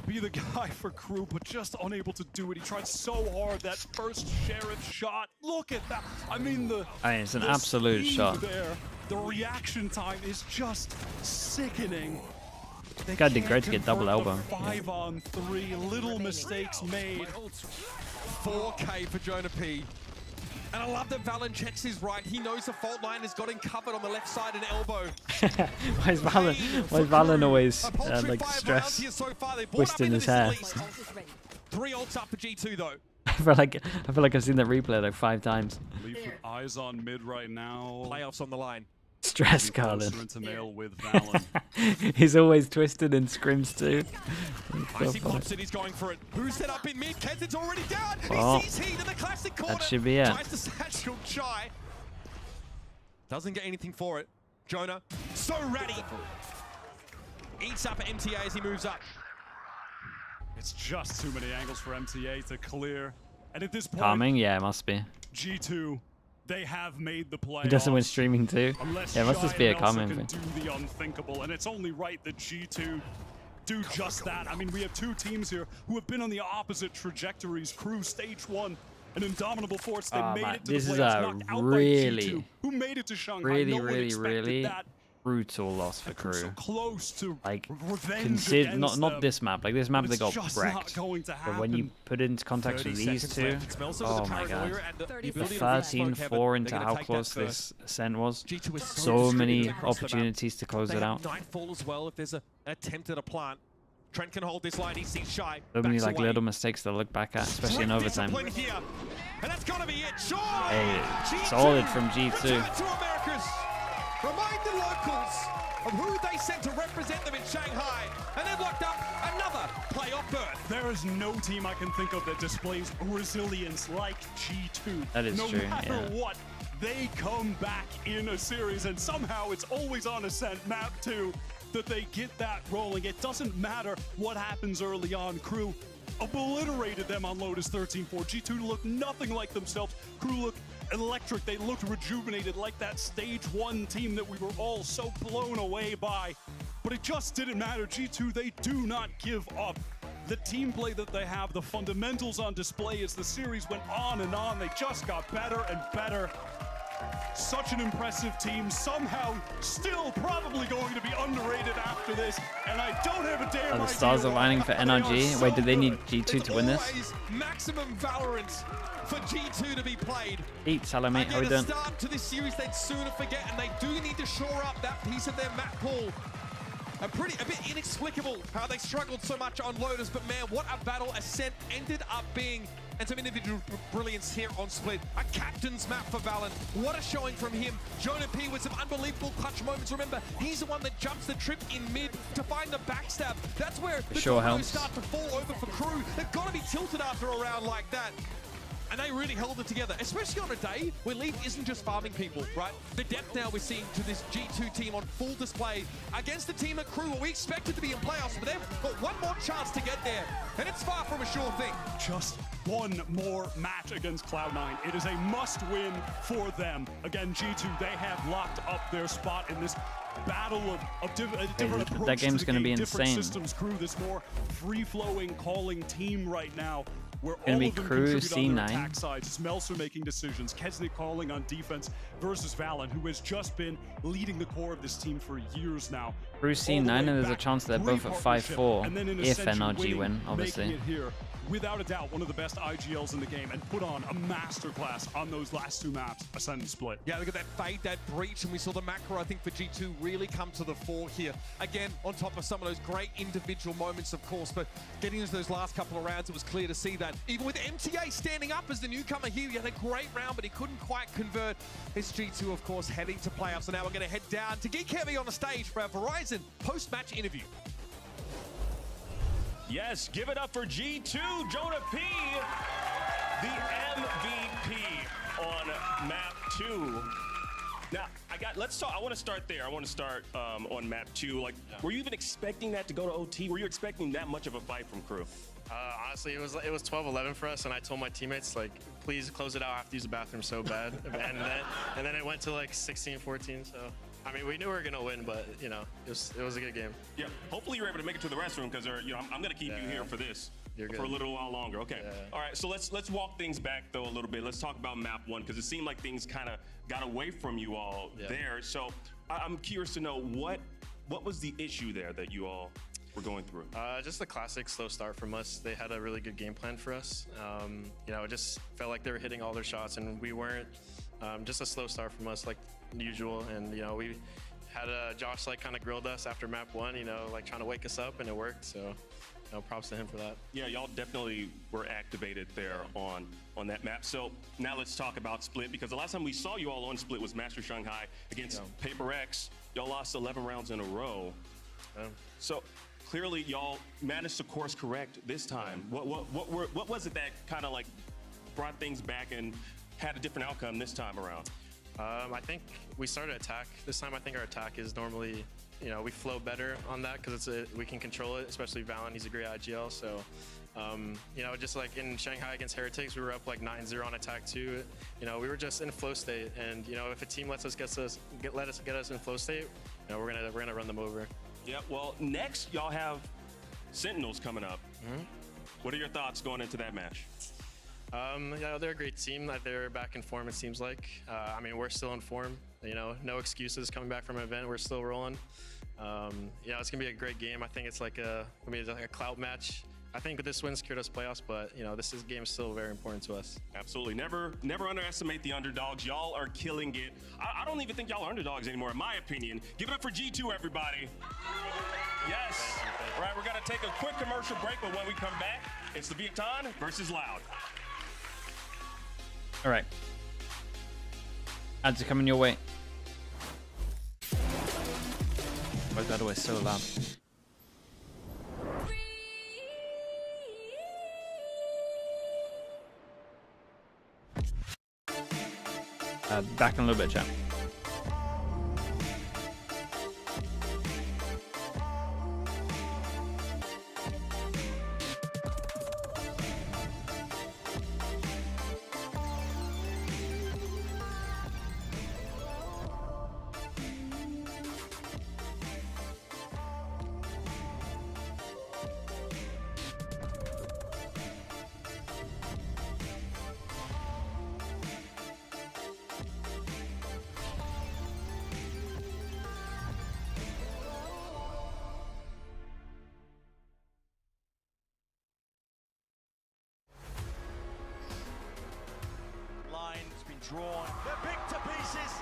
be the guy for Crew, but just unable to do it. He tried so hard. That first Sheriff shot. Look at that. I mean, it's an absolute shot. There. The reaction time is just sickening. This guy did great to get double elbow. 5 on 3. Little mistakes made. 4K for Jonah P. And I love that Valen checks his right. He knows the fault line has got him covered on the left side and elbow. Why is Valen always like stress twisting his hair? 3 ults up for G2 though. I feel like I've seen that replay like 5 times. Leaf with eyes on mid right now. Playoffs on the line. Stress, Carlin. With Valen. He's always twisted and scrims too. Icy pops it, he's going for it. Who's set up in mid? Kenson's already down. Oh, he sees heat in the classic corner. That should be it. Tries to satchel Shy. Doesn't get anything for it. Jonah, so ready. Eats up at MTA as he moves up. It's just too many angles for MTA to clear. And at this point, calming? Yeah, it must be. G2, they have made the play. He doesn't win streaming too. Unless yeah, it must just be a calming can thing. Do the unthinkable, and it's only right that G2 do just that. I mean, we have 2 teams here who have been on the opposite trajectories. Crew stage 1, an indomitable force. They made it to this the is playoffs, knocked out by G2, who made it to Shanghai. Really, no one expected that. brutal loss for KRU. So close to like, revenge not this map. Like this map, they got wrecked. But when you put it into context with these two, oh my god, the 13-4 into how close this ascent was. So many opportunities to close it out. Nightfall as well. If there's an attempt at a plant, Trent can hold this line. He sees Shy. So many like little mistakes to look back at, especially in overtime. And that's gotta be it. Sure. Hey, solid from G2. Remind the locals of who they sent to represent them in Shanghai, and they've locked up another playoff berth. There is no team I can think of that displays resilience like G2. That is true. No matter what, they come back in a series, and somehow it's always on Ascent Map 2 that they get that rolling. It doesn't matter what happens early on. KRU obliterated them on Lotus 13-4. G2 looked nothing like themselves. KRU looked electric. They looked rejuvenated, like that stage 1 team that we were all so blown away by. But it just didn't matter. G2, they do not give up. The team play that they have, the fundamentals on display as the series went on and on, they just got better and better. Such an impressive team, somehow still probably going to be underrated after this, and I don't have a damn idea. The stars are aligning for NRG. Wait, do they need G2 to win this? Maximum Valorant for G2 to be played. Eat, Salome, how we doing? Start to this series they'd sooner forget, and they do need to shore up that piece of their map pool. A bit inexplicable how they struggled so much on Lotus, but man, what a battle Ascent ended up being. And some individual brilliance here on Split. A captain's map for Valen. What a showing from him. Jonah P with some unbelievable clutch moments. Remember, he's the one that jumps the trip in mid to find the backstab. That's where the dominoes start to fall over for KRU. They've got to be tilted after a round like that. And they really held it together, especially on a day where LEV isn't just farming people, right? The depth now we're seeing to this G2 team on full display against the team at KRU, where we expected to be in playoffs, but they've got one more chance to get there, and it's far from a sure thing. Just one more match against Cloud9. It is a must-win for them. Again, G2, they have locked up their spot in this battle of different approaches. That game's going to be different insane. Systems. KRU, this more free-flowing calling team right now. Where gonna all be of them KRU contribute on their C9. attack sides. Smelser making decisions, Kesnick calling on defense versus Valen, who has just been leading the core of this team for years now. KRU C9, and there's a chance they're both at 5-4 if NRG win, obviously. Without a doubt, one of the best IGLs in the game, and put on a masterclass on those last 2 maps, Ascent and Split. Yeah, look at that fade, that breach, and we saw the macro, I think, for G2 really come to the fore here. Again, on top of some of those great individual moments, of course, but getting into those last couple of rounds, it was clear to see that. Even with MTA standing up as the newcomer here, he had a great round, but he couldn't quite convert. It's G2, of course, heading to playoffs, so now we're going to head down to Geek Heavy on the stage for our Verizon post-match interview. Yes, give it up for G2, Jonah P, the MVP on map 2. Now, I want to start there. I want to start on map 2. Like, were you even expecting that to go to OT? Were you expecting that much of a fight from KRU? Honestly, it was 12-11 for us, and I told my teammates, like, please close it out. I have to use the bathroom so bad. and then it went to like 16-14. So I mean, we knew we were gonna win, but you know, it was a good game. Yeah. Hopefully you're able to make it to the restroom, because I'm gonna keep you here for this. For a little while longer. Okay. Yeah. All right. So let's walk things back though a little bit. Let's talk about map 1, because it seemed like things kind of got away from you all there. So I'm curious to know what was the issue there that you all were going through? Just the classic slow start from us. They had a really good game plan for us. You know, it just felt like they were hitting all their shots and we weren't. Just a slow start from us like usual. And you know, we had Josh like kind of grilled us after map 1, you know, like trying to wake us up, and it worked. So you know, props to him for that. Yeah, y'all definitely were activated there on that map. So now let's talk about Split, because the last time we saw you all on Split was Master Shanghai against Paper X. Y'all lost 11 rounds in a row. So clearly y'all managed to course correct this time. What was it that kind of like brought things back and had a different outcome this time around? I think we started attack this time. I think our attack is normally, you know, we flow better on that because we can control it, especially Valen. He's a great IGL. So, you know, just like in Shanghai against Heretics, we were up like 9-0 on attack too. You know, we were just in flow state, and you know, if a team lets us get us in flow state, you know, we're gonna run them over. Yeah. Well, next y'all have Sentinels coming up. What are your thoughts going into that match? Yeah, they're a great team. They're back in form, it seems like. I mean, we're still in form. You know, no excuses coming back from an event. We're still rolling. Yeah, it's gonna be a great game. I think it's like a clout match. I think this win secured us playoffs, but you know, this game is still very important to us. Absolutely. Never underestimate the underdogs. Y'all are killing it. I don't even think y'all are underdogs anymore, in my opinion. Give it up for G2, everybody. Yes. All right, we're gonna take a quick commercial break, but when we come back, it's the Vietton versus Loud. All right. Ads are coming your way. Oh, that was so loud. Back in a little bit, chat. Drawn, they're picked to pieces.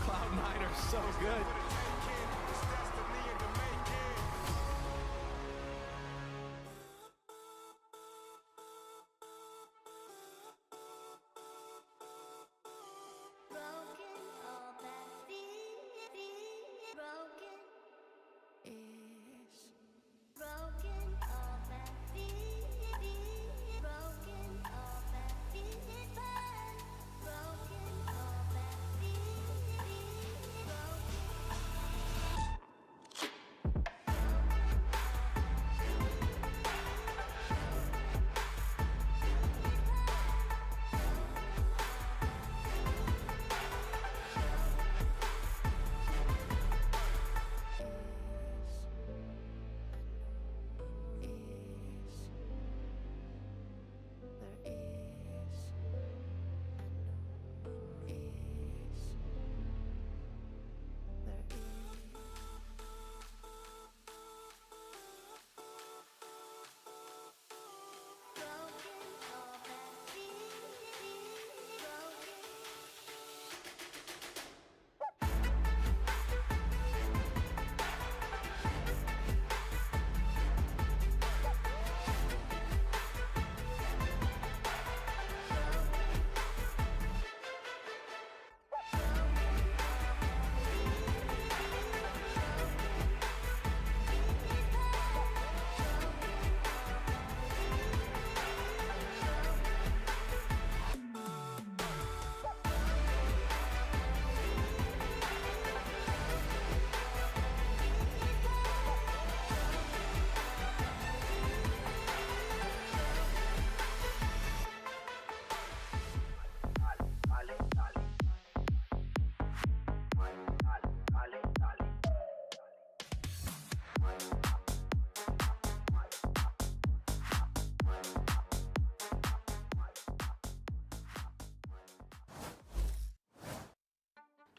Cloud9 are so good.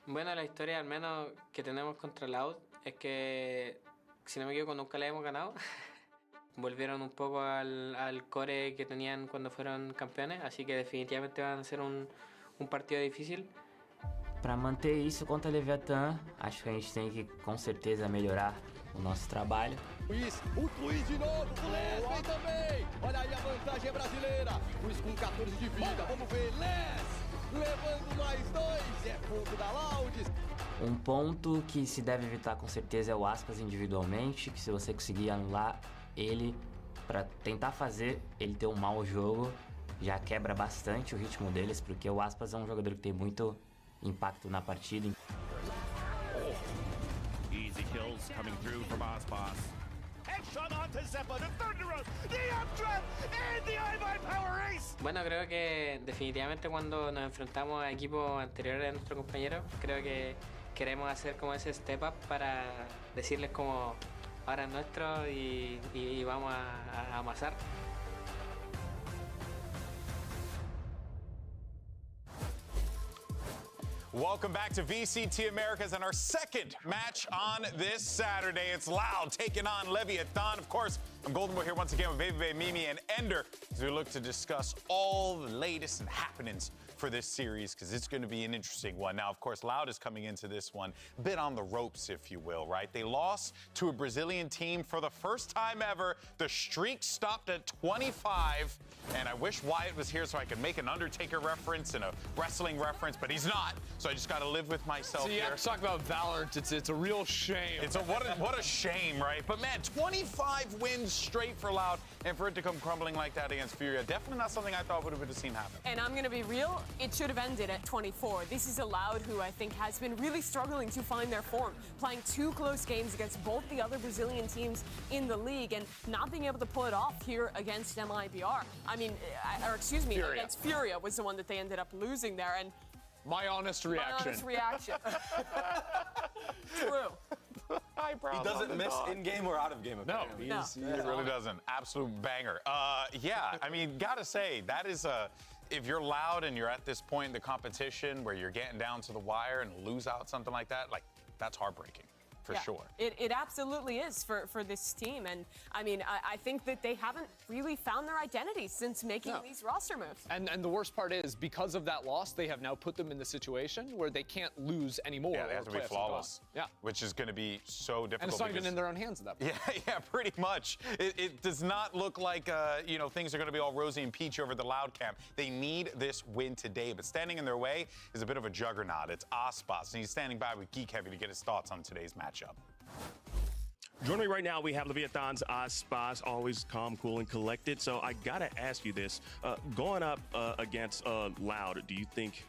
Bueno, la historia al menos que tenemos contra LOUD es que, si no me equivoco, nunca le hemos ganado. Volvieron un poco al core que tenían cuando fueron campeones, así que definitivamente van a ser un partido difícil. Para manter isso contra a Leviathan, acho que a gente tem que com certeza melhorar o nosso trabalho. O Luiz de novo, o Les vem também. Olha aí a vantagem brasileira. Luiz com 14 de vida, vamos ver, Les levando mais 2, é ponto da Loud. Um ponto que se deve evitar com certeza é o Aspas individualmente, que se você conseguir anular ele para tentar fazer ele ter um mau jogo, já quebra bastante o ritmo deles, porque o Aspas é um jogador que tem muito impacto na partida. Easy kills coming through from Aspas. Headshot onto Zeppa, the Thunder Road, the updraft, and the I-Buy Power Ace. Bueno, creo que definitivamente cuando nos enfrentamos a equipos anteriores a nuestro compañero, creo que queremos hacer como ese step up para decirles como ahora es nuestro y vamos a amasar. Welcome back to VCT Americas and our second match on this Saturday. It's Loud taking on Leviathan. Of course, I'm Golden Boy here once again with Baby Mimi and Ender as we look to discuss all the latest and happenings for this series because it's going to be an interesting one. Now, of course, Loud is coming into this one a bit on the ropes, if you will, right? They lost to a Brazilian team for the first time ever. The streak stopped at 25, and I wish Wyatt was here so I could make an Undertaker reference and a wrestling reference, but he's not. So I just got to live with myself here. here. Talk about Valorant. It's a real shame. What a shame, right? But man, 25 wins straight for Loud, and for it to come crumbling like that against Furia, definitely not something I thought would have seen happen. And I'm going to be real, it should have ended at 24. This is a Loud who I think has been really struggling to find their form, playing 2 close games against both the other Brazilian teams in the league and not being able to pull it off here against MIBR. I mean, Furia. Against Furia was the one that they ended up losing there. And my honest reaction. True. He doesn't miss in-game or out-of-game. No, he really doesn't. Absolute banger. Yeah, I mean, gotta say, that is if you're Loud and you're at this point in the competition where you're getting down to the wire and lose out something like that, like, that's heartbreaking. For sure. It absolutely is for this team. And, I mean, I think that they haven't really found their identity since making these roster moves. And the worst part is, because of that loss, they have now put them in the situation where they can't lose anymore. Yeah, they have to be flawless. Yeah. Which is going to be so difficult. And it's not even in their own hands at that point. Yeah, pretty much. It does not look like, things are going to be all rosy and peachy over the Loud camp. They need this win today. But standing in their way is a bit of a juggernaut. It's Aspas, and he's standing by with Geek Heavy to get his thoughts on today's matchup. Joining me right now, we have Leviathan's Aspas, always calm, cool, and collected. So I gotta ask you this: going up against Loud, do you think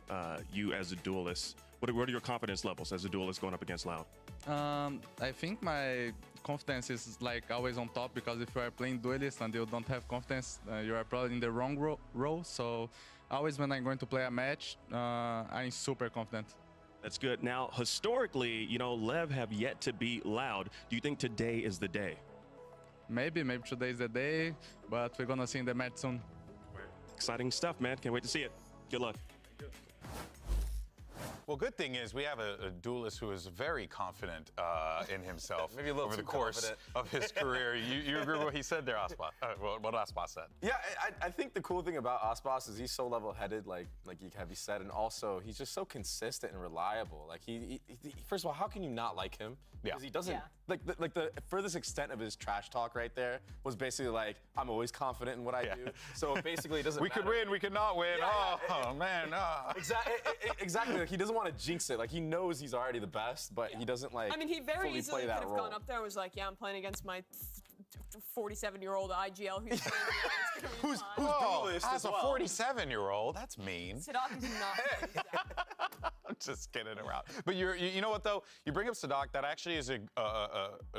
you as a duelist, what are your confidence levels as a duelist going up against Loud? I think my confidence is like always on top, because if you are playing duelist and you don't have confidence, you are probably in the wrong role. So always when I'm going to play a match, I'm super confident. That's good. Now, historically, LEV have yet to beat Loud. Do you think today is the day? Maybe today is the day, but we're gonna see in the match soon. Exciting stuff, man. Can't wait to see it. Good luck. Well, good thing is we have a duelist who is very confident in himself Maybe a little over the too course confident. of his career. You agree with what he said there, Aspas? What Aspas said? Yeah, I think the cool thing about Aspas is he's so level-headed, like Geek Heavy said, and also he's just so consistent and reliable. Like he first of all, how can you not like him? Because he doesn't like the furthest extent of his trash talk right there was basically like, I'm always confident in what I do. So basically, it doesn't. We could win, we could not win. Man. Exactly. Like, he doesn't want to jinx it. Like, he knows he's already the best, but he doesn't like. I mean, he very fully easily play could that have role. gone up there and was like, yeah, I'm playing against my 47-year-old IGL who's duelist as a 47-year-old. That's mean. Sadak is not. I'm just kidding around. But you know what, though? You bring up Sadak. That actually is a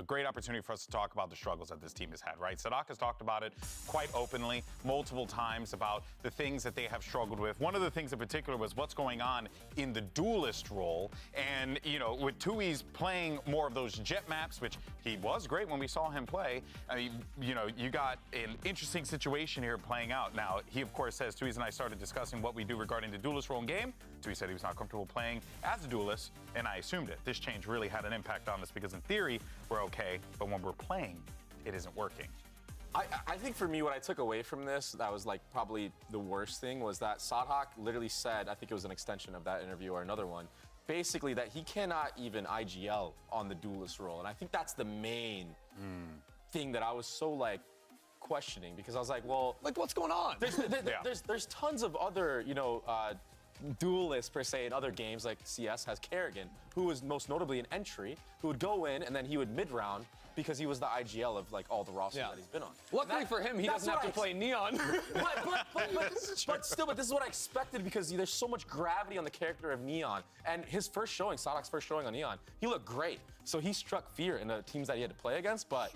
great opportunity for us to talk about the struggles that this team has had, right? Sadak has talked about it quite openly multiple times about the things that they have struggled with. One of the things in particular was what's going on in the duelist role. And, with Tui's playing more of those jet maps, which he was great when we saw him play, I mean, you got an interesting situation here playing out. Now, he, of course, says Tui's and I started discussing what we do regarding the duelist role in game. Tui said he was not comfortable playing as a duelist, and I assumed it. This change really had an impact on us because in theory, we're okay, but when we're playing, it isn't working. I think for me, what I took away from this, that was like probably the worst thing, was that Sadak literally said, I think it was an extension of that interview or another one, basically that he cannot even IGL on the duelist role. And I think that's the main thing that I was so like questioning, because I was like, well, like, what's going on? There's tons of other, duelists per se in other games, like CS has Kerrigan, who was most notably an entry, who would go in and then he would mid-round because he was the IGL of like all the rosters that he's been on. Luckily for him, he doesn't have to play Neon. but still, this is what I expected, because there's so much gravity on the character of Neon. And his first showing, Sadak's first showing on Neon, he looked great. So he struck fear in the teams that he had to play against. But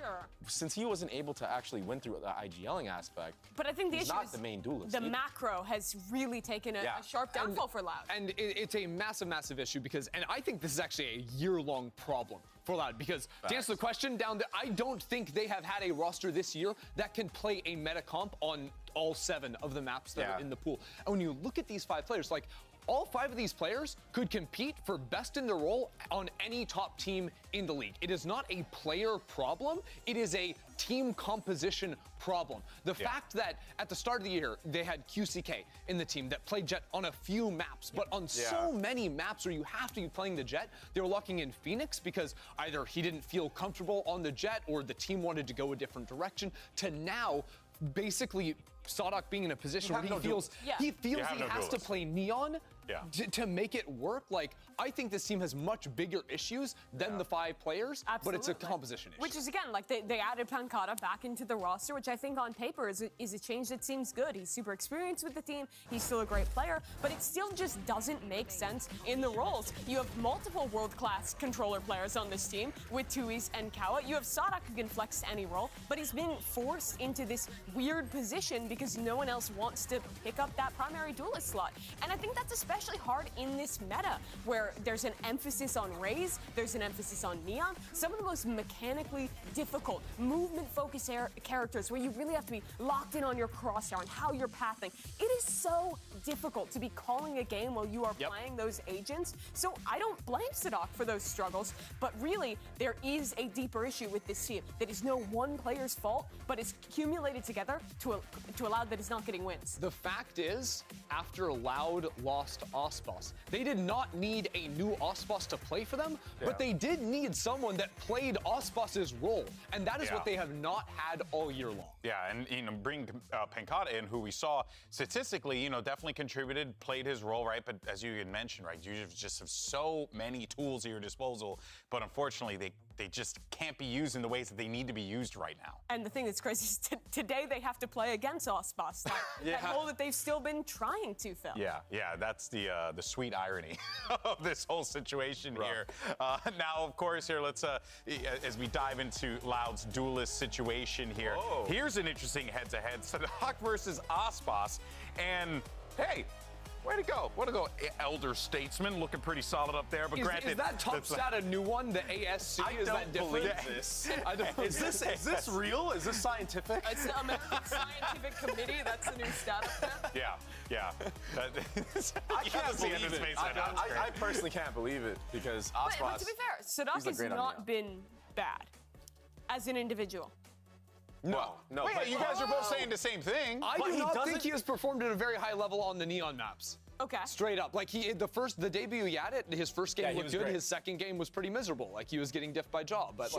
since he wasn't able to actually win through the IGLing aspect, but I think the he's issue not is the main duelist. The macro has really taken a sharp downfall for Loud. And it's a massive, massive issue because, and I think this is actually a year-long problem for Loud, because to answer the question I don't think they have had a roster this year that can play a meta comp on all 7 of the maps that are in the pool. And when you look at these 5 players, like, all 5 of these players could compete for best in their role on any top team in the league. It is not a player problem. It is a team composition problem. The fact that at the start of the year, they had QCK in the team that played Jet on a few maps, but on so many maps where you have to be playing the Jet, they were locking in Phoenix because either he didn't feel comfortable on the Jet or the team wanted to go a different direction, to now basically Sadok being in a position where he feels he has to play Neon to make it work. Like, I think this team has much bigger issues than the 5 players, but it's a composition issue. Which is, again, like they added Pancata back into the roster, which I think on paper is a change that seems good. He's super experienced with the team. He's still a great player, but it still just doesn't make sense in the roles. You have multiple world-class controller players on this team with Tuis and Kawa. You have Sadok who can flex to any role, but he's being forced into this weird position because no one else wants to pick up that primary duelist slot. And I think that's especially hard in this meta, where there's an emphasis on Raze, there's an emphasis on Neon, some of the most mechanically difficult, movement-focused characters where you really have to be locked in on your crosshair and how you're pathing. It is so difficult to be calling a game while you are playing those agents, so I don't blame Sadok for those struggles, but really, there is a deeper issue with this team that is no one player's fault, but it's accumulated together to allow that is not getting wins. The fact is, after Loud lost Ospas, they did not need a new Ospas to play for them, but they did need someone that played Ospas's role, and that is what they have not had all year long. Yeah, and bring Pancata in, who we saw statistically, definitely contributed, played his role, right? But as you had mentioned, right, you just have so many tools at your disposal, but unfortunately, they just can't be used in the ways that they need to be used right now. And the thing that's crazy is today they have to play against Ospas, that hole that they've still been trying to fill. Yeah, that's the sweet irony of this whole situation here. Now, of course, here, let's, as we dive into Loud's duelist situation here, here's an interesting head-to-head. Sadok versus Ospas, and hey, way to go. Way to go, Elder Statesman, looking pretty solid up there. But granted, is that top stat a new one, the ASC? Is that different? Is this real? Is this scientific? It's the American Scientific Committee. That's the new stat up there. Yeah. I can't believe it. I personally can't believe it because Ospas. But to be fair, Sadok has not been bad as an individual. No. Wait, you guys are both saying the same thing. I do not think he has performed at a very high level on the Neon maps. Okay. Straight up. Like, the debut he had it, his first game looked good. Great. His second game was pretty miserable. Like, he was getting diffed by Jaw. But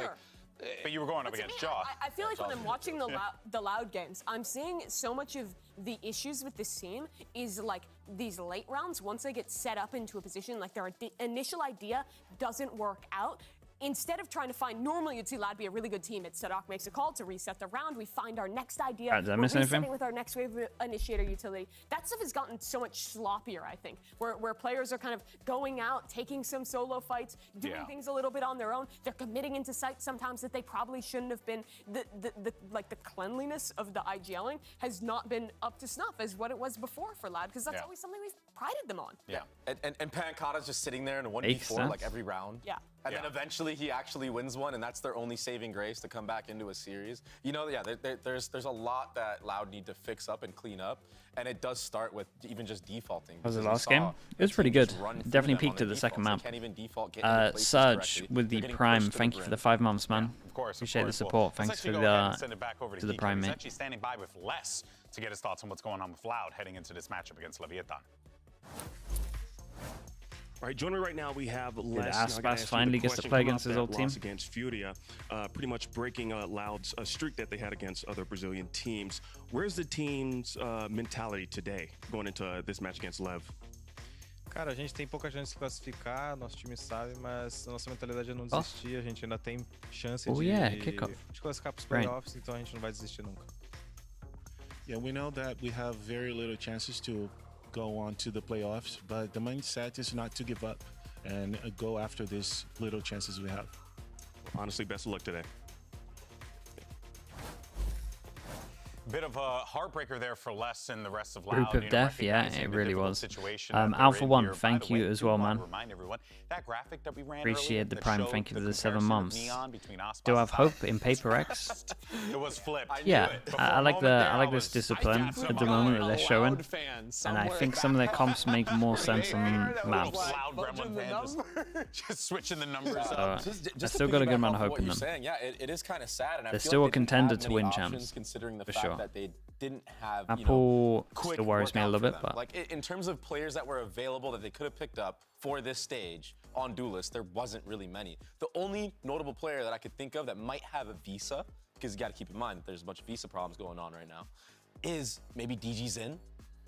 but you were going up against Jaw. I feel like when I'm watching the Loud games, I'm seeing so much of the issues with this team is like these late rounds, once they get set up into a position, like their initial idea doesn't work out. Instead of trying to find, normally you'd see Loud be a really good team. Sadok makes a call to reset the round. We find our next idea. Did I miss anything? With our next wave initiator utility. That stuff has gotten so much sloppier, I think, where players are kind of going out, taking some solo fights, doing things a little bit on their own. They're committing into sites sometimes that they probably shouldn't have been. The cleanliness of the IGLing has not been up to snuff as what it was before for Loud, because that's always something we've prided them on. Yeah. And Pancata's just sitting there in a 1v4 like every round. Yeah. And then eventually he actually wins one, and that's their only saving grace to come back into a series. There's a lot that Loud need to fix up and clean up, and it does start with even just defaulting. Was the last game? It was pretty good. Definitely peaked at the second map. Surge with the Prime, thank you for the 5 months, man. Of course. Appreciate the support. Thanks for to the Prime, mate. He's actually standing by with Les to get his thoughts on what's going on with Loud heading into this matchup against Leviathan. All right, joining me right now, we have Les. Aspas finally gets to play against his old team. Against Furia, pretty much breaking Loud's streak that they had against other Brazilian teams. Where's the team's mentality today going into this match against LEV? Cara, a gente tem pouca chance de se classificar, nosso time sabe, mas a nossa mentalidade é não desistir, a gente ainda tem chance de classificar para os playoffs, então a gente não vai desistir nunca. Yeah, we know that we have very little chances to go on to the playoffs, but the mindset is not to give up and go after these little chances we have. Honestly, best of luck today. Bit of a heartbreaker there for Les and the rest of Loud. Group of death, yeah, it really was. Alpha One, thank you as well, man. Appreciate the Prime, thank you for the 7 months. Do I have hope in Paper X? It was flipped. Yeah, I like this discipline at the moment that they're showing, and I think some of their comps make more sense on maps. Just switching the numbers up. I still got a good amount of hope in them. Yeah, it is kind of sad, and they're still a contender to win champs, considering the for fact sure. that they didn't have Apple still worries me a little bit, but like in terms of players that were available that they could have picked up for this stage on Duelist, there wasn't really many. The only notable player that I could think of that might have a visa, because you got to keep in mind that there's a bunch of visa problems going on right now, is maybe DG Zin.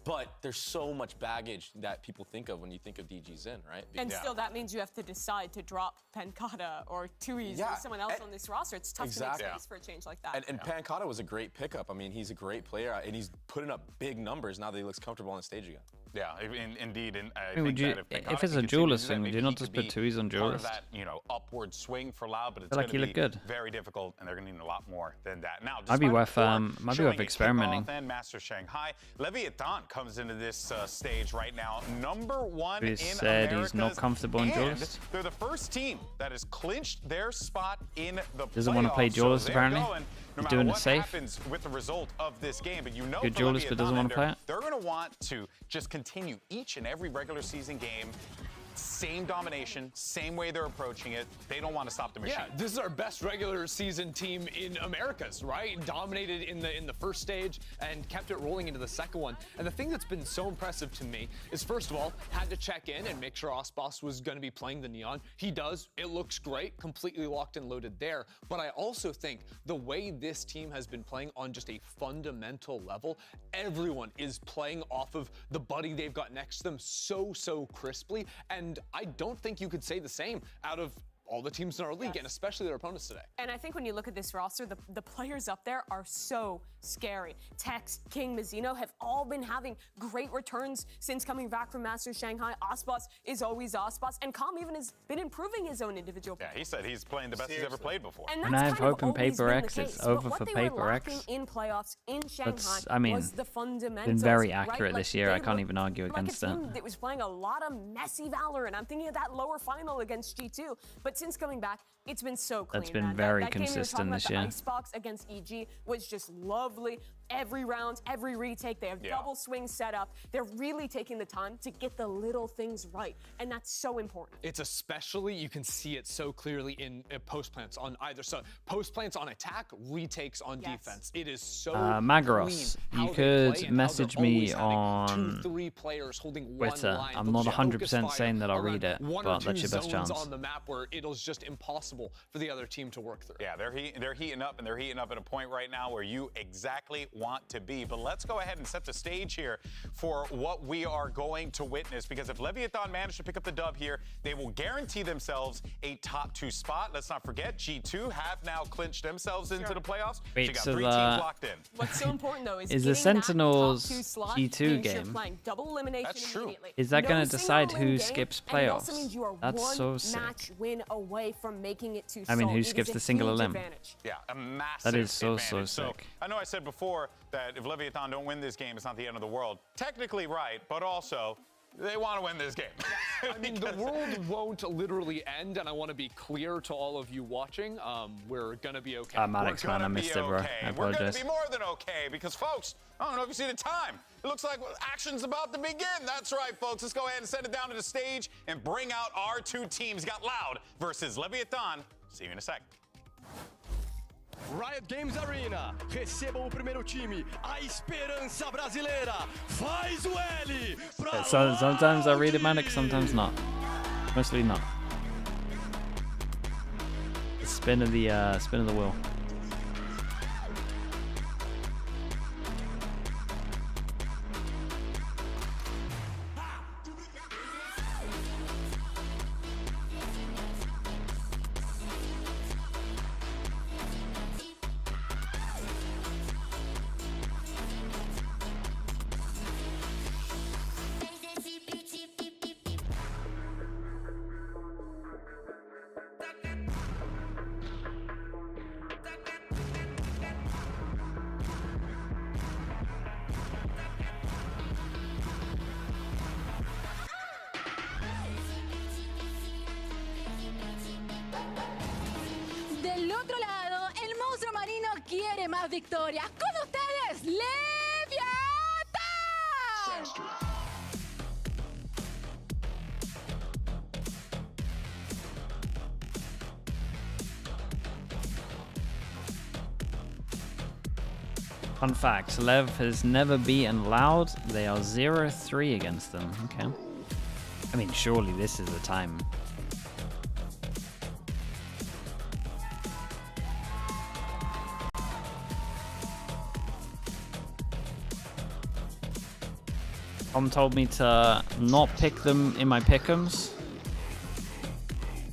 But there's so much baggage that people think of when you think of DG Zin, right? And still, that means you have to decide to drop Pancata or Tui's or someone else on this roster. It's tough to make space for a change like that. And Pancata was a great pickup. I mean, he's a great player, and he's putting up big numbers now that he looks comfortable on the stage again. Yeah, indeed. And I mean, if it's a duelist thing, would you not just put Tui's on duelist? That, upward swing for Loud, but it's going to be very difficult, and they're going to need a lot more than that. Now, might be worth experimenting. And Master Shanghai, Leviathan comes into this stage right now, #1 in said Americas, he's not comfortable in duelist. They're the first team that has clinched their spot in the Doesn't want to play duelist, apparently. He's doing it safe. Happens with the result of this game, but good duelist, but doesn't want to play it. They're going to want to just continue each and every regular season game. Same domination, same way they're approaching it. They don't want to stop the machine. Yeah, this is our best regular season team in Americas, right? Dominated in the first stage and kept it rolling into the second one. And the thing that's been so impressive to me is, first of all, had to check in and make sure Osbos was going to be playing the Neon. He does. It looks great, completely locked and loaded there. But I also think the way this team has been playing on just a fundamental level, everyone is playing off of the buddy they've got next to them so crisply. And I don't think you could say the same out of all the teams in our league, and especially their opponents today. And I think when you look at this roster, the players up there are so scary. Tex, King, Mizzino have all been having great returns since coming back from Masters Shanghai. Osbos is always Osbos, and Calm even has been improving his own individual play. Yeah, he said he's playing the best he's ever played before. And I have hope in Paper X. It's over for Paper X. In playoffs in Shanghai, I mean, was the fundamentals, been very accurate right? this year. I can't even argue against that. It was playing a lot of messy Valor, and I'm thinking of that lower final against G2. But since coming back, it's been so clean. That's been man. very that consistent this year. The Icebox against EG was just lovely. Every round, every retake, they have double swing set up. They're really taking the time to get the little things right, and that's so important. It's especially, you can see it so clearly in post plants on either side. Post plants on attack, retakes on defense. It is so Magros, you could message me on 2-3 players holding Twitter. One line. I'm not 100% saying that I'll read it, but that's your best chance. On the map where it'll just impossible for the other team to work through. Yeah, they're heating up, and they're heating up at a point right now where you exactly want to be. But let's go ahead and set the stage here for what we are going to witness, because if Leviathan manage to pick up the dub here, they will guarantee themselves a top 2 spot. Let's not forget, G2 have now clinched themselves into the playoffs. Wait, so you got so 3 teams locked in. What's so important though is the Sentinels G2 game. Double elimination. That's true. Is that going to decide who skips playoffs? That's so sick. Match win away from making it to I mean, who skips the single elim? Yeah, a massive That is so advantage. sick. I know I said before that if Leviathan don't win this game, it's not the end of the world. Technically right, but also they want to win this game. I mean, the world won't literally end, and I want to be clear to all of you watching. We're going to be okay. Maddox, man, I missed it, bro. I apologize. We're going to be more than okay, because, folks, I don't know if you see the time. It looks like action's about to begin. That's right, folks. Let's go ahead and send it down to the stage and bring out our 2 teams. Got Loud versus Leviathan. See you in a sec. Riot Games Arena, recebam o primeiro time, a esperança brasileira, faz o L pra Sometimes I read it, Maddox, sometimes not. Mostly not. The spin of the wheel. quiere más victorias. Con ustedes, Leviathan. Fun fact, LEV has never beaten Loud. They are 0-3 against them. Okay. I mean, surely this is the time. Tom told me to not pick them in my pick'ems.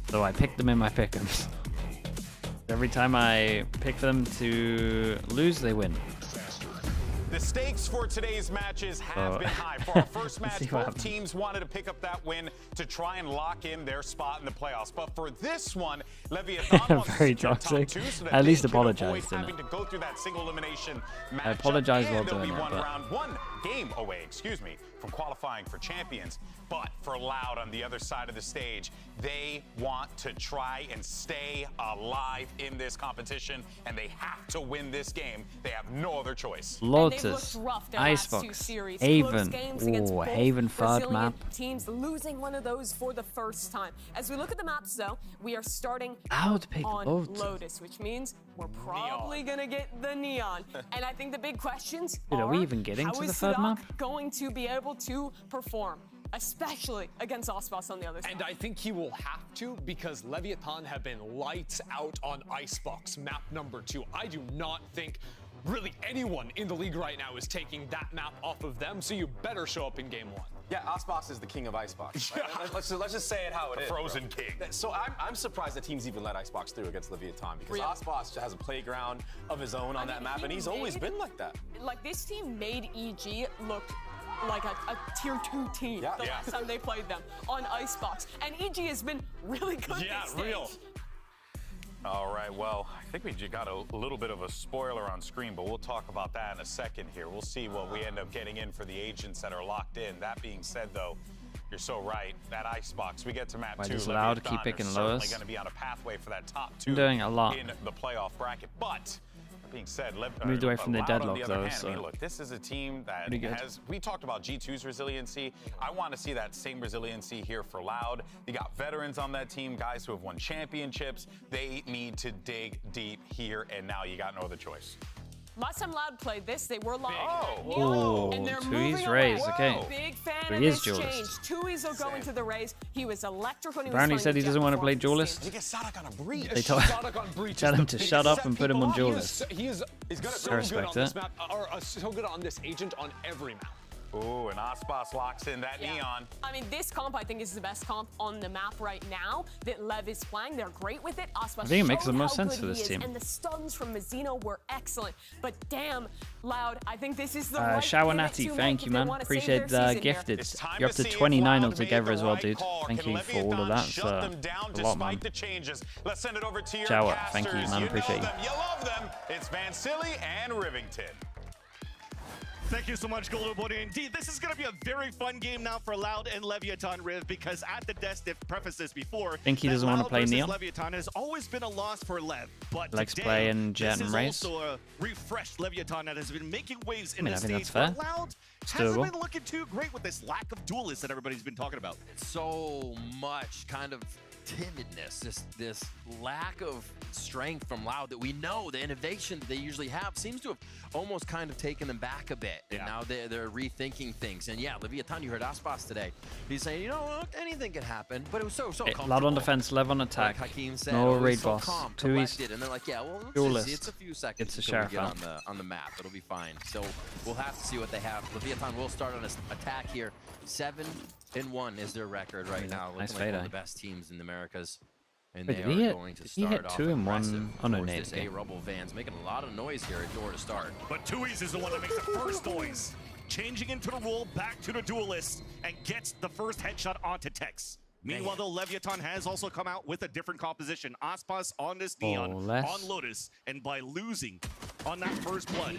So I picked them in my pick'ems. Every time I pick them to lose, they win. The stakes for today's matches have been high. For our first match, both teams wanted to pick up that win to try and lock in their spot in the playoffs. But for this one, Leviathan wants very to toxic. top two so that At least they can apologize, avoid didn't having to go through that single elimination matchup. I apologize while and they'll doing be it, one but one game away, from qualifying for champions. But for Loud on the other side of the stage, they want to try and stay alive in this competition, and they have to win this game. They have no other choice. Lotus, Icebox, Haven. Oh, Haven third map. Teams losing one of those for the first time. As we look at the maps, though, we are starting on Lotus, which means we're probably gonna get the Neon. And I think the big questions Dude, are we even getting to the third map? Going to be able to perform, especially against Ospas on the other side. And I think he will have to, because Leviathan have been lights out on Icebox, map number 2. I do not think really anyone in the league right now is taking that map off of them, so you better show up in game 1. Yeah, Icebox is the king of Icebox. Yeah. Let's just say it how it is. Frozen king. So I'm surprised that teams even let Icebox through against Leviathan, because Icebox has a playground of his own on that map, and he's always been like that. Like, this team made EG look like a tier 2 team the last time they played them on Icebox. And EG has been really good this stage. Real. All right, well, I think we got a little bit of a spoiler on screen, but we'll talk about that in a second here. We'll see what we end up getting in for the agents that are locked in. That being said, though, you're so right. That Icebox, we get to map 2. Does Loud keep picking lowest? Going to be on a pathway for that top 2 I'm doing a lot. in the playoff bracket. But that being said, moved away from the deadlock, though. I mean, look, this is a team that has. We talked about G2's resiliency. I want to see that same resiliency here for Loud. You got veterans on that team, guys who have won championships. They need to dig deep here and now. You got no other choice. Last time Loud played this, they were locked. Oh, and they're Tui's Raze, okay. Big fan So of he this is change. duelist. Tui's will go into the Raze. He was electric when he was Brownie said he doesn't want to play duelist. You get Sadak on a breach. They told tell him to shut up and put him on duelist. He's I respect this map, or so good on this agent on every map. Ooh, and Ospas locks in that Neon. I mean, this comp, I think, is the best comp on the map right now that Lev is playing. They're great with it. Ospas I think it makes the showed most how sense good for this he is, team. And the stuns from Mazzino were excellent. But damn, Loud, I think this is the right Shawanati, pivot to thank make you, if they man. wanna save Appreciate their the season here. gifted. You're up to 29 altogether as well, dude. Thank you for all of that. It's a lot, man. The changes. Let's send it over to your Shower. casters. Thank you, man. Appreciate you. You love them. It's Vansili and Rivington. Thank you so much, Golden. Indeed, this is going to be a very fun game now for Loud and Leviathan, Riv, because at the desk, they've prefaced this before. Think he doesn't want to play Neon? Leviathan has always been a loss for Lev, but likes today, playing Jet and Raze. this is also a refreshed Leviathan that has been making waves in I mean, the I think stage. that's But fair. Loud It's hasn't doable. been looking too great with this lack of duelists that everybody's been talking about. So much kind of timidness, this lack of strength from Loud that we know the innovation that they usually have seems to have almost kind of taken them back a bit. And now they're rethinking things. And yeah, Leviathan, you heard Aspas today. He's saying, you know, anything can happen, but it was so comfortable. Loud on defense, Lev on attack. Like Hakeem said, No it was raid so boss. calm, Tui's collected, and they're like, yeah, well, duelist. it's a few seconds It's a until we sheriff get out. on the map. It'll be fine. So we'll have to see what they have. Leviathan will start on an attack here. 7-1 is their record right now. Nice Looking like one of fadeaway. the best teams in the Americas. And Wait, they did he are hit- going to did he start hit off 2 in one? aggressive. Oh, no, Of course, Nate, this okay. A-Rubble Van's making a lot of noise here at door to start. But Tui's is the one that makes the first noise, changing into the role back to the duelist and gets the first headshot onto Tex. Meanwhile, though, Leviathan has also come out with a different composition. Aspas on this Neon, less. on Lotus, and by losing on that first blood,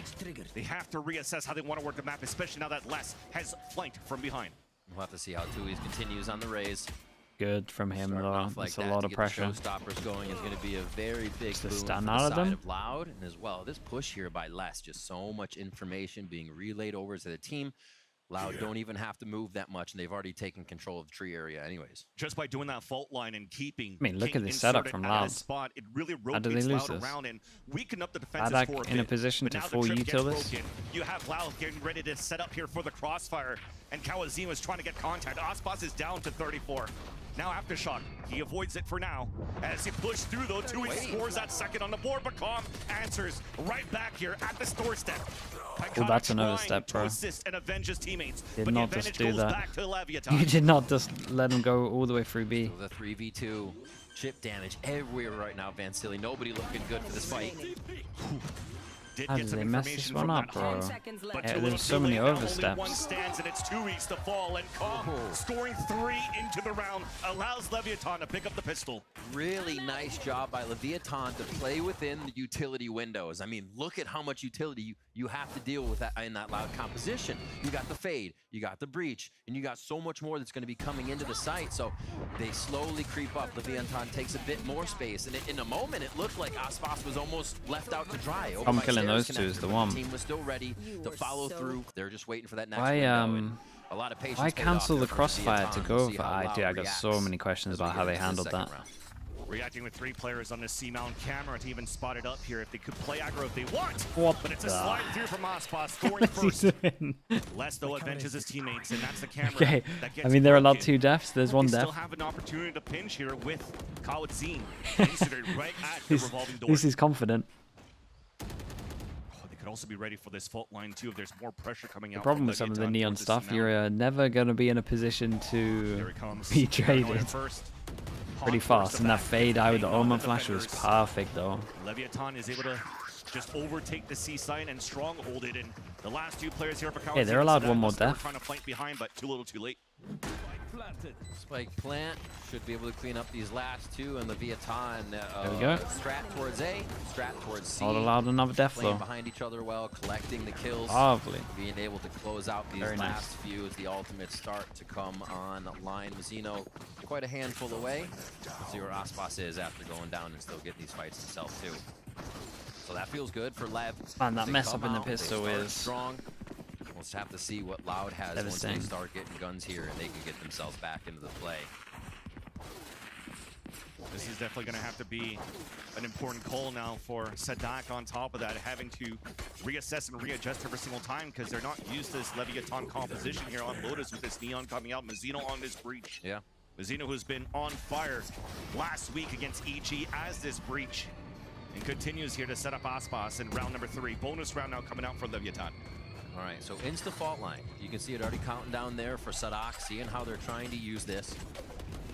they have to reassess how they want to work the map, especially now that Les has flanked from behind. We'll have to see how Tui's continues on the raise. good from him, though. Like That's a lot of pressure. Showstoppers going is going to be a very big boom Just for stand the out of side them. of Loud, and as well this push here by Les, just so much information being relayed over to the team. Loud don't even have to move that much, and they've already taken control of the tree area anyways. Just by doing that fault line and keeping I mean, look King at this setup inserted from at Loud. his spot, it really How did they rotates lose Loud this? around and weaken up the defenses Badak for a in a bit. position But to now the full trip gets util this. broken. You have Loud getting ready to set up here for the crossfire, and Kawazima is trying to get contact. Aspas is down to 34. Now Aftershock, he avoids it for now. As he pushed through though, 2 scores that second on the board, but Calm answers right back here at the store step. Oh, that's another step, bro. Assist and avenge his teammates, Did but not the just advantage do goes that. back to Leviathan. You did not just let him go all the way through B. So the 3v2 chip damage everywhere right now, Vansili. Nobody looking good for this fight. How did they mess this one up, bro? Yeah, there's so many oversteps. One stands and it's 2 weeks to fall, and Calm scoring 3 into the round allows Leviathan to pick up the pistol. Really nice job by Leviathan to play within the utility windows. I mean, look at how much utility you have to deal with that in that Loud composition. You got the fade, you got the breach, and you got so much more that's going to be coming into the site. So they slowly creep up. Leviathan takes a bit more space, and in a moment it looked like Aspas was almost left out to dry. I'm killing those two is the one. The team was still ready to follow through. They're just waiting for that next Why window, and a lot of patience why paid cancel off the there for crossfire to Leviathan. go We'll see for how I Loud got so reacts many questions as we about how get they into the handled second that. round. Reacting with 3 players on the C-mount camera to even spot it up here if they could play aggro if they want. What but it's a the- slide through from Aspas, scoring first. Les, though, avenges his teammates, and that's the camera Okay, that gets I mean, they're allowed broken. 2 deaths. There's 1 They death. still have an opportunity to pinch here with Kawadzin inserted right at the revolving door. This is confident. They could also be ready for this fault line, too, if there's more pressure coming out. The problem from with some of the Leviathan neon towards the stuff, C-mount. you're never going to be in a position to Here it comes. be Paranoia traded first. pretty fast. And that fade out with the Omen flash was perfect, though. Leviathan is able to just overtake the C site and stronghold it. And the last 2 players here for Kawadzin. Hey, they're allowed 1 more death. Trying to flank behind, but too little, too late. Spike plant should be able to clean up these last 2, and Leviathan There we go. strat towards A, strat towards C. Not allowed another death, playing though. behind each other well, collecting the kills. Lovely. Being able to close out these Very nice. last few as the ultimates start to come online. Mazzino quite a handful away. Let's see where Aspas is after going down and still get these fights himself too. So that feels good for Lev. Man, that They mess come up in the out, they pistol start is strong. We'll just have to see what Loud has once they devastating. start getting guns here and they can get themselves back into the play. This is definitely going to have to be an important call now for Sadak on top of that, having to reassess and readjust every single time because they're not used to this Leviathan composition here on Lotus with this Neon coming out. Mazzino on this breach. Yeah. Mazzino, who's been on fire last week against EG as this breach, and continues here to set up Aspas in round number 3. Bonus round now coming out for Leviathan. All right, so insta fault line. You can see it already counting down there for Sadak, seeing how they're trying to use this.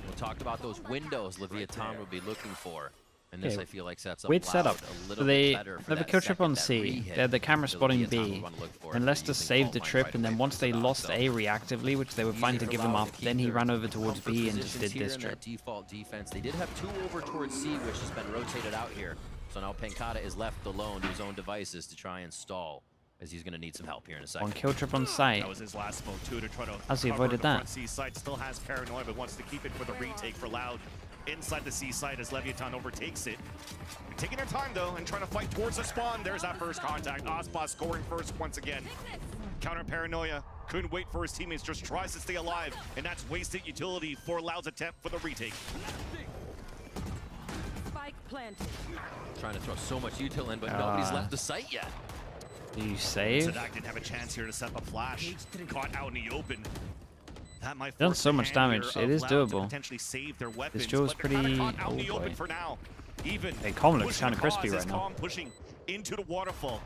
We talked about those windows Leviathan would be looking for. And this, Okay, I feel like, sets up weird Loud setup. a little So they bit better for have a that kill trip second, on that C. re-hit They had the camera that spotting Leviathan B. would wanna look for And if Leicester they're using saved the fault line trip, right and then away once from they Sadak. lost So A reactively, which they were fine easy to for give him Loud up, to keep then he their ran over towards comfort B and just positions did here this in trip. that default defense. They did have 2 over towards C, which has been rotated out here. So now Pankata is left alone to his own devices to try and stall, as he's going to need some help here in a second. On kill trip on site. That was his last smoke too, to try to As he cover avoided the that. front C side. Still has Paranoia, but wants to keep it for the retake for Loud inside the C side as Leviathan overtakes it. They're taking their time though and trying to fight towards the spawn. There's that first contact. Aspas scoring first once again. Counter Paranoia. Couldn't wait for his teammates, just tries to stay alive, and that's wasted utility for Loud's attempt for the retake. Spike planted. Trying to throw so much util in, but nobody's left the site yet. Do you save? Sadak didn't have a chance here to set the flash. Caught out in the open. That might Done force so the much hand here damage. of It is Loud to doable. potentially save their weapons, This duel's but they're kinda pretty... caught out in the Oh open boy. for now. Even Hey, Calm looks pushing kinda the crispy cause right is now. Calm pushing into the waterfall.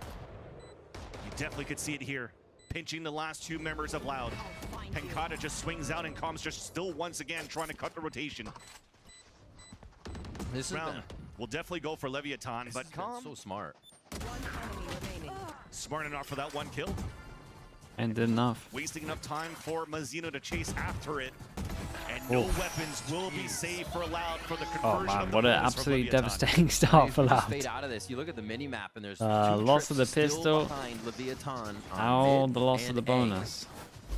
You definitely could see it here. Pinching the last 2 members of Loud. Pankata just swings out and Calm's just still once again trying to cut the rotation. This round will definitely go for Leviathan, but Calm so smart. Smart enough for that 1 kill. And did enough. Wasting enough time for Mazzino to chase after it. And no Oof. weapons will be saved for Loud for the conversion Oh of man, the what an bonus from absolutely Leviathan. devastating start for Just fade Loud. out of this. You look at the mini map, and there's 2 Loss of the trips still pistol. behind Leviathan on Now mid the loss of and the A. bonus.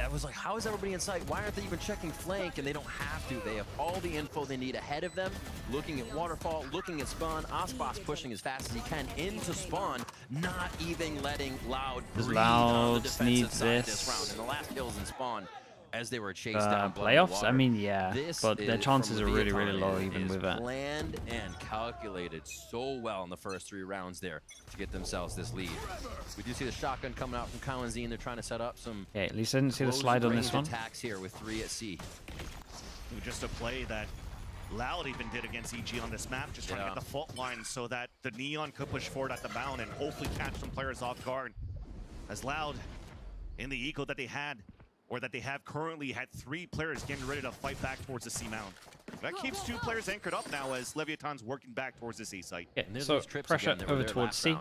I was like, how is everybody inside? Why aren't they even checking flank? And they don't have to. They have all the info they need ahead of them. Looking at waterfall, looking at spawn. Aspas pushing as fast as he can into spawn, not even letting Loud breathe on the defensive side this round. And the last kills in spawn as they were chased down. Playoffs? I mean, yeah, but their chances are really, really low even with that. Planned and calculated so well in the first 3 rounds there to get themselves this lead. We do see the shotgun coming out from Kawanzine. They're trying to set up some. Yeah, at least I didn't see the slide on this one. Attacks here with 3 at C. Just a play that Loud even did against EG on this map, just trying to get the fault line so that the Neon could push forward at the bound and hopefully catch some players off guard. As Loud, in the eco that they had, or that they have currently, had 3 players getting ready to fight back towards the C mound. That keeps 2 players anchored up now as Leviathan's working back towards the C site. Yeah, so pressure over towards C.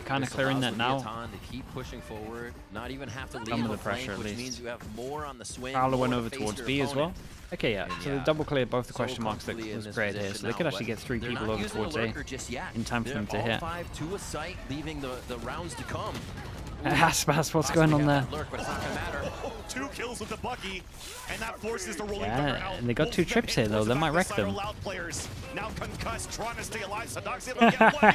Kind of clearing that now. To keep pushing forward, not even have to leave the pressure flank, at which least. means you have more on the swing. Prowler went over towards B as well. Okay, yeah, so they double cleared both the question marks that was created here, so they could actually get 3 people over towards A in time for them to hit. 5 to a site, leaving the rounds to come. Aspas, what's going on there? Lurk, but it's not gonna matter. 2 kills with the Bucky, and that forces the rolling Yeah, thunder out. and they got 2 trips here though, that might wreck them. Now concussed, trying to stay alive.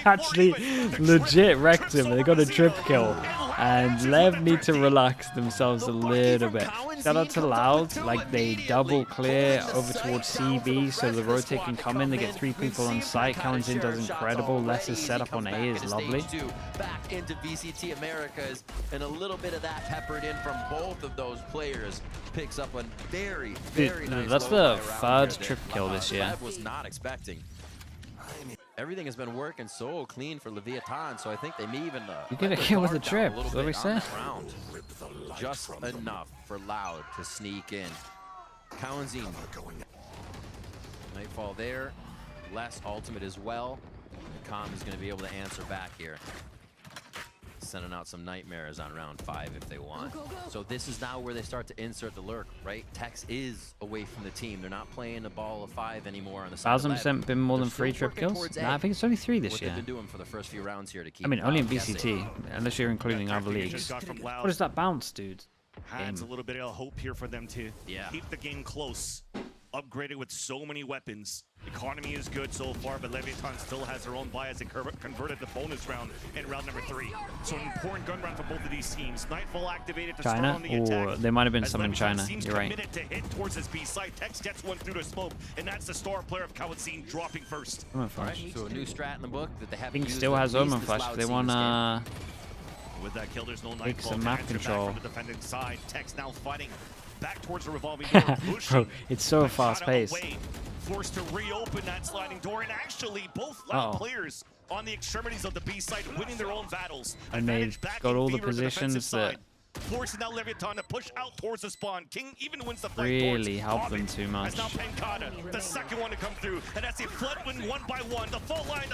Actually, legit wrecked him. They got a trip kill. And Lev need to relax themselves a little bit. Shout out to Loud, like they double clear over towards CB so the rotate can come in. They get 3 people on site. Kawanzine does incredible. Less's setup on A is lovely. Back into VCT Americas, and a little bit of that peppered in from both of those players picks up a very, very nice. That's the 3rd trip kill this year. Lev was not expecting. Everything has been working so clean for Leviathan, so I think they may even you get a kill with a trip. That's what we said. Just enough for Loud to sneak in. Kawanzine. Nightfall there. Less ultimate as well. Com is going to be able to answer back here. Sending out some nightmares on round 5 if they want. So this is now where they start to insert the lurk, right? Tex is away from the team. They're not playing a ball of 5 anymore on the side. 1000% been more than 3 trip kills? Nah, I think it's only 3 this year. What they've been doing for the first few rounds here to keep. I mean, only in VCT, unless you're including other leagues. What is that bounce, dude? Adds a little bit of hope here for them to keep the game close. Upgraded with so many weapons. Economy is good so far, but Leviathan still has their own bias and converted the bonus round in round number 3. So an important gun round for both of these teams. Nightfall activated to China? start on the attack. Or there might have been some in China. You're right. To hit towards his B side. Tex gets one through the smoke, and that's the star player of Kawanzine dropping first. Omen Flash. So a new strat in the book that they have. King still has Omen Flash. If they want with that kill, there's no take Nightfall some map control. from the defending side. Tex now fighting back towards the revolving door. Bro, it's so fast paced. Forced to reopen that sliding door, and actually both Loud players on the extremities of the B side winning their own battles. And they got all the positions that forcing now Leviathan to push out towards the spawn. King even wins the fight. Really helped them too much. Now Pancada, the second one to come through, and as they flood win 1 by 1, the fault line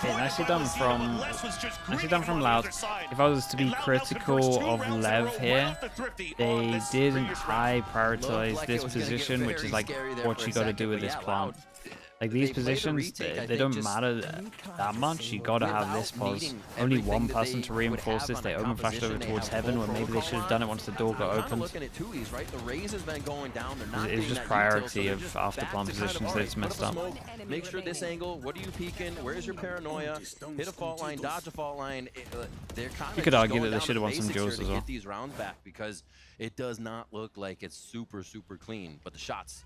nicely done from Loud. If I was to be critical of Lev here, they didn't high prioritize this position, which is like what you got to do with this plant. Like these positions, they don't matter that much. You gotta have this pause. Only one person to reinforce this. They open flashed over towards heaven, when maybe they should have done it once the door got opened. It's just priority of after plant positions that it's messed up. Make sure this angle. What are you peeking? Where's your paranoia? Hit a fault line, dodge a fault line. You could argue that they should have won some duels as well. Get these rounds back because it does not look like it's super clean, but the shots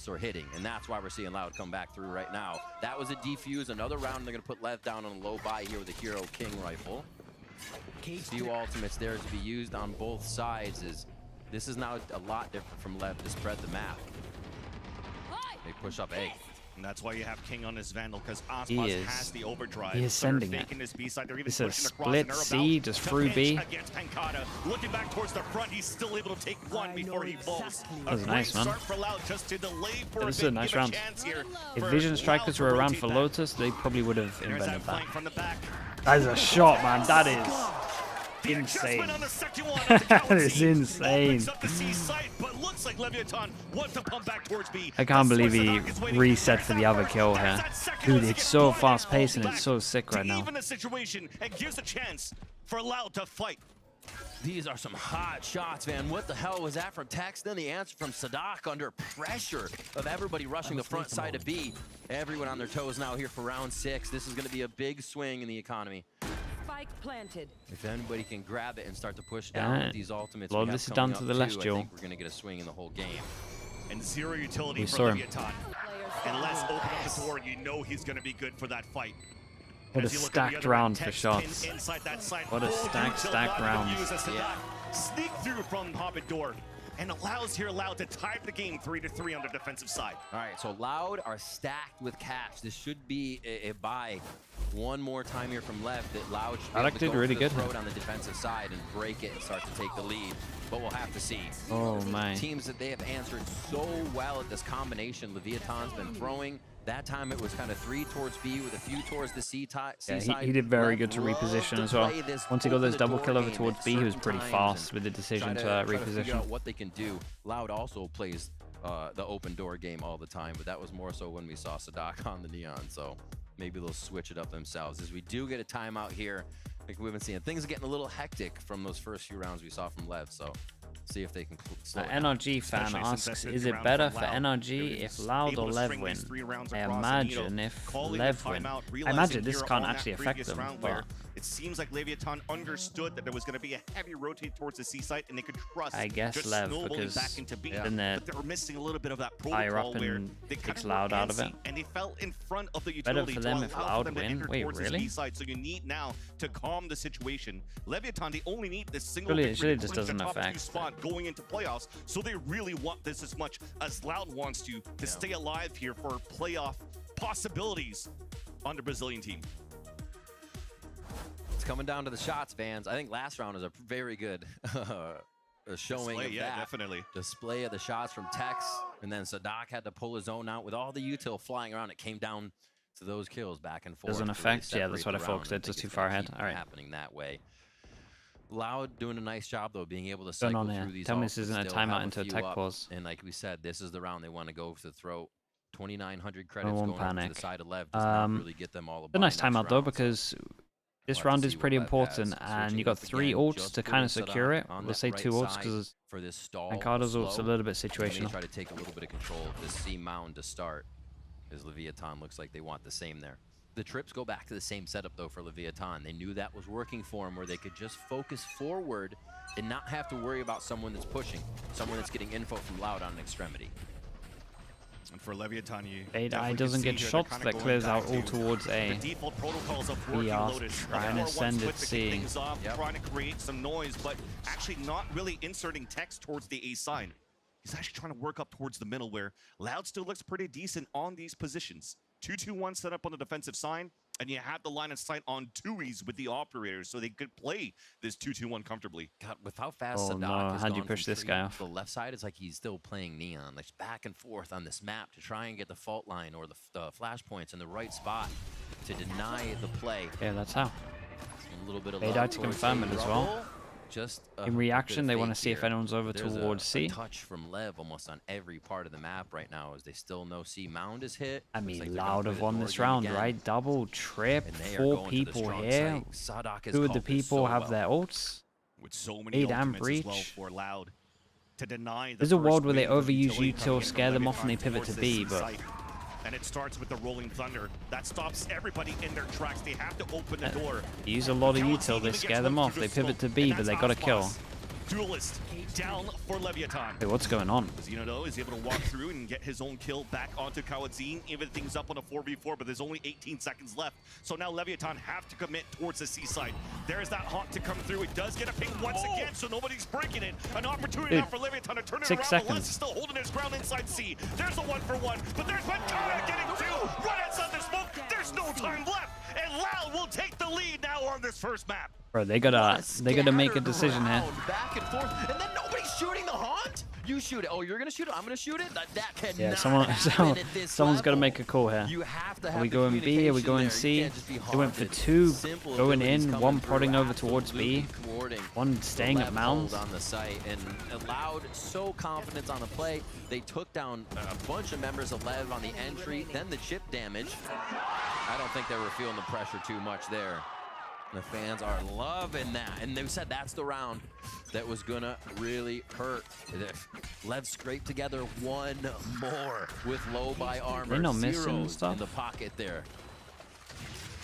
are hitting, and that's why we're seeing Loud come back through right now. That was a defuse. Another round, they're going to put Lev down on a low buy here with the Hero King rifle. Few ultimates there to be used on both sides. This is now a lot different from Lev to spread the map. They push up A. And that's why you have King on his Vandal, because Aspas has the overdrive. He is sending it. It's a split C, just through B. Looking back towards the front, he's still able to take one before he falls. That was nice, man. This is a nice round. If Vision Strikers were around for Lotus, they probably would have invented that. That is a shot, man. That is insane. That is insane. I can't believe he reset for the other kill here. Dude, it's so fast paced and it's so sick right now. Even the situation and gives a chance for Loud to fight. These are some hot shots, man. What the hell was that from Tex? Then the answer from Sadak under pressure of everybody rushing the front side of B. Everyone on their toes now here for round 6. This is going to be a big swing in the economy. Spike planted. If anybody can grab it and start to push down with these ultimates, Lord, this is down to the left, Joel. I think we're going to get a swing in the whole game. And zero utility for Leviathan. Unless open up the door, you know he's going to be good for that fight. What a stacked round for shots. What a stacked round. Sneak through from Hobbit door and allows here Loud to tie the game 3-3 on the defensive side. All right, so Loud are stacked with cash. This should be a buy. One more time here from Lev that Loud should be able to go really for the good throat on the defensive side and break it and start to take the lead. But we'll have to see. Oh my. Teams that they have answered so well at this combination. Leviathan's been throwing. That time it was kind of 3 towards B with a few towards the C side. Yeah, he did very good to reposition as well. Once he got this double kill over towards B, he was pretty fast with the decision to reposition. Figure out what they can do. Loud also plays the open door game all the time, but that was more so when we saw Sadak on the Neon. So maybe they'll switch it up themselves. As we do get a timeout here, like we've been seeing, things are getting a little hectic from those first few rounds we saw from Lev. So see if they can slow it down. NRG fan asks, is it better for NRG if Loud or Lev win? I imagine if Lev win. I imagine this can't actually affect them. But it seems like Leviathan understood that there was going to be a heavy rotate towards the C site, and they could trust. I guess just Lev, because back into B, then but they were missing a little bit of that protocol where they takes Loud out of it. And they fell in front of the utility better for them if Loud win. Wait, really? Side, so you need now to calm the situation. Leviathan, they only need this single victory to push the top 2 spot going into playoffs, so they really want this as much as Loud wants to stay alive here for playoff possibilities on the Brazilian team. It's coming down to the shots, fans. I think last round was a very good showing display, of yeah, that. Definitely. Display of the shots from Tex, and then Sadak had to pull his own out with all the util flying around. It came down to those kills back and forth. Doesn't affect? Yeah, that's what I focused. It's just too far ahead. All right. Happening that way. Loud doing a nice job though, being able to cycle through these. Tell me this isn't a timeout into attack pause. And like we said, this is the round they want to go for the throat. 2,900 credits going over to the side of Lev does not really get them all. A nice timeout though, because this round is pretty important, and you got 3 ults to kind of secure it. We'll say 2 ults because Ancardo's ult's a little bit situational. Try to take a little bit of control of this C mound to start, as Leviathan looks like they want the same there. The trips go back to the same setup though for Leviathan. They knew that was working for them, where they could just focus forward and not have to worry about someone that's pushing, someone that's getting info from Loud on an extremity. And for Leviathan, Eye doesn't get shots, that clears out all towards A. The default protocols of VR trying to send it C. Trying to create some noise, but actually not really inserting text towards the A side. He's actually trying to work up towards the middle, where Loud still looks pretty decent on these positions. 2-2-1 set up on the defensive side, and you have the line of sight on 2Es with the operators, so they could play this 2-2-1 comfortably. God, with how fast Sadak has how'd you gone push from this guy off? The left side is like he's still playing Neon, like back and forth on this map to try and get the fault line or the flash points in the right spot to deny the play. Yeah, that's how. A little bit of they died to confirm it as well. Just in reaction, they want to see if anyone's over towards C. A touch from Lev almost on every part of the map right now, as they still know C mound is hit. I mean, Loud have won this round, right? Double, trip, 4 people here. Who would the people have their ults? With so many and Breach. Breach. Well for Loud to deny There's a world where they overuse util, scare them off, and they pivot to B, but... And it starts with the Rolling Thunder. That stops everybody in their tracks. They have to open the door. They use a lot of util, they scare them off. They pivot to B, but they got a kill. Duelist down for Leviathan. Wait, what's going on? Zeno, though, is able to walk through and get his own kill back onto Kawadzin. Even things up on a 4v4, but there's only 18 seconds left. So now Leviathan have to commit towards the C side. There's that haunt to come through. It does get a ping once again, so nobody's breaking it. An opportunity now for Leviathan to turn it around. 6 seconds. Les is still holding his ground inside C. There's a 1-for-1, but there's Mankata getting 2. Right outside the smoke. There's no time left. And Loud will take the lead now on this first map. Bro, they gotta make a decision here. Back and forth, and then nobody's shooting the haunt. You shoot it. Oh, you're gonna shoot it. I'm gonna shoot it. That cannot Yeah, someone's gotta make a call here. You have to have Are we going B? Are we going C? They went for 2 going in, 1 prodding over towards B, 1 staying at mounds. On the site and allowed so confident on the play. They took down a bunch of members of LEV on the entry, then the chip damage. I don't think they were feeling the pressure too much there. The fans are loving that. And they said that's the round that was going to really hurt. LEV scraped together one more with low by armor. They're not missing stuff in the pocket there.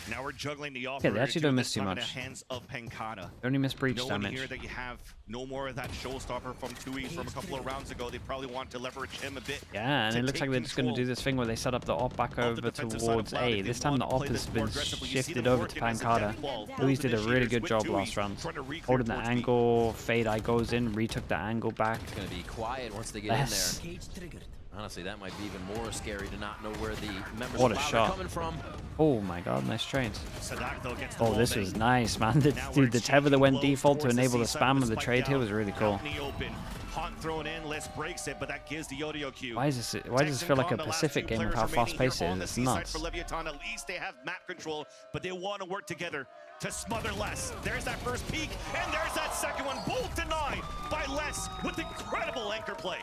Now we're juggling the offer. Yeah, they actually don't miss too much. Hands of Pencada. They only miss breach Knowing damage. here that you have no more of that showstopper from Tui's from a couple of rounds ago, they probably want to leverage him a bit. Yeah, and it looks like they're just going to do this thing where they set up the op back over towards A. This time the op has been shifted over to Pencada. Luis did a really good job last round. Holding the angle, Fade Eye goes in, retook the angle back. It's going to be quiet once they get in there. Honestly, that might be even more scary to not know where the members of LOUD are coming from. Oh my god, nice trades. Oh, this was nice, man. Dude, the tether that went default to enable the spam of the trade here was really cool. Thrown in, Les breaks it, but that gives the Yodio cue. Why does this feel like a Pacific game with how fast paced it is? It's nuts. For Leviathan, at least they have map control, but they want to work together to smother Les. There's that first peek, and there's that second one. Both denied by Les with incredible anchor play.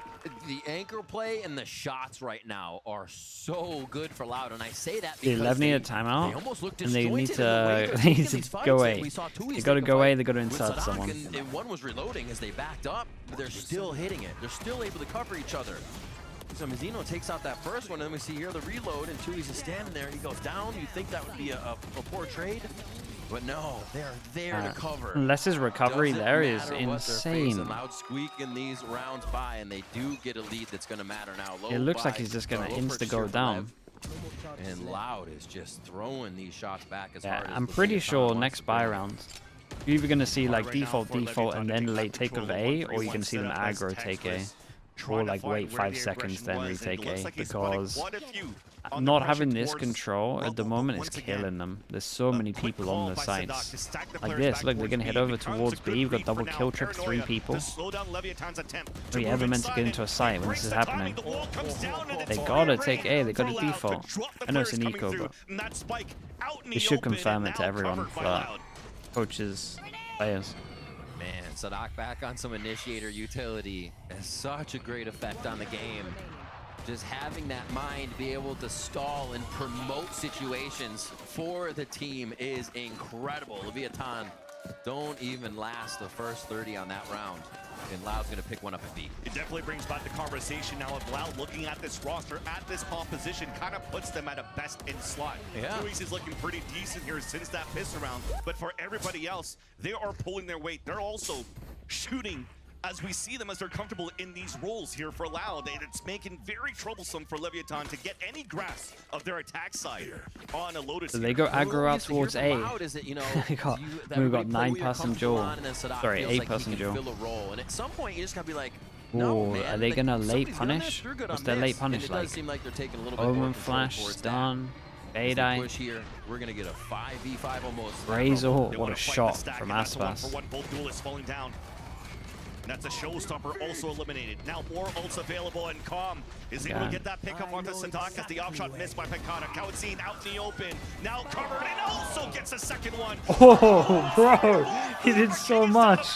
The anchor play and the shots right now are so good for LOUD, and I say that because the 11 need a timeout, they almost look and they need to go A. They got to go A. They got to insert someone. And one was reloading as they backed up, but they're still hitting it. They're still able to cover each other. So Mizzino takes out that first one, and then we see here the reload, and Tui's is standing there. He goes down. You think that would be a poor trade? But no, they're there to cover. Les's recovery there is insane. LOUD squeaking these rounds by, and they do get a lead that's going to matter now. It looks like he's just going to insta go down. And LOUD is just throwing these shots back as hard as I'm pretty sure next buy rounds, you're either going to see like default, and then late take of A, or you can see them aggro take A. Or like wait 5 seconds, then retake A, because not having this control at the moment is killing them. There's so many people on the sides. Like this, look, they're going to head over towards B. You've got double kill trick 3 people. Are you ever meant to get into a site when this is happening? They gotta take A, they gotta default. I know it's an eco, but they should confirm it to everyone for coaches, players. Man, Sadak back on some initiator utility has such a great effect on the game. Just having that mind be able to stall and promote situations for the team is incredible. Leviathan don't even last the first 30 on that round. And LOUD's going to pick one up at B. It definitely brings back the conversation now of LOUD looking at this roster, at this composition, kind of puts them at a best in slot. Yeah. Luis is looking pretty decent here since that piss around, but for everybody else, they are pulling their weight. They're also shooting as we see them as they're comfortable in these roles here for LOUD. And it's making very troublesome for Leviathan to get any grasp of their attack side on a Lotus. So they go aggro out towards A. We've got 9-person duel. Sorry, 8-person duel. And at some point, you just gotta be like, ooh, are they gonna late punish? What's their late punish like? Omen flash, stun, Fade Eye. We're gonna get a 5v5 almost. Razor, what a shot from Aspas. Both duelists falling down. And that's a showstopper also eliminated. Now more ults available, and Calm is able to get that pickup onto Sadak as the offshot missed by Pencada. Kautzine out in the open, now covered, and also gets a second one. Oh, bro, he did so much.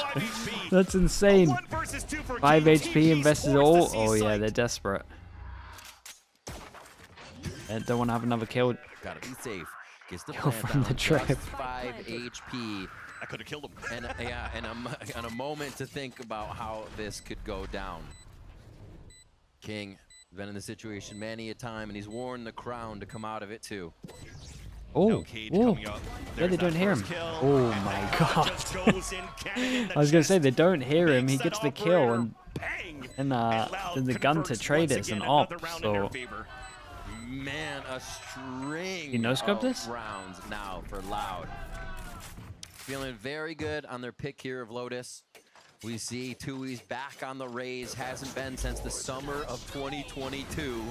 That's insane. 5 HP invested all. Oh yeah, they're desperate. They don't want to have another kill. Gotta be safe. Gets the kill from the trip. 5 HP. I could have killed him. And yeah, and a moment to think about how this could go down. King has been in the situation many a time, and he's worn the crown to come out of it too. Oh, yeah, they don't hear him. Oh my god. I was gonna say they don't hear him. He gets the kill, and then the gun to trade it's an op. So man, a string you no-scope this? Rounds now for LOUD. Feeling very good on their pick here of Lotus. We see Tui's back on the Rays, hasn't been since the summer of 2022.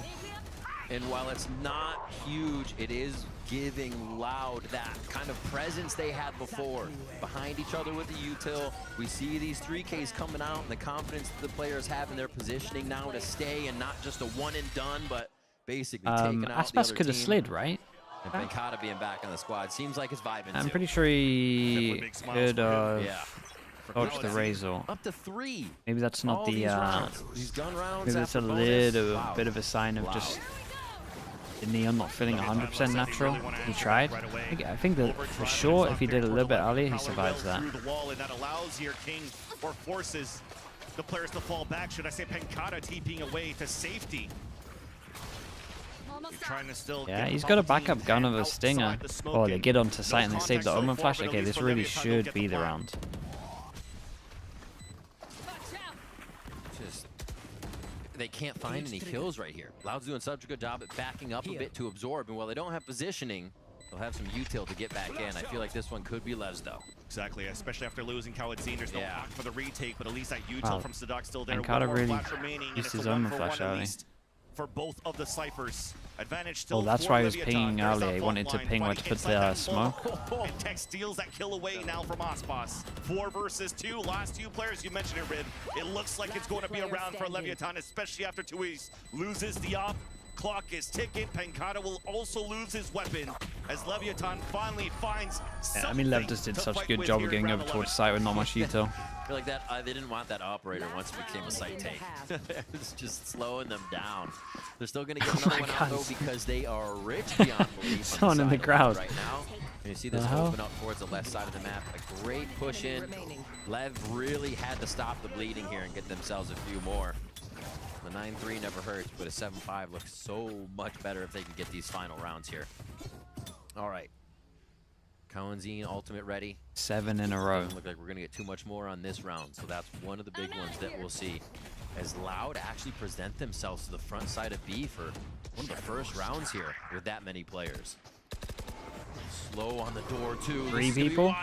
And while it's not huge, it is giving LOUD that kind of presence they had before. Behind each other with the util. We see these 3Ks coming out and the confidence the players have in their positioning now to stay and not just a one and done, but basically taking out the other could have slid, right? And Pencada being back on the squad seems like it's vibing. I'm pretty sure he could dodge the Razor. Up to 3. Maybe that's not the. These gun rounds maybe that's a little bit of a sign of just the Neon not feeling 100% natural. He tried. I think that for sure, if he did a little bit earlier, he survives that. Through the wall, and that allows your King or forces the players to fall back. Should I say Pencata TPing away to safety? Trying to still He's got a backup gun of a Stinger. Oh, they get onto site and they save the Omen Flash. Okay, this really should be the round. They can't find any kills right here. Loud's doing such a good job at backing up a bit to absorb, and while they don't have positioning, they'll have some util to get back in. I feel like this one could be Lev's though. Exactly, especially after losing Kawadzine. There's no block for the retake, but at least that util from Sadak still there. Pencata really used his Omen Flash early. For both of the Cyphers. Advantage still. Oh, that's why he was pinging earlier. He wanted to ping where to put the smoke. And Tech steals that kill away now from Aspas. 4 versus 2. Last 2 players, you mentioned it, Rib. It looks like it's going to be a round for Leviathan, especially after Tuis loses the op. Clock is ticking. Pencata will also lose his weapon as Leviathan finally finds something. I mean, Lev just did such a good job of getting over towards site with not much util. I feel like that they didn't want that operator once it became a site take. It's just slowing them down. They're still going to get another one out though because they are rich beyond belief. Someone in the crowd right now. And you see this open up towards the left side of the map. A great push in. Lev really had to stop the bleeding here and get themselves a few more. The 9-3 never hurts, but a 7-5 looks so much better if they can get these final rounds here. All right. Kawadzine ultimate ready. 7 in a row. Doesn't look like we're gonna get too much more on this round, so that's one of the big ones that we'll see. As Loud actually present themselves to the front side of B for one of the first rounds here with that many players. Slow on the door too. 3 people.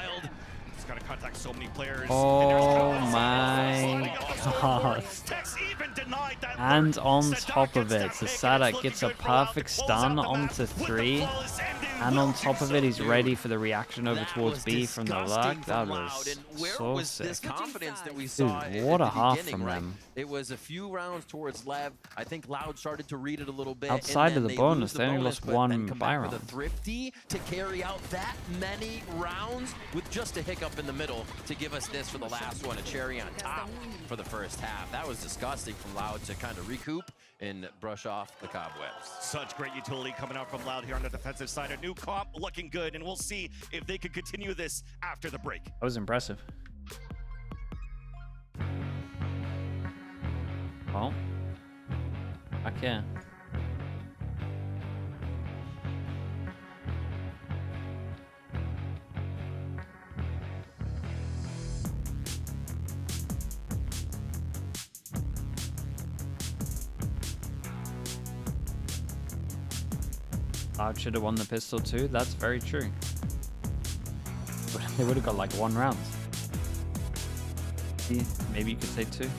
He's got to contact so many players. Oh my god. And on top of it, Sadak gets a perfect stun onto 3. And on top of it, he's ready for the reaction over towards B from the luck. That was so sick. This confidence that we saw Dude, what a half from them. It was a few rounds towards Lev. I think Loud started to read it a little bit. Outside of the bonus, they only lost 1 buy round. The Thrifty to carry out that many rounds with just a hiccup in the middle to give us this for the last one, a cherry on top for the first half. That was disgusting from Loud to kind of recoup and brush off the cobwebs. Such great utility coming out from Loud here on the defensive side. A new comp looking good, and we'll see if they can continue this after the break. That was impressive. Well, back here. Loud should have won the pistol too. That's very true. But they would have got like 1 round. Maybe you could say 2.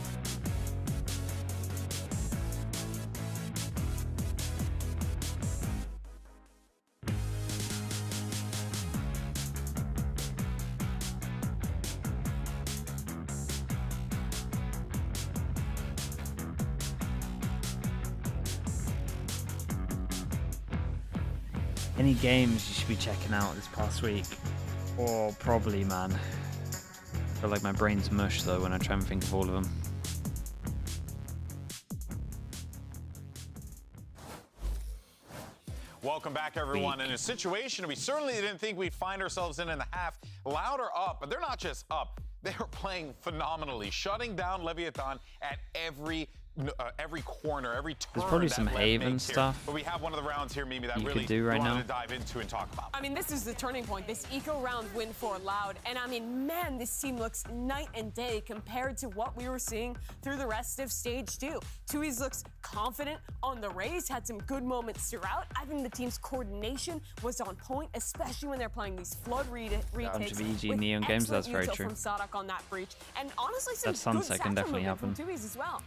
Any games you should be checking out this past week? Oh, probably, man. I feel like my brain's mush, though, when I try and think of all of them. Welcome back, everyone. In a situation we certainly didn't think we'd find ourselves in the half. Loud are up, but they're not just up. They are playing phenomenally, shutting down Leviathan at every corner, every turn. There's probably some Haven stuff. But we have one of the rounds here, Mimi, that you really could do right now to dive into and talk about. I mean, this is the turning point, this eco round win for Loud. And I mean, man, this team looks night and day compared to what we were seeing through the rest of stage 2. Tuis looks confident on the raise, had some good moments throughout. I think the team's coordination was on point, especially when they're playing these flood retakes. EG Neon games, that's very true. From Sadak on that breach. And honestly, some that sunset can definitely happen. From Tuis as well.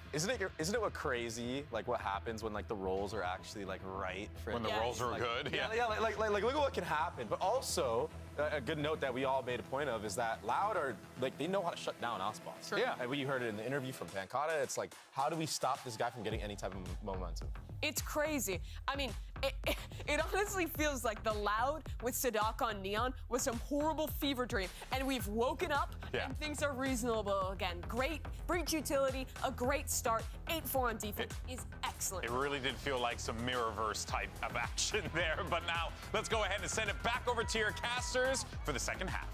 Isn't it what crazy, like what happens when like the rolls are actually like right for when the rolls are good? Like look at what can happen. But also a good note that we all made a point of is that Loud are like they know how to shut down Aspas. Sure. Yeah. And we heard it in the interview from Pencata. It's like, how do we stop this guy from getting any type of momentum? It's crazy. I mean, It honestly feels like the Loud with Sadak on Neon was some horrible fever dream, and we've woken up and things are reasonable again. Great breach utility, a great start. 8-4 on defense is excellent. It really did feel like some Mirrorverse type of action there, but now let's go ahead and send it back over to your casters for the second half.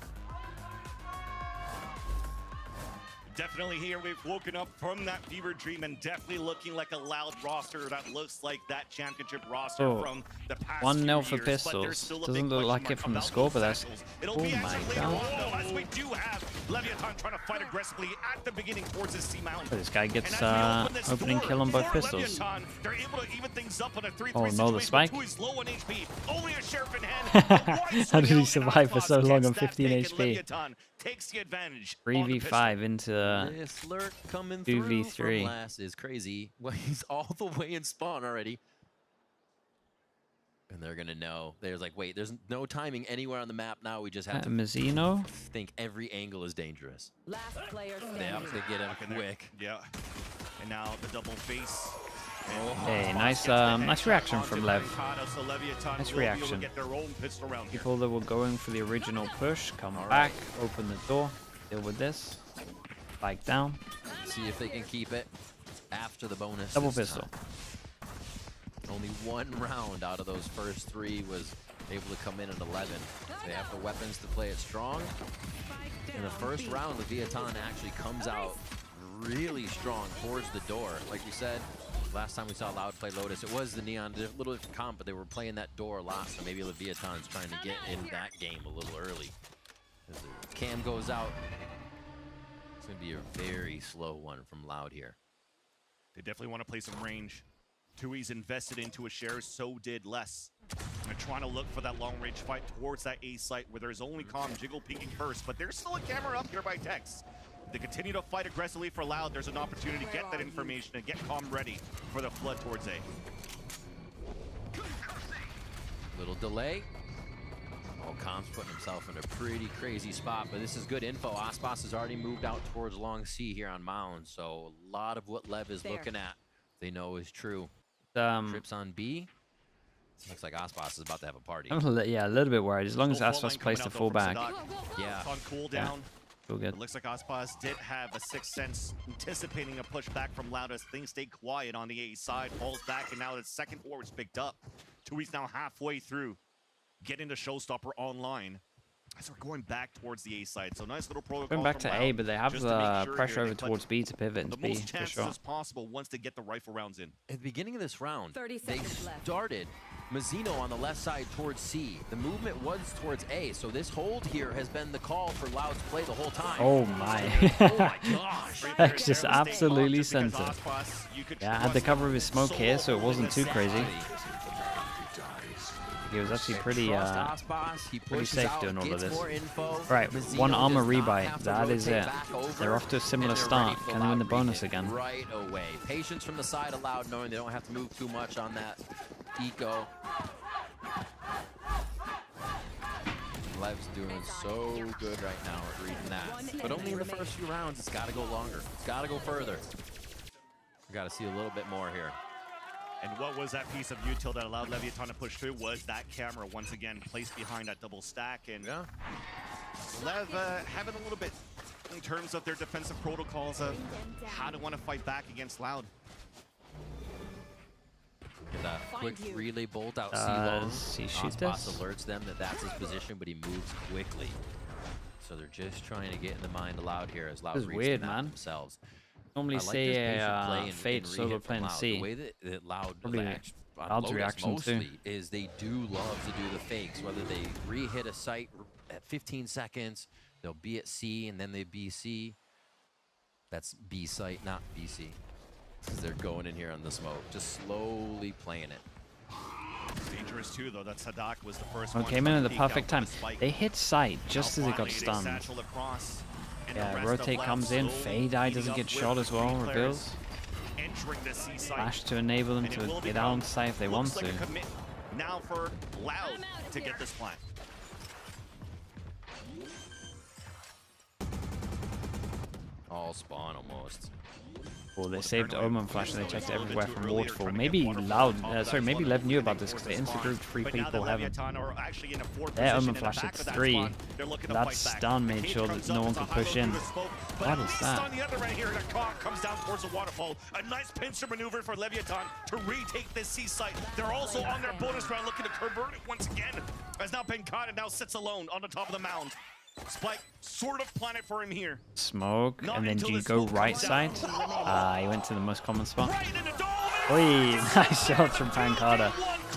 Definitely here, we've woken up from that fever dream and definitely looking like a Loud roster that looks like that championship roster from the past 1-0 few for years, Pistols. Doesn't look like it from the score, but that's... Oh my god. As we do have Leviathan trying to fight aggressively at the beginning towards his C-mount. This guy gets opening kill on both pistols. They're able to even things up on a 3-3 Oh no, the spike. low on HP. Only a sheriff in hand. How did he survive for so long on 15 HP? Leviathan takes the advantage. 3v5 into This lurk coming through 2v3. from last is crazy. Well, he's all the way in spawn already. And they're going to know. There's like, wait, there's no timing anywhere on the map now. We just have to Mazzino? think every angle is dangerous. Last player Yeah, they get him quick. Yeah. And now the double face. Hey, nice nice reaction from Lev. Nice reaction. People that were going for the original push come back, open the door, deal with this. Spike down. See if they can keep it after the bonus. Double pistol. Only one round out of those first 3 was able to come in at 11. They have the weapons to play it strong. In the first round, Leviathan actually comes out really strong towards the door. Like we said, last time we saw Loud play Lotus, it was the Neon, a little different comp, but they were playing that door a lot, so maybe Leviathan's trying to get in that game a little early. As the cam goes out, it's going to be a very slow one from Loud here. They definitely want to play some range. Tui's invested into a share, so did Less. They're trying to look for that long-range fight towards that A site where there's only Calm Jiggle peeking first, but there's still a camera up here by Tex. They continue to fight aggressively for Loud. There's an opportunity to get that information and get Calm ready for the flood towards A. Little delay. Oh, Calm's putting himself in a pretty crazy spot, but this is good info. Aspas has already moved out towards long C here on Mound, so a lot of what Lev is looking at, they know is true. Trips on B. Looks like Aspas is about to have a party. Yeah, a little bit worried. As long as Aspas plays the full back. Yeah. On cooldown. Feel good. It looks like Aspas did have a sixth sense, anticipating a push back from Loud as things stayed quiet on the A side. Falls back, and now the second forward's picked up. Tui's now halfway through, getting the showstopper online. As we're going back towards the A side, so nice little protocol. Going back to Loud, A, but they have the sure pressure here over towards B to pivot into the B most for chances sure. as possible once they get the rifle rounds in. At the beginning of this round, 30 they seconds left. started Mazzino on the left side towards C. The movement was towards A, so this hold here has been the call for Loud's play the whole time. Oh my. Oh my gosh. That's just absolutely center. Yeah, I had the cover of his smoke here, so it wasn't too crazy. He was actually pretty safe doing all of this. Right, one armor rebuy. That is it. They're off to a similar start. Can they win the bonus again? Right away. Patience from the side of Loud, knowing they don't have to move too much on that eco. Lev's doing so good right now at reading that. But only in the first few rounds. It's got to go longer. It's got to go further. We got to see a little bit more here. And what was that piece of util that allowed Leviathan to push through was that camera once again placed behind that double stack. And Lev having a little bit in terms of their defensive protocols of how to want to fight back against Loud. Get that quick relay bolt out C-long. He shoot this? Alerts them that that's his position, but he moves quickly. So they're just trying to get in the mind of Loud here as Loud This is reads weird, the map man. themselves. Normally say a Fate solo playing playing C. The way that Loud Loud's reaction mostly too. is they do love to do the fakes, whether they re-hit a site at 15 seconds, they'll be at C and then they BC. That's B site, not BC. Because they're going in here on the smoke, just slowly playing it. Dangerous too, though. That Sadak was the first one. Came in at the perfect time. They hit sight just as it got stunned. Yeah, rotate comes in. Fade Eye doesn't get shot as well. Reveals. Flash to enable them to get out on site if they want to. Now for Loud to get this plant. All spawn almost. Oh, they saved Omen Flash and they checked everywhere from Waterfall. Maybe Loud, sorry, maybe Lev knew about this because they insta-grouped 3 people heaven. Their Omen Flash hits 3. That stun made sure that no one could push in. What is that? On the other end here, the car comes down towards the waterfall. A nice pincer maneuver for Leviathan to retake this C site. They're also on their bonus round looking to convert it once again. As now Penkata now sits alone on the top of the mound. Spike sort of plan it for him here. Smoke, and then do you go right side? He went to the most common spot. Oi, nice shots from Pancada.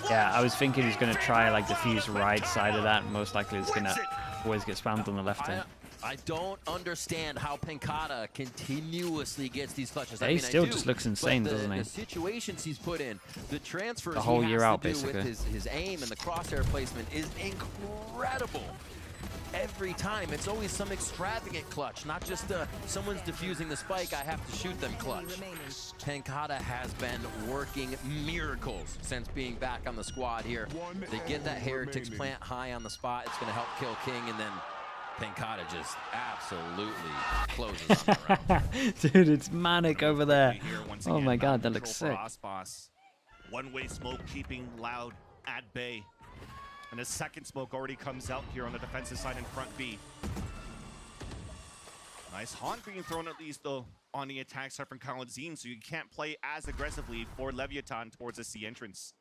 Yeah, I was thinking he's going to try like defuse right side of that. Most likely he's going to always get spammed on the left end. I don't understand how Penkata continuously gets these clutches. Yeah, he still just looks insane, doesn't he? The situations he's put in, the transfers the whole he year has out, to do basically. with his aim and the crosshair placement is incredible. Every time, it's always some extravagant clutch, not just someone's defusing the spike, I have to shoot them clutch. Penkata has been working miracles since being back on the squad here. They get that Heretics plant high on the spot, it's going to help kill King, and then Penkata just absolutely closes on the round. Dude, it's manic over there. Oh my god, that looks sick. One-way smoke keeping Loud at bay. And a second smoke already comes out here on the defensive side in front B. Nice haunt being thrown at least though on the attack side from Kalanzine, so you can't play as aggressively for Leviathan towards the C entrance.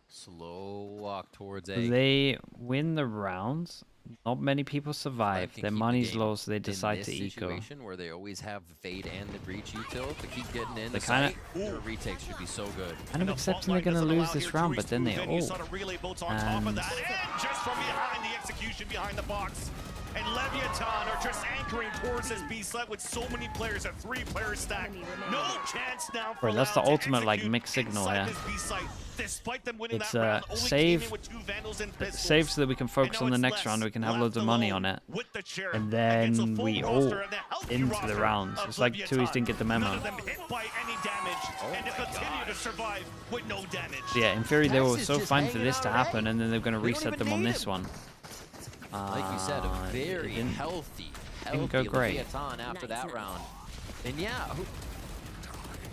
Slow walk towards A. They win the rounds. Not many people survive. Their money's low, so they decide to eco. Situation where they always have Fade and the Breach util to keep getting in. They Their retakes should be so good. Kind of accepting they're going to lose this round, but then they ult. And just from behind the execution behind the box. And Leviathan are just anchoring towards this B side with so many players, a 3-player stack. No chance now for that's the ultimate like mixed signal here. It's a save so that we can focus on the next round. We can have loads of money on it, and then we ult into the rounds. It's like Tui's didn't get the memo. Yeah, in theory they were so fine for this to happen, and then they're going to reset them on this one. Like you said, a very healthy go great. Leviathan after that round. And yeah,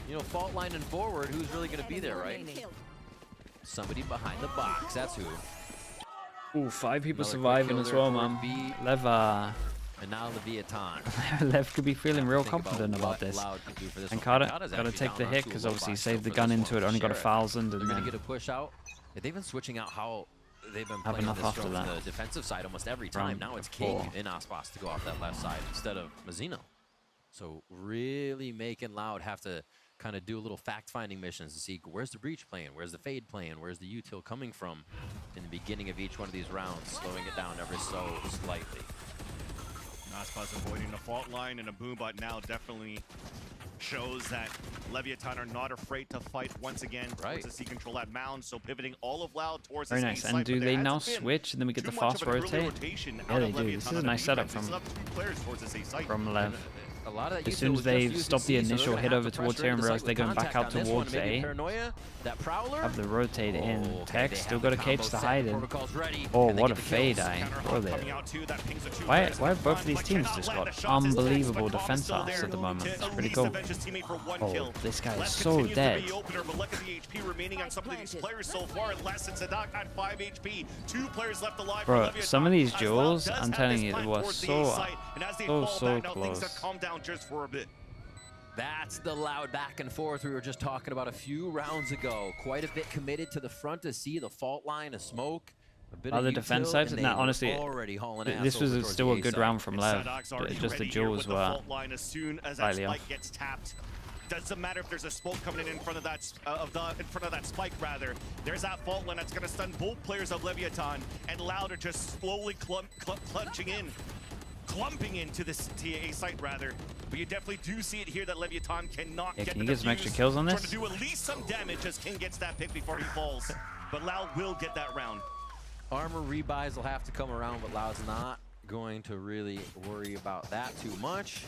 you know, fault line and forward, who's really going to be there, right? Somebody behind the box, that's who. Ooh, 5 people surviving as well, man. Lev, and now Leviathan. Lev could be feeling real confident about this. And Carter got to take the hit because obviously he saved the gun into it, only got 1,000. And then get a push out. Yeah, they've been switching out how they've been playing this from the defensive side almost every time. Now it's King in Aspas to go off that left side instead of Mazzino. So really making Loud have to kind of do a little fact-finding missions to see where's the Breach playing, where's the Fade playing, where's the util coming from in the beginning of each one of these rounds, slowing it down ever so slightly. Aspas avoiding the fault line, and a Boombot now definitely shows that Leviathan are not afraid to fight once again towards the C control at Mound, so pivoting all of Loud towards the very nice. And do they now switch and then we get the fast rotate? Yeah, they do. This is a nice setup from Lev. A lot of as soon as they stop the initial hit over towards here and realize they're going back out towards A, have the rotate in. Tech still got a capes to hide in. Oh, what a fade eye. Why have both of these teams just got unbelievable defense offs at the moment? It's pretty cool. Oh, this guy is so dead. Bro, some of these duels, I'm telling you, were so close. Just for a bit. That's the Loud back and forth we were just talking about a few rounds ago. Quite a bit committed to the front to see the fault line, a smoke, a bit of the util, defense sides. Now, honestly, this was still a good round from Lev. Just the duels were slightly off. Doesn't matter if there's a smoke coming in front of that in front of that spike. Rather, there's that fault line that's going to stun both players of Leviathan, and Loud are just slowly clumping into this TA site rather, but you definitely do see it here that Leviathan cannot get can you get some extra kills on this? Trying to do at least some damage as King gets that pick before he falls, but Loud will get that round. Armor rebuys will have to come around, but Loud's not going to really worry about that too much.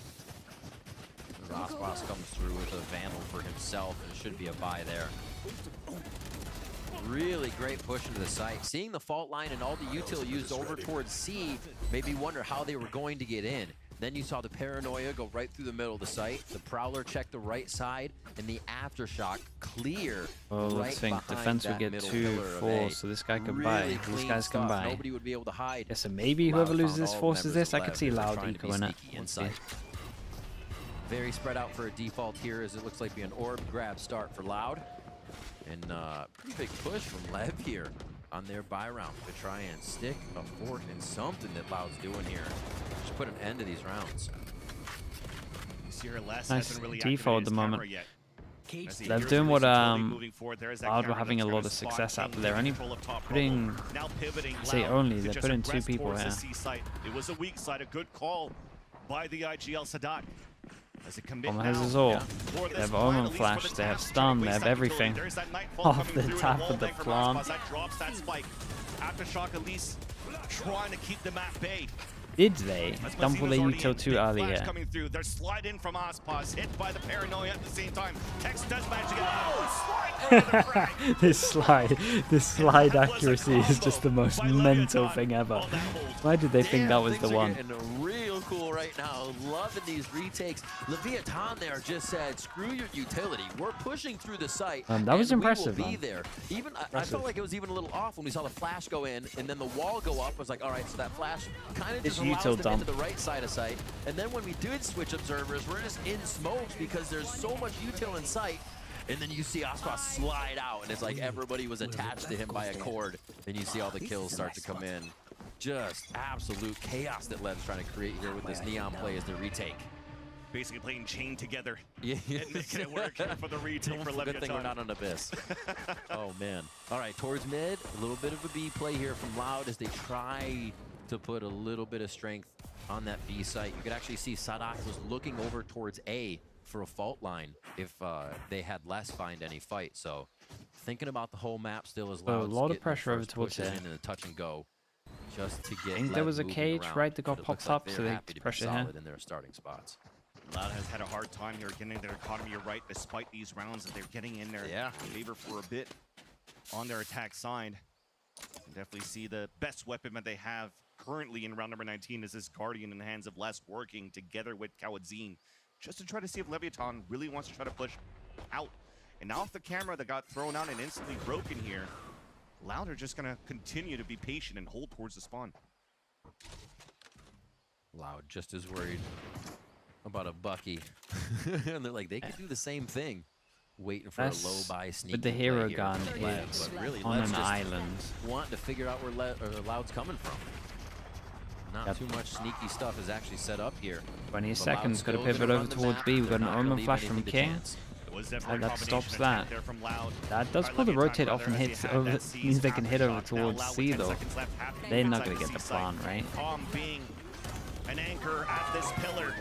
Aspas comes through with a Vandal for himself, and it should be a buy there. Really great push into the site. Seeing the fault line and all the util used over towards C made me wonder how they were going to get in. Then you saw the Paranoia go right through the middle of the site. The Prowler checked the right side, and the Aftershock clear. Oh, let's think. Defense would get 2, 4, so this guy could buy. These guys can buy. Nobody would be able to hide. Yeah, so maybe whoever loses this forces this. I could see Loud ecoing it. Inside. Very spread out for a default here, as it looks like an orb grab start for Loud. And pretty big push from Lev here on their buy round to try and stick a fork in something that Loud's doing here. Just put an end to these rounds. Nice default at the moment. They're doing what Loud were having a lot of success at, but they're only putting, I say only, they're putting 2 people here. It was a weak side, a good call by the IGL Sadat. Has his all. They have Omen Flash, they have Stun, they have everything. Off the top of the plant. Aftershock at least trying to keep them at bay. Did they? Dumble their util too early here. Coming through. They're slide in from Aspas, hit by the Paranoia at the same time. Tex does manage to get This slide accuracy is just the most mental thing ever. Why did they think that was the one? Real cool right now. Loving these retakes. Leviathan there just said, screw your utility. We're pushing through the site. That was impressive. We will be there. Even I felt like it was even a little off when we saw the flash go in and then the wall go up. I was like, all right, so that flash kind of just allows them into the right side of sight. And then when we did switch observers, we're just in smokes because there's so much util in sight. And then you see Aspas slide out, and it's like everybody was attached to him by a cord. And you see all the kills start to come in. Just absolute chaos that Lev's trying to create here with this Neon play as the retake. Basically playing chain together. Yeah. And making it work for the retake for Leviathan. Good thing we're not on Abyss. Oh, man. All right, towards mid, a little bit of a B play here from Loud as they try to put a little bit of strength on that B site. You could actually see Sadak was looking over towards A for a fault line if they had less find any fight. So thinking about the whole map still as Loud. A lot of pressure over towards it. In a touch and go just to get. I think there was a cage right that got popped up, so they pressure here. In their starting spots. Loud has had a hard time here getting their economy right, despite these rounds that they're getting in their favor for a bit on their attack side. Definitely see the best weapon that they have currently in round number 19 is this Guardian in the hands of Les, working together with Kawadzin just to try to see if Leviathan really wants to try to push out. And now off the camera that got thrown out and instantly broken here, Loud are just going to continue to be patient and hold towards the spawn. Loud just as worried about a Bucky. And they're like, they could do the same thing. Waiting for a low buy sneak. With the hero gun, it's really, on an island. Wanting to figure out where Loud's coming from. Not too much sneaky stuff is actually set up here. 20 seconds, got to pivot over towards B. We've got an Omen Flash from King. And that stops that. That does pull the rotate off and hits over. Means they can hit over towards C though. They're not going to get the plan, right? Being an anchor at this pillar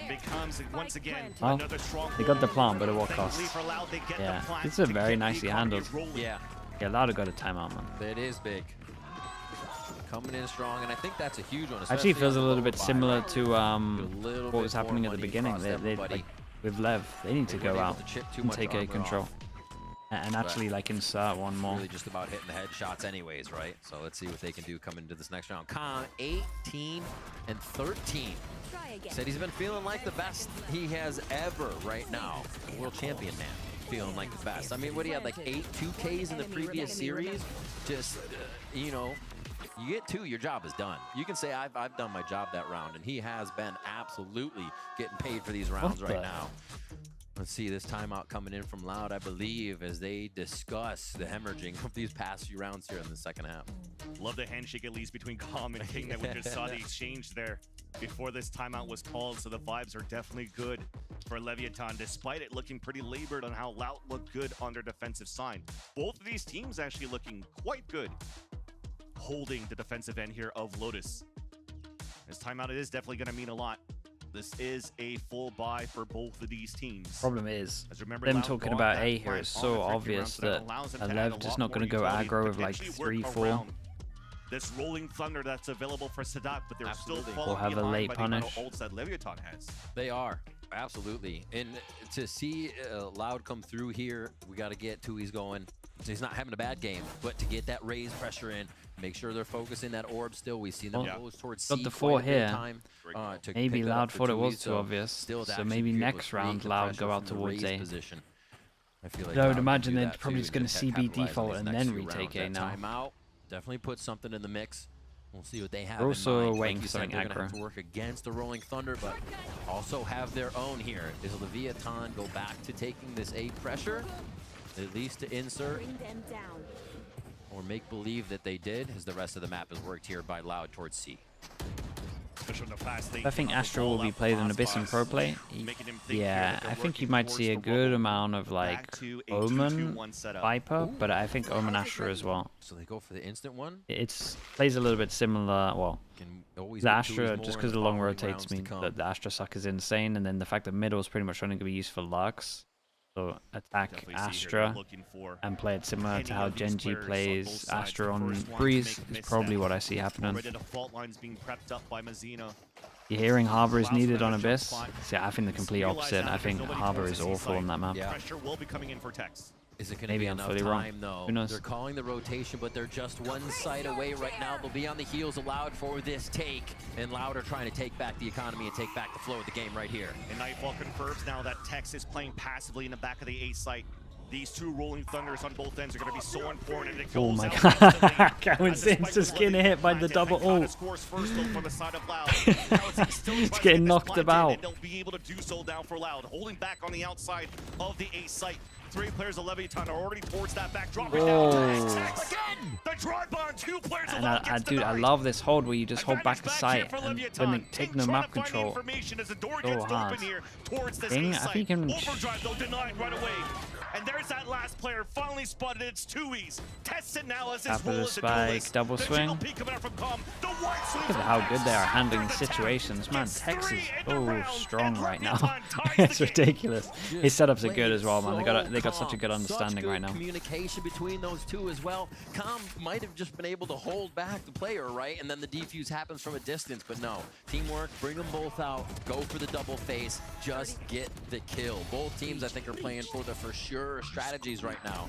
becomes once again another strong. They got the plan, but at what cost? Yeah, this is very nicely handled. Yeah, Loud got a timeout, man. It is big. Coming in strong, and I think that's a huge one. Actually, feels a little bit similar to what was happening at the beginning. They like, with Lev, they need to go out and take A control. And actually, like, insert one more. Really just about hitting the headshots anyways, right? So let's see what they can do coming into this next round. Khan, 18 and 13. Said he's been feeling like the best he has ever right now. World champion man, feeling like the best. I mean, what he had, like 8 2Ks in the previous series? Just, you know, you get 2, your job is done. You can say, I've done my job that round, and he has been absolutely getting paid for these rounds right now. Let's see this timeout coming in from Loud, I believe, as they discuss the hemorrhaging of these past few rounds here in the second half. Love the handshake, at least between Calm and King, that we just saw the exchange there before this timeout was called. So the vibes are definitely good for Leviathan, despite it looking pretty labored on how Loud looked good on their defensive side. Both of these teams actually looking quite good, holding the defensive end here of Lotus. This timeout, it is definitely going to mean a lot. This is a full buy for both of these teams. Problem is, them talking about A here is so obvious that Lev just not going to go aggro with like 3-4. This rolling thunder that's available for Sadat, but they're still falling or have a late punish. Ults that Leviathan has. They are, absolutely. And to see Loud come through here, we got to get Tui's going. He's not having a bad game, but to get that raise pressure in, Make sure they're focusing that orb still. We see them close towards C. Got the 4 here. Time, maybe Loud thought it was too obvious. So maybe next round Loud go out towards A. Position. I feel like I would imagine they're probably just going to CB default and then retake A now. Timeout. Definitely put something in the mix. We'll see what they have. We're also in mind. waiting for something they're gonna aggro. have to work against the Rolling Thunder, but also have their own here. Does Leviathan go back to taking this A pressure? At least to insert. Bring them down. Or make believe that they did, as the rest of the map is worked here by Loud towards C. I think Astro will be played in Abyss and Pro Play. Yeah, I think you might see a good amount of like Omen, Viper, but I think Omen Astro as well. So they go for the instant one? It's plays a little bit similar, well, the Astra, just because the long rotates mean that the Astra suck is insane, and then the fact that middle is pretty much only going to be used for Lux. So attack Astra and play it similar to how Genji plays Astra on Breeze is probably what I see happening. You're hearing Harbor is needed on Abyss? See, I think the complete opposite. I think Harbor is awful on that map. Is it going to be enough time, though? Who knows? They're calling the rotation, but they're just one side away right now. They'll be on the heels of Loud for this take, and Loud are trying to take back the economy and take back the flow of the game right here. And Nightfall confirms now that Tex is playing passively in the back of the A site. These two Rolling Thunders on both ends are going to be so important. And it Oh goes my out god, Cowan's just getting hit by the double ult. He's getting knocked about. They'll be able to do so now for Loud, holding back on the outside of the A site. 3 players of Leviathan are already towards that back, dropping down. Tex again! The drive on 2 players of Loud gets dude, I love this hold where you just hold back the site, and when they take no map control, so hard. King, I think can... Overdrive, though, denied right away. And there's that last player, finally spotted. It's 2Es. Tests it now as his role as a duelist. Double swing. Look at how good they are handling situations. Man, Tex is so strong right now. It's ridiculous. His setups are good as well, man. They got such a good understanding right now. Communication between those two as well. Calm might have just been able to hold back the player, right? And then the defuse happens from a distance, but no. Teamwork, bring them both out, go for the double face, just get the kill. Both teams, I think, are playing for the for sure strategies right now.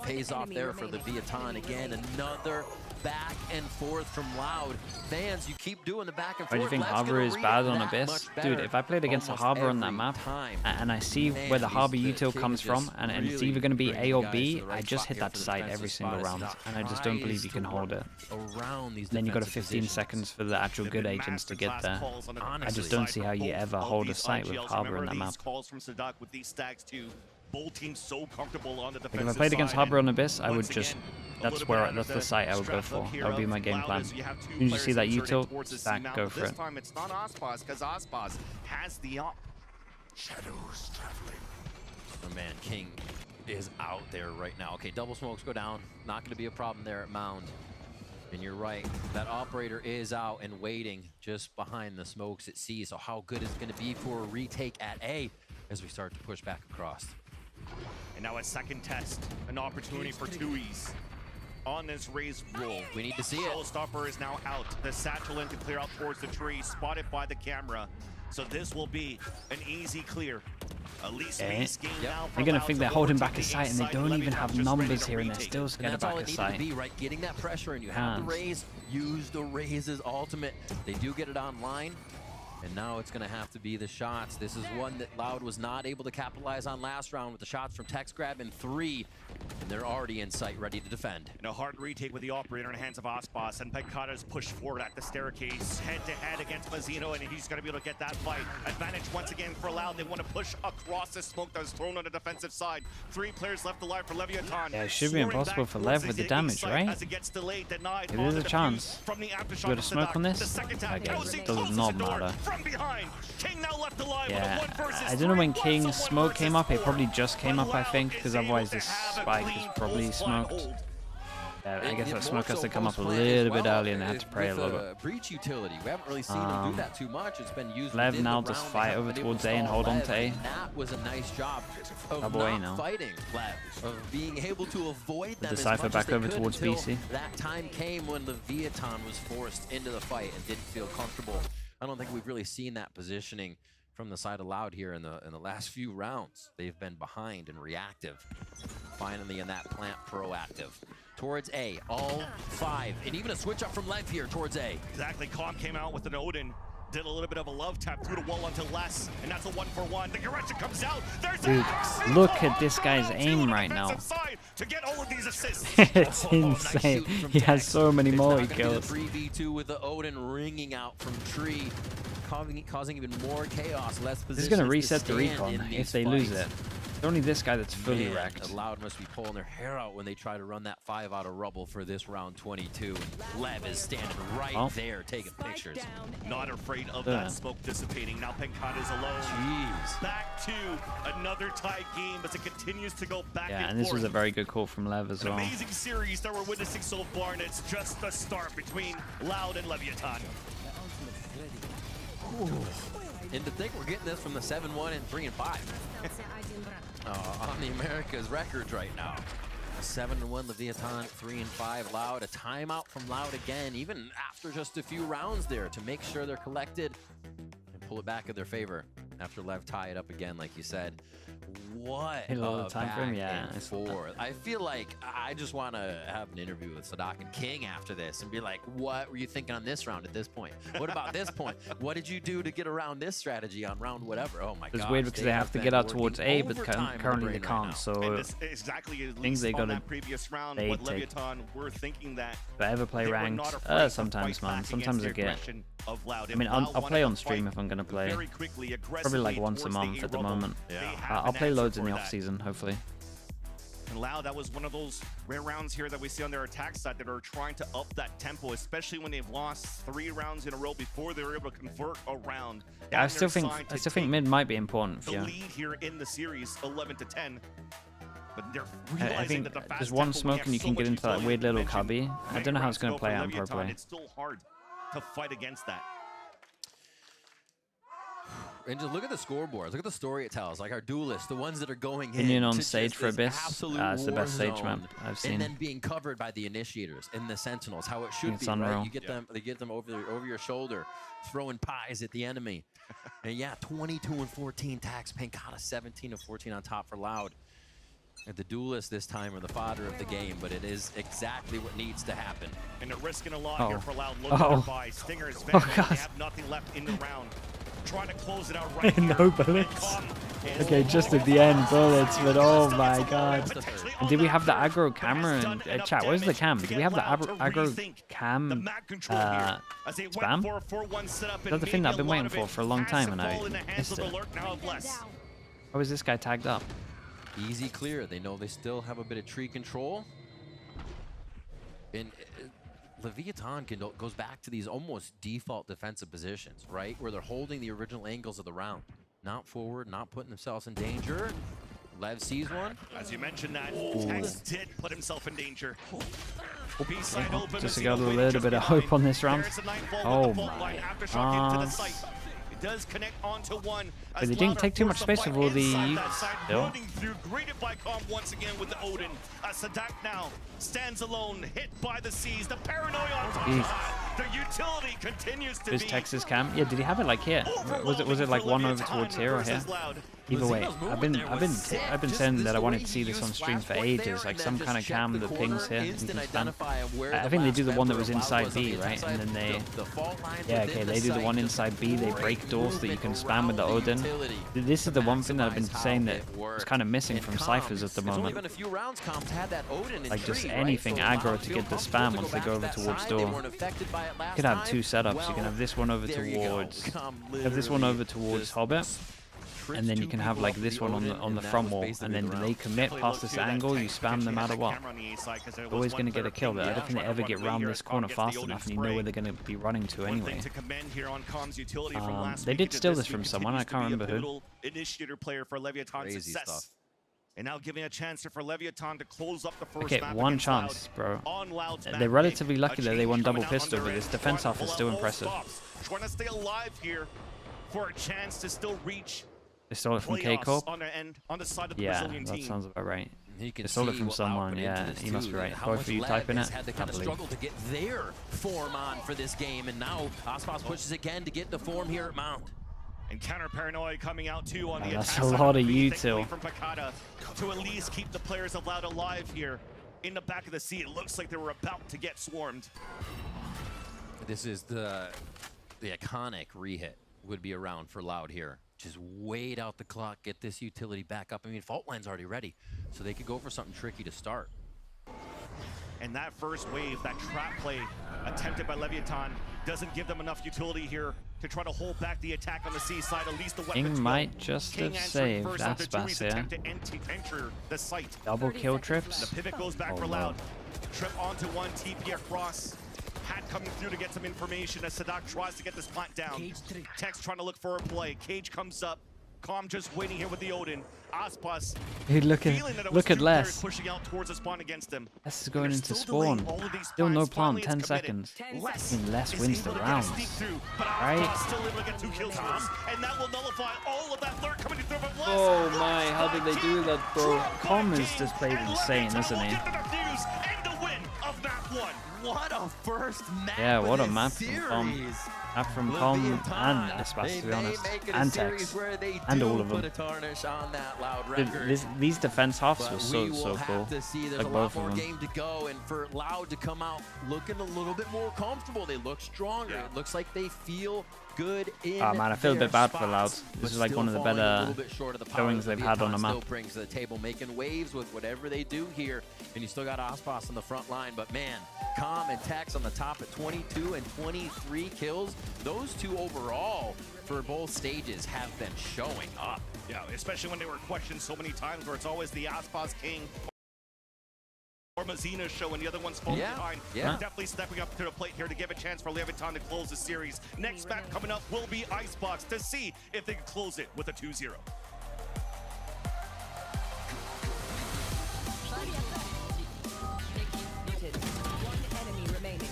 Pays off there for the Leviathan again. Another back and forth from Loud. Fans, you keep doing the back and forth. Why do you think Harbor is bad on Abyss? Dude, if I played against a Harbor on that map, and I see where the Harbor util comes from, and it's either going to be A or B, I just hit that site every single round, and I just don't believe you can hold it. Then you got 15 seconds for the actual good agents to get there. I just don't see how you ever hold a site with Harbor in that map. Both teams so comfortable on the Like if I played against Harbor on Abyss, I would just, that's the site I would go for. That would be my game plan. As soon as you see that util, stack, go for it. This time it's not Ospas, because Ospas has the shadows traveling. Oh man, King is out there right now. Okay, double smokes go down. Not going to be a problem there at Mound. And you're right, that operator is out and waiting just behind the smokes at C. So how good is it going to be for a retake at A as we start to push back across? And now a second test, an opportunity for 2Es on this raised roll. We need to see it. Showstopper is now out. The satchel in to clear out towards the tree, spotted by the camera. So this will be an easy clear. At least They're gonna think they're holding back a site, and they don't even have numbers here, and they're still scared back a site. Right? Getting that pressure, and you have the raise. Use the raise's ultimate. They do get it online. And now it's going to have to be the shots. This is one that Loud was not able to capitalize on last round with the shots from Tex Grab in 3. And they're already in sight, ready to defend. And a hard retake with the operator in the hands of Ospas. And Pekata's pushed forward at the staircase, head-to-head against Mazzino, and he's going to be able to get that fight. Advantage once again for Loud. They want to push across the smoke that was thrown on the defensive side. 3 players left alive for Leviathan. Yeah, it should be impossible for Lev with the damage, right? It is a chance. You got a smoke on this? I guess it does not matter. Yeah, I don't know when King's smoke came up. It probably just came up, I think, because otherwise this spike is probably smoked. I guess that smoke has to come up a little bit early, and they had to pray a little bit. Breach utility. We haven't really seen them do that too much. It's been used. Lev now just fight over towards A and hold on to A. That was a nice job of Double A now. Fighting Lev, of being able to avoid them. Decipher back over towards BC. That time came when Leviathan was forced into the fight and didn't feel comfortable. I don't think we've really seen that positioning from the side of Loud here in the last few rounds. They've been behind and reactive. finally in that plant proactive. Towards A, all 5. And even a switch up from LEV here towards A. Exactly, Calm came out with an Odin. Did a little bit of a love tap through the wall onto Les, and that's a 1-for-1. The Garesha comes out. There's Dude, look at this guy's aim right now. To get all of these assists. It's insane. He has so many multi kills. 3v2 with the Odin ringing out from tree, causing even more chaos. Less positions. This is going to reset the recon if they lose it. It's only this guy that's fully wrecked. Loud must be pulling their hair out when they try to run that 5 out of rubble for this round 22. Lev is standing right there taking pictures. Not afraid of that smoke dissipating. Now Penkat is alone. Jeez. Back to another tie game as it continues to go back and forth. And this was a very good call from Lev as well. An amazing series that we're witnessing so far, and it's just the start between Loud and Leviathan. And to think we're getting this from the 7-1 and 3-5. On the Americas records right now. 7-1 Leviathan, 3-5 Loud. A timeout from Loud again, even after just a few rounds there, to make sure they're collected and pull it back in their favor after Lev tie it up again, like you said. What a time for him, yeah. Forth. I feel like I just want to have an interview with Sadak and King after this and be like, what were you thinking on this round at this point? What about this point? What did you do to get around this strategy on round whatever? Oh my god. It's weird because they have to get out towards A, but currently they can't. So things they got to previous round, what Leviathan were thinking that if I ever play ranked, sometimes man, sometimes I get. I mean, I'll play on stream if I'm gonna play. Probably like once a month at the moment. I'll play loads in the off season, hopefully. And Loud, that was one of those rare rounds here that we see on their attack side that are trying to up that tempo, especially when they've lost 3 rounds in a row before they were able to convert a round. Yeah, I still think mid might be important for you. The lead here in the series, 11-10. But they're I think just one smoke and you can get into that weird little cubby. I don't know how it's going to play out in pro play. It's still hard to fight against that. And just look at the scoreboards. Look at the story it tells. Like our duelists, the ones that are going in on stage for Abyss. It's the best stage map I've seen. And then being covered by the initiators and the sentinels, how it should be. Right? You get them. They get them over your shoulder, throwing pies at the enemy. And yeah, 22-14 tax. Pankata 17-14 on top for Loud. And the duelists this time are the fodder of the game, but it is exactly what needs to happen. And they're risking a lot here for Loud. Look at their buy. Stinger is they have nothing left in the round. Trying to close it out right no bullets. Okay, just at the end, bullets, but oh my god. And did we have the aggro camera in chat? Where's the cam? Did we have the aggro cam spam? Is that the thing that I've been waiting for a long time and I missed it? How is this guy tagged up? Easy clear. They know they still have a bit of tree control. And Leviathan goes back to these almost default defensive positions, right? Where they're holding the original angles of the round. Not forward, not putting themselves in danger. Lev sees one. As you mentioned that, Tex did put himself in danger. Just got a little bit of hope on this round. Oh my god. Does connect onto one. But they didn't take too much space with all the still. Greeted by Calm once again with the Odin. Sadak now stands alone, hit by the seas. The paranoia on top of that. The utility continues to be. Texas cam? Yeah, did he have it like here? Was it like one over towards here or here? Either way, I've been saying that I wanted to see this on stream for ages, like some kind of cam that pings here. I think they do the one that was inside B, right? And then they, they do the one inside B. They break doors that you can spam with the Odin. This is the one thing that I've been saying that is kind of missing from ciphers at the moment. Like just anything aggro to get the spam once they go over towards door. You could have 2 setups. You can have this one over towards Hobbit. And then you can have like this one on the front wall, and then when they commit past this angle, you spam no matter what. You're always going to get a kill, but I don't think they ever get round this corner fast enough, and you know where they're going to be running to anyway. They did steal this from someone, I can't remember who. Initiator player for Leviathan's success. And now giving a chance for Leviathan to close up the first okay, map one chance, bro. They're relatively lucky that they won double pistol, but this defense half is still impressive. Trying to stay alive here for a chance to still reach. They stole it from K-Corp? On the side of the yeah, Brazilian that team. sounds about right. They stole it from someone, yeah, he must be right. Both of you typing it? Had to kind of struggle to get their form on for this game, and now Aspas pushes again to get the form here at Mount. And counter paranoia coming out too on the attack. That's a lot of util from Picada to at least keep the players of Loud alive here. In the back of the sea, it looks like they were about to get swarmed. This is the iconic re-hit would be around for Loud here. Just wait out the clock, get this utility back up. I mean, fault line's already ready, so they could go for something tricky to start. And that first wave, that trap play attempted by Leviathan, doesn't give them enough utility here to try to hold back the attack on the sea side. At least the weapons King might just have saved Aspas here. The site. Double kill trips. The pivot goes back for Loud. Trip onto one, TP across. Hat coming through to get some information as Sadak tries to get this plant down. Tex trying to look for a play. Cage comes up. Calm just waiting here with the Odin. Aspas. Dude, look at Les. Pushing out towards the spawn against him. Les is going into spawn. Still no plant. 10 seconds. I mean, Les wins the round. Right? Still able to get 2 kills for us, and that will nullify all of that lurk coming through from Les. Oh my, how did they do that, bro? Calm has just played insane, isn't he? What a first map. Yeah, what a map from Calm. Map from Calm and Aspas, to be honest. And Tex. And all of them. Dude, these defense halves were so cool. Like both of them. Game to go, and for Loud to come out looking a little bit more comfortable. They look stronger. It looks like they feel good in oh man, I feel a bit bad for Loud. This is like one of the better showings they've had on the map. Still brings to the table, making waves with whatever they do here, and you still got Aspas on the front line. But man, Calm and Tex on the top at 22 and 23 kills. Those two overall for both stages have been showing up. Yeah, especially when they were questioned so many times, where it's always the Aspas King or Mazina show and the other one's falling behind. They're definitely stepping up to the plate here to give a chance for Leviathan to close the series. Next map coming up will be Icebox to see if they can close it with a 2-0. One enemy remaining.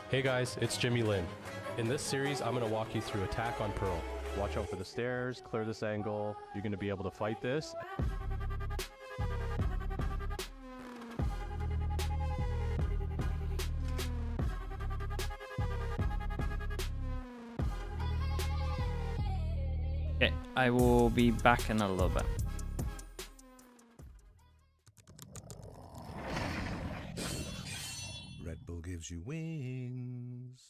Hey guys, it's Jimmy Lin. In this series, I'm going to walk you through attack on Pearl. Watch out for the stairs, clear this angle. You're going to be able to fight this. Okay, I will be back in a little bit. Red Bull gives you wings.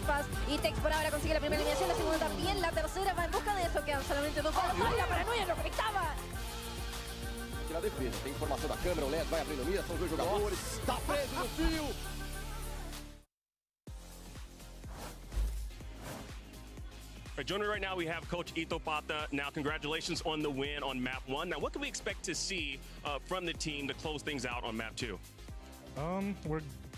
Aspas y Tex por ahora consigue la primera eliminación, la segunda también, la tercera va en busca de eso, quedan solamente 2 balas. ¡Ay, la paranoia lo conectaba! Na defesa, tem informação da câmera, o LED vai abrindo mira, são os dois jogadores, tá preso no fio. Right, joining right now, we have Coach Ito Pata. Now, congratulations on the win on Map 1. Now, what can we expect to see from the team to close things out on Map 2?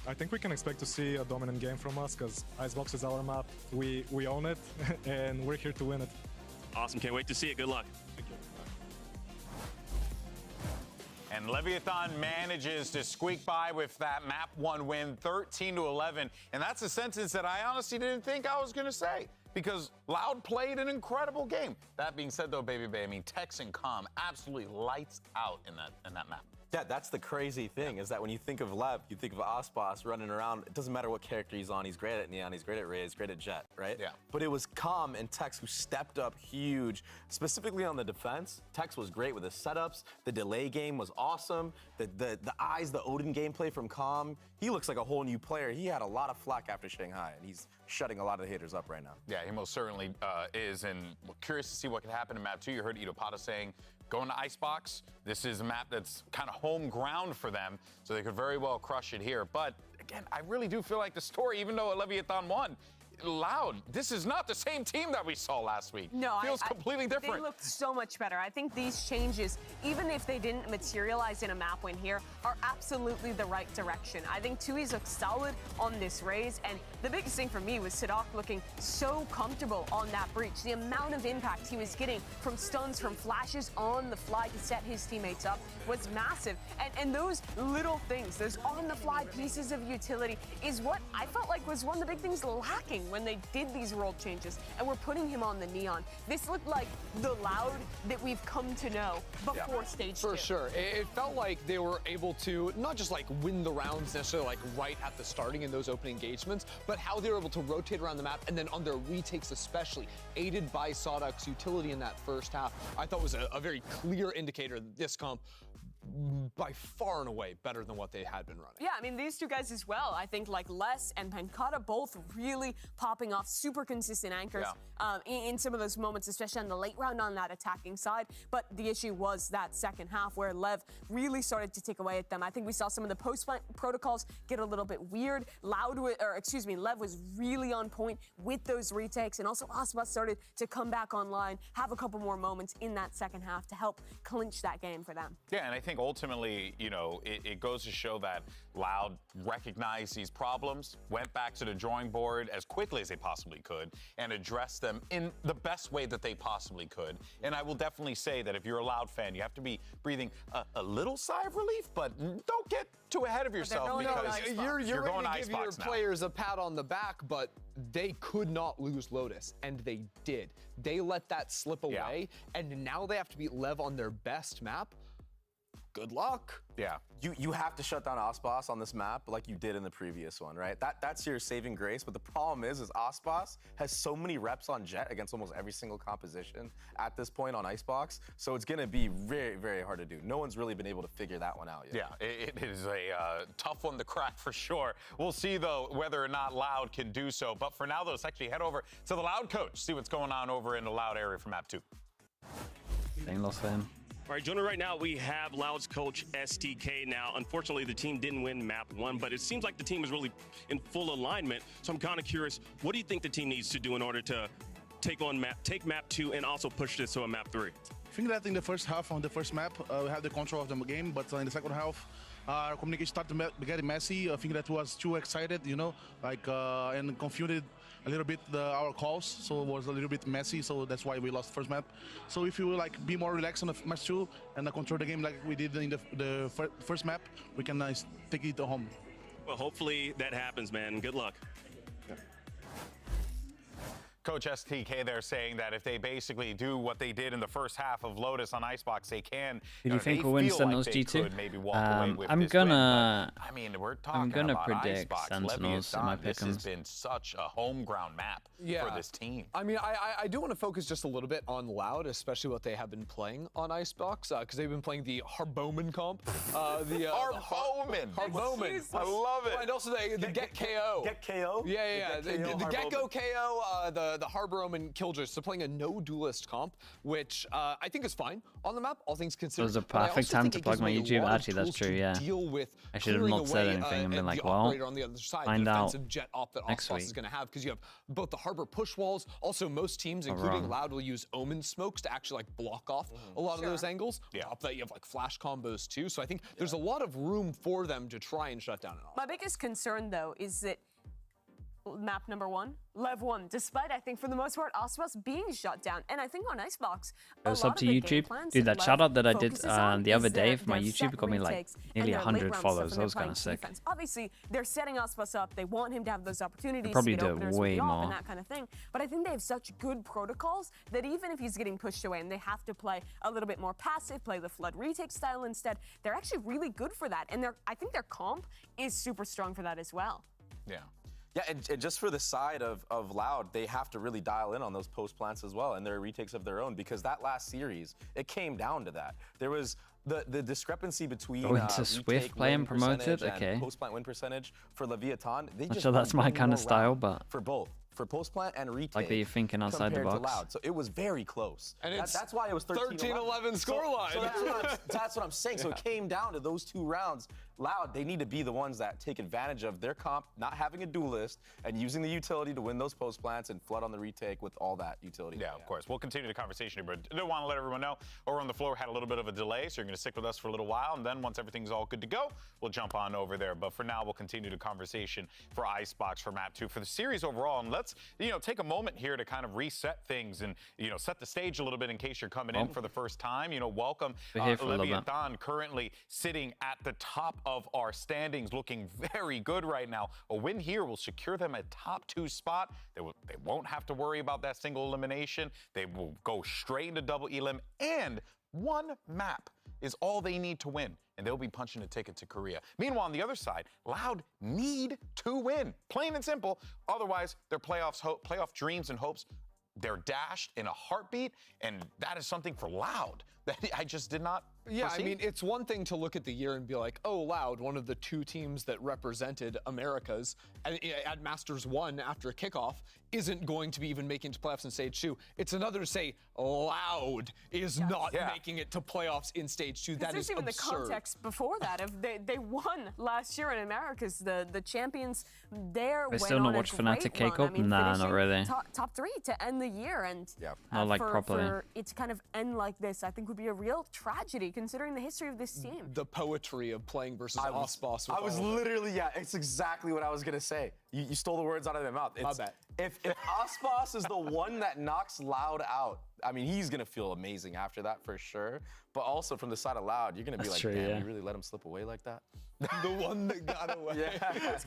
I think we can expect to see a dominant game from us because Icebox is our map. We own it, and we're here to win it. Awesome. Can't wait to see it. Good luck. Thank you. And Leviathan manages to squeak by with that Map 1 win, 13-11. And that's a sentence that I honestly didn't think I was going to say, because Loud played an incredible game. That being said, though, Baby Bay, I mean, Tex and Com absolutely lights out in that map. Yeah, that's the crazy thing, is that when you think of LEV, you think of Aspas running around. It doesn't matter what character he's on. He's great at Neon, he's great at Ray, he's great at Jet, right? Yeah. But it was Com and Tex who stepped up huge, specifically on the defense. Tex was great with his setups. The delay game was awesome. The eyes, the Odin gameplay from Com, he looks like a whole new player. He had a lot of flack after Shanghai, and he's shutting a lot of the haters up right now. Yeah, he most certainly is, and we're curious to see what can happen in Map 2. You heard Ito Pata saying, going to Icebox, this is a map that's kind of home ground for them, so they could very well crush it here. But again, I really do feel like the story, even though Leviathan won, Loud, this is not the same team that we saw last week. No, feels completely different. They looked so much better. I think these changes, even if they didn't materialize in a map win here, are absolutely the right direction. I think Tui's looked solid on this raise, and the biggest thing for me was Sadak looking so comfortable on that breach. The amount of impact he was getting from stuns, from flashes on the fly to set his teammates up was massive. And those little things, those on-the-fly pieces of utility is what I felt like was one of the big things lacking when they did these role changes and we're putting him on the Neon. This looked like the Loud that we've come to know before stage 2. For sure. It felt like they were able to not just like win the rounds necessarily like right at the starting in those opening engagements, but how they were able to rotate around the map and then on their retakes especially, aided by Sadak's utility in that first half, I thought was a very clear indicator that this comp by far and away better than what they had been running. Yeah, I mean, these two guys as well. I think like Les and Pankata both really popping off, super consistent anchors in some of those moments, especially on the late round on that attacking side. But the issue was that second half where Lev really started to take away at them. I think we saw some of the post protocols get a little bit weird. Lev was really on point with those retakes, and also Aspas started to come back online, have a couple more moments in that second half to help clinch that game for them. Yeah, and I think ultimately, you know, it goes to show that Loud recognized these problems, went back to the drawing board as quickly as they possibly could, and addressed them in the best way that they possibly could. And I will definitely say that if you're a Loud fan, you have to be breathing a little sigh of relief, but don't get too ahead of yourself because you're going to ready to give your players a pat on the back, but they could not lose Lotus, and they did. They let that slip away, and now they have to beat Lev on their best map. Good luck. Yeah. You have to shut down Aspas on this map like you did in the previous one, right? That's your saving grace, but the problem is Aspas has so many reps on Jet against almost every single composition at this point on Icebox, so it's gonna be very, very hard to do. No one's really been able to figure that one out yet. Yeah, it is a tough one to crack for sure. We'll see, though, whether or not Loud can do so. But for now, though, let's actually head over to the Loud coach, see what's going on over in the Loud area for Map 2. Same loss for him. All right, joining right now, we have Loud's coach, STK. Now, unfortunately, the team didn't win Map 1, but it seems like the team is really in full alignment. So I'm kind of curious, what do you think the team needs to do in order to take Map 2 and also push this to a Map 3? I think that in the first half on the first map, we had the control of the game, but in the second half, our communication started getting messy. I think that was too excited, you know, and confused a little bit our calls, so it was a little bit messy, so that's why we lost the first map. So if you be more relaxed on the match 2 and control the game like we did in the first map, we can take it home. Well, hopefully that happens, man. Good luck. Coach STK there saying that if they basically do what they did in the first half of Lotus on Icebox, they can. Who do you think will win Sentinels G2? Maybe walk away with I'm this gonna. Win, I mean, we're talking about predict Icebox. Sentinels in my This has pick'ems. been such a home ground map for this team. I mean, I do want to focus just a little bit on Loud, especially what they have been playing on Icebox, because they've been playing the Harboman comp. Harboman. I love it. And also the Get KO. Get KO? Yeah. The Gecko KO, the Harbor Omen Killjoy. So playing a no duelist comp, which I think is fine on the map, all things considered. It was a perfect time to plug my YouTube. Actually, that's true, yeah. I should have not said anything and been like, well, on the other side, find the out defensive jet op that next Ospas week. is going to have, because you have both the Harbor push walls. Also, most teams, including Loud, will use Omen smokes to actually like block off a lot of those angles. On top of that, you have like flash combos too. So I think there's a lot of room for them to try and shut down an op. My biggest concern, though, is that map number 1, Lev 1, despite, I think, for the most part, Ospas being shut down. And I think on Icebox, Goes up to YouTube. Dude, that shout out that I did the other day for my YouTube got me like nearly 100 followers. That was kind of sick. Obviously, they're setting Ospas up. They want him to have those opportunities. Probably to do get it openers way with the op more. and that kind of thing. But I think they have such good protocols that even if he's getting pushed away and they have to play a little bit more passive, play the flood retake style instead, they're actually really good for that. And I think their comp is super strong for that as well. Yeah. Yeah, and just for the side of Loud, they have to really dial in on those post plants as well and their retakes of their own, because that last series, it came down to that. There was the discrepancy between Swift play and promoted, okay. Post plant win percentage for Leviathan. They Not just sure that's my kind of style, but for both. For post plant and retake. like that you're thinking outside the compared box. to Loud. So it was very close. And that's why it was 13-11 scoreline. So that's what I'm saying. So it came down to those 2 rounds. Loud, they need to be the ones that take advantage of their comp not having a duelist and using the utility to win those post plants and flood on the retake with all that utility. Yeah, of course. We'll continue the conversation here, but I do want to let everyone know over on the floor had a little bit of a delay, so you're going to stick with us for a little while, and then once everything's all good to go, we'll jump on over there. But for now, we'll continue the conversation for Icebox for Map 2 for the series overall, and let's take a moment here to kind of reset things and set the stage a little bit in case you're coming in for the first time. Welcome Leviathan, currently sitting at the top of our standings, looking very good right now. A win here will secure them a top 2 spot. They won't have to worry about that single elimination. They will go straight into double elim, and 1 map is all they need to win, and they'll be punching a ticket to Korea. Meanwhile, on the other side, Loud need to win, plain and simple. Otherwise, their playoff dreams and hopes, they're dashed in a heartbeat, and that is something for Loud that I just did not foresee. I mean, it's one thing to look at the year and be like, oh, Loud, one of the 2 teams that represented Americas at Masters 1 after kickoff, isn't going to be even making it to playoffs in Stage 2. It's another to say Loud is not making it to playoffs in Stage 2. That is There's even absurd. the context before that of they won last year in Americas, the champions there. They still not watch Fnatic cake up? Nah, not really. Top 3 to end the year, and not like properly. For it to kind of end like this, I think would be a real tragedy considering the history of this team. The poetry of playing versus Ospas. I was literally, it's exactly what I was gonna say. You stole the words out of my mouth. My bad. If Ospas is the one that knocks Loud out, I mean, he's gonna feel amazing after that for sure. But also from the side of Loud, you're gonna be like, damn, you really let him slip away like that? The one that got away.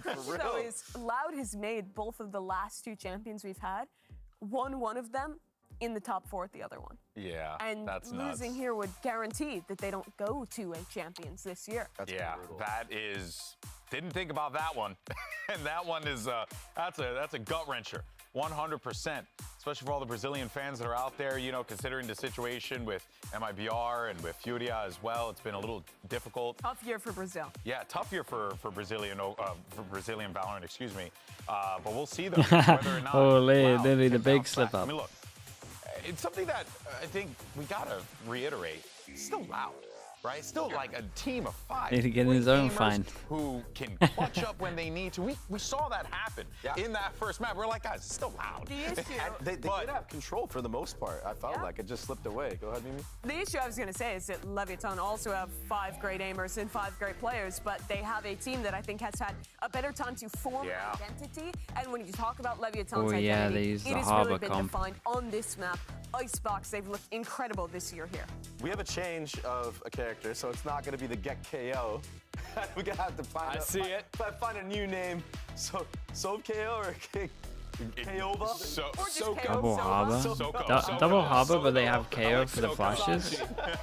For real. So Loud has made both of the last 2 champions we've had, won one of them in the top 4 at the other one. Yeah, and that's losing here would guarantee that they don't go to a champions this year. That's brutal. That is. Didn't think about that one, and that one is that's a gut wrencher, 100%. Especially for all the Brazilian fans that are out there, considering the situation with MIBR and with Furia as well. It's been a little difficult. Tough year for Brazil. Yeah, tough year for Brazilian Valorant, excuse me. But we'll see though whether or not. Literally the big slip up. I mean, look, it's something that I think we gotta reiterate. It's still Loud. Right? Still like a team of 5. Need to get in his own fine. Who can clutch up when they need to. We saw that happen in that first map. We're like, guys, it's still Loud. The issue. They did have control for the most part. I felt like it just slipped away. Go ahead, Mimi. The issue I was going to say is that Leviathan also have 5 great aimers and 5 great players, but they have a team that I think has had a better time to form an identity. And when you talk about Leviathan's identity, it has really been defined on this map. Icebox, they've looked incredible this year here. We have a change of a character, so it's not going to be the Get KO. We're going to have to find find a new name. So KO or Double harbor. Double harbor, but they have KO for the flashes. But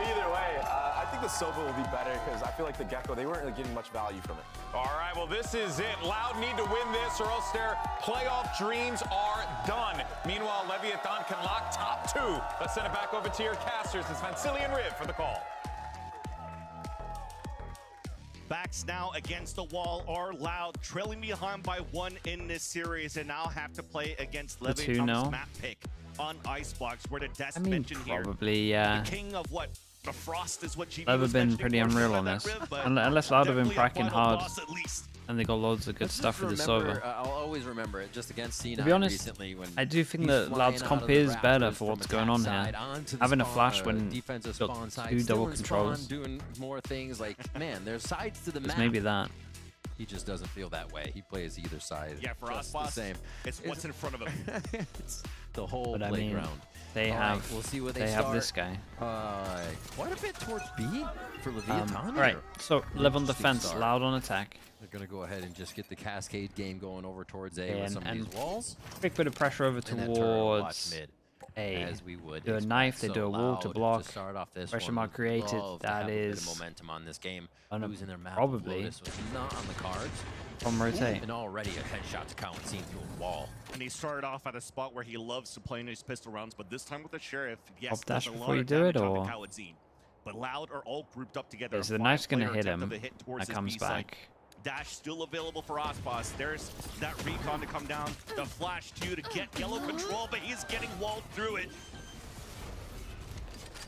either way, I think the Sova will be better because I feel like the Gecko, they weren't really getting much value from it. All right, well, this is it. Loud need to win this or else their playoff dreams are done. Meanwhile, Leviathan can lock top 2. Let's send it back over to your casters. It's Vansili and Riv for the call. Backs now against the wall are Loud, trailing behind by 1 in this series, and now have to play against Leviathan's map pick on Icebox, where the desk mentioned here. Probably, the king of what? The Frost is what Lev have been pretty unreal on this. Unless Loud have been cracking hard. And they got loads of good stuff with the Sova. I'll always remember it just against C9 to be honest, recently when I do think that Loud's comp is better for what's going on here. Having a flash when you've got 2 double controls. Doing more things like, man, there's sides to the map. Maybe that. He just doesn't feel that way. He plays either side. Yeah, for us, the same. It's what's in front of him. It's the whole But playground. I mean, they have. We'll see what they have this guy. Quite a bit towards B for Leviathan. All right, so Lev on defense, Loud on attack. They're gonna go ahead and just get the cascade game going over towards A with some of these walls. Quick bit of pressure over towards A. As we would. Do a knife, they do a wall to block. To start off this pressure mark created. That is momentum on this game. Losing their map. probably This was not on the cards. From rotate. And already a headshot to count seen through a wall. And he started off at a spot where he loves to play in his pistol rounds, but this time with the Sheriff, yes, Up dash there's a before lot you of do it, damage on or? the Cowadzine. But Loud are all grouped up together. Okay, so the knife's gonna hit him. That comes back. Dash still available for Ospas. There's that recon to come down. The flash too to get yellow control, but he's getting walled through it.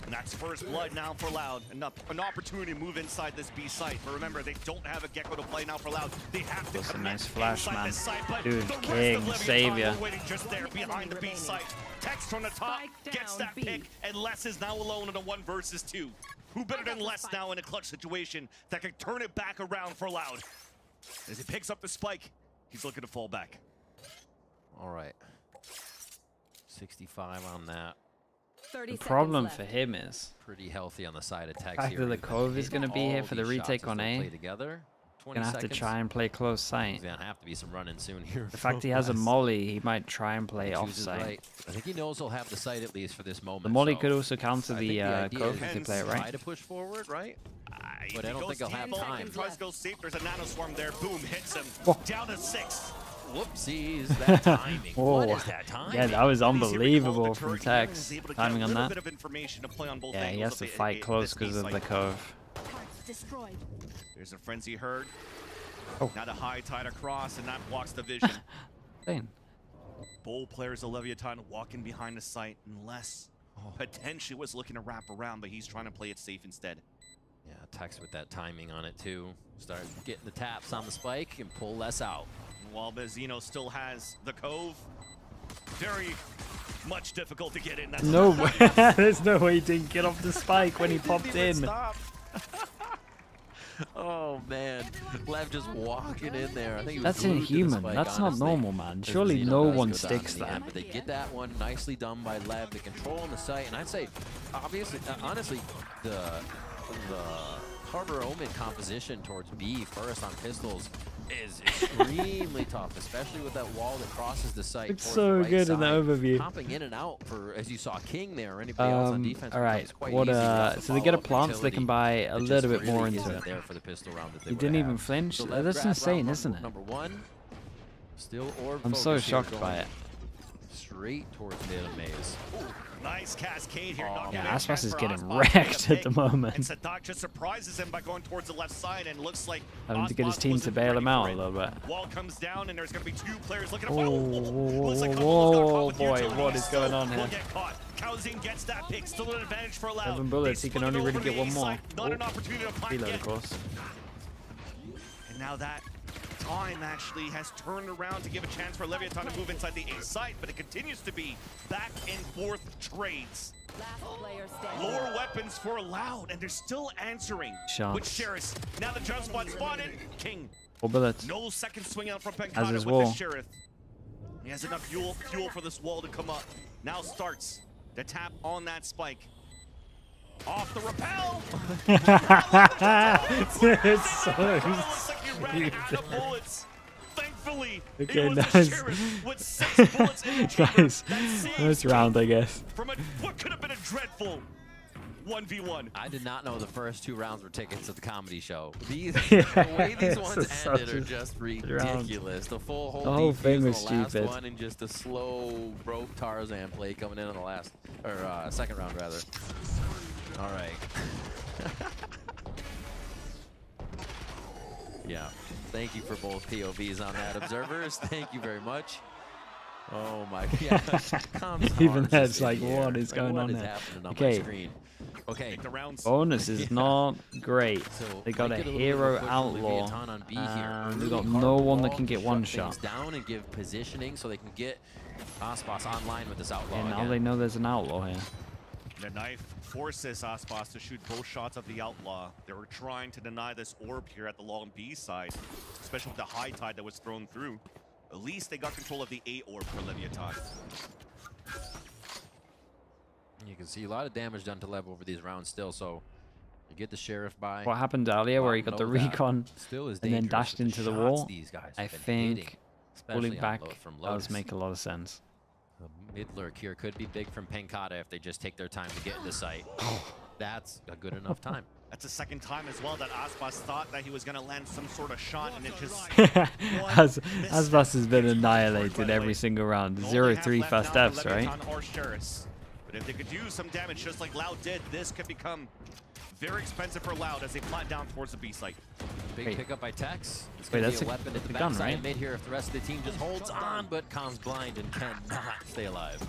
And that's first blood now for Loud. An opportunity to move inside this B site. But remember, they don't have a Gecko to play now for Loud. They have to That's a nice flash, man. Site, Dude, king, savior. Waiting just there behind the B site. Text from the top, gets that pick, and Les is now alone in a 1 versus 2. Who better than Les now in a clutch situation that can turn it back around for Loud? As he picks up the spike, he's looking to fall back. All right. 65 on that. The problem for him is pretty healthy on the side of Tex the fact here. that the Cove is going to be here for the retake on A. Together. Gonna have to try and play close sight. There's gonna have to be some running soon here. The fact he has a molly, he might try and play off sight. Right. I think he knows he'll have the sight at least for this moment. The molly could also counter the Cove if they play it right. Try to push forward, right? But I don't think he'll have time. Tries to go safe. There's a nanoswarm there. Boom, hits him. Down to 6. Whoopsies, that timing. What is that timing? Yeah, that was unbelievable from Tex. Timing on that. Yeah, he has to fight close because of the Cove. There's a frenzy herd. Oh. Now the high tide across, and that blocks the vision. Dang. Bold players of Leviathan walking behind the site, unless potentially was looking to wrap around, but he's trying to play it safe instead. Yeah, Tex with that timing on it too. Start getting the taps on the spike and pull less out. While Bezino still has the Cove, very much difficult to get in. That's no way. There's no way he didn't get off the spike when he popped in. Oh man, Lev just walking in there. I think he was that's inhuman. That's not normal, man. Surely no one sticks that. But they get that one nicely done by Lev. The control on the site, and I'd say, obviously, honestly, the Harbor Omen composition towards B first on pistols is extremely tough, especially with that wall that crosses the site. It's so good in the overview. Hopping in and out for, as you saw, King there or anybody else on defense. All right, what? So they get a plant, so they can buy a little bit more into it. There for the pistol round that they he didn't even flinch. So that's insane, isn't it? Number 1, still orb. I'm so shocked by it. Straight towards mid of maze. Nice cascade here. Yeah, Aspas is getting wrecked at the moment. And Sadak just surprises him by going towards the left side, and looks like having to get his team to bail him out a little bit. Wall comes down, and there's going to be 2 players looking at whoa, boy, what is going on here? Cowadzine gets that pick, still an advantage for Loud. 7 bullets, he can only really get 1 more. Not an opportunity to find reload, of course. And now that time actually has turned around to give a chance for Leviathan to move inside the A site, but it continues to be back and forth trades. Lower weapons for Loud, and they're still answering with Sheriff. Now the jump spot spotted. King. 4 bullets. No second swing out from Pencada with wall. the Sheriff. He has enough fuel for this wall to come up. Now starts the tap on that spike. Off the rappel. It's so stupid. Thankfully, Okay, it was nice. the Sheriff with 6 bullets in the chamber. Nice. That Nice round, I guess. from what could have been a dreadful 1v1. I did not know the first 2 rounds were tickets to the comedy show. These, Yeah, the way these it's ones just ended such are a just round. ridiculous. The full The whole defuse thing on was the last stupid. one and just a slow broke Tarzan play coming in on the last, or second round rather. All right. Yeah. Thank you for both POVs on that, observers. Thank you very much. Oh my God. Even that's like, what is going on there? Okay. Okay. Bonus is not great. They got a hero outlaw, and they got no one that can get one shot. Down and give positioning so they can get Aspas online with this outlaw. And now again. they know there's an outlaw here. The knife forces Aspas to shoot both shots of the outlaw. They were trying to deny this orb here at the long B side, especially with the high tide that was thrown through. At least they got control of the A orb for Leviathan. You can see a lot of damage done to Lev over these rounds still, so you get the Sheriff by. What happened earlier where he got the recon and then dashed into the wall? I think pulling back does make a lot of sense. The mid lurk here could be big from Penkata if they just take their time to get into sight. That's a good enough time. That's the second time as well that Aspas thought that he was going to land some sort of shot, and it just... Aspas has been annihilated every single round. 0-3 first deaths, right? But if they could do some damage just like Loud did, this could become very expensive for Loud as they flat down towards the B site. Big pickup by Tex. It's Wait, going to that's be a weapon at the gun, backside right? mid here if the rest of the team just holds on, but Khan's blind and cannot stay alive.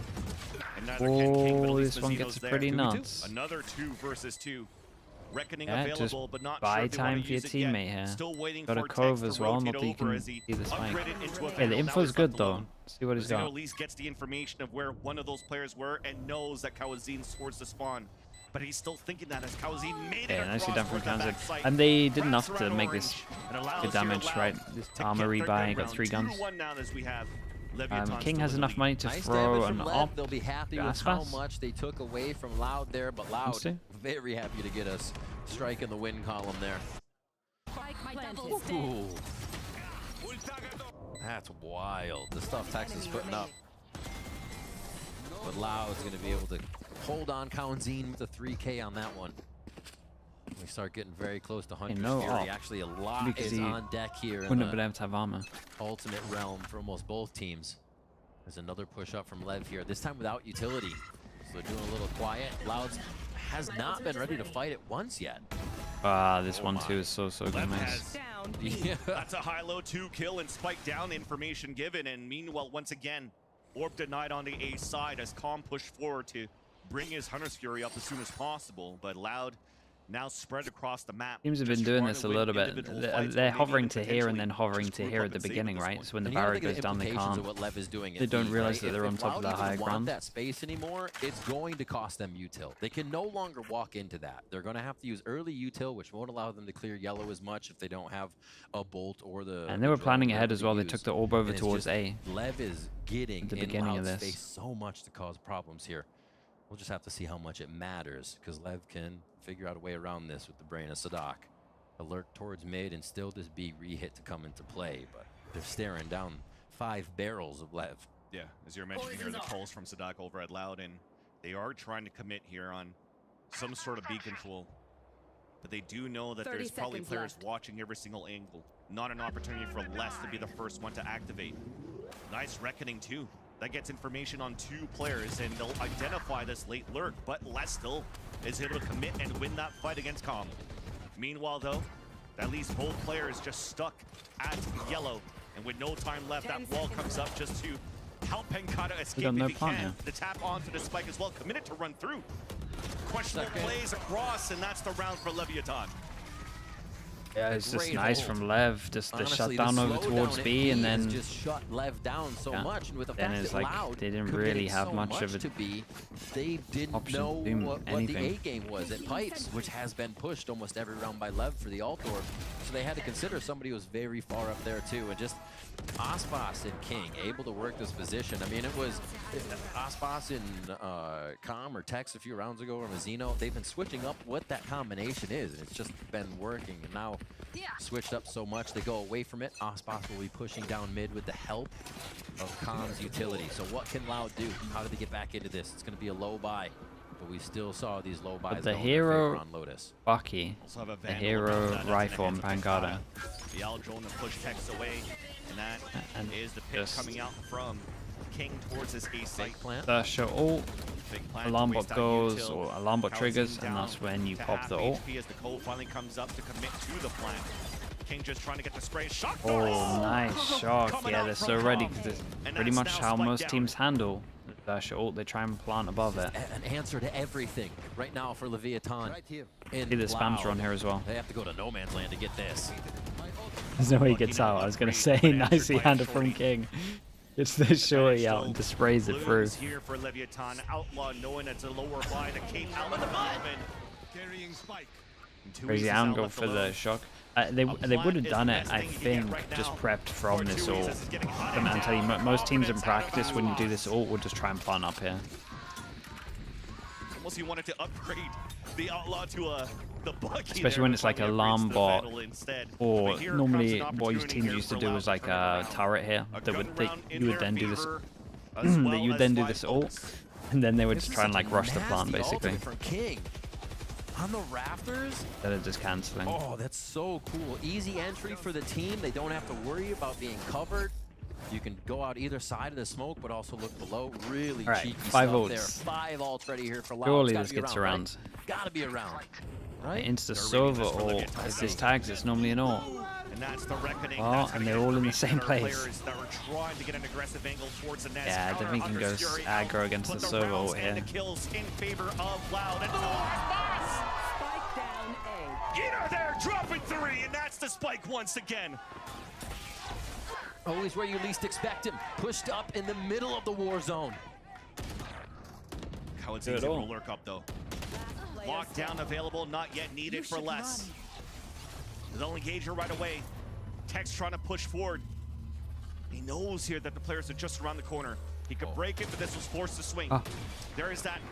And neither can King, but at Oh, least this one Mazzino's gets there. pretty 2v2. nuts. Another 2 versus 2. Reckoning Yeah, just available, but not buy sure if they time want for to your use it yet. teammate here. Still waiting Got a for cove Tex as to well, rotate not that you over can as he see this fight. upgraded into a Yeah, the Vandal. Now info's he's good left though. alone. See what he's Mazzino got. at least gets the information of where one of those players were and knows that Kawazin's towards the spawn. But he's still thinking that as Kawazin made it Yeah, nicely across done from towards that Kanzan. backside. And they did enough Wraps to around make orange this and allows good damage, here right? Loud This to armor get their rebuy, good got round. 3 guns. 2-1 now as we have Leviathan King still has in the enough lead. money to Nice throw damage an from Lev. op. They'll be happy to with how Aspas. much they took away from Loud there, but Loud Let's see. very happy to get us striking the win column there. Ooh. That's wild. The stuff Tex is putting up. But Loud's going to be able to hold on Kawanzin with a 3K on that one. We start getting very close to Hunter's no Fury. op, Actually, a lot because is he on deck here in wouldn't have the been able to have armor. ultimate realm for almost both teams. There's another push up from Lev here, this time without utility. So they're doing a little quiet. Louds has not been ready to fight it once yet. This one too is so good, nice. Yeah. That's a high-low 2 kill and spike down information given. And meanwhile, once again, Orb denied on the A side as Calm pushed forward to bring his Hunter's Fury up as soon as possible. But Loud now spread across the map. Teams have been doing this a little bit. They're hovering to here and then hovering to here at the beginning, right? So when the And you gotta barrier think goes of down, they implications can't. of what Lev is doing They at don't B, realize right? that they're If on top of Loud the higher even want ground. that space anymore, it's going to cost them util. They can no longer walk into that. They're going to have to use early util, which won't allow them to clear yellow as much if they don't have a bolt or the. And they were planning drone ahead as well. They use. took the orb over And it's towards just- A. Lev is getting at the in beginning of Loud's this. face so much to cause problems here. We'll just have to see how much it matters, because Lev can figure out a way around this with the brain of Sadak. Alert towards mid and still this B re-hit to come into play, but they're staring down 5 barrels of Lev. Yeah, as you're mentioning here, the calls from Sadak over at Loud, and they are trying to commit here on some sort of B control. But they do know that there's probably players watching every single angle. Not an opportunity for Les to be the first one to activate. Nice reckoning too. That gets information on 2 players, and they'll identify this late lurk, but Les still is able to commit and win that fight against Calm. Meanwhile, though, at least both players just stuck at yellow, and with no time left, that wall comes up just to help Penkata escape if he can. The tap onto the spike as well, committed to run through. Questionable plays across, and that's the round for Leviathan. Yeah, it's just Great nice hold. from Lev, just the Honestly, shutdown the over slowdown towards at B, and has then just shut Lev down so much, and with the then fact it's that like Loud they didn't committed really have so much of a to B, they didn't option know to do what the anything. A game was at Pipes, which has been pushed almost every round by Lev for the alt orb. So they had to consider somebody who was very far up there too. And just Aspas and King able to work this position. I mean, it was Aspas and Com or Tex a few rounds ago, or Mazzino. They've been switching up what that combination is, and it's just been working. And now switched up so much, they go away from it. Aspas will be pushing down mid with the help of Com's utility. So what can Loud do? How do they get back into this? It's going to be a low buy, but we still saw these low buys. But the hero Bucky, the hero rifle and Pangarda. The Al drone to push Tex away, and that is the pick coming out from King towards his A site. The shot ult, alarm bot goes, or alarm bot triggers, and that's when you pop the ult. As the call finally comes up to commit to the plant. King just trying to get the spray shot. Oh, nice shock. Yeah, they're so ready because it's pretty much how most teams handle the shot ult. They try and plant above it. An answer to everything right now for Leviathan. Right here. See the spams run here as well. They have to go to no man's land to get this. There's no way he gets out. I was going to say, nicely handled from King. It's the shorty out and just sprays it through. Here for Leviathan. Outlaw knowing it's a lower buy. The cape out of the movement. Carrying spike. Crazy angle for the shock. They would have done it, I think, just prepped from this ult. But I'll tell you, most teams in practice, when you do this ult, will just try and plant up here. Almost you wanted to upgrade the Outlaw to the Bucky. Especially when it's like a alarm bot, or normally what teams used to do was like a turret here. You would then do this. You would then do this ult, and then they would just try and like rush the plant basically. On the rafters? Instead of just canceling. Oh, that's so cool. Easy entry for the team. They don't have to worry about being covered. You can go out either side of the smoke, but also look below. Really cheeky stuff ults. there. 5 ults ready here for Loud. Surely this gets around. Right? Gotta be around. Right? Into the server ult. As this tags, it's normally an ult. Oh, and they're all in the same place. Yeah, I don't think he can go aggro against the server ult here. Get there, dropping 3, and that's the spike once again. Always where you least expect him. Pushed up in the middle of the war zone. Kawadzis will lurk up though. Lockdown available, not yet needed for less. They'll engage her right away. Tex trying to push forward. He knows here that the players are just around the corner. He could break it, but this was forced to swing. There is that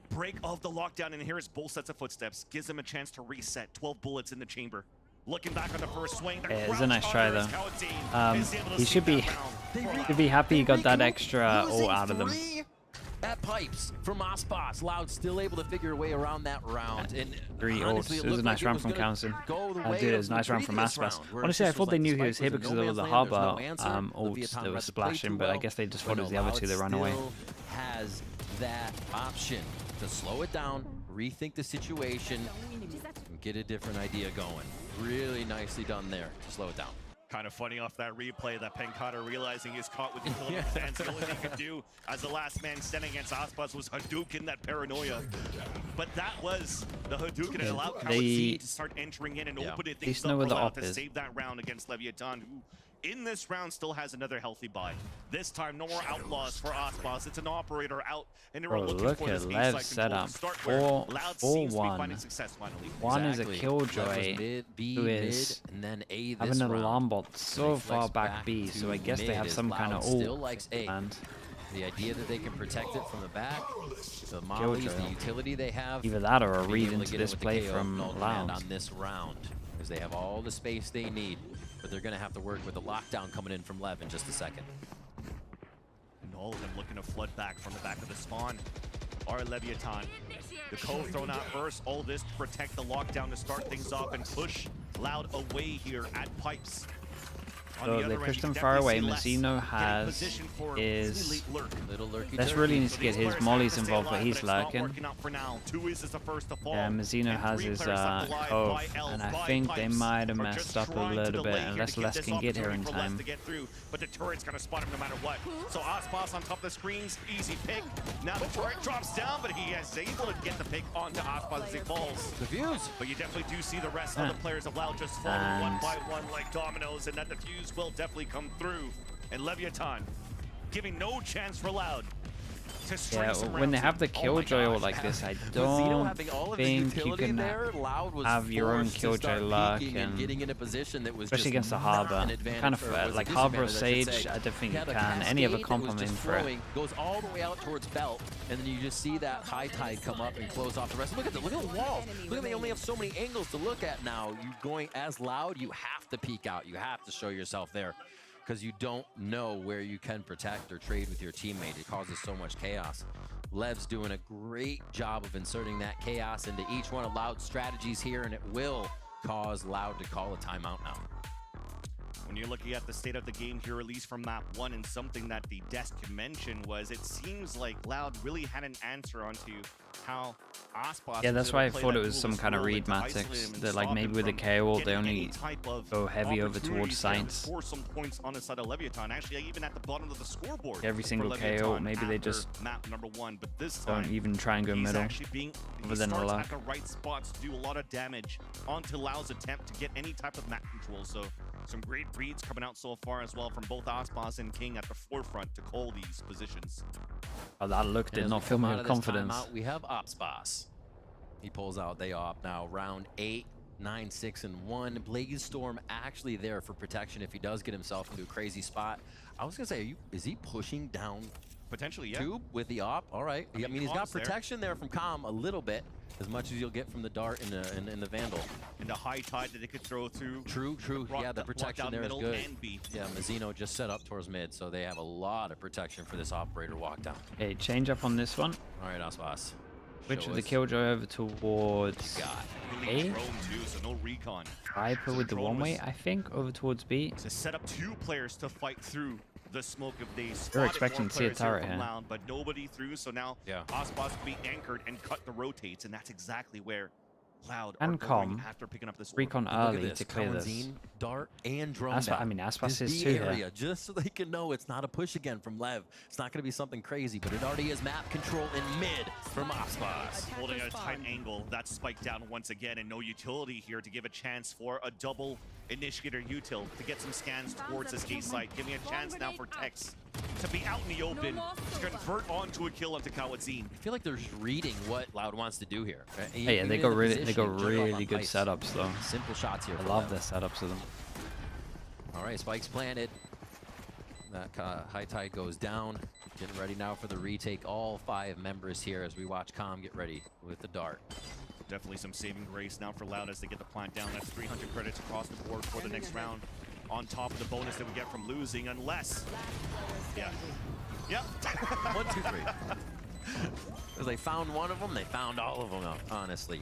break of the lockdown, and here's both sets of footsteps. Gives him a chance to reset. 12 bullets in the chamber. Looking back on the first swing. Yeah, it's a nice try though. He should be happy he got that extra ult out of them. At pipes from Aspas. Loud still able to figure a way around that round. And 3 ults. It was a nice round from Council. Dude, it was a nice round from Aspas. Honestly, I thought they knew he was here because there was a harbor ults that were splashing, but I guess they just thought it was the other 2 that ran away. Has that option to slow it down, rethink the situation, and get a different idea going. Really nicely done there to slow it down. Kind of funny off that replay that Pankata realizing he's caught with utility stance. The only thing he could do as the last man standing against Aspas was Hadouken that paranoia. But that was the Hadouken that allowed Kawadzis to start entering in and opening things up for Loud to save that round against Leviathan, who in this round still has another healthy buy. This time, no more outlaws for Aspas. It's an operator out, and they were looking for this LEV setup. 4-1. One is a Killjoy who is having an alarm bot so far back B, so I guess they have some kind of ult. And the idea that they can protect it from the back, the mollies, the utility they have. Either that or a read into this play from Loud on this round, because they have all the space they need. But they're going to have to work with the lockdown coming in from Lev in just a second. And all of them looking to flood back from the back of the spawn are Leviathan. The code thrown out first. All this to protect the lockdown to start things off and push Loud away here at pipes. So they pushed him far away. Mazzino has his... That's really needs to get his mollies involved, but he's lurking. Yeah, Mazzino has his Cove, and I think they might have messed up a little bit, unless Les can get here in time. But the turret's gonna spot him no matter what. So Aspas on top of the screens, easy pick. Now the turret drops down, but he is able to get the pick onto Aspas as he falls. The fuse. But you definitely do see the rest of the players of Loud just falling one by one like dominoes, and that the fuse will definitely come through. And Leviathan giving no chance for Loud Yeah, when they have the Killjoy ult like this, I don't think you can have your own Killjoy luck, and especially against the Harbor. Kind of like Harbor or Sage, I don't think you can. Any other comp I'm in for it. Goes all the way out towards Belt, and then you just see that high tide come up and close off the rest. Look at the walls. Look at they only have so many angles to look at now. You going as Loud, you have to peek out. You have to show yourself there, because you don't know where you can protect or trade with your teammate. It causes so much chaos. Lev's doing a great job of inserting that chaos into each one of Loud's strategies here, and it will cause Loud to call a timeout now. When you're looking at the state of the game here, released from map 1, and something that the desk mentioned was it seems like Loud really had an answer onto how Aspas. Yeah, that's why I thought it was some kind of read Matix, that like maybe with the KO ult they only go heavy over towards sites. For some points on the side of Leviathan, actually even at the bottom of the scoreboard. Every single KO, maybe they just map number 1, but this time don't even try and go middle. Other than starts luck. at the right spots to do a lot of damage onto Lao's attempt to get any type of map control. So some great reads coming out so far as well from both Aspas and King at the forefront to call these positions. Oh, that look did not fill me with confidence. We have Aspas. He pulls out. They opt now. Round 8, 9, 6, and 1. Blaze Storm actually there for protection if he does get himself into a crazy spot. I was gonna say, is he pushing down? Potentially, yeah. Tube with the op. All right. I mean he's got protection there from Com a little bit, as much as you'll get from the dart and the Vandal. And the high tide that they could throw through. True. Yeah, the protection there is good. Yeah, Mazzino just set up towards mid, so they have a lot of protection for this operator walk down. Okay, change up on this one. All right, Aspas. Switch of the Killjoy over towards A. So no recon. Viper with the one-way, I think, over towards B. To set up 2 players to fight through the smoke of days. They're expecting to see a turret here. Loud, but nobody through, so now Aspas can be anchored and cut the rotates, and that's exactly where Loud and Com after picking up this recon early to clear this. Dart and drone I mean, Aspas is too area, here. just so they can know it's not a push again from Lev. It's not going to be something crazy, but it already is map control in mid from Aspas. Holding a tight angle, that's spiked down once again, and no utility here to give a chance for a double initiator util to get some scans towards this A site, giving a chance now for Tex to be out in the open, to convert onto a kill onto Kawadzin. I feel like they're just reading what Loud wants to do here. Right? Hey, yeah, they got really good setups though. Simple shots here. I love the setups of them. All right, spikes planted. That high tide goes down. Getting ready now for the retake. All 5 members here as we watch Com get ready with the dart. Definitely some saving grace now for Loud as they get the plant down. That's 300 credits across the board for the next round, on top of the bonus that we get from losing, unless... Yeah. Yep. 1, 2, 3. Because they found one of them, they found all of them, honestly.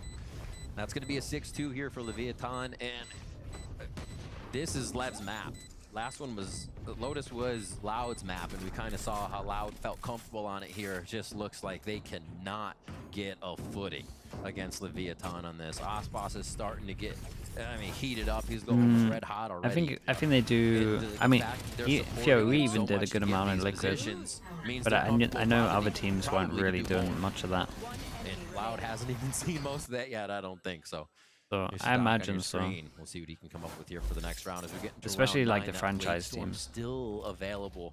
That's going to be a 6-2 here for Leviathan, and this is Lev's map. Last one was, Lotus was Loud's map, and we kind of saw how Loud felt comfortable on it here. It just looks like they cannot get a footing against Leviathan on this. Aspas is starting to get, heated up. He's going red hot already. I think they do. I mean, KRU even did a good amount in Liquid, but I know other teams weren't really doing much of that. And Loud hasn't even seen most of that yet. I don't think so. So I imagine so. We'll see what he can come up with here for the next round as we get into especially round like 9. the franchise teams. Still available.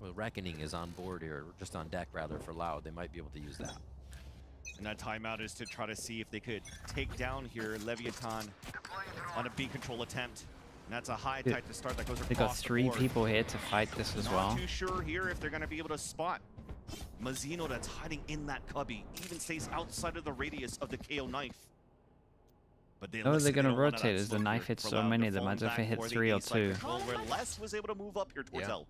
Well, Reckoning is on board here, just on deck rather, for Loud. They might be able to use that. And that timeout is to try to see if they could take down here Leviathan on a B control attempt. And that's a high tide to start that goes across They got 3 board. people here to fight this as well. Not too sure here if they're going to be able to spot Mazzino that's hiding in that cubby. Even stays outside of the radius of the KO knife. But they're going to rotate as the knife hits so many of them. I don't know if it hit 3 or 2. Where Les was able to move up here towards L.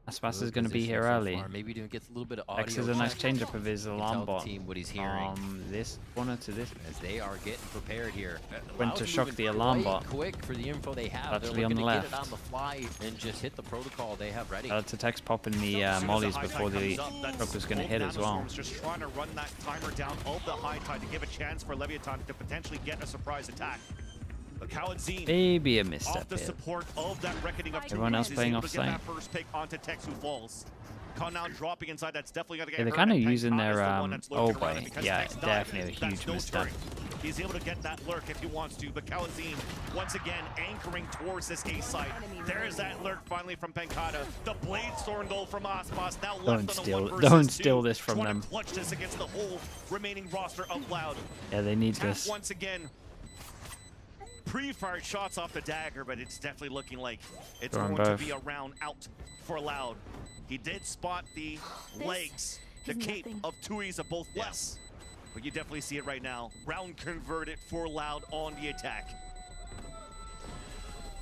Aspas is going to be here early. Maybe he gets a little bit of audio. X is a nice change-up of his alarm bot. What he's hearing. This corner to this. As they are getting prepared here. Went to shock the alarm bot. Quick for the info they have. Actually on the left. Get it on the fly and just hit the protocol they have ready. To text popping the mollies before the truck was going to hit as well. Just trying to run that timer down of the high tide to give a chance for Leviathan to potentially get a surprise attack. Maybe a misstep off the support of that reckoning of Everyone else playing off site. First pick onto Tex, who falls. Con now dropping inside. That's definitely going to get Yeah, they're kind of using their oh boy, yeah, definitely a huge misstep. He's able to get that lurk if he wants to, but Kalazine once again anchoring towards this A site. There's that lurk finally from Penkata. The blade Storndol from Aspas now left on the 1 versus 2. Don't steal this from them. Clutch this against the whole remaining roster of Loud. Yeah, they need this. Once again, pre-fired shots off the dagger, but it's definitely looking like it's going to be a round out for Loud. He did spot the legs, the cape of Tui's of both less. But you definitely see it right now. Round converted for Loud on the attack.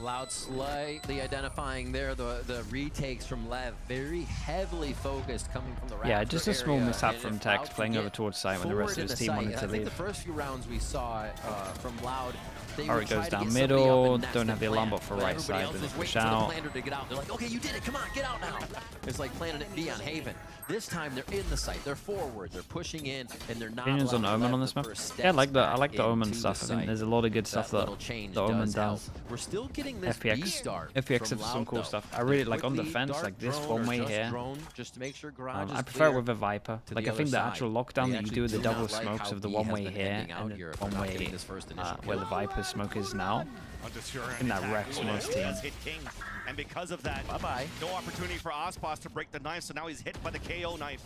Loud slightly identifying there the retakes from Lev. Very heavily focused coming from the Raptor. Yeah, just a small area. mishap from Tex playing over towards site when the rest of his team wanted to I think leave. the first few rounds we saw from Loud, they Or would it try goes to down get somebody middle, up and don't have the alarm nest bot for the plan, right but side, everybody but else they is push waiting for the out. planter to get out. They're like, okay, you did it, come on, get out now. It's like planning it B on Haven. This time they're in the site, they're forward, they're pushing in, and they're not Opinions on allowing Omen on Lev this to map? first Yeah, I like step the back Omen into stuff. the I think site. there's a lot of good stuff that little change the Omen does help. does. We're still getting this B FPX start FPX from has some Loud, cool though. stuff. I really like on Quickly, defense, dark like this drone one or way just here. drone, just to make sure garage is I prefer it clear with a Viper. to Like the I think other the actual side. lockdown They that you do with the actually do double not like smokes how of the B one has way been here ending out and here the for one not way getting this first initial where kill. the Viper smoke is now. And that wrecks most teams. Hit King, and because of that, no opportunity for Aspas to break the knife, so now he's hit by the KO knife.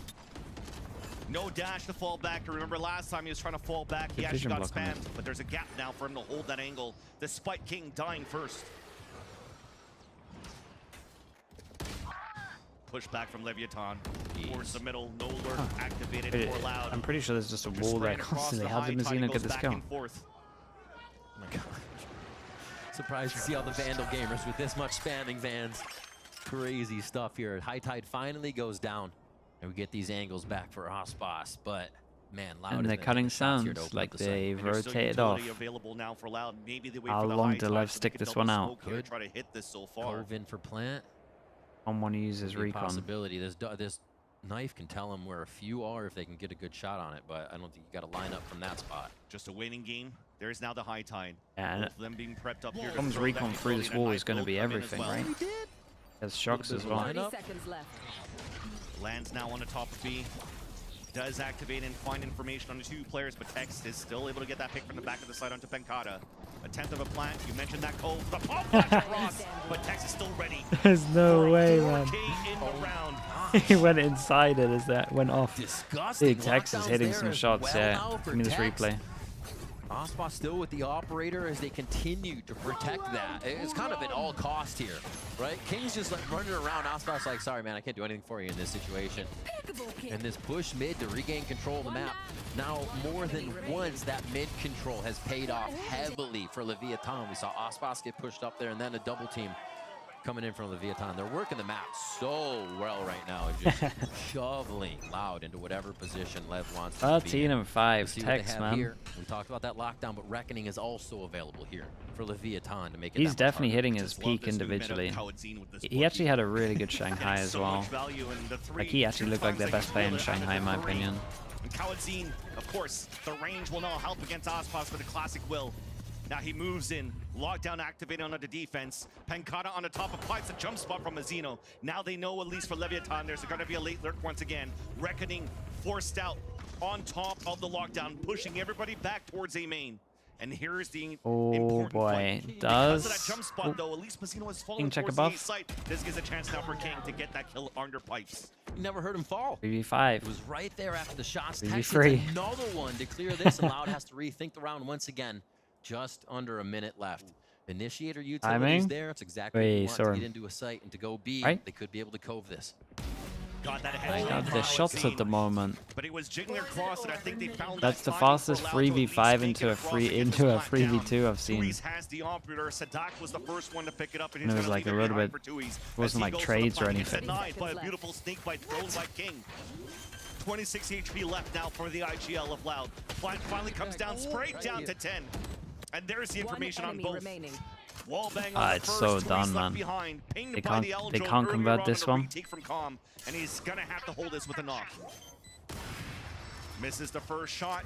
No dash to fall back. Remember last time he was trying to fall back, he actually got spammed, but there's a gap now for him to hold that angle, despite King dying first. Push back from Leviathan towards the middle, no lurk activated for Loud. I'm pretty sure there's just a wall there constantly. How did Mazino get this kill? Oh my god. Surprised to see all the Vandal gamers with this much spamming Vans. Crazy stuff here. High Tide finally goes down. And we get these angles back for Aspas, but man, Loud and they're cutting sounds like they rotated off. How long do Lev stick this one out? Good. Try to hit this so far. Cove in for plant. Someone uses recon. Possibility. This knife can tell them where a few are if they can get a good shot on it, but I don't think you got to line up from that spot. Just a waiting game. There is now the High Tide. Yeah, both of them being prepped up here. Tom's recon through this wall is going to be everything, right? There's shocks as well. 30 seconds left. Lands now on the top of B. Does activate and find information on the two players, but Tex is still able to get that pick from the back of the side onto Penkata. Attempt of a plant. You mentioned that Cove. The pop across, but Tex is still ready. There's no way, man. In the round. He went inside it as that went off. Disgusting. Dude, Tex is hitting some shots, yeah. Give me this replay. Aspas still with the operator as they continue to protect that. It's kind of an all cost here, right? King's just like running around. Aspas like, sorry man, I can't do anything for you in this situation. And this push mid to regain control of the map. Now more than once that mid control has paid off heavily for Leviathan. We saw Aspas get pushed up there and then a double team coming in from Leviathan. They're working the map so well right now, just shoveling Loud into whatever position Lev wants to be 13 and 5, Tex, Tex, man. Here. We talked about that lockdown, but Reckoning is also available here for Leviathan to make it. He's definitely hitting his peak individually. He actually had a really good Shanghai as well. Like he actually looked like their best player in Shanghai, in my opinion. And Kaladzine, of course, the range will now help against Aspas with a classic will. Now he moves in, lockdown activated onto the defense. Penkata on the top of pipes, a jump spot from Mazino. Now they know, at least for Leviathan, there's going to be a late lurk once again. Reckoning forced out on top of the lockdown, pushing everybody back towards A main. And here's the important boy, fight. does Because of that jump spot, though, at least Mazino has fallen check towards above. the site. This gives a chance now for King to get that kill under pipes. You never heard him fall. 3v5. It was right there after the shots. 3v3. Another one to clear this, and Loud has to rethink the round once again. Just under a minute left. Initiator utilities there. It's exactly what you want to get into a site and to go B. Right. They could be able to cove this. Got that My God, the shots at the moment. But it was jiggling across, and I think they found That's the fastest 3v5 into a 3v2 I've seen. Has the operator. Sadak was the first one to pick it up, And it was like a little bit. It wasn't like trades or anything. By a beautiful snake bite thrown by King. 26 HP left now for the IGL of Loud. Plant finally comes down, sprayed down to 10. And there's the information on both. Wallbang on the It's first, so Tui's done, left man. behind, They can't convert this one. From Calm, and he's gonna have to hold this with a knock. Misses the first shot.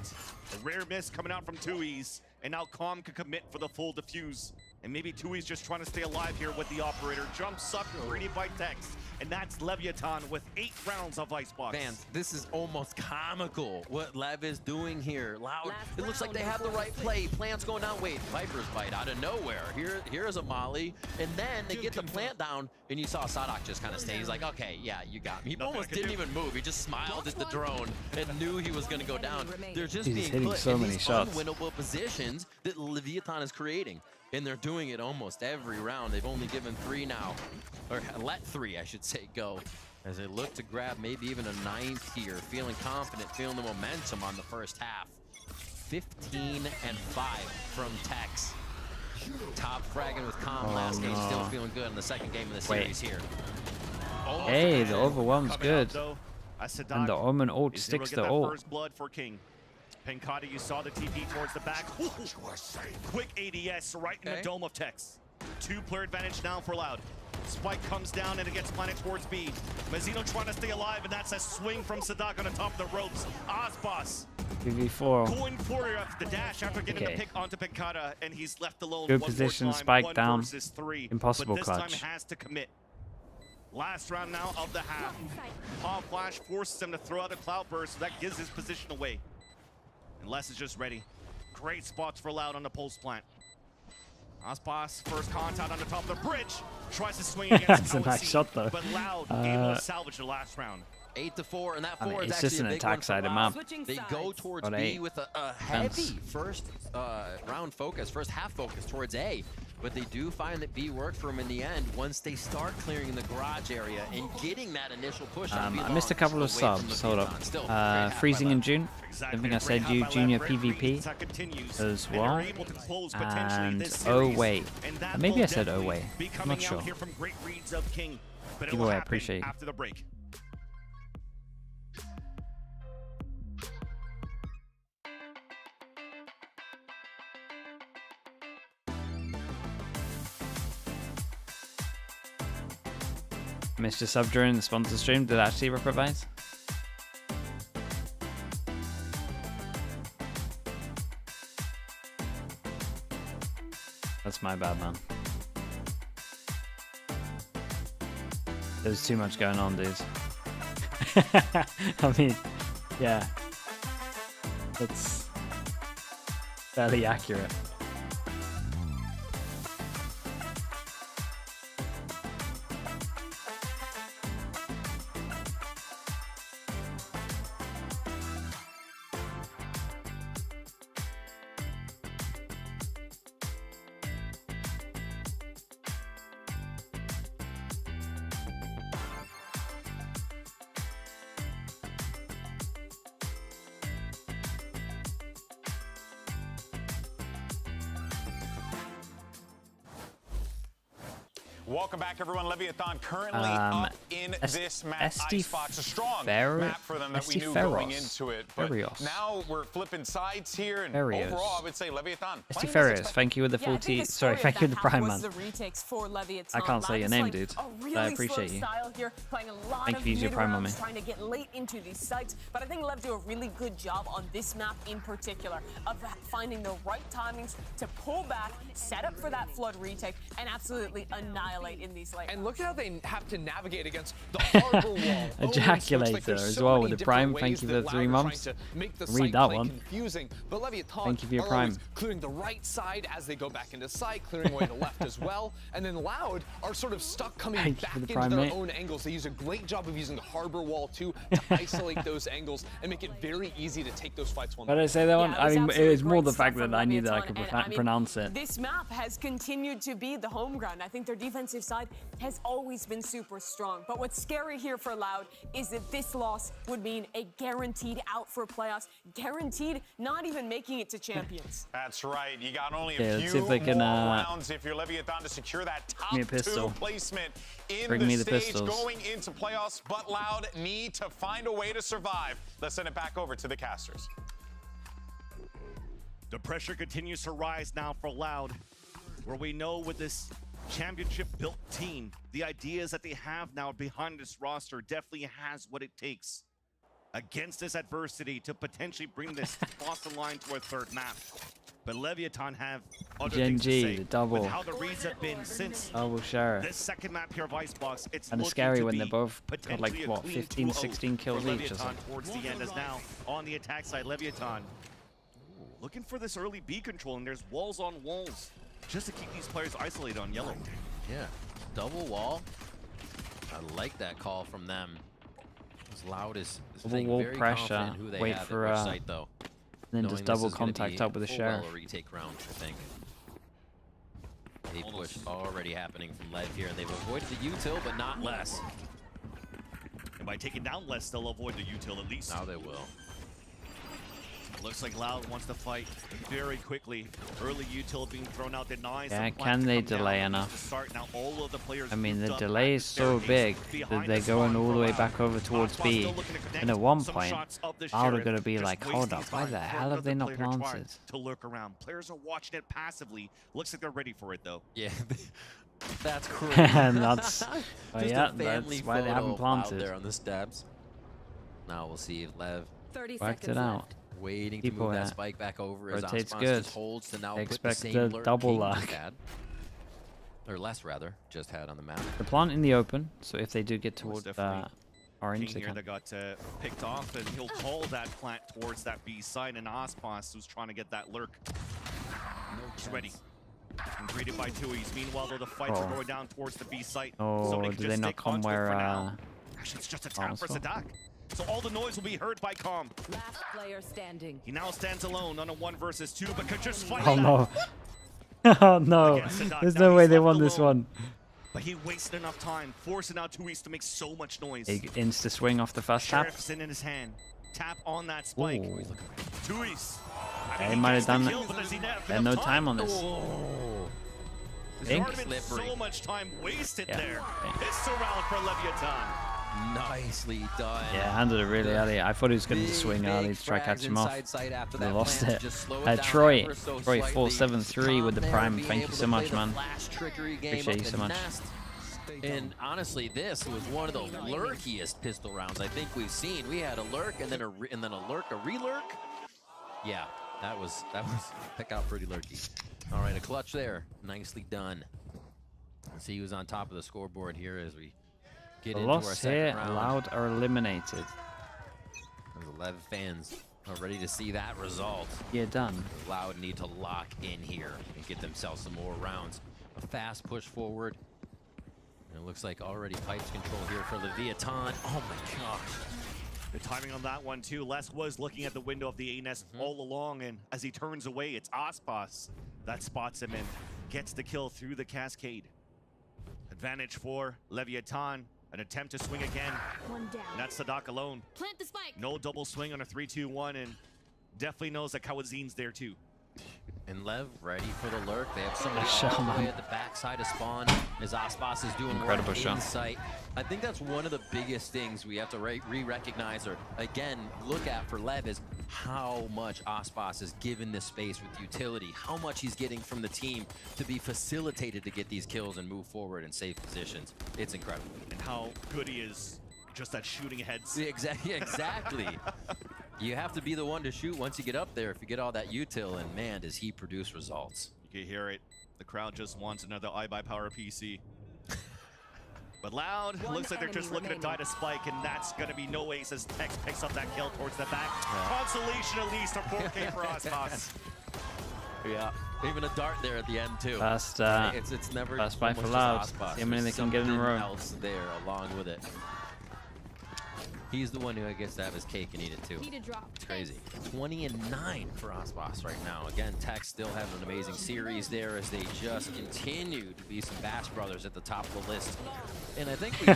A rare miss coming out from Tui's. And now Calm can commit for the full defuse. And maybe Tui's just trying to stay alive here with the operator. Jumps up, greeted by Tex. And that's Leviathan with 8 rounds of Icebox. Man, this is almost comical what Lev is doing here. Loud. It looks like they have the right play. Plant's going down. Wait, Viper's bite out of nowhere. Here's a molly. And then they get the plant down, and you saw Sadak just kind of stay. He's like, okay, yeah, you got me. He almost didn't even move. He just smiled at the drone and knew he was going to go down. They're just being hitting put so in many these shots. unwinnable positions that Leviathan is creating. And they're doing it almost every round. They've only given 3 now, or let 3, I should say, go, as they look to grab maybe even a 9th here. Feeling confident, feeling the momentum on the first half. 15-5 from Tex. Top fragging with Calm last game, still feeling good in the second game of the series here. Hey, the overwhelm's good. And the Omen ult sticks to ult. First blood for King. Pencada, you saw the TP towards the back. Ooh, quick ADS right in the dome of Tex. 2-player advantage now for Loud. Spike comes down and it gets planted towards B. Mazzino trying to stay alive, and that's a swing from Sadak on the top of the ropes. Ozboss 2v4. going for the dash after getting the pick onto Pencada, and he's left alone. Good one position, more time, Spike 1 down. versus 3. Impossible but this clutch. time has to commit. Last round now of the half. Palm Flash forces him to throw out a Cloud Burst, so that gives his position away. And Les is just ready. Great spots for Loud on the pulse plant. Ozboss, first contact on the top of the bridge. Tries to swing against That's a nice OC, shot, though. but Loud able to salvage the last round. 8-4, and that I mean, 4 is it's actually just an a big attack one for side of Loud. map. They go towards Got B 8. with a heavy first round focus, first half focus towards A. But they do find that B worked for them in the end once they start clearing the garage area and getting that initial push. I missed a couple of subs. Hold up. Freezing in June. I think I said you junior PvP as well. And oh wait, maybe I said oh wait. I'm not sure. Either way, I appreciate it. After the break. Missed a sub during the sponsor stream. Did that actually improvise? That's my bad, man. There's too much going on, dude. I mean, yeah. That's fairly accurate. Welcome back, everyone. Leviathan currently up in this map. Icebox, a strong map for them that we knew going into it. But now we're flipping sides here, and overall, I would say Leviathan. Estiferios, thank you with the 40. Sorry, thank you with the Prime, man. I can't say your name, dude. But I appreciate you. Thank you for using your Prime on me. Trying to get late into these sites, but I think Lev do a really good job on this map in particular of finding the right timings to pull back, set up for that flood retake, and absolutely annihilate in these lanes. And look at how they have to navigate against the harbor wall. Ejaculator as well with the Prime. Thank you for the 3 months. Read that one. But Leviathan Thank you for your Prime. Clearing the right side as they go back into site, clearing away the left as well. And then Loud are sort of stuck coming back into their own angles. They use a great job of using the harbor wall too to isolate those angles and make it very easy to take those fights one by one. Did I say that one? I mean, it was more the fact that I knew that I could pronounce it. This map has continued to be the home ground. I think their defensive side has always been super strong. But what's scary here for Loud is that this loss would mean a guaranteed out for playoffs, guaranteed not even making it to champions. That's right. You got only a few more rounds if you're Leviathan to secure that top 2 placement in the stage going into playoffs. But Loud need to find a way to survive. Let's send it back over to the casters. The pressure continues to rise now for Loud, where we know with this championship-built team, the ideas that they have now behind this roster definitely has what it takes against this adversity to potentially bring this Boston line to a 3rd map. But Leviathan have other things to say. the double. With how the reads have been since Double sheriff. this second map here of Icebox, it's Kind of scary when they're both got like, what, 15, 16 kills each or something. Towards the end, as now on the attack side, Leviathan looking for this early B control, and there's walls on walls just to keep these players isolated on yellow. Yeah, double wall. I like that call from them. As Loud is double wall pressure. Who they Wait have for site, though. then just double contact up with the sheriff. Well, a retake round, I think. A push already happening from LEV here, and they've avoided the util, but not less. And by taking down less, they'll avoid the util at least. Now they will. Looks like Loud wants to fight very quickly. Early util being thrown out denies. Yeah, can they delay enough? Now, all of the players I mean, the delay is so big that they're going all the way back over towards B. And at one point, Loud are going to be like, hold up, why the hell have they not planted? To lurk around. Players are watching it passively. Looks like they're ready for it, though. Yeah, that's crazy. And that's, yeah, that's why they haven't planted. There on the stabs. Now we'll see if LEV worked it out. Waiting to move that spike back over as rotates Osmos good. Just holds to now They put expect the same the double luck. Or less rather, just had on the map. The plant in the open, so if they do get towards orange, King here that got picked off, and he'll call that plant towards that B side, and Osmos, who's trying to get that lurk. He's ready. And greeted by Tui's. Meanwhile, though, the fights are going down towards the B site. Oh, do they not come where Actually, it's just a tap for Sadak. So all the noise will be heard by Calm. Last player standing. He now stands alone on a 1 versus 2, but could just fight. Oh no. Oh no. There's no way they won this one. But he wasted enough time, forcing out Tuis to make so much noise. Big insta swing off the first tap. Sheriff's in his hand. Tap on that spike. Tuis. They might have done that. They had no time on this. There's been so much time wasted there. Pistol round for Leviathan. Nicely done. Yeah, handled it really early. I thought he was going to swing early to try catch him off. They lost it. Troy 473 with the prime. Thank you so much, man. Appreciate you so much. And honestly, this was one of the lurkiest pistol rounds I think we've seen. We had a lurk and then a lurk, a relurk. Yeah, that got pretty lurky. All right, a clutch there. Nicely done. Let's see who's on top of the scoreboard here as we get into our second round. Loud are eliminated. The LEV fans are ready to see that result. Yeah, done. Loud need to lock in here and get themselves some more rounds. A fast push forward. And it looks like already pipes control here for Leviathan. Oh my gosh. The timing on that one too. Les was looking at the window of the A-nest all along, and as he turns away, it's Ospas that spots him and gets the kill through the cascade. Advantage for Leviathan. An attempt to swing again. One down. And that's Sadak alone. Plant the spike. No double swing on a 3-2-1, and definitely knows that Kawazin's there too. And LEV ready for the lurk. They have somebody all the way at the backside of spawn as Ospas is doing incredible work shot. Insight. I think that's one of the biggest things we have to re-recognize or again look at for LEV is how much Ospas is given this space with utility, how much he's getting from the team to be facilitated to get these kills and move forward in safe positions. It's incredible. And how good he is just at shooting heads. Exactly. You have to be the one to shoot once you get up there if you get all that util, and man, does he produce results. You can hear it. The crowd just wants another iBuyPower PC. But Loud, looks like they're just looking to die to spike, and that's going to be no ace as Tex picks up that kill towards the back. Consolation at least, or 4K for Osmos. Yeah, even a dart there at the end too. Fast, it's never fast buy for Loud. See how many they can get in a row. Else there along with it. He's the one who gets to have his cake and eat it too. It's crazy. 20-9 for Osmos right now. Again, Tex still having an amazing series there as they just continue to be some Bass Brothers at the top of the list. And I think we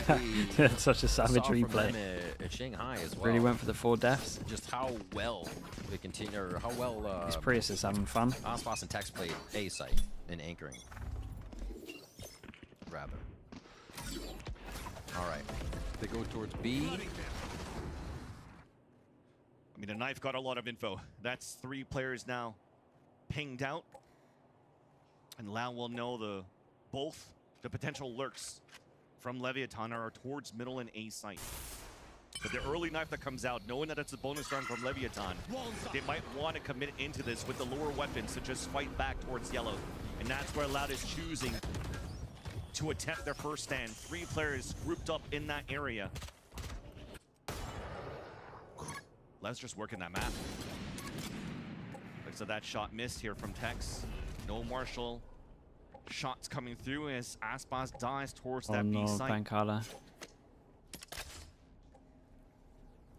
That's such a savage replay. At Shanghai as well. Really went for the 4 deaths. Just how well they continue, or how well His Prius is having fun. Osmos and Tex played A site in anchoring. Rather. All right, they go towards B. I mean, the knife got a lot of info. That's 3 players now pinged out. And Lau will know both the potential lurks from Leviathan are towards middle and A site. But the early knife that comes out, knowing that it's a bonus round from Leviathan, they might want to commit into this with the lower weapons to just fight back towards yellow. And that's where Loud is choosing to attempt their first stand. 3 players grouped up in that area. Let's just work in that map. So that shot missed here from Tex. No Marshall. Shots coming through as Aspas dies towards that B site. Pancada.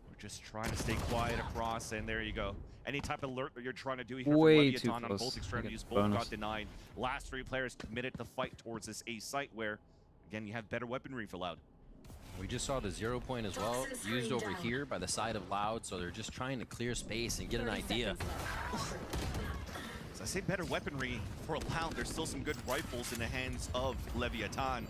We're just trying to stay quiet across, and there you go. Any type of alert that you're trying to do here Way from too Leviathan on both extremities, both got denied. Last 3 players committed to fight towards this A site where, again, you have better weaponry for Loud. We just saw the 0 point as well, used over here by the side of Loud, so they're just trying to clear space and get an idea. As I say better weaponry for Loud, there's still some good rifles in the hands of Leviathan.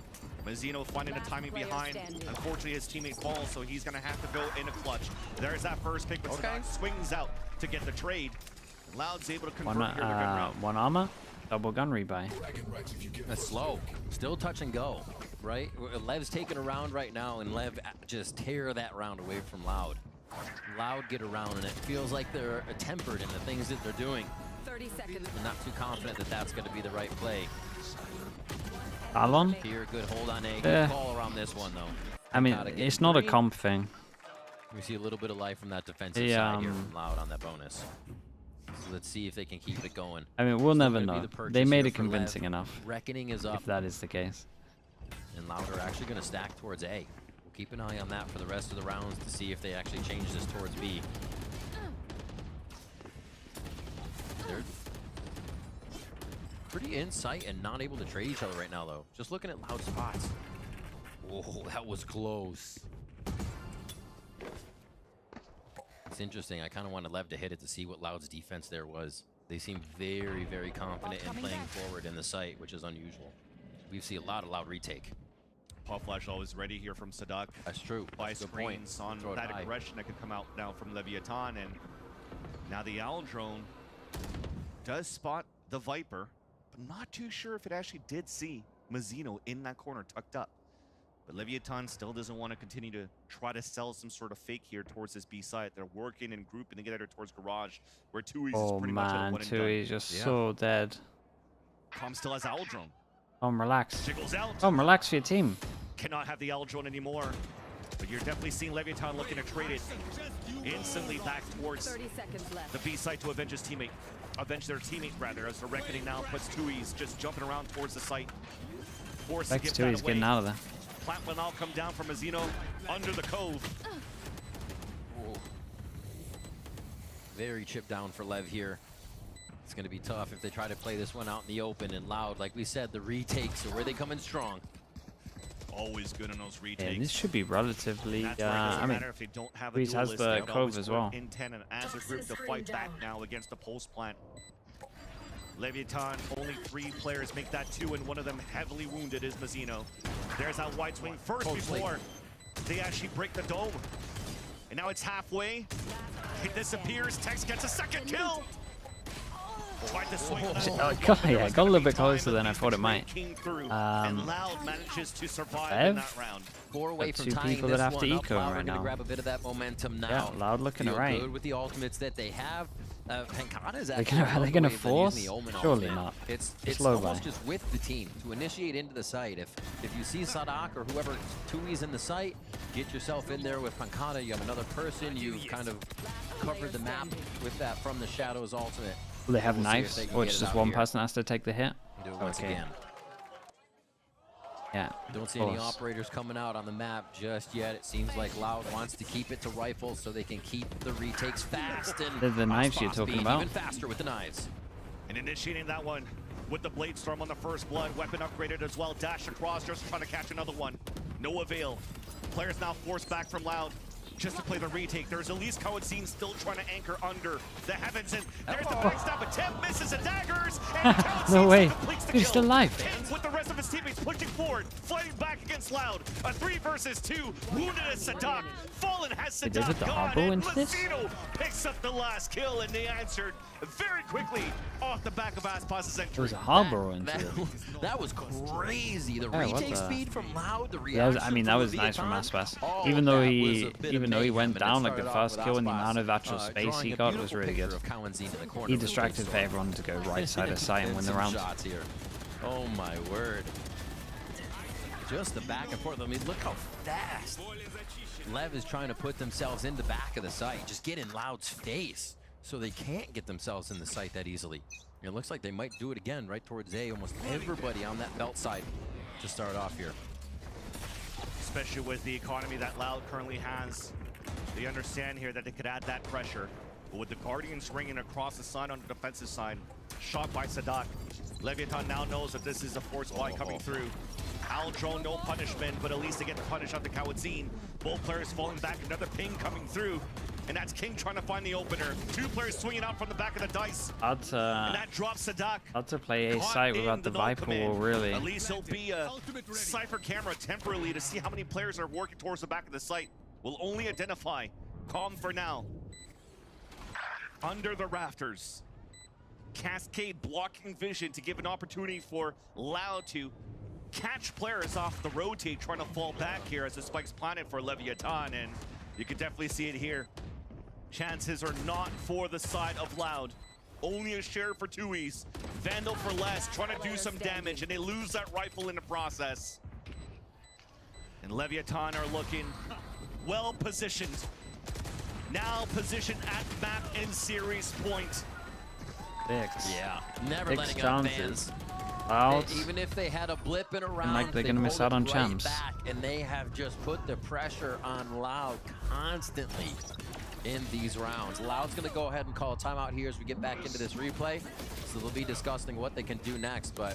Mazzino finding the timing behind. Unfortunately, his teammate falls, so he's going to have to go in a clutch. There's that first pick, but Sadat swings out to get the trade. Loud's able to convert here to good round. 1 armor, double gun rebuy. That's slow. Still touch and go, right? Lev's taking a round right now, and Lev just tear that round away from Loud. Loud get around, and it feels like they're tempered in the things that they're doing. 30 seconds. I'm not too confident that that's going to be the right play. Alon? Here, good hold on A. Good call around this one, though. I mean, it's not a comp thing. We see a little bit of life from that defensive side here from Loud on that bonus. So let's see if they can keep it going. I mean, we'll never know. They made it convincing enough. Reckoning is up. If that is the case. And Loud are actually going to stack towards A. We'll keep an eye on that for the rest of the rounds to see if they actually change this towards B. They're pretty in sight and not able to trade each other right now, though. Just looking at Loud spots. Whoa, that was close. It's interesting. I kind of wanted Lev to hit it to see what Loud's defense there was. They seem very, very confident in playing forward in the site, which is unusual. We see a lot of Loud retake. Pop flash always ready here from Sadak. That's true. By screens on that aggression that could come out now from Leviathan. And now the Owl drone does spot the Viper. I'm not too sure if it actually did see Mazzino in that corner tucked up. But Leviathan still doesn't want to continue to try to sell some sort of fake here towards this B site. They're working in grouping together towards Garage, where Tui's is pretty much at a one and done. Tui's just so dead. Tom still has Owl drone. Relax. Jiggles out. Relax for your team. Cannot have the Owl drone anymore. But you're definitely seeing Leviathan looking to trade it instantly back towards the B site to avenge his teammate. Avenge their teammate, rather, as the Reckoning now puts Tui's just jumping around towards the site. Forced to give that away. Getting out of there. Plant will now come down from Mazzino under the cove. Oh. Very chipped down for Lev here. It's going to be tough if they try to play this one out in the open and Loud. Like we said, the retakes are where they come in strong. Always good on those retakes. Yeah, this should be relatively. I mean, if they don't have a Reese has the cove as well. In 10 and as a group to fight back now against the post plant. Leviathan, only 3 players make that 2, and one of them heavily wounded is Mazzino. There's that wide swing first before they actually break the dome. And now it's halfway. It disappears. Tex gets a second kill. Tried to swing got a little bit closer than I thought it might. And Loud manages to survive in that round. 4 away from 2 tying people this that have to one up. eco Loud right now. Grab a bit of that momentum now. Yeah, Loud looking alright. Good with the ultimates that they have. Pancada is Are actually they gonna force? Surely not. It's almost just with the team to initiate into the site. If you see Sadak or whoever Tui's in the site, get yourself in there with Pancada. You have another person. You've kind of covered the map with that from the shadows ultimate. Will they have knives, or it's just one person has to take the hit? Do it once again. Yeah. Don't see any operators coming out on the map just yet. It seems like Loud wants to keep it to rifles so they can keep the retakes fast. And the knives you're talking about. Even faster with the knives. And initiating that one with the Blade Storm on the first blood. Weapon upgraded as well. Dash across, just trying to catch another one. No avail. Players now forced back from Loud just to play the retake. There's Elise Coetzine still trying to anchor under the heavens. And there's the backstab attempt. Misses the daggers. And no way. completes the He's still alive. And with the rest of his teammates pushing forward, fighting back against Loud. A 3 versus 2. Wounded as Sadak. Fallen has Sadak gone. And Lucino picks up the last kill, and they answered very quickly off the back of Aspas's entry. There was a Harbor into it. That was crazy. The retake speed from Loud, the yeah, reaction. I mean, that was nice from Aspas. Even though he went down like the first kill, and the amount of actual space he got was really good. He distracted for everyone to go right side of sight and win the round. Oh my word. Just the back and forth. I mean, look how fast LEV is trying to put themselves in the back of the site. Just get in Loud's face so they can't get themselves in the site that easily. It looks like they might do it again right towards A. Almost everybody on that belt side to start off here. Especially with the economy that Loud currently has. They understand here that they could add that pressure. But with the Guardians ringing across the side on the defensive side, shot by Sadak. Leviathan now knows that this is a force buy coming through. Aldrone, no punishment, but at least they get the punish on the Kawadzin. Both players falling back, another ping coming through. And that's King trying to find the opener. 2 players swinging out from the back of the dice. And that drops Sadak. Hard to play a site without the Viper wall, really. At least he'll be a Cypher camera temporarily to see how many players are working towards the back of the site. We'll only identify Calm for now. Under the rafters. Cascade blocking vision to give an opportunity for Loud to catch players off the rotate, trying to fall back here as the spikes planted for Leviathan, and you can definitely see it here. Chances are not for the side of Loud. Only a share for Tui's. Vandal for less, trying to do some damage, and they lose that rifle in the process. And Leviathan are looking well positioned. Now positioned at map and series point. Yeah, never Six letting chances. up fans. Even if they had a blip in a round, like they're gonna miss out on champs. And they have just put the pressure on Loud constantly in these rounds. Loud's gonna go ahead and call a timeout here as we get back into this replay. So they'll be discussing what they can do next, but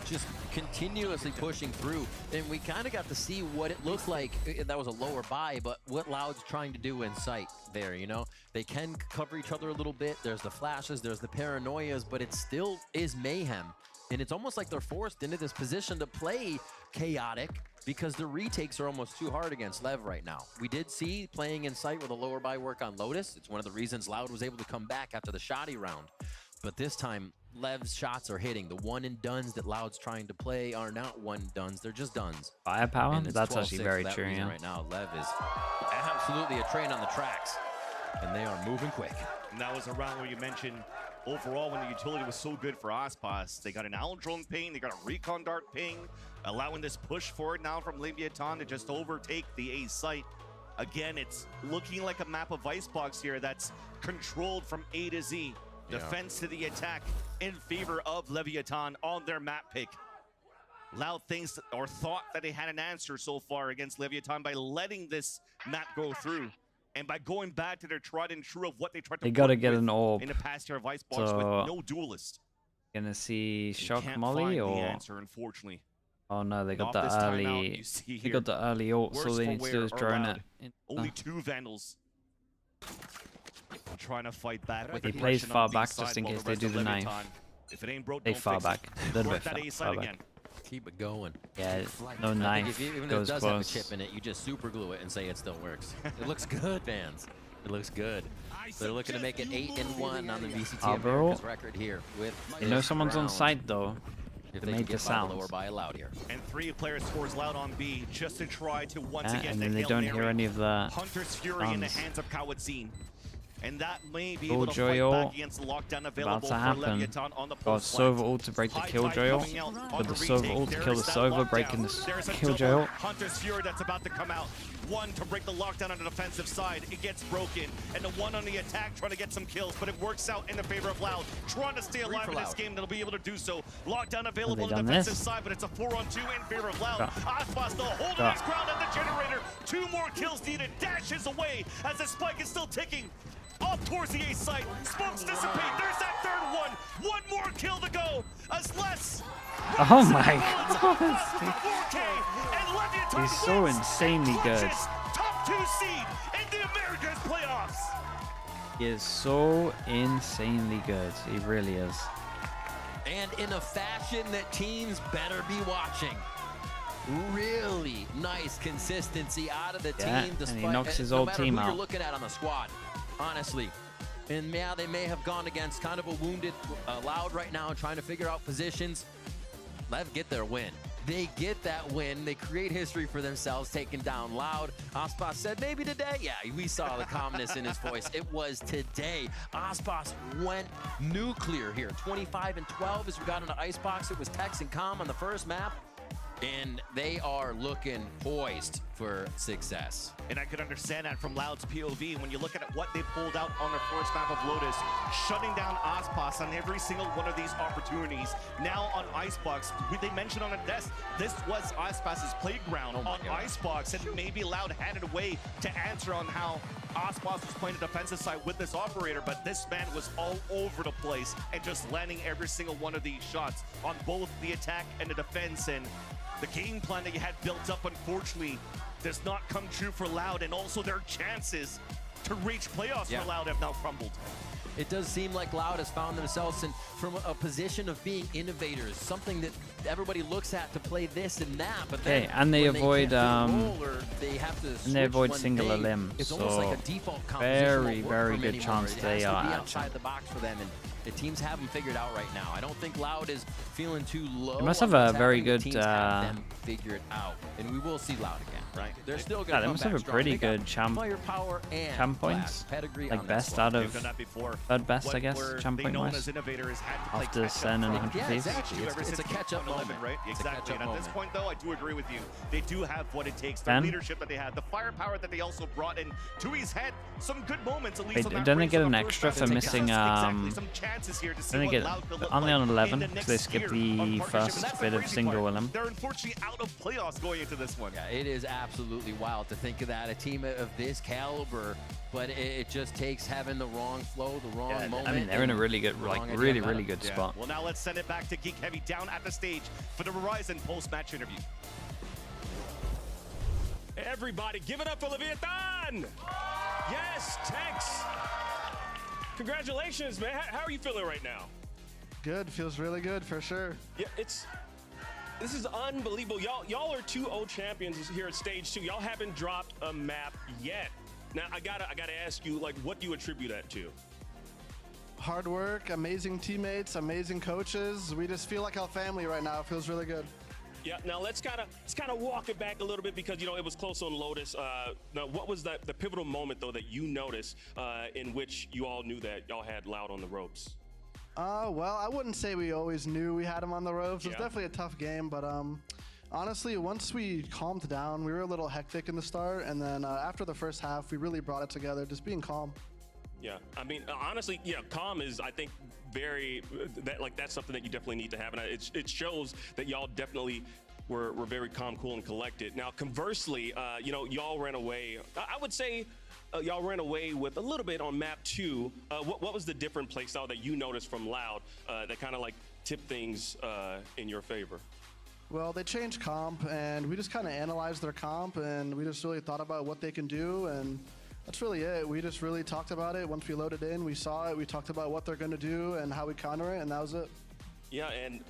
just continuously pushing through. And we kind of got to see what it looked like. That was a lower buy, but what Loud's trying to do in sight there, you know? They can cover each other a little bit. There's the flashes, there's the paranoias, but it still is mayhem. And it's almost like they're forced into this position to play chaotic because the retakes are almost too hard against LEV right now. We did see playing in sight with a lower buy work on Lotus. It's one of the reasons Loud was able to come back after the shoddy round. But this time, LEV's shots are hitting. The one and dones that Loud's trying to play are not one dones, they're just dones. Firepower? That's actually very true, yeah. Right now, LEV is absolutely a train on the tracks, and they are moving quick. And that was a round where you mentioned overall when the utility was so good for Aspas. They got an Aldrone ping, they got a recon dart ping, allowing this push forward now from Leviathan to just overtake the A site. Again, it's looking like a map of Icebox here that's controlled from A to Z. Defense to the attack in favor of Leviathan on their map pick. Loud thinks or thought that they had an answer so far against Leviathan by letting this map go through. And by going back to their tried and true of what they tried to gotta get an orb. In the past year of Icebox with no duelist. Gonna see Shock Can't Molly find or the answer, unfortunately. Oh no, they got Off the this early timeout, you see they here, got the early ult, so all they need to do is drone it. Only 2 Vandals. Trying to fight back with He the plays aggression far on the back side just in while case the they rest do of the knife. Leviathan, if it ain't broke, They don't far fix back. it. A little Broke bit that A far side back. again. Keep it going. Yeah, no I knife think even if goes it does close. have a chip in it, you just super glue it and say it still works. It looks good, fans. It looks good. They're looking to make it 8-1 on the VCT Americas record here. With You know someone's on site though. If To they make can the get by the sound. lower by Loud here. And 3 players towards Loud on B just to try to once again. And then they don't hear any of the Hunter's Fury in the sounds. hands of Kawadzin. And that may be Killjoy able to fight ult back against the lockdown about available to for happen. Leviathan on the Got post Sova flank. ult to break the High Killjoy ult. coming out on With the the Sova retake. ult to There kill the is that Sova, lockdown. breaking the There's a Killjoy double ult. Hunter's Fury that's about to come out. One to break the lockdown on the defensive side. It gets broken. And the one on the attack trying to get some kills, but it works out in the favor of Loud. Trying to stay alive in this game, they'll be able to do so. Lockdown available on the done defensive this? side, but it's a 4-on-2 in favor of Loud. Got- Aspas still holding got- his ground at the generator. 2 more kills needed. Dashes away as the spike is still ticking. Up towards the A site. Smokes dissipate. There's that 3rd one. 1 more kill to go. As less. Oh my god. 4K, and Leviathan He's so wins insanely and good. clinches top 2 seed in the Americas playoffs. He is so insanely good. He really is. and in a fashion that teams better be watching. Really nice consistency out of the team, despite and he knocks his no old matter team who out. you're looking at on the squad, honestly. And yeah, they may have gone against kind of a wounded Loud right now, trying to figure out positions. LEV get their win. They get that win. They create history for themselves, taking down Loud. Aspas said, maybe today. Yeah, we saw the calmness in his voice. It was today. Aspas went nuclear here. 25-12 as we got into Icebox. It was Tex and Calm on the first map. And they are looking poised for success. And I could understand that from Loud's POV when you look at what they pulled out on their first map of Lotus, shutting down Aspas on every single one of these opportunities. Now on Icebox, they mentioned on the desk, this was Aspas's playground on Icebox, and maybe Loud had a way to answer on how Aspas was playing the defensive side with this operator, but this man was all over the place and just landing every single one of these shots on both the attack and the defense. And the game plan that you had built up, unfortunately, does not come true for Loud, and also their chances to reach playoffs for Loud have now crumbled. It does seem like Loud has found themselves in from a position of being innovators, something that everybody looks at to play this and that. But then and they avoid they have to and they avoid one singular thing. limb. It's So almost like a default composition very good chance they are outside the box for them, and the teams have them figured out right now. I don't think Loud is feeling too low. They must have a very good teams have them figured out, and we will see Loud again, right? They're still going to they must have a pretty good champ points, like best out of third best, I guess, champ point wise. After Sen and 100 Thieves. It's a catch-up moment, right? Exactly. And at this point, though, I do agree with you. They do have what it takes, the Ben? leadership that they had, the firepower that they also brought in. Tui's had some good moments, at least. Wait, don't they get an extra for missing some chances here to see don't they what get Loud could look only like on 11 in the because they next skipped year the on partnership, and first that's the bit of crazy single part. Willem? They're unfortunately out of playoffs going into this one. Yeah, it is absolutely wild to think of that, a team of this caliber, but it just takes having the wrong flow, the wrong moment. I mean, they're in a really good, like really good spot. Well, now let's send it back to Geek Heavy down at the stage for the Verizon post-match interview. Everybody, give it up for Leviathan! Yes, Tex! Congratulations, man. How are you feeling right now? Good, feels really good for sure. Yeah, this is unbelievable. Y'all are 2-0 champions here at stage 2. Y'all haven't dropped a map yet. Now I gotta ask you, like, what do you attribute that to? Hard work, amazing teammates, amazing coaches. We just feel like our family right now. It feels really good. Yeah. Now let's kind of walk it back a little bit, because it was close on Lotus. Now, what was the pivotal moment though that you noticed in which you all knew that y'all had Loud on the ropes? Well, I wouldn't say we always knew we had him on the ropes. It was definitely a tough game, but honestly, once we calmed down, we were a little hectic in the start, and then after the first half, we really brought it together, just being calm. Yeah, I mean, honestly, calm is, I think, that's something that you definitely need to have, and it shows that y'all definitely were very calm, cool, and collected. Now, conversely, y'all ran away. I would say y'all ran away with a little bit on map 2. What was the different play style that you noticed from Loud that kind of like tipped things in your favor? Well, they changed comp, and we just kind of analyzed their comp, and we just really thought about what they can do, and that's really it. We just really talked about it. Once we loaded in, we saw it, we talked about what they're going to do and how we counter it, and that was it. Yeah, and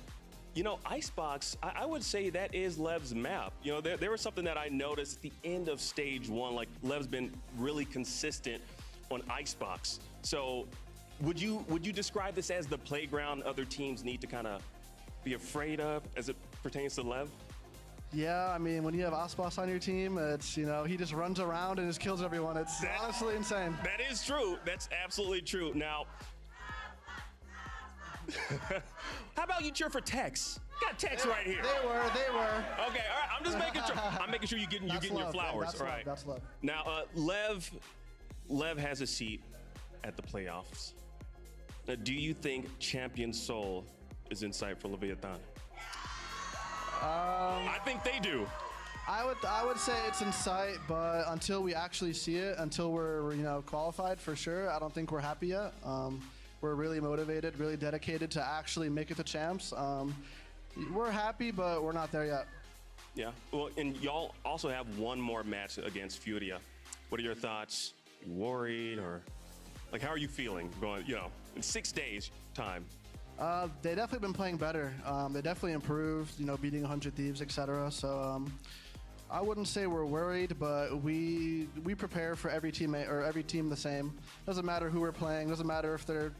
Icebox, I would say that is LEV's map. There was something that I noticed at the end of stage 1, like LEV's been really consistent on Icebox. So would you describe this as the playground other teams need to kind of be afraid of as it pertains to LEV? Yeah, I mean, when you have Aspas on your team, it's, he just runs around and just kills everyone. It's honestly insane. That is true. That's absolutely true. Now, how about you cheer for Tex? Got Tex right here. They were. Okay, all right. I'm just making sure. I'm making sure you're getting your flowers. That's all right. That's love. Now, LEV has a seat at the playoffs. Now, do you think Champion Soul is in sight for Leviathan? I think they do. I would say it's in sight, but until we actually see it, until we're qualified for sure, I don't think we're happy yet. We're really motivated, really dedicated to actually make it to champs. We're happy, but we're not there yet. Yeah. Well, and y'all also have one more match against Furia. What are your thoughts? You worried, or like how are you feeling going? In 6 days time. They definitely been playing better. They definitely improved, you know, beating 100 Thieves, etc. So I wouldn't say we're worried, but we prepare for every teammate or every team the same. Doesn't matter who we're playing. Doesn't matter if they're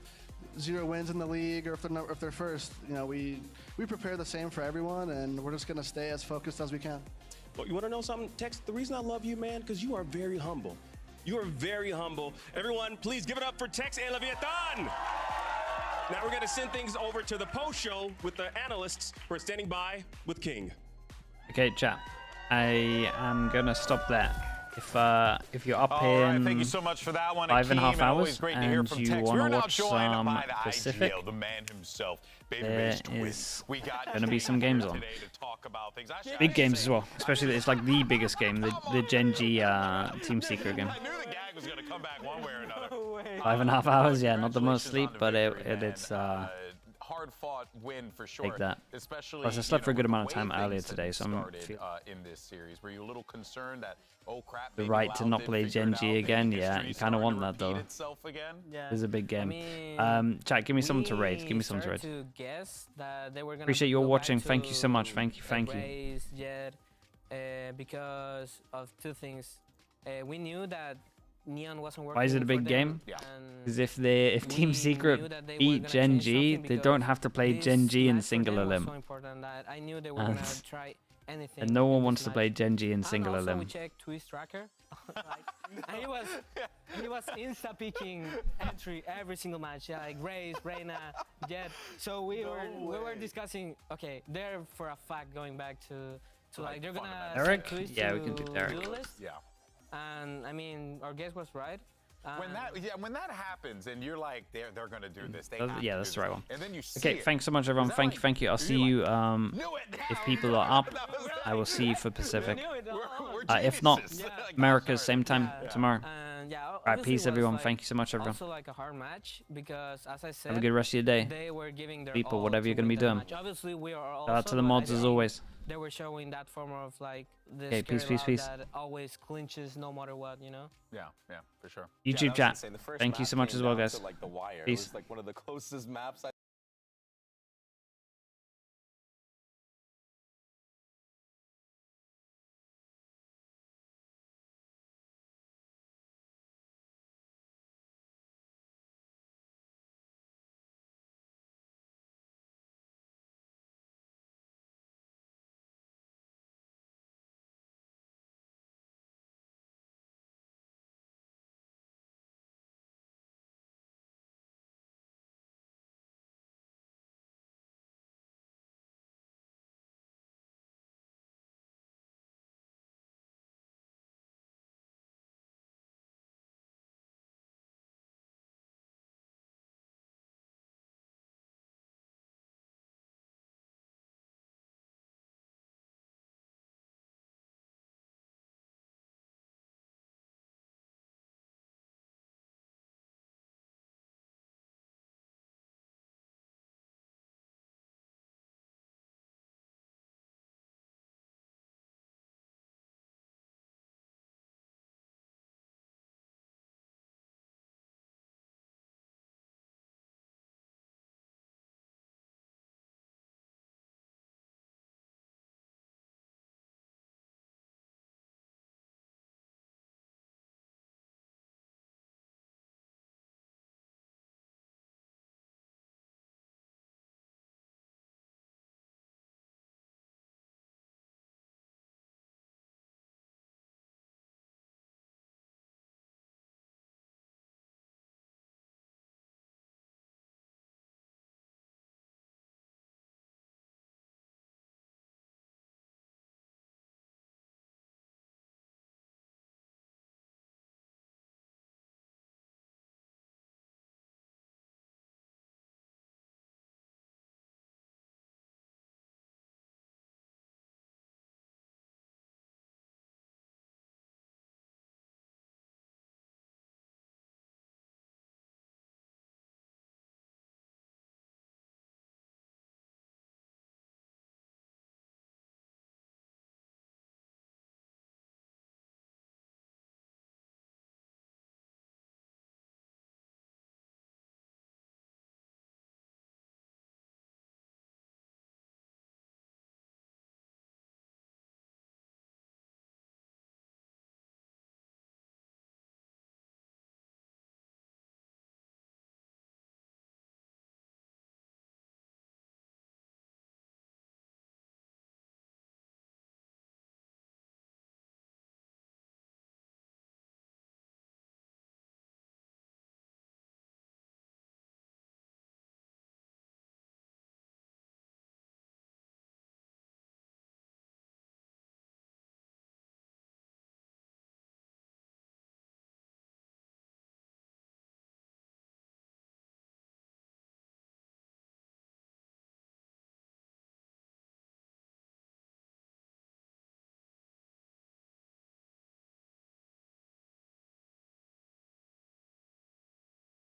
0 wins in the league or if they're first. You know, we prepare the same for everyone, and we're just gonna stay as focused as we can. Well, you want to know something, Tex? The reason I love you, man, because you are very humble. You are very humble. Everyone, please give it up for Tex and Leviathan. Now we're going to send things over to the post show with the analysts who are standing by with King. Okay, chat. I am gonna stop there. If you're up in thank you so much for that one, 5.5 hours great and to hear from you Tex. want to watch some by the Pacific, IGL, the man himself, there is gonna be some games on. Big games as well, especially it's like the biggest game, the Gen G Team Secret game. 5.5 hours, yeah, not the most sleep, but it's hard-fought win for sure. Take that. Especially, plus I slept for a good amount of time earlier today, so I'm in this series. Were you a little concerned that the right to not play Gen G again? Yeah, you kind of want that though. Yeah. It's a big game. I mean, chat, give me something to raid. Give me something to raid. To guess that they were gonna Appreciate you all watching. Thank you so much. Thank you. Raise Jet, because of two things. We knew that Neon wasn't working. Why is it a big game? Because if Team Secret beat Gen G, they don't have to play Gen G in single elim. I knew they were gonna try anything. And no one wants to play Gen G in single elim. elim. We checked Twist Tracker, and he was insta picking entry every single match, like Raze, Reyna, Jet. So we were discussing. Okay, they're for a fact going back to like they're gonna Derek? Twist Yeah, we can do Derek. Yeah. And I mean, our guess was right. When that happens, and you're like, they're gonna do this. Yeah, that's the right one. And then you okay, thanks so much, everyone. Thank you. I'll see you. If people are up, I will see you for Pacific. If not, America's same time tomorrow. Alright, peace, everyone. Thank you so much, everyone. Also, like a hard match because, as I said, have a good rest of your day. They were giving their people, all whatever you're gonna be doing. Obviously, we are also, shout out to the mods as always. They were showing that form of like this peace. that always clinches no matter what, you know. Yeah, for sure. YouTube chat. Thank you so much as well, guys. Like the wire. Peace. It was like one of the closest maps